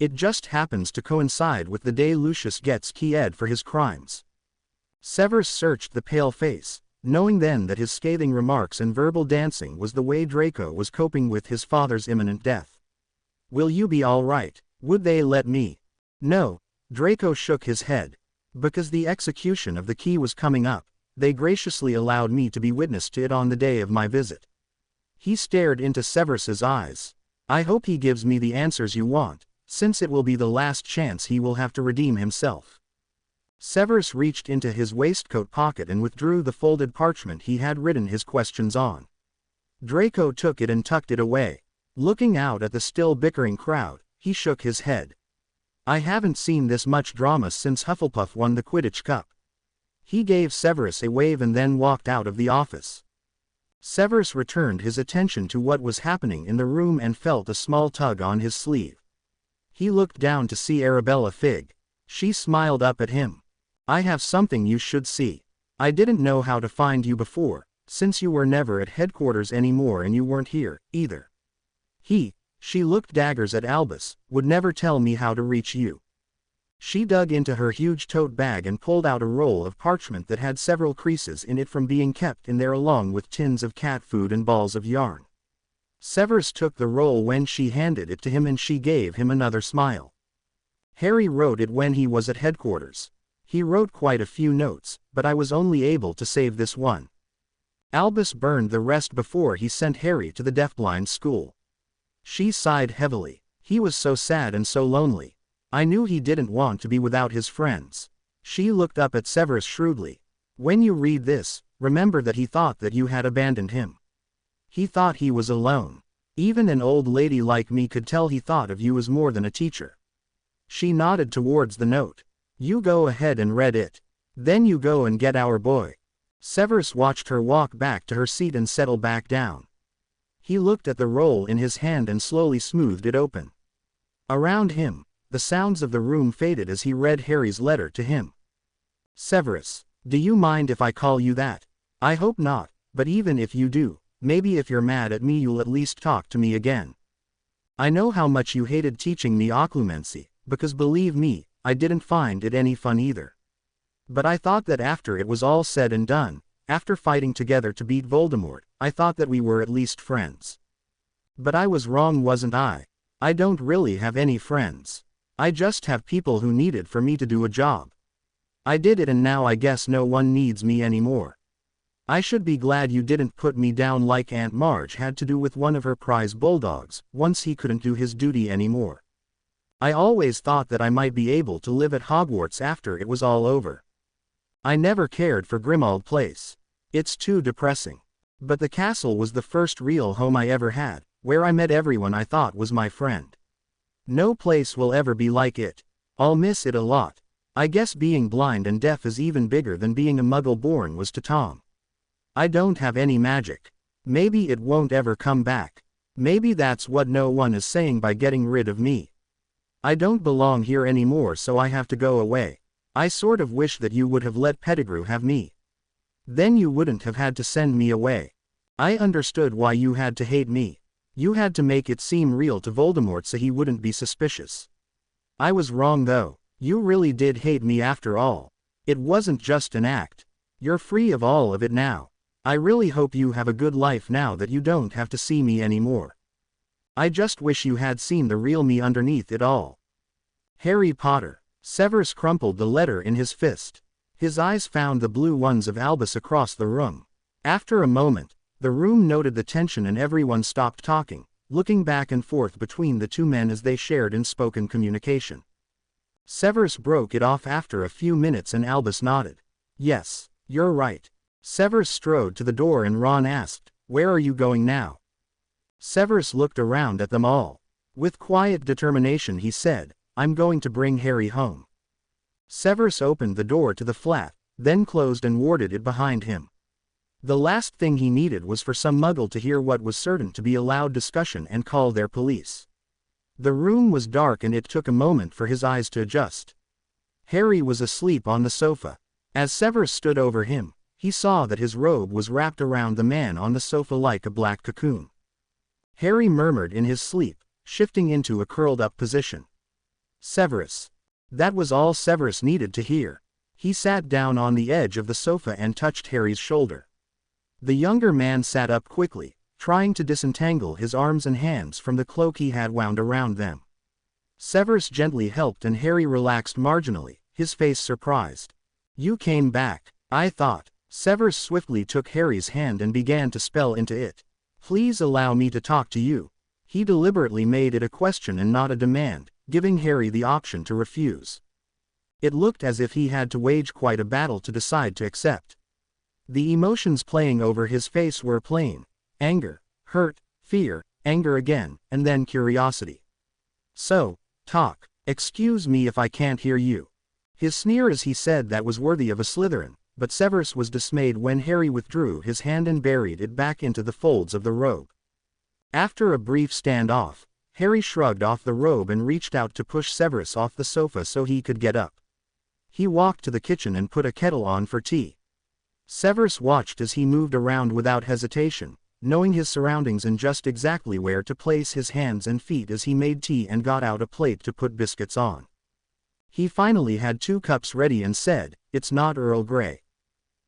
It just happens to coincide with the day Lucius gets keyed for his crimes." Severus searched the pale face, knowing then that his scathing remarks and verbal dancing was the way Draco was coping with his father's imminent death. "Will you be all right? Would they let me?" "No." Draco shook his head. "Because the execution of the key was coming up, they graciously allowed me to be witness to it on the day of my visit." He stared into Severus's eyes. "I hope he gives me the answers you want, since it will be the last chance he will have to redeem himself." Severus reached into his waistcoat pocket and withdrew the folded parchment he had written his questions on. Draco took it and tucked it away. Looking out at the still bickering crowd, he shook his head. "I haven't seen this much drama since Hufflepuff won the Quidditch Cup." He gave Severus a wave and then walked out of the office. Severus returned his attention to what was happening in the room and felt a small tug on his sleeve. He looked down to see Arabella Figg. She smiled up at him. "I have something you should see. I didn't know how to find you before, since you were never at headquarters anymore and you weren't here, either. She looked daggers at Albus, would never tell me how to reach you." She dug into her huge tote bag and pulled out a roll of parchment that had several creases in it from being kept in there along with tins of cat food and balls of yarn. Severus took the roll when she handed it to him and she gave him another smile. "Harry wrote it when he was at headquarters. He wrote quite a few notes, but I was only able to save this one. Albus burned the rest before he sent Harry to the deafblind school." She sighed heavily. "He was so sad and so lonely. I knew he didn't want to be without his friends." She looked up at Severus shrewdly. "When you read this, remember that he thought that you had abandoned him. He thought he was alone. Even an old lady like me could tell he thought of you as more than a teacher." She nodded towards the note. "You go ahead and read it. Then you go and get our boy." Severus watched her walk back to her seat and settle back down. He looked at the roll in his hand and slowly smoothed it open. Around him, the sounds of the room faded as he read Harry's letter to him. "Severus, do you mind if I call you that? I hope not, but even if you do, maybe if you're mad at me you'll at least talk to me again. I know how much you hated teaching me occlumency, because believe me, I didn't find it any fun either. But I thought that after it was all said and done, after fighting together to beat Voldemort, I thought that we were at least friends. But I was wrong, wasn't I? I don't really have any friends. I just have people who needed for me to do a job. I did it and now I guess no one needs me anymore. I should be glad you didn't put me down like Aunt Marge had to do with one of her prize bulldogs, once he couldn't do his duty anymore. I always thought that I might be able to live at Hogwarts after it was all over. I never cared for Grimmauld Place. It's too depressing. But the castle was the first real home I ever had, where I met everyone I thought was my friend. No place will ever be like it. I'll miss it a lot. I guess being blind and deaf is even bigger than being a Muggle born was to Tom. I don't have any magic. Maybe it won't ever come back. Maybe that's what no one is saying by getting rid of me. I don't belong here anymore, so I have to go away. I sort of wish that you would have let Pettigrew have me. Then you wouldn't have had to send me away. I understood why you had to hate me. You had to make it seem real to Voldemort so he wouldn't be suspicious. I was wrong though. You really did hate me after all. It wasn't just an act. You're free of all of it now. I really hope you have a good life now that you don't have to see me anymore. I just wish you had seen the real me underneath it all. Harry Potter. Severus crumpled the letter in his fist. His eyes found the blue ones of Albus across the room. After a moment, the room noted the tension and everyone stopped talking, looking back and forth between the two men as they shared unspoken communication. Severus broke it off after a few minutes and Albus nodded. Yes, you're right. Severus strode to the door and Ron asked, "Where are you going now?" Severus looked around at them all. With quiet determination he said, "I'm going to bring Harry home." Severus opened the door to the flat, then closed and warded it behind him. The last thing he needed was for some muggle to hear what was certain to be a loud discussion and call their police. The room was dark and it took a moment for his eyes to adjust. Harry was asleep on the sofa. As Severus stood over him, he saw that his robe was wrapped around the man on the sofa like a black cocoon. Harry murmured in his sleep, shifting into a curled-up position. Severus. That was all Severus needed to hear. He sat down on the edge of the sofa and touched Harry's shoulder. The younger man sat up quickly, trying to disentangle his arms and hands from the cloak he had wound around them. Severus gently helped and Harry relaxed marginally, his face surprised. "You came back, I thought." Severus swiftly took Harry's hand and began to spell into it. "Please allow me to talk to you." He deliberately made it a question and not a demand, giving Harry the option to refuse. It looked as if he had to wage quite a battle to decide to accept. The emotions playing over his face were plain: anger, hurt, fear, anger again, and then curiosity. "So, talk. Excuse me if I can't hear you." His sneer as he said that was worthy of a Slytherin, but Severus was dismayed when Harry withdrew his hand and buried it back into the folds of the robe. After a brief standoff, Harry shrugged off the robe and reached out to push Severus off the sofa so he could get up. He walked to the kitchen and put a kettle on for tea. Severus watched as he moved around without hesitation, knowing his surroundings and just exactly where to place his hands and feet as he made tea and got out a plate to put biscuits on. He finally had 2 cups ready and said, "It's not Earl Grey.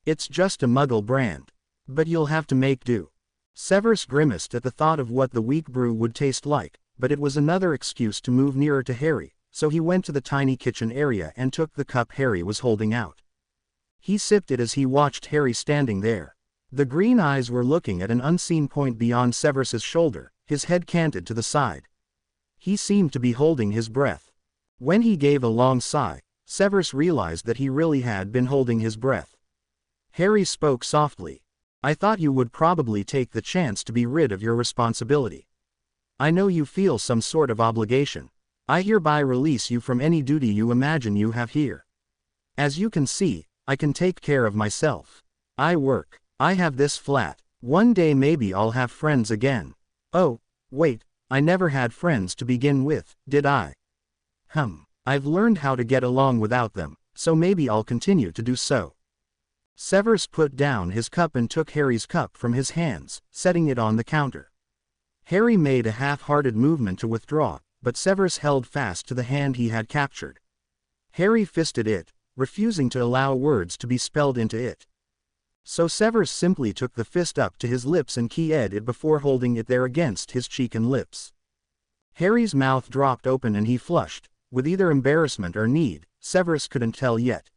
It's just a Muggle brand. But you'll have to make do." Severus grimaced at the thought of what the weak brew would taste like, but it was another excuse to move nearer to Harry, so he went to the tiny kitchen area and took the cup Harry was holding out. He sipped it as he watched Harry standing there. The green eyes were looking at an unseen point beyond Severus's shoulder, his head canted to the side. He seemed to be holding his breath. When he gave a long sigh, Severus realized that he really had been holding his breath. Harry spoke softly. "I thought you would probably take the chance to be rid of your responsibility. I know you feel some sort of obligation. I hereby release you from any duty you imagine you have here. As you can see, I can take care of myself. I work. I have this flat. One day maybe I'll have friends again. Oh, wait, I never had friends to begin with, did I? I've learned how to get along without them, so maybe I'll continue to do so." Severus put down his cup and took Harry's cup from his hands, setting it on the counter. Harry made a half-hearted movement to withdraw, but Severus held fast to the hand he had captured. Harry fisted it, refusing to allow words to be spelled into it. So Severus simply took the fist up to his lips and keyed it before holding it there against his cheek and lips. Harry's mouth dropped open and he flushed, with either embarrassment or need, Severus couldn't tell yet.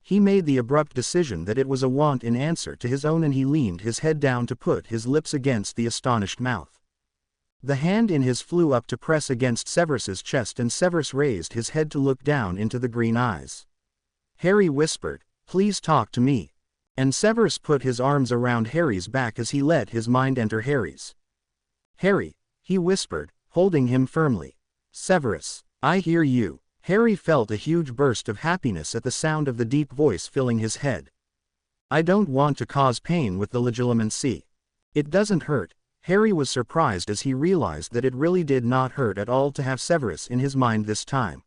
He made the abrupt decision that it was a want in answer to his own and he leaned his head down to put his lips against the astonished mouth. The hand in his flew up to press against Severus's chest and Severus raised his head to look down into the green eyes. Harry whispered, "Please talk to me." And Severus put his arms around Harry's back as he let his mind enter Harry's. "Harry," he whispered, holding him firmly. "Severus, I hear you." Harry felt a huge burst of happiness at the sound of the deep voice filling his head. "I don't want to cause pain with the legilimency. It doesn't hurt." Harry was surprised as he realized that it really did not hurt at all to have Severus in his mind this time.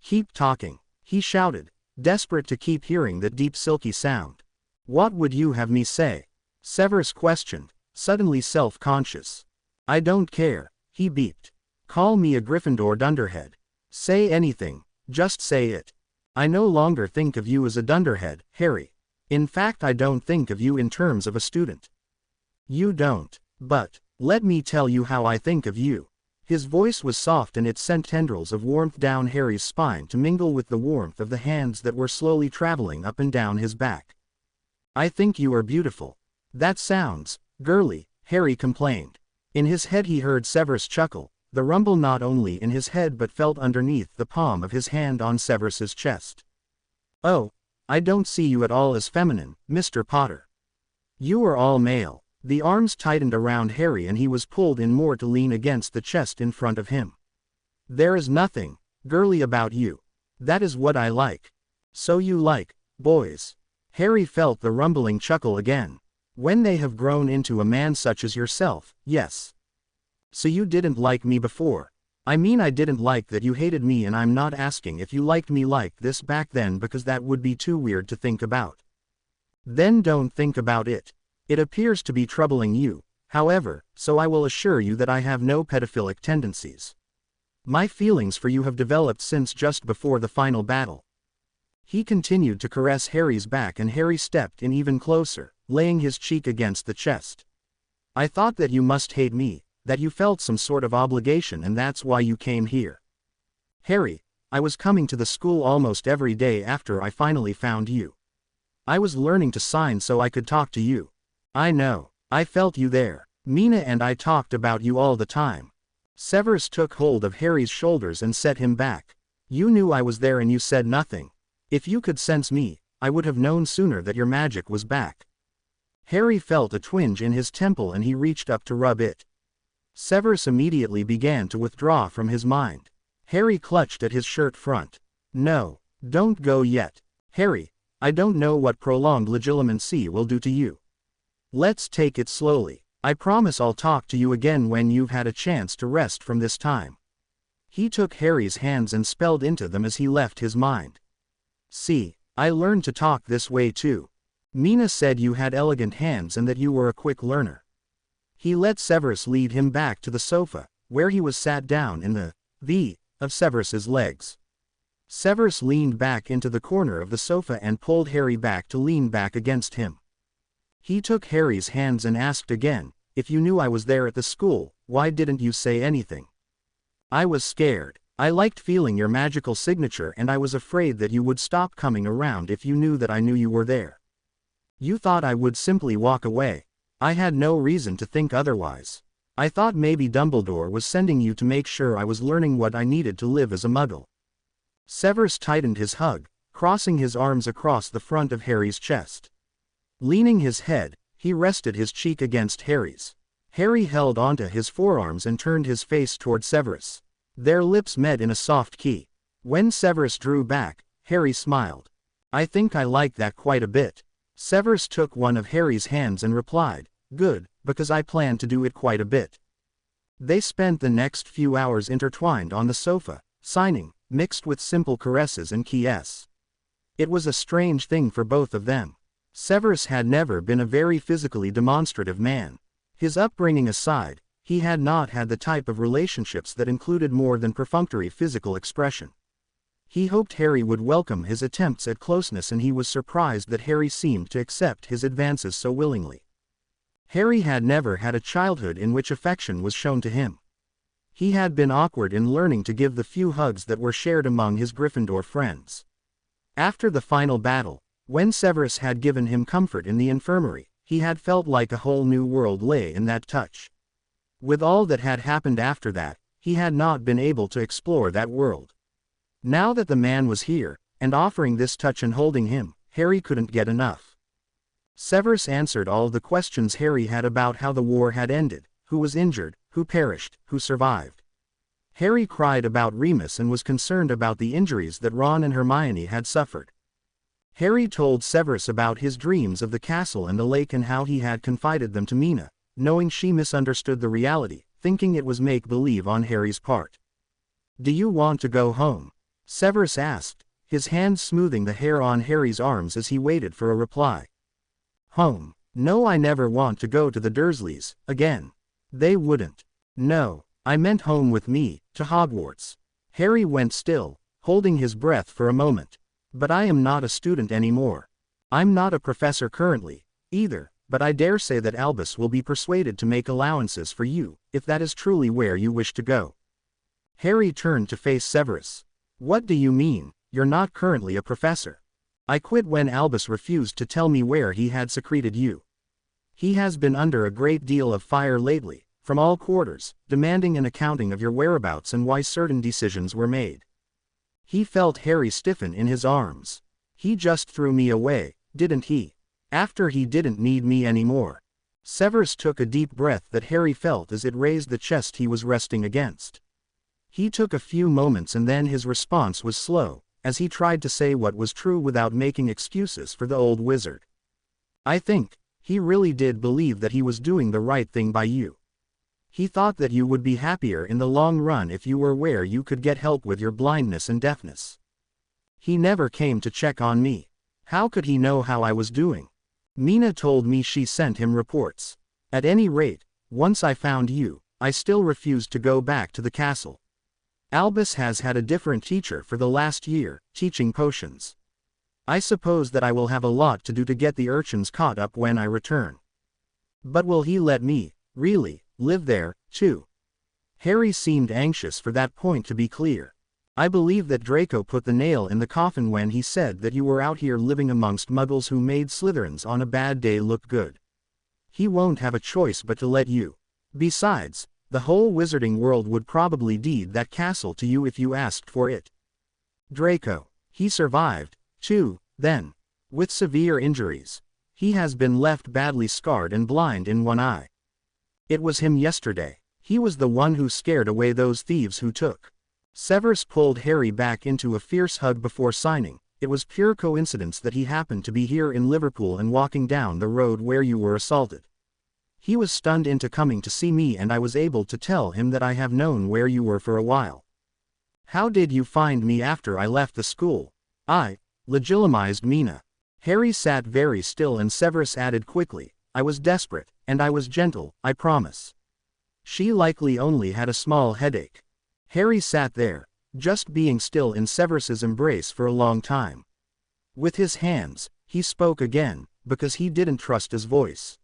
"Keep talking," he shouted, desperate to keep hearing that deep silky sound. "What would you have me say?" Severus questioned, suddenly self-conscious. I don't care, he beeped. Call me a Gryffindor dunderhead. Say anything, just say it. I no longer think of you as a dunderhead, Harry. In fact, I don't think of you in terms of a student. You don't, but let me tell you how I think of you. His voice was soft and it sent tendrils of warmth down Harry's spine to mingle with the warmth of the hands that were slowly traveling up and down his back. I think you are beautiful. That sounds girly, Harry complained. In his head he heard Severus chuckle, the rumble not only in his head but felt underneath the palm of his hand on Severus's chest. Oh, I don't see you at all as feminine, Mr. Potter. You are all male. The arms tightened around Harry and he was pulled in more to lean against the chest in front of him. There is nothing girly about you. That is what I like. So you like boys. Harry felt the rumbling chuckle again. When they have grown into a man such as yourself, yes. So you didn't like me before. I mean, I didn't like that you hated me, and I'm not asking if you liked me like this back then because that would be too weird to think about. Then don't think about it. It appears to be troubling you, however, so I will assure you that I have no pedophilic tendencies. My feelings for you have developed since just before the final battle. He continued to caress Harry's back and Harry stepped in even closer, laying his cheek against the chest. I thought that you must hate me, that you felt some sort of obligation, and that's why you came here. Harry, I was coming to the school almost every day after I finally found you. I was learning to sign so I could talk to you. I know, I felt you there. Mina and I talked about you all the time. Severus took hold of Harry's shoulders and set him back. You knew I was there and you said nothing. If you could sense me, I would have known sooner that your magic was back. Harry felt a twinge in his temple and he reached up to rub it. Severus immediately began to withdraw from his mind. Harry clutched at his shirt front. No, don't go yet. Harry, I don't know what prolonged legilimency will do to you. Let's take it slowly. I promise I'll talk to you again when you've had a chance to rest from this time. He took Harry's hands and spelled into them as he left his mind. See, I learned to talk this way too. Mina said you had elegant hands and that you were a quick learner. He let Severus lead him back to the sofa, where he was sat down in the V of Severus's legs. Severus leaned back into the corner of the sofa and pulled Harry back to lean back against him. He took Harry's hands and asked again, if you knew I was there at the school, why didn't you say anything? I was scared. I liked feeling your magical signature and I was afraid that you would stop coming around if you knew that I knew you were there. You thought I would simply walk away. I had no reason to think otherwise. I thought maybe Dumbledore was sending you to make sure I was learning what I needed to live as a Muggle. Severus tightened his hug, crossing his arms across the front of Harry's chest. Leaning his head, he rested his cheek against Harry's. Harry held onto his forearms and turned his face toward Severus. Their lips met in a soft key. When Severus drew back, Harry smiled. I think I like that quite a bit. Severus took one of Harry's hands and replied, good, because I plan to do it quite a bit. They spent the next few hours intertwined on the sofa, signing, mixed with simple caresses and kisses. It was a strange thing for both of them. Severus had never been a very physically demonstrative man. His upbringing aside, he had not had the type of relationships that included more than perfunctory physical expression. He hoped Harry would welcome his attempts at closeness and he was surprised that Harry seemed to accept his advances so willingly. Harry had never had a childhood in which affection was shown to him. He had been awkward in learning to give the few hugs that were shared among his Gryffindor friends. After the final battle, when Severus had given him comfort in the infirmary, he had felt like a whole new world lay in that touch. With all that had happened after that, he had not been able to explore that world. Now that the man was here, and offering this touch and holding him, Harry couldn't get enough. Severus answered all the questions Harry had about how the war had ended, who was injured, who perished, who survived. Harry cried about Remus and was concerned about the injuries that Ron and Hermione had suffered. Harry told Severus about his dreams of the castle and the lake and how he had confided them to Mina, knowing she misunderstood the reality, thinking it was make-believe on Harry's part. Do you want to go home? Severus asked, his hand smoothing the hair on Harry's arms as he waited for a reply. Home? No, I never want to go to the Dursleys again. They wouldn't. No, I meant home with me, to Hogwarts. Harry went still, holding his breath for a moment. But I am not a student anymore. I'm not a professor currently, either, but I dare say that Albus will be persuaded to make allowances for you, if that is truly where you wish to go. Harry turned to face Severus. What do you mean, you're not currently a professor? I quit when Albus refused to tell me where he had secreted you. He has been under a great deal of fire lately, from all quarters, demanding an accounting of your whereabouts and why certain decisions were made. He felt Harry stiffen in his arms. He just threw me away, didn't he? After he didn't need me anymore. Severus took a deep breath that Harry felt as it raised the chest he was resting against. He took a few moments and then his response was slow, as he tried to say what was true without making excuses for the old wizard. I think he really did believe that he was doing the right thing by you. He thought that you would be happier in the long run if you were where you could get help with your blindness and deafness. He never came to check on me. How could he know how I was doing? Mina told me she sent him reports. At any rate, once I found you, I still refused to go back to the castle. Albus has had a different teacher for the last year, teaching potions. I suppose that I will have a lot to do to get the urchins caught up when I return. But will he let me, really, live there, too? Harry seemed anxious for that point to be clear. I believe that Draco put the nail in the coffin when he said that you were out here living amongst muggles who made Slytherins on a bad day look good. He won't have a choice but to let you. Besides, the whole wizarding world would probably deed that castle to you if you asked for it. Draco, he survived, too, then. With severe injuries. He has been left badly scarred and blind in one eye. It was him yesterday. He was the one who scared away those thieves who took. Severus pulled Harry back into a fierce hug before signing. It was pure coincidence that he happened to be here in Liverpool and walking down the road where you were assaulted. He was stunned into coming to see me and I was able to tell him that I have known where you were for a while. How did you find me after I left the school? I legitimized Mina. Harry sat very still and Severus added quickly, I was desperate, and I was gentle, I promise. She likely only had a small headache. Harry sat there, just being still in Severus's embrace for a long time. With his hands, he spoke again, because he didn't trust his voice.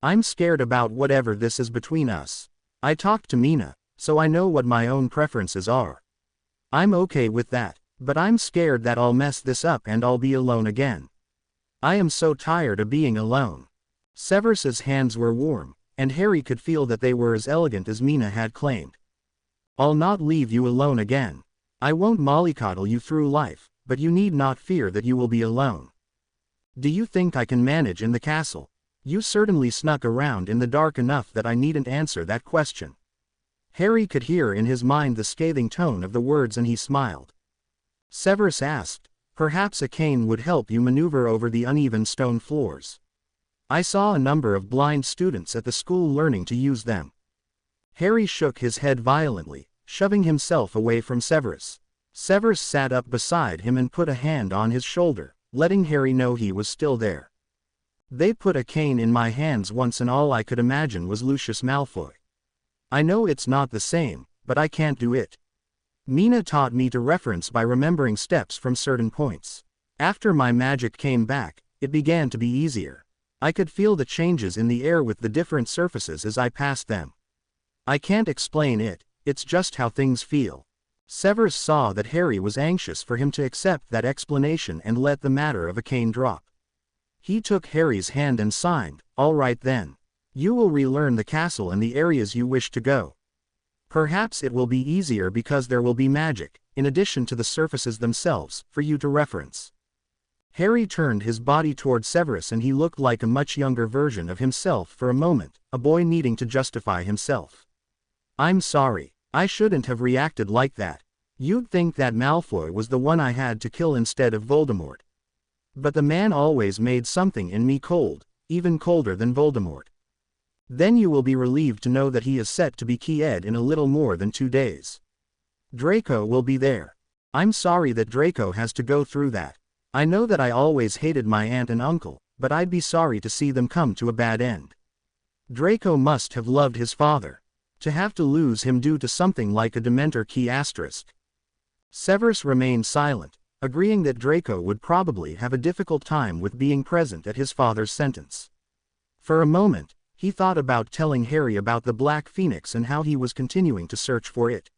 I'm scared about whatever this is between us. I talked to Mina, so I know what my own preferences are. I'm okay with that, but I'm scared that I'll mess this up and I'll be alone again. I am so tired of being alone. Severus's hands were warm, and Harry could feel that they were as elegant as Mina had claimed. I'll not leave you alone again. I won't mollycoddle you through life, but you need not fear that you will be alone. Do you think I can manage in the castle? You certainly snuck around in the dark enough that I needn't answer that question. Harry could hear in his mind the scathing tone of the words and he smiled. Severus asked, perhaps a cane would help you maneuver over the uneven stone floors. I saw a number of blind students at the school learning to use them. Harry shook his head violently, shoving himself away from Severus. Severus sat up beside him and put a hand on his shoulder, letting Harry know he was still there. They put a cane in my hands once and all I could imagine was Lucius Malfoy. I know it's not the same, but I can't do it. Mina taught me to reference by remembering steps from certain points. After my magic came back, it began to be easier. I could feel the changes in the air with the different surfaces as I passed them. I can't explain it, it's just how things feel. Severus saw that Harry was anxious for him to accept that explanation and let the matter of a cane drop. He took Harry's hand and signed, all right then. You will relearn the castle and the areas you wish to go. Perhaps it will be easier because there will be magic, in addition to the surfaces themselves, for you to reference. Harry turned his body toward Severus and he looked like a much younger version of himself for a moment, a boy needing to justify himself. I'm sorry, I shouldn't have reacted like that. You'd think that Malfoy was the one I had to kill instead of Voldemort. But the man always made something in me cold, even colder than Voldemort. Then you will be relieved to know that he is set to be Ki-Ed in a little more than 2 days. Draco will be there. I'm sorry that Draco has to go through that. I know that I always hated my aunt and uncle, but I'd be sorry to see them come to a bad end. Draco must have loved his father. To have to lose him due to something like a Dementor key asterisk. Severus remained silent, agreeing that Draco would probably have a difficult time with being present at his father's sentence. For a moment, he thought about telling Harry about the Black Phoenix and how he was continuing to search for it.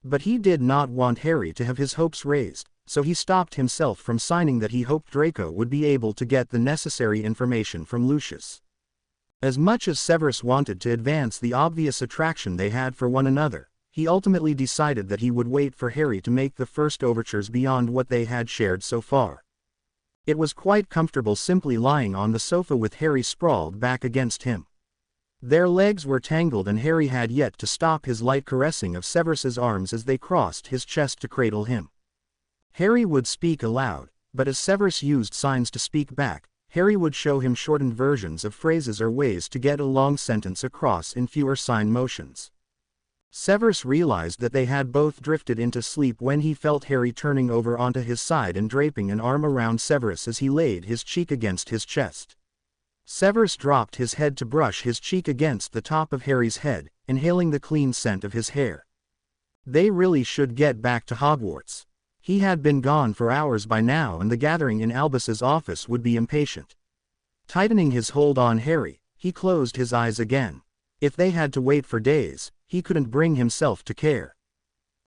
But he did not want Harry to have his hopes raised, so he stopped himself from signing that he hoped Draco would be able to get the necessary information from Lucius. As much as Severus wanted to advance the obvious attraction they had for one another, he ultimately decided that he would wait for Harry to make the first overtures beyond what they had shared so far. It was quite comfortable simply lying on the sofa with Harry sprawled back against him. Their legs were tangled and Harry had yet to stop his light caressing of Severus's arms as they crossed his chest to cradle him. Harry would speak aloud, but as Severus used signs to speak back, Harry would show him shortened versions of phrases or ways to get a long sentence across in fewer sign motions. Severus realized that they had both drifted into sleep when he felt Harry turning over onto his side and draping an arm around Severus as he laid his cheek against his chest. Severus dropped his head to brush his cheek against the top of Harry's head, inhaling the clean scent of his hair. They really should get back to Hogwarts. He had been gone for hours by now and the gathering in Albus's office would be impatient. Tightening his hold on Harry, he closed his eyes again. If they had to wait for days, he couldn't bring himself to care.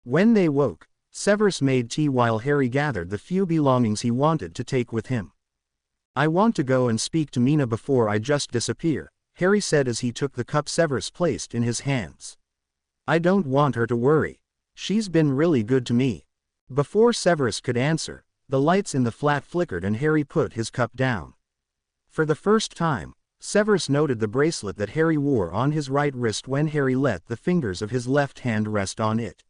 When they woke, Severus made tea while Harry gathered the few belongings he wanted to take with him. "I want to go and speak to Mina before I just disappear," Harry said as he took the cup Severus placed in his hands. "I don't want her to worry. She's been really good to me." Before Severus could answer, the lights in the flat flickered and Harry put his cup down. For the first time, Severus noted the bracelet that Harry wore on his right wrist when Harry let the fingers of his left hand rest on it.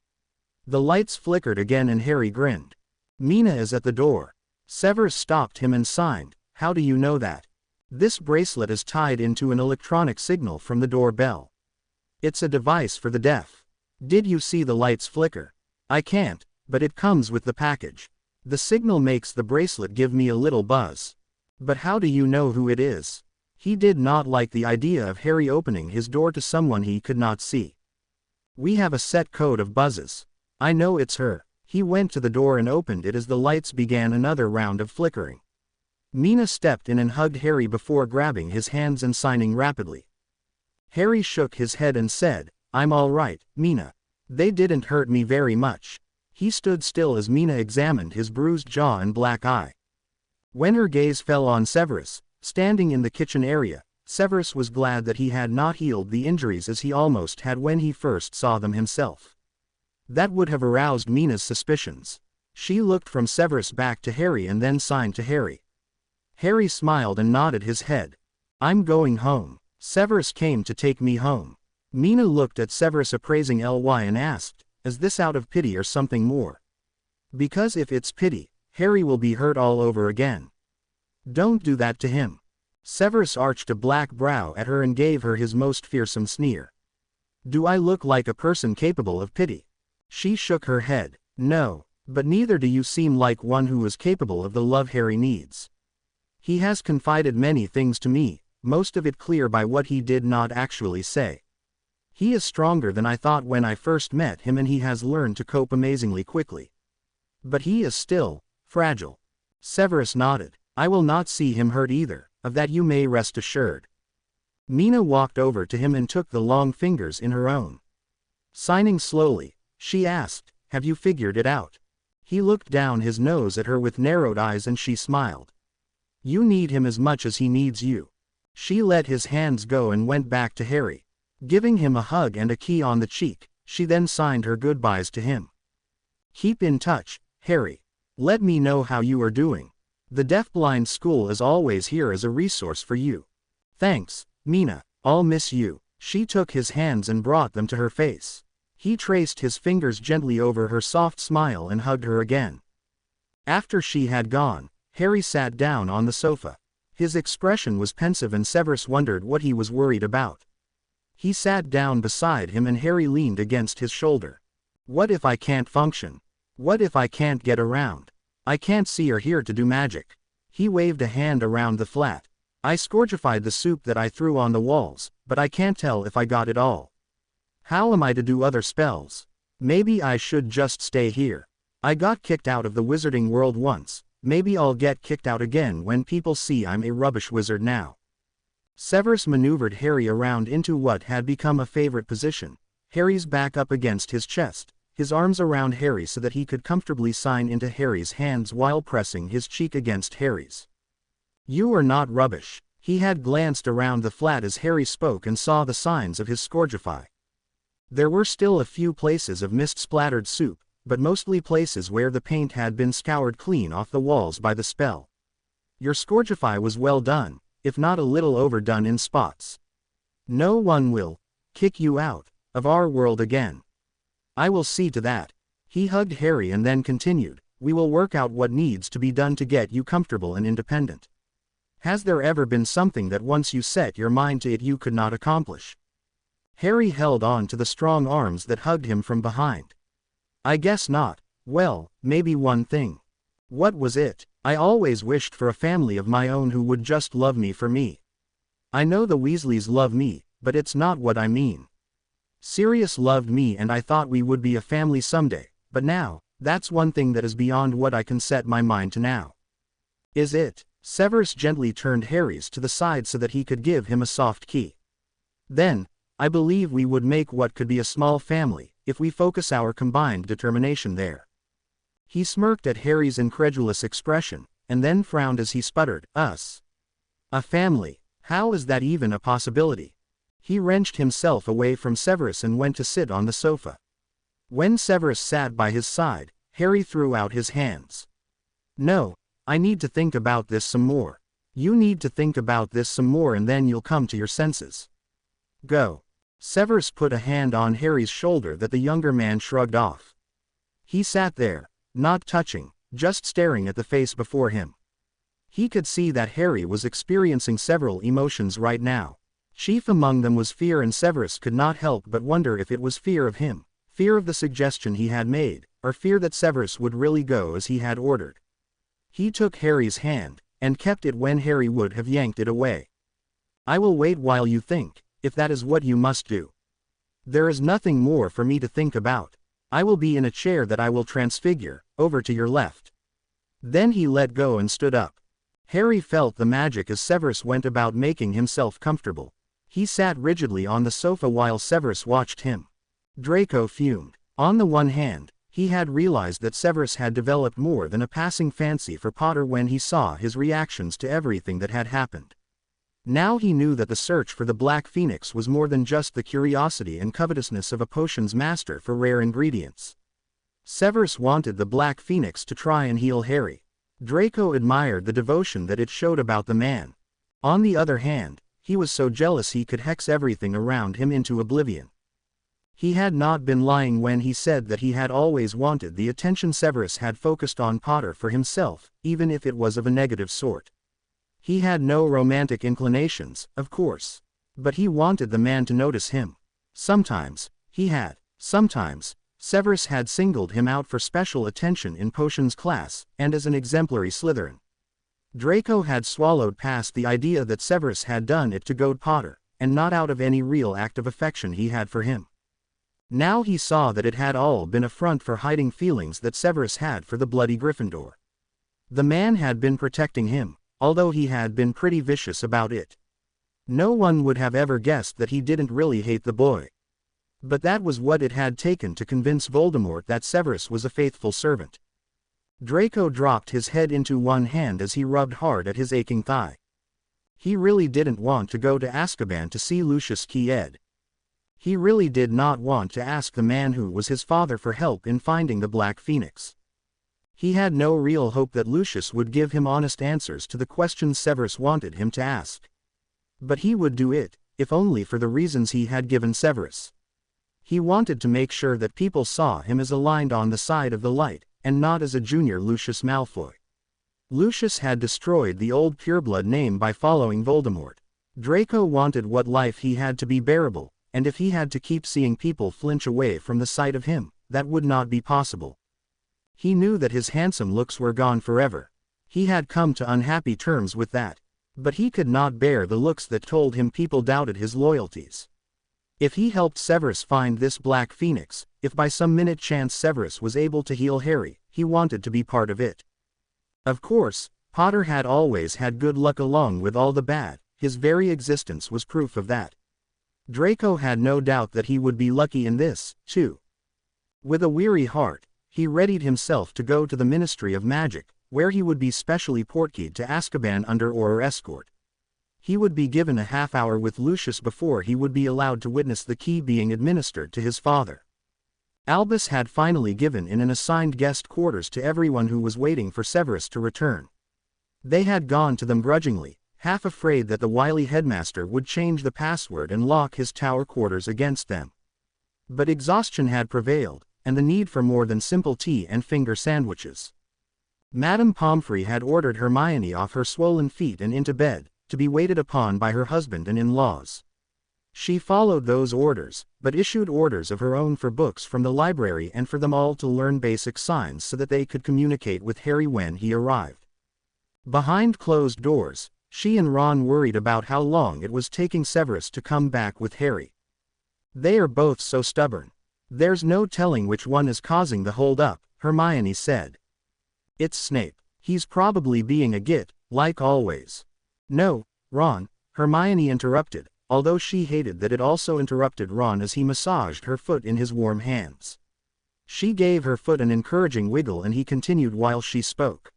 The lights flickered again and Harry grinned. "Mina is at the door." Severus stopped him and signed, "How do you know that?" "This bracelet is tied into an electronic signal from the doorbell. It's a device for the deaf." "Did you see the lights flicker?" "I can't, but it comes with the package. The signal makes the bracelet give me a little buzz." "But how do you know who it is?" He did not like the idea of Harry opening his door to someone he could not see. "We have a set code of buzzes. I know it's her." He went to the door and opened it as the lights began another round of flickering. Mina stepped in and hugged Harry before grabbing his hands and signing rapidly. Harry shook his head and said, "I'm all right, Mina. They didn't hurt me very much." He stood still as Mina examined his bruised jaw and black eye. When her gaze fell on Severus, standing in the kitchen area, Severus was glad that he had not healed the injuries as he almost had when he first saw them himself. That would have aroused Mina's suspicions. She looked from Severus back to Harry and then signed to Harry. Harry smiled and nodded his head. "I'm going home. Severus came to take me home." Mina looked at Severus appraising Ly and asked, "Is this out of pity or something more?" "Because if it's pity, Harry will be hurt all over again." "Don't do that to him." Severus arched a black brow at her and gave her his most fearsome sneer. "Do I look like a person capable of pity?" She shook her head. "No, but neither do you seem like one who is capable of the love Harry needs. He has confided many things to me, most of it clear by what he did not actually say. He is stronger than I thought when I first met him and he has learned to cope amazingly quickly. But he is still fragile." Severus nodded. "I will not see him hurt either, of that you may rest assured." Mina walked over to him and took the long fingers in her own. Signing slowly, she asked, "Have you figured it out?" He looked down his nose at her with narrowed eyes and she smiled. "You need him as much as he needs you." She let his hands go and went back to Harry. Giving him a hug and a key on the cheek, she then signed her goodbyes to him. "Keep in touch, Harry. Let me know how you are doing. The deafblind school is always here as a resource for you." "Thanks, Mina. I'll miss you." She took his hands and brought them to her face. He traced his fingers gently over her soft smile and hugged her again. After she had gone, Harry sat down on the sofa. His expression was pensive and Severus wondered what he was worried about. He sat down beside him and Harry leaned against his shoulder. "What if I can't function? What if I can't get around? I can't see or hear to do magic." He waved a hand around the flat. "I scourgified the soup that I threw on the walls, but I can't tell if I got it all." How am I to do other spells? Maybe I should just stay here. I got kicked out of the wizarding world once, maybe I'll get kicked out again when people see I'm a rubbish wizard now. Severus maneuvered Harry around into what had become a favorite position, Harry's back up against his chest, his arms around Harry so that he could comfortably sign into Harry's hands while pressing his cheek against Harry's. You are not rubbish. He had glanced around the flat as Harry spoke and saw the signs of his Scourgify. There were still a few places of mist-splattered soup, but mostly places where the paint had been scoured clean off the walls by the spell. Your Scourgify was well done, if not a little overdone in spots. No one will kick you out of our world again. I will see to that. He hugged Harry and then continued, we will work out what needs to be done to get you comfortable and independent. Has there ever been something that once you set your mind to it you could not accomplish? Harry held on to the strong arms that hugged him from behind. I guess not. Well, maybe one thing. What was it? I always wished for a family of my own who would just love me for me. I know the Weasleys love me, but it's not what I mean. Sirius loved me and I thought we would be a family someday, but now, that's one thing that is beyond what I can set my mind to now. Is it? Severus gently turned Harry's to the side so that he could give him a soft key. Then, I believe we would make what could be a small family, if we focus our combined determination there. He smirked at Harry's incredulous expression, and then frowned as he sputtered, us. A family, how is that even a possibility? He wrenched himself away from Severus and went to sit on the sofa. When Severus sat by his side, Harry threw out his hands. No, I need to think about this some more. You need to think about this some more and then you'll come to your senses. Go. Severus put a hand on Harry's shoulder that the younger man shrugged off. He sat there, not touching, just staring at the face before him. He could see that Harry was experiencing several emotions right now. Chief among them was fear, and Severus could not help but wonder if it was fear of him, fear of the suggestion he had made, or fear that Severus would really go as he had ordered. He took Harry's hand, and kept it when Harry would have yanked it away. I will wait while you think, if that is what you must do. There is nothing more for me to think about. I will be in a chair that I will transfigure, over to your left. Then he let go and stood up. Harry felt the magic as Severus went about making himself comfortable. He sat rigidly on the sofa while Severus watched him. Draco fumed. On the one hand, he had realized that Severus had developed more than a passing fancy for Potter when he saw his reactions to everything that had happened. Now he knew that the search for the Black Phoenix was more than just the curiosity and covetousness of a potions master for rare ingredients. Severus wanted the Black Phoenix to try and heal Harry. Draco admired the devotion that it showed about the man. On the other hand, he was so jealous he could hex everything around him into oblivion. He had not been lying when he said that he had always wanted the attention Severus had focused on Potter for himself, even if it was of a negative sort. He had no romantic inclinations, of course. But he wanted the man to notice him. Sometimes, Severus had singled him out for special attention in potions class, and as an exemplary Slytherin. Draco had swallowed past the idea that Severus had done it to goad Potter, and not out of any real act of affection he had for him. Now he saw that it had all been a front for hiding feelings that Severus had for the bloody Gryffindor. The man had been protecting him, although he had been pretty vicious about it. No one would have ever guessed that he didn't really hate the boy. But that was what it had taken to convince Voldemort that Severus was a faithful servant. Draco dropped his head into one hand as he rubbed hard at his aching thigh. He really didn't want to go to Azkaban to see Lucius Key-Ed. He really did not want to ask the man who was his father for help in finding the Black Phoenix. He had no real hope that Lucius would give him honest answers to the questions Severus wanted him to ask. But he would do it, if only for the reasons he had given Severus. He wanted to make sure that people saw him as aligned on the side of the light, and not as a junior Lucius Malfoy. Lucius had destroyed the old pureblood name by following Voldemort. Draco wanted what life he had to be bearable, and if he had to keep seeing people flinch away from the sight of him, that would not be possible. He knew that his handsome looks were gone forever. He had come to unhappy terms with that. But he could not bear the looks that told him people doubted his loyalties. If he helped Severus find this Black Phoenix, if by some minute chance Severus was able to heal Harry, he wanted to be part of it. Of course, Potter had always had good luck along with all the bad, his very existence was proof of that. Draco had no doubt that he would be lucky in this, too. With a weary heart, he readied himself to go to the Ministry of Magic, where he would be specially portkeyed to Azkaban under Auror escort. He would be given a half-hour with Lucius before he would be allowed to witness the key being administered to his father. Albus had finally given in and assigned guest quarters to everyone who was waiting for Severus to return. They had gone to them grudgingly, half afraid that the wily headmaster would change the password and lock his tower quarters against them. But exhaustion had prevailed, and the need for more than simple tea and finger sandwiches. Madame Pomfrey had ordered Hermione off her swollen feet and into bed, to be waited upon by her husband and in-laws. She followed those orders, but issued orders of her own for books from the library and for them all to learn basic signs so that they could communicate with Harry when he arrived. Behind closed doors, she and Ron worried about how long it was taking Severus to come back with Harry. They are both so stubborn. There's no telling which one is causing the hold-up, Hermione said. It's Snape. He's probably being a git, like always. No, Ron, Hermione interrupted, although she hated that it also interrupted Ron as he massaged her foot in his warm hands. She gave her foot an encouraging wiggle and he continued while she spoke.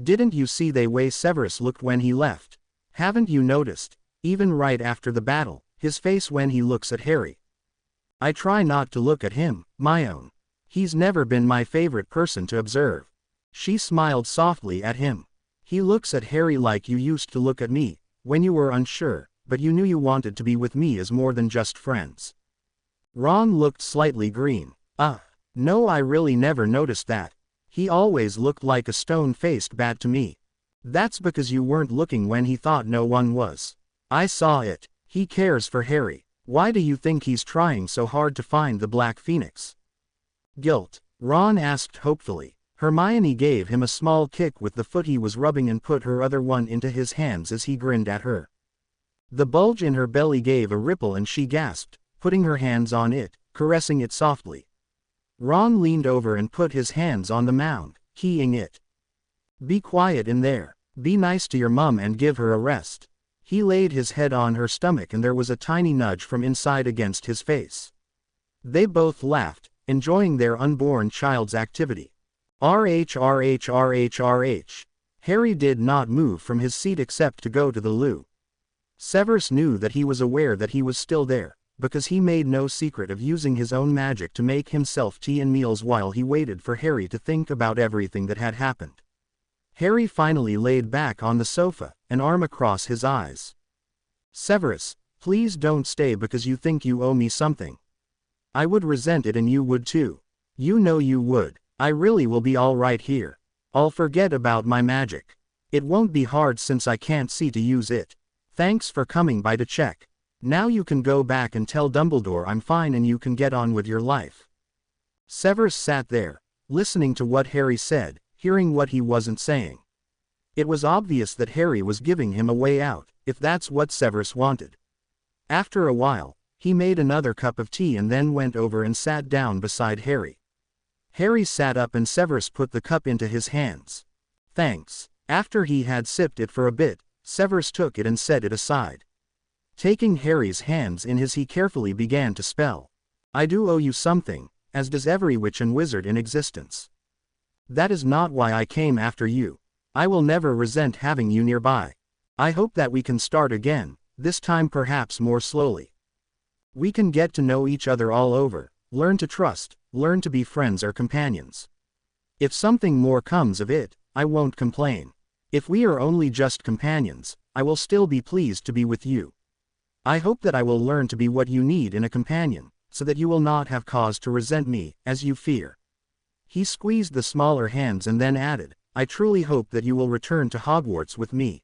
Didn't you see the way Severus looked when he left? Haven't you noticed, even right after the battle, his face when he looks at Harry? I try not to look at him, my own. He's never been my favorite person to observe. She smiled softly at him. He looks at Harry like you used to look at me, when you were unsure, but you knew you wanted to be with me as more than just friends. Ron looked slightly green. No, I really never noticed that. He always looked like a stone-faced bat to me. That's because you weren't looking when he thought no one was. I saw it. He cares for Harry. Why do you think he's trying so hard to find the Black Phoenix? Guilt, Ron asked hopefully. Hermione gave him a small kick with the foot he was rubbing and put her other one into his hands as he grinned at her. The bulge in her belly gave a ripple and she gasped, putting her hands on it, caressing it softly. Ron leaned over and put his hands on the mound, keying it. Be quiet in there. Be nice to your mum and give her a rest. He laid his head on her stomach and there was a tiny nudge from inside against his face. They both laughed, enjoying their unborn child's activity. RH. Harry did not move from his seat except to go to the loo. Severus knew that he was aware that he was still there, because he made no secret of using his own magic to make himself tea and meals while he waited for Harry to think about everything that had happened. Harry finally laid back on the sofa, an arm across his eyes. Severus, please don't stay because you think you owe me something. I would resent it and you would too. You know you would. I really will be all right here. I'll forget about my magic. It won't be hard since I can't see to use it. Thanks for coming by to check. Now you can go back and tell Dumbledore I'm fine and you can get on with your life. Severus sat there, listening to what Harry said, hearing what he wasn't saying. It was obvious that Harry was giving him a way out, if that's what Severus wanted. After a while, he made another cup of tea and then went over and sat down beside Harry. Harry sat up and Severus put the cup into his hands. Thanks. After he had sipped it for a bit, Severus took it and set it aside. Taking Harry's hands in his he carefully began to spell. I do owe you something, as does every witch and wizard in existence. That is not why I came after you. I will never resent having you nearby. I hope that we can start again, this time perhaps more slowly. We can get to know each other all over, learn to trust, learn to be friends or companions. If something more comes of it, I won't complain. If we are only just companions, I will still be pleased to be with you. I hope that I will learn to be what you need in a companion, so that you will not have cause to resent me, as you fear. He squeezed the smaller hands and then added, I truly hope that you will return to Hogwarts with me.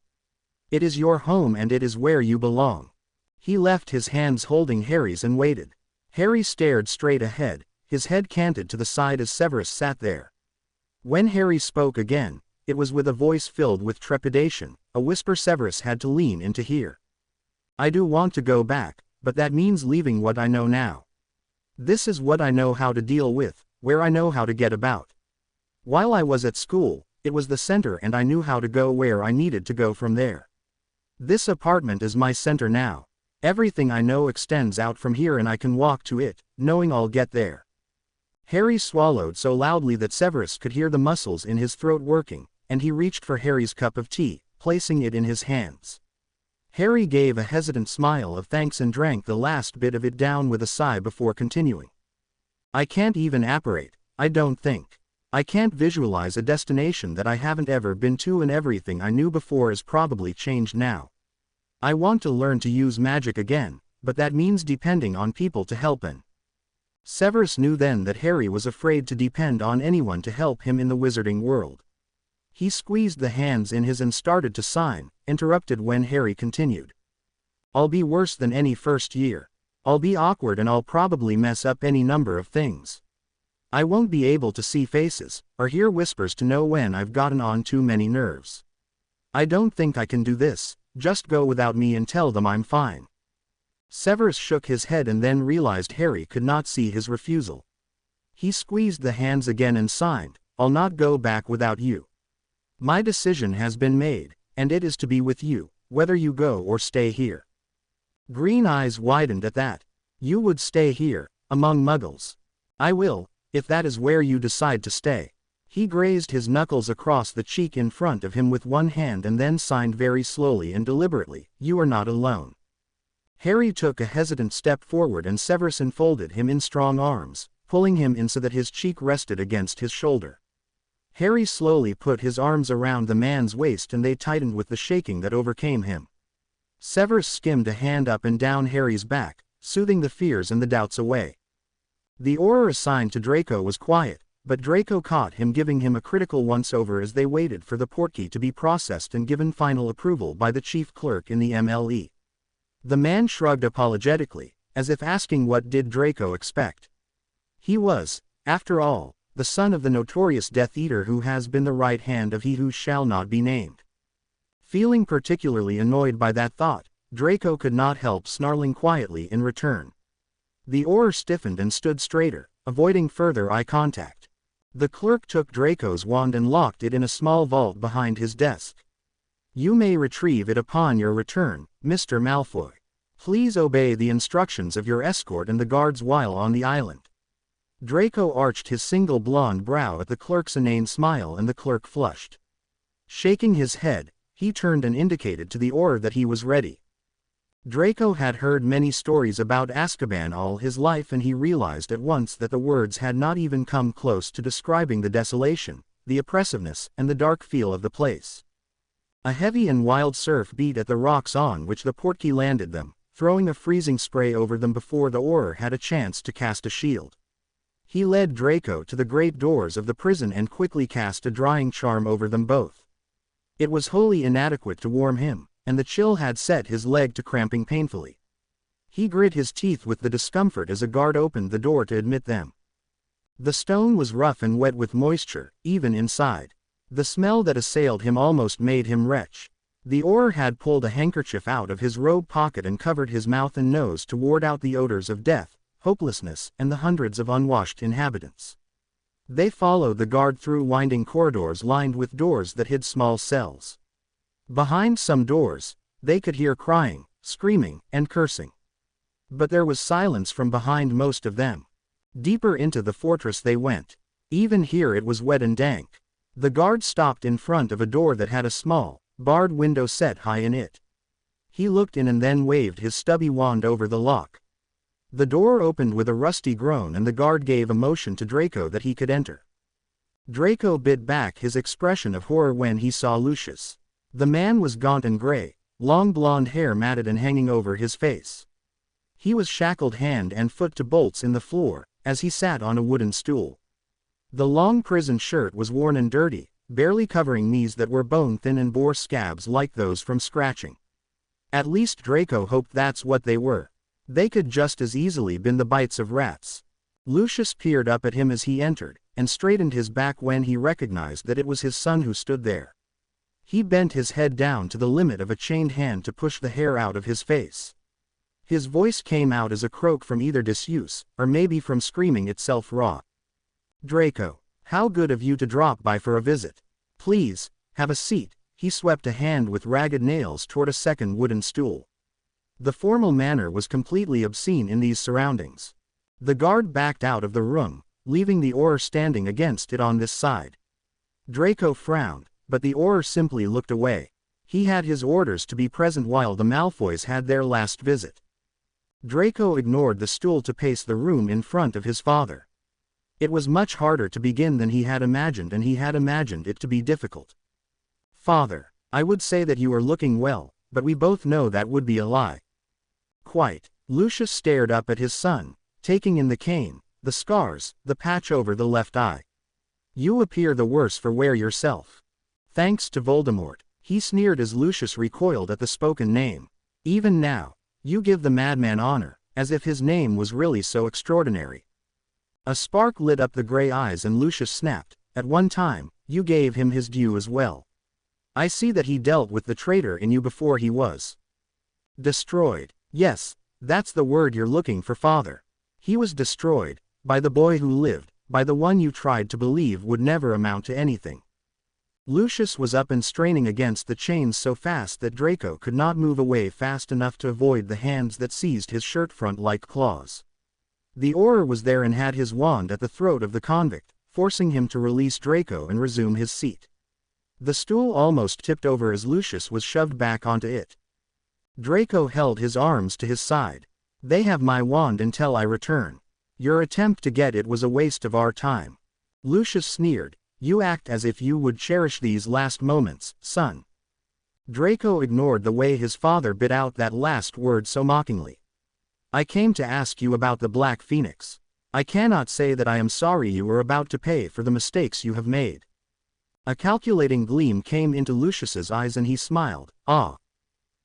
It is your home and it is where you belong. He left his hands holding Harry's and waited. Harry stared straight ahead, his head canted to the side as Severus sat there. When Harry spoke again, it was with a voice filled with trepidation, a whisper Severus had to lean in to hear. I do want to go back, but that means leaving what I know now. This is what I know how to deal with, where I know how to get about. While I was at school, it was the center and I knew how to go where I needed to go from there. This apartment is my center now. Everything I know extends out from here and I can walk to it, knowing I'll get there. Harry swallowed so loudly that Severus could hear the muscles in his throat working, and he reached for Harry's cup of tea, placing it in his hands. Harry gave a hesitant smile of thanks and drank the last bit of it down with a sigh before continuing. I can't even apparate, I don't think. I can't visualize a destination that I haven't ever been to, and everything I knew before is probably changed now. I want to learn to use magic again, but that means depending on people to help in. Severus knew then that Harry was afraid to depend on anyone to help him in the wizarding world. He squeezed the hands in his and started to sign, interrupted when Harry continued. I'll be worse than any first year. I'll be awkward and I'll probably mess up any number of things. I won't be able to see faces, or hear whispers to know when I've gotten on too many nerves. I don't think I can do this, just go without me and tell them I'm fine. Severus shook his head and then realized Harry could not see his refusal. He squeezed the hands again and signed, I'll not go back without you. My decision has been made, and it is to be with you, whether you go or stay here. Green eyes widened at that. You would stay here, among muggles. I will, if that is where you decide to stay. He grazed his knuckles across the cheek in front of him with one hand and then signed very slowly and deliberately, You are not alone. Harry took a hesitant step forward and Severus enfolded him in strong arms, pulling him in so that his cheek rested against his shoulder. Harry slowly put his arms around the man's waist and they tightened with the shaking that overcame him. Severus skimmed a hand up and down Harry's back, soothing the fears and the doubts away. The aura assigned to Draco was quiet, but Draco caught him giving him a critical once-over as they waited for the portkey to be processed and given final approval by the chief clerk in the MLE. The man shrugged apologetically, as if asking what did Draco expect. He was, after all, the son of the notorious Death Eater who has been the right hand of he who shall not be named. Feeling particularly annoyed by that thought, Draco could not help snarling quietly in return. The Auror stiffened and stood straighter, avoiding further eye contact. The clerk took Draco's wand and locked it in a small vault behind his desk. You may retrieve it upon your return, Mr. Malfoy. Please obey the instructions of your escort and the guards while on the island. Draco arched his single blonde brow at the clerk's inane smile and the clerk flushed. Shaking his head, he turned and indicated to the Auror that he was ready. Draco had heard many stories about Azkaban all his life and he realized at once that the words had not even come close to describing the desolation, the oppressiveness, and the dark feel of the place. A heavy and wild surf beat at the rocks on which the portkey landed them, throwing a freezing spray over them before the Auror had a chance to cast a shield. He led Draco to the great doors of the prison and quickly cast a drying charm over them both. It was wholly inadequate to warm him, and the chill had set his leg to cramping painfully. He grit his teeth with the discomfort as a guard opened the door to admit them. The stone was rough and wet with moisture, even inside. The smell that assailed him almost made him retch. The Auror had pulled a handkerchief out of his robe pocket and covered his mouth and nose to ward out the odors of death, hopelessness, and the hundreds of unwashed inhabitants. They followed the guard through winding corridors lined with doors that hid small cells. Behind some doors, they could hear crying, screaming, and cursing. But there was silence from behind most of them. Deeper into the fortress they went. Even here it was wet and dank. The guard stopped in front of a door that had a small, barred window set high in it. He looked in and then waved his stubby wand over the lock. The door opened with a rusty groan and the guard gave a motion to Draco that he could enter. Draco bit back his expression of horror when he saw Lucius. The man was gaunt and gray, long blonde hair matted and hanging over his face. He was shackled hand and foot to bolts in the floor, as he sat on a wooden stool. The long prison shirt was worn and dirty, barely covering knees that were bone-thin and bore scabs like those from scratching. At least Draco hoped that's what they were. They could just as easily been the bites of rats. Lucius peered up at him as he entered, and straightened his back when he recognized that it was his son who stood there. He bent his head down to the limit of a chained hand to push the hair out of his face. His voice came out as a croak from either disuse, or maybe from screaming itself raw. "Draco, how good of you to drop by for a visit. Please, have a seat." He swept a hand with ragged nails toward a second wooden stool. The formal manner was completely obscene in these surroundings. The guard backed out of the room, leaving the Auror standing against it on this side. Draco frowned, but the Auror simply looked away. He had his orders to be present while the Malfoys had their last visit. Draco ignored the stool to pace the room in front of his father. It was much harder to begin than he had imagined, and he had imagined it to be difficult. "Father, I would say that you are looking well, but we both know that would be a lie." "Quite." Lucius stared up at his son, taking in the cane, the scars, the patch over the left eye. "You appear the worse for wear yourself." "Thanks to Voldemort," he sneered as Lucius recoiled at the spoken name. "Even now, you give the madman honor, as if his name was really so extraordinary." A spark lit up the gray eyes and Lucius snapped, "At one time, you gave him his due as well. I see that he dealt with the traitor in you before he was destroyed." "Yes, that's the word you're looking for, father. He was destroyed, by the boy who lived, by the one you tried to believe would never amount to anything." Lucius was up and straining against the chains so fast that Draco could not move away fast enough to avoid the hands that seized his shirt front like claws. The Auror was there and had his wand at the throat of the convict, forcing him to release Draco and resume his seat. The stool almost tipped over as Lucius was shoved back onto it. Draco held his arms to his side. "They have my wand until I return. Your attempt to get it was a waste of our time." Lucius sneered. "You act as if you would cherish these last moments, son." Draco ignored the way his father bit out that last word so mockingly. "I came to ask you about the Black Phoenix. I cannot say that I am sorry you are about to pay for the mistakes you have made." A calculating gleam came into Lucius's eyes and he smiled. "Ah.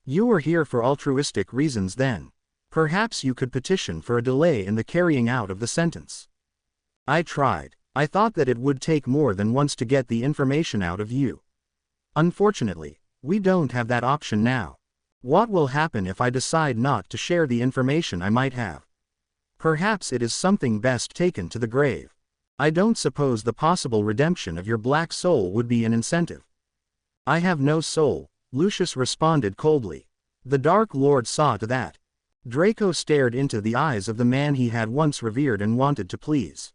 You were here for altruistic reasons then. Perhaps you could petition for a delay in the carrying out of the sentence." "I tried. I thought that it would take more than once to get the information out of you. Unfortunately, we don't have that option now. What will happen if I decide not to share the information I might have? Perhaps it is something best taken to the grave. I don't suppose the possible redemption of your black soul would be an incentive." "I have no soul," Lucius responded coldly. "The Dark Lord saw to that." Draco stared into the eyes of the man he had once revered and wanted to please.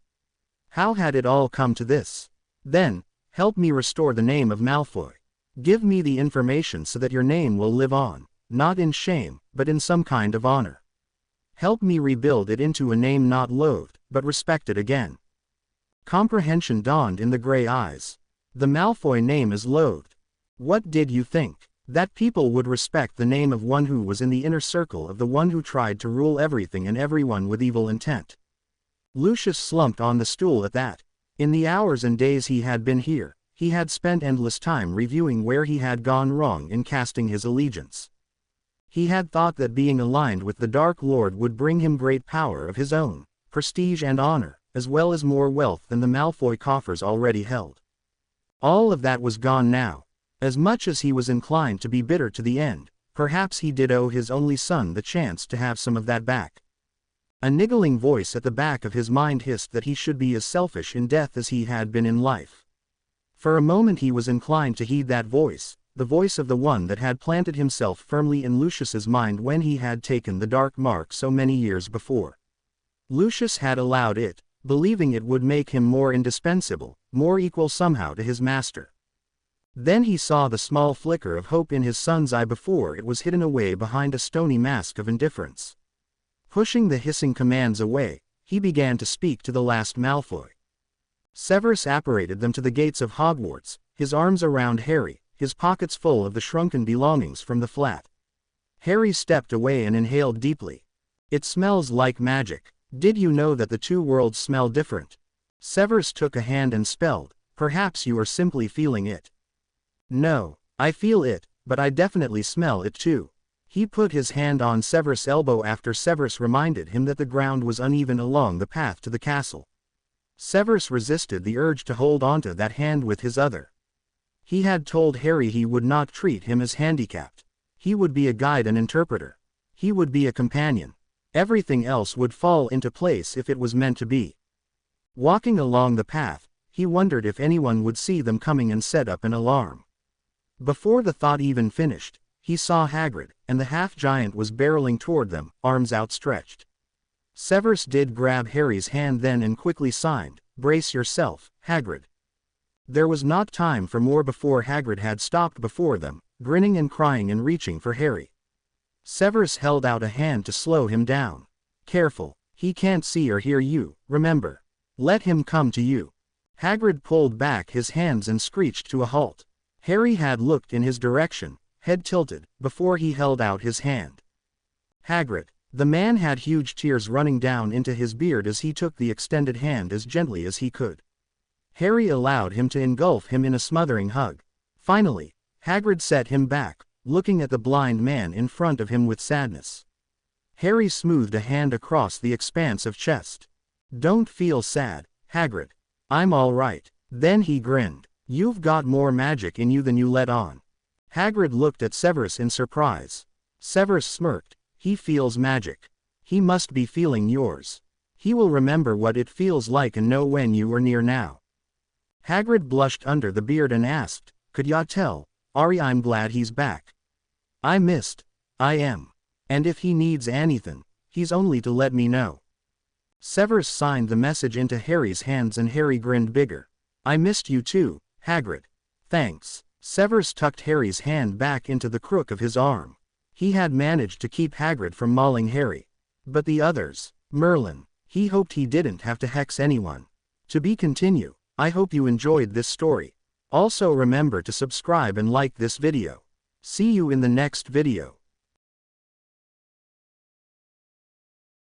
How had it all come to this? "Then, help me restore the name of Malfoy. Give me the information so that your name will live on, not in shame, but in some kind of honor. Help me rebuild it into a name not loathed, but respected again." Comprehension dawned in the gray eyes. "The Malfoy name is loathed. What did you think? That people would respect the name of one who was in the inner circle of the one who tried to rule everything and everyone with evil intent?" Lucius slumped on the stool at that. In the hours and days he had been here, he had spent endless time reviewing where he had gone wrong in casting his allegiance. He had thought that being aligned with the Dark Lord would bring him great power of his own, prestige and honor, as well as more wealth than the Malfoy coffers already held. All of that was gone now. As much as he was inclined to be bitter to the end, perhaps he did owe his only son the chance to have some of that back. A niggling voice at the back of his mind hissed that he should be as selfish in death as he had been in life. For a moment he was inclined to heed that voice, the voice of the one that had planted himself firmly in Lucius's mind when he had taken the dark mark so many years before. Lucius had allowed it, believing it would make him more indispensable, more equal somehow to his master. Then he saw the small flicker of hope in his son's eye before it was hidden away behind a stony mask of indifference. Pushing the hissing commands away, he began to speak to the last Malfoy. Severus apparated them to the gates of Hogwarts, his arms around Harry, his pockets full of the shrunken belongings from the flat. Harry stepped away and inhaled deeply. "It smells like magic. Did you know that the two worlds smell different?" Severus took a hand and spelled, "Perhaps you are simply feeling it." "No, I feel it, but I definitely smell it too." He put his hand on Severus' elbow after Severus reminded him that the ground was uneven along the path to the castle. Severus resisted the urge to hold onto that hand with his other. He had told Harry he would not treat him as handicapped. He would be a guide and interpreter. He would be a companion. Everything else would fall into place if it was meant to be. Walking along the path, he wondered if anyone would see them coming and set up an alarm. Before the thought even finished, he saw Hagrid, and the half-giant was barreling toward them, arms outstretched. Severus did grab Harry's hand then and quickly signed, "Brace yourself, Hagrid." There was not time for more before Hagrid had stopped before them, grinning and crying and reaching for Harry. Severus held out a hand to slow him down. "Careful, he can't see or hear you, remember. Let him come to you." Hagrid pulled back his hands and screeched to a halt. Harry had looked in his direction, head tilted, before he held out his hand. "Hagrid." The man had huge tears running down into his beard as he took the extended hand as gently as he could. Harry allowed him to engulf him in a smothering hug. Finally, Hagrid set him back, looking at the blind man in front of him with sadness. Harry smoothed a hand across the expanse of chest. "Don't feel sad, Hagrid. I'm all right." Then he grinned. "You've got more magic in you than you let on." Hagrid looked at Severus in surprise. Severus smirked. "He feels magic. He must be feeling yours. He will remember what it feels like and know when you are near now." Hagrid blushed under the beard and asked, "Could ya tell, Ari? I'm glad he's back. I am. And if he needs anything, he's only to let me know." Severus signed the message into Harry's hands and Harry grinned bigger. "I missed you too, Hagrid." "Thanks." Severus tucked Harry's hand back into the crook of his arm. He had managed to keep Hagrid from mauling Harry. But the others, Merlin, he hoped he didn't have to hex anyone. To be continued. I hope you enjoyed this story. Also remember to subscribe and like this video. See you in the next video.